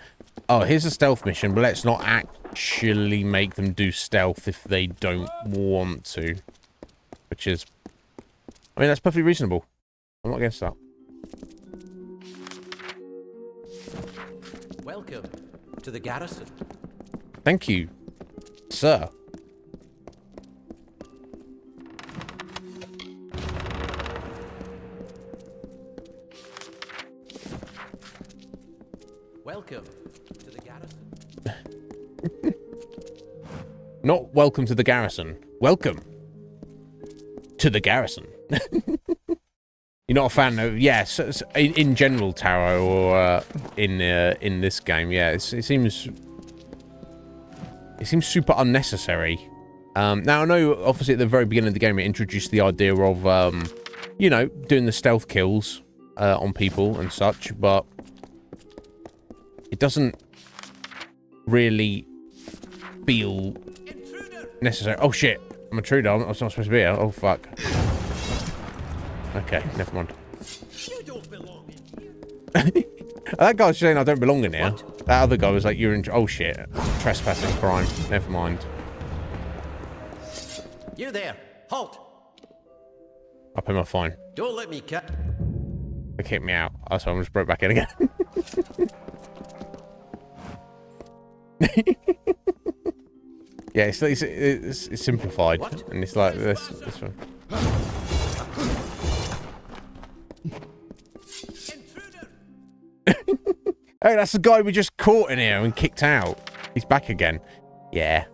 oh, here's a stealth mission, but let's not actually make them do stealth if they don't want to. Which is, I mean, that's perfectly reasonable. I'm not against that. Welcome to the garrison. Thank you, sir. Welcome to the garrison. Not welcome to the garrison. Welcome to the garrison. You're not a fan of, yes, in general tarot or in this game, yeah, it seems super unnecessary. Now I know obviously at the very beginning of the game it introduced the idea of you know, doing the stealth kills on people and such, but it doesn't really feel necessary. Oh shit, I'm an intruder. I'm not supposed to be here. Oh fuck. Okay, never mind. You don't belong in here. That guy's saying I don't belong in here. What? That other guy was like, you're in... Oh, shit. Trespassing crime. Never mind. You there. Halt. I'll pay my fine. Don't let me cut. They kicked me out. Oh, so I'm just brought back in again. Yeah, it's simplified. What? And it's like this one. Hey, that's the guy we just caught in here and kicked out. He's back again. Yeah.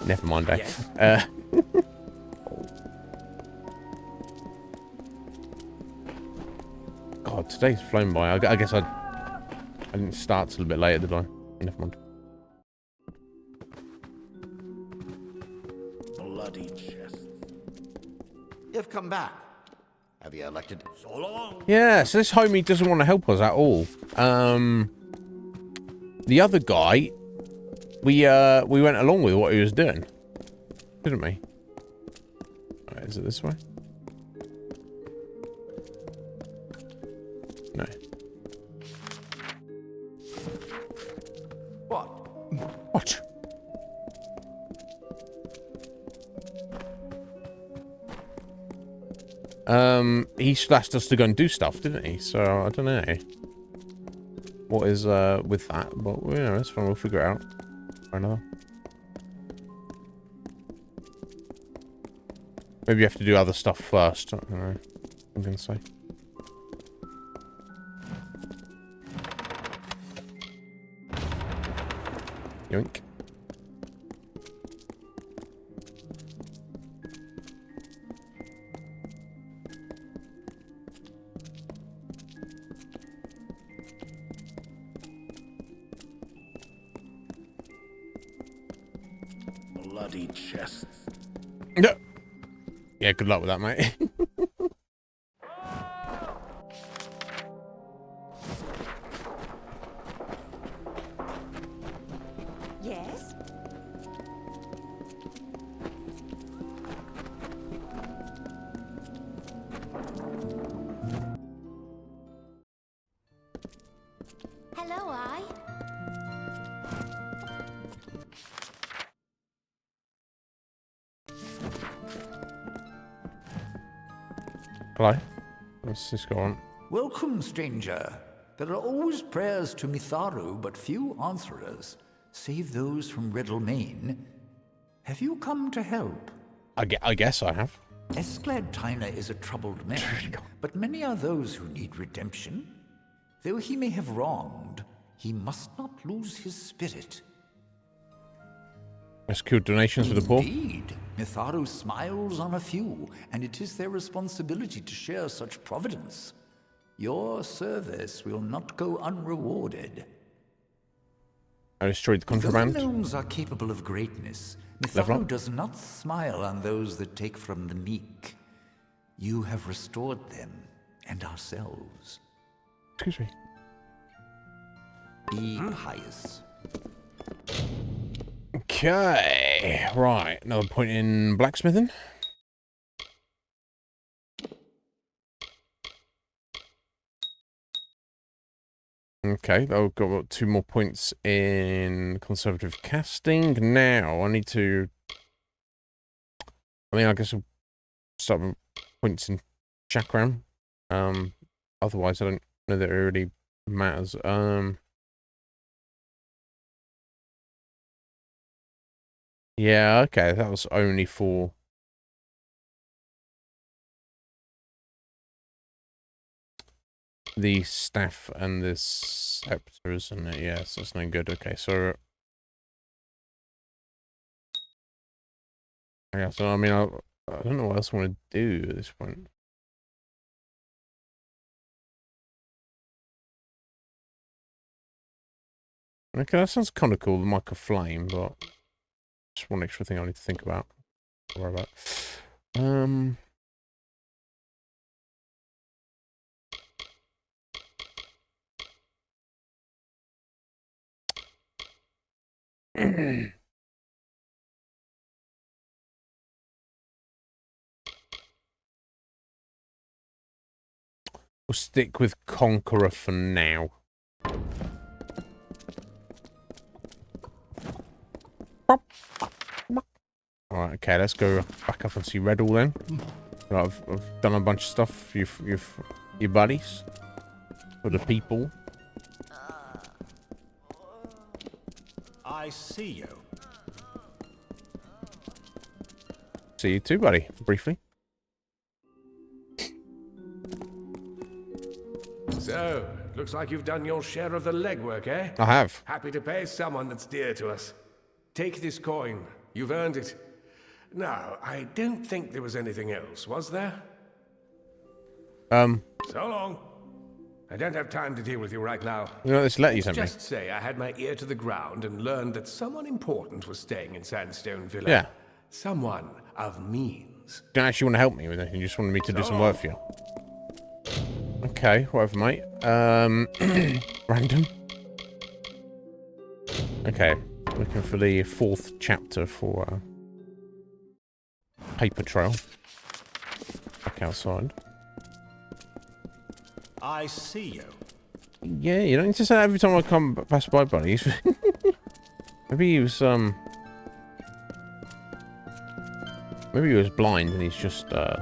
Never mind, eh? God, today's flown by. I guess I didn't start till a bit later, did I? Never mind. Bloody chest. You've come back. Have you elected? So long. Yeah, so this homie doesn't want to help us at all. The other guy, we went along with what he was doing, didn't we? Right, is it this way? No. What? What? He asked us to go and do stuff, didn't he? So I don't know what is with that, but yeah, that's fine. We'll figure it out. Or another. Maybe you have to do other stuff first. I don't know. I'm gonna say. Yoink. Bloody chests. No. Yeah, good luck with that, mate. Yes? Hello, I. Hello. What's this go on? Welcome, stranger. There are always prayers to Mitharu, but few answerers, save those from Riddlemane. Have you come to help? I guess I have. Esclad Tyner is a troubled man, but many are those who need redemption. Though he may have wronged, he must not lose his spirit. Rescue donations for the poor. Indeed. Mitharu smiles on a few, and it is their responsibility to share such providence. Your service will not go unrewarded. I destroyed the contraband. Though the gnomes are capable of greatness, Level Mitharu up. does not smile on those that take from the meek. You have restored them, and ourselves. Excuse me. Be pious. Okay, right. Another point in blacksmithing. Okay, I've got 2 more points in conservative casting. Now, I need to... I mean, I guess I'll start with points in chakram. Otherwise, I don't know that it really matters. Yeah, okay, that was only for... the staff and the scepter, isn't it? Yes, that's no good. Okay, so... yeah, so I mean, I don't know what else I want to do at this point. Okay, that sounds kind of cool, the mic of flame, but just one extra thing I need to think about. Don't worry about. We'll stick with Conqueror for now. Alright, okay, let's go back up and see Redall then. Right, I've done a bunch of stuff for your buddies. For the people. I see you. See you too, buddy, briefly. So, looks like you've done your share of the legwork, eh? I have. Happy to pay someone that's dear to us. Take this coin. You've earned it. Now, I don't think there was anything else, was there? So long. I don't have time to deal with you right now. You know this letter you sent me? Just say I had my ear to the ground and learned that someone important was staying in Sandstone Villa. Yeah. Someone of means. You don't actually want to help me with anything, you just wanted me to do some work for you. Okay, whatever, mate. Random. Okay, looking for the 4th chapter for paper trail. Back outside. I see you. Yeah, you don't need to say that every time I come pass by, buddy. Maybe he was maybe he was blind and he's just got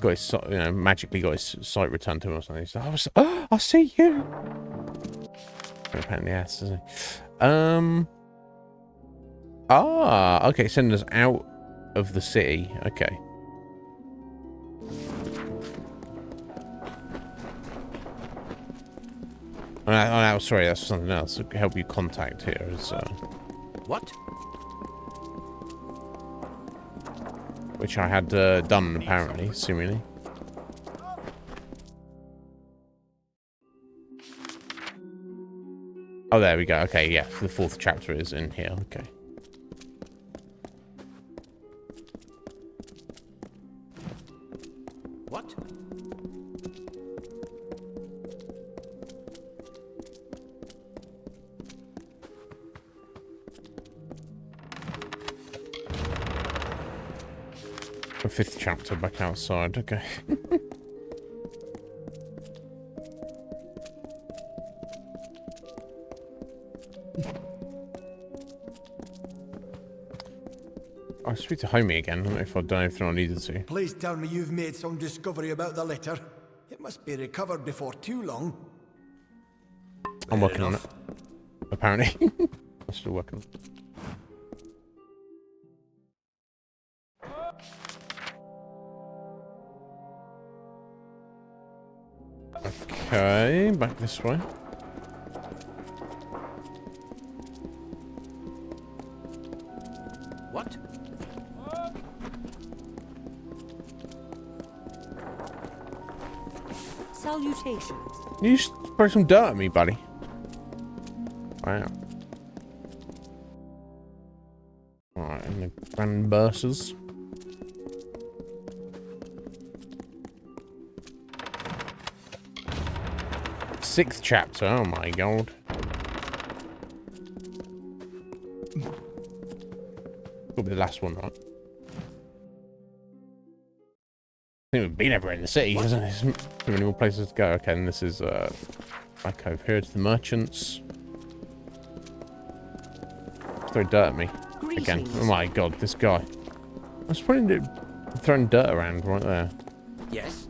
his, magically got his sight returned to him or something. He's like, oh, I see you. Apparently, yes, doesn't he? Okay, send us out of the city. Okay. Oh, sorry, that's something else. To help you contact here is What? which I had done apparently, seemingly. Oh, there we go. Okay, yeah, the 4th chapter is in here. Okay. What? The 5th chapter back outside. Okay. I'll speak to Homie again. I don't know if I've done everything I needed to. Please tell me you've made some discovery about the letter. It must be recovered before too long. I'm working on it. Apparently. I'm still working. Okay, back this way. What? Salutations. You just throw some dirt at me, buddy. Wow. Alright, and the grand bursars. Sixth chapter, oh my god. Could be the last one, right? I think we've been everywhere in the city, isn't it? There's too many more places to go. Okay, and this is back over here to the merchants. Throw dirt at me. Again. Oh my god, this guy. I was throwing dirt around right there. Yes.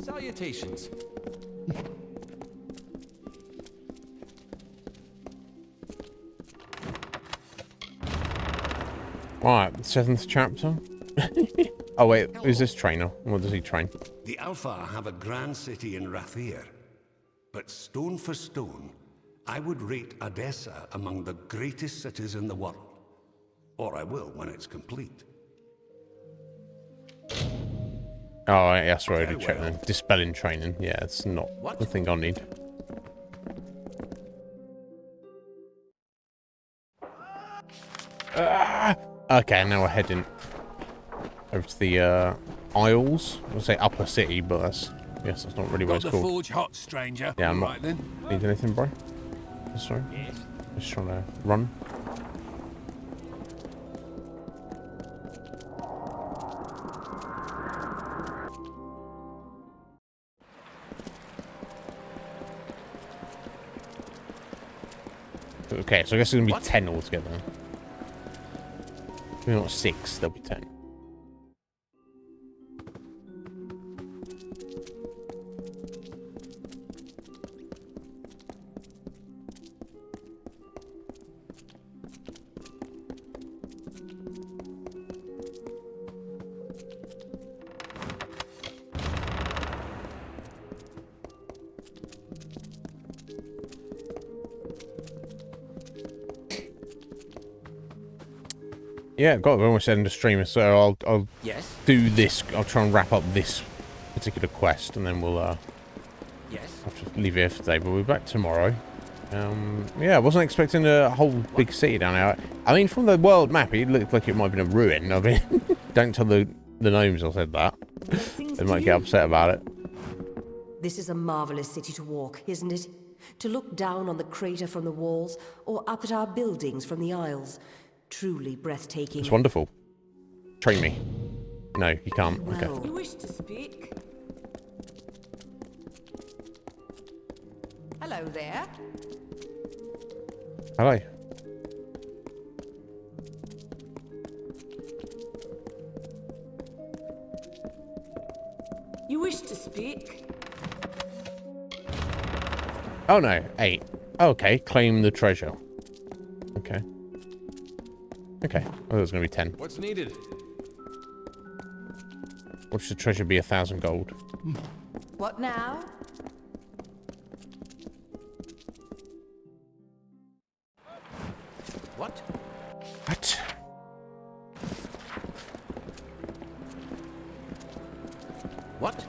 Salutations. Right, 7th chapter. Oh wait, who's this trainer? What does he train? The Alpha have a grand city in Rathir, but stone for stone, I would rate Odessa among the greatest cities in the world. Or I will when it's complete. Oh, yeah, that's right, I did check then. Dispelling training. Yeah, it's not the thing I need. Okay, now we're heading over to the Isles. I'll say Upper City, but that's not really what it's called. Forge hot, stranger. Yeah, I'm right then. Need anything, bro? Sorry. Yes. Just trying to run. Okay, so I guess it's gonna be 10 altogether. Maybe not 6, there'll be 10. Yeah, got it. We're almost ending the stream, so I'll do this. I'll try and wrap up this particular quest, and then we'll have to leave it here for today. But we'll be back tomorrow. Yeah, I wasn't expecting a whole big city down there. I mean, from the world map, it looked like it might have been a ruin. I mean, don't tell the the gnomes all said that. They might get upset about it. This is a marvelous city to walk, isn't it? To look down on the crater from the walls, or up at our buildings from the aisles. Truly breathtaking. It's wonderful. Train me. No, you can't. Well, okay. You wish to speak? Hello there. Hello. You wish to speak? Oh no, 8. Okay, claim the treasure. Okay. Okay. Oh, there's gonna be 10. What's needed? Watch the treasure be 1,000 gold. What now? What? What? What?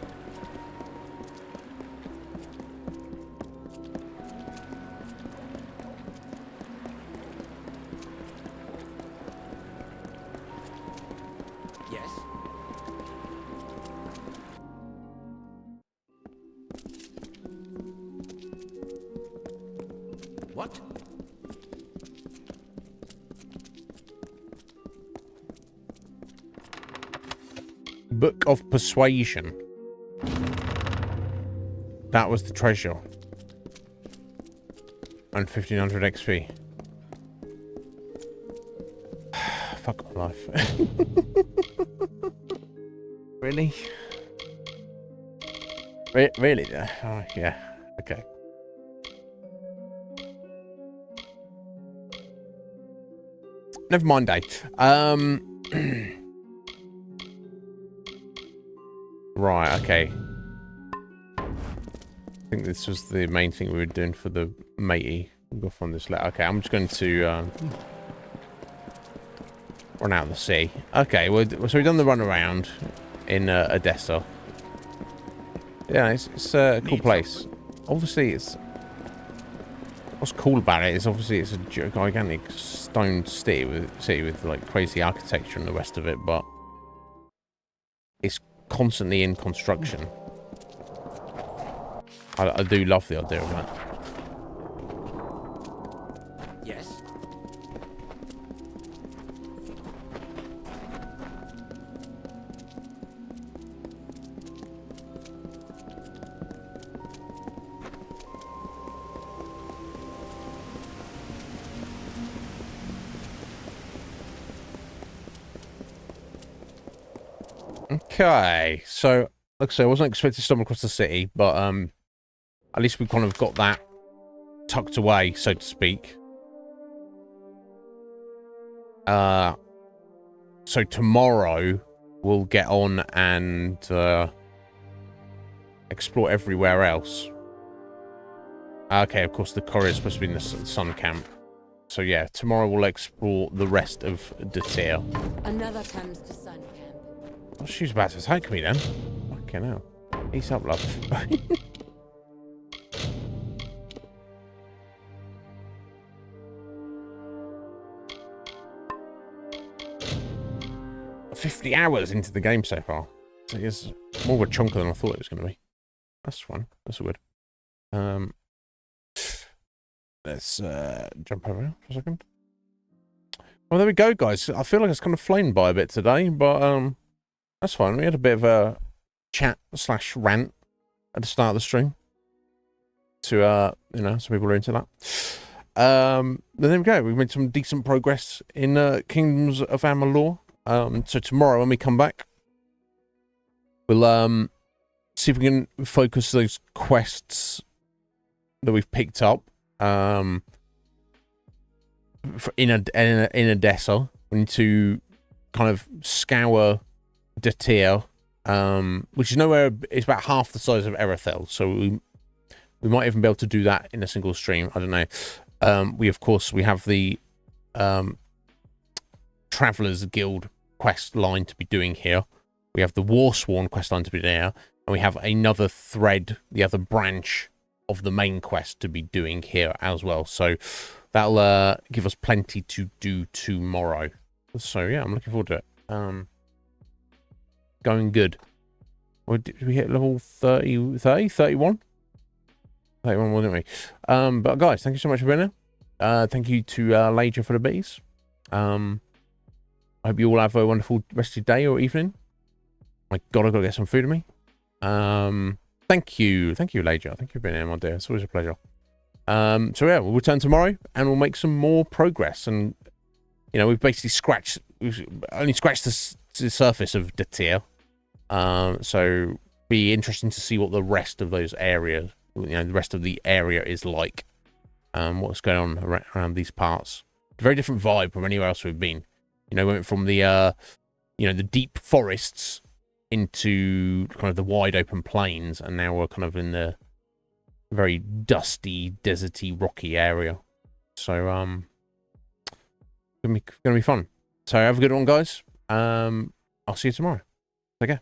Yes. What? Book of Persuasion. That was the treasure. And 1500 XP. Fuck my life. Really? Really? Oh, yeah. Okay. Never mind, eh? Right, okay. I think this was the main thing we were doing for the matey. We'll go from this letter. Okay, I'm just going to run out of the sea. Okay, so we've done the run around in Odessa. Yeah, it's a cool place. Obviously, what's cool about it is obviously it's a gigantic stone city with like crazy architecture and the rest of it, but it's constantly in construction. I do love the idea of that. Yes. Okay, so like I say, I wasn't expecting to stumble across the city, but at least we kind of got that tucked away, so to speak. So tomorrow we'll get on and explore everywhere else. Okay, of course the courier is supposed to be in the sun camp. So yeah, tomorrow we'll explore the rest of Datir. Another comes to sun camp. Oh, she's about to attack me then. Fucking hell. Ease up, love. 50 hours into the game so far. So it's more of a chunker than I thought it was going to be. That's fun. That's good. Let's jump over here for a second. Well, there we go, guys. I feel like it's kind of flown by a bit today, but that's fine. We had a bit of a chat / rant at the start of the stream. To you know, some people are into that. Then there we go. We've made some decent progress in Kingdoms of Amalur. So tomorrow when we come back, we'll see if we can focus those quests that we've picked up in Odessa. We need to kind of scour Datir, which is nowhere. It's about half the size of Erethel, so we might even be able to do that in a single stream. I don't know. We have the Travelers Guild quest line to be doing here. We have the Warsworn quest line to be there, and we have another thread, the other branch of the main quest to be doing here as well. So that'll give us plenty to do tomorrow. So yeah, I'm looking forward to it. going good. Or did we hit level 30, 31? 31, wasn't we? But guys, thank you so much for being here. Thank you to Lager for the bees. I hope you all have a wonderful rest of your day or evening. My God, I've got to get some food in me. Thank you, Lager. Thank you for being here, my dear. It's always a pleasure. So yeah, we'll return tomorrow and we'll make some more progress. And you know, we've only scratched the surface of the tier. So be interesting to see what the rest of those areas, you know, the rest of the area is like. What's going on around these parts? A very different vibe from anywhere else we've been. You know, we went from the you know, the deep forests into kind of the wide open plains, and now we're kind of in the very dusty, deserty, rocky area. So gonna be fun. So have a good one, guys. I'll see you tomorrow. Take care.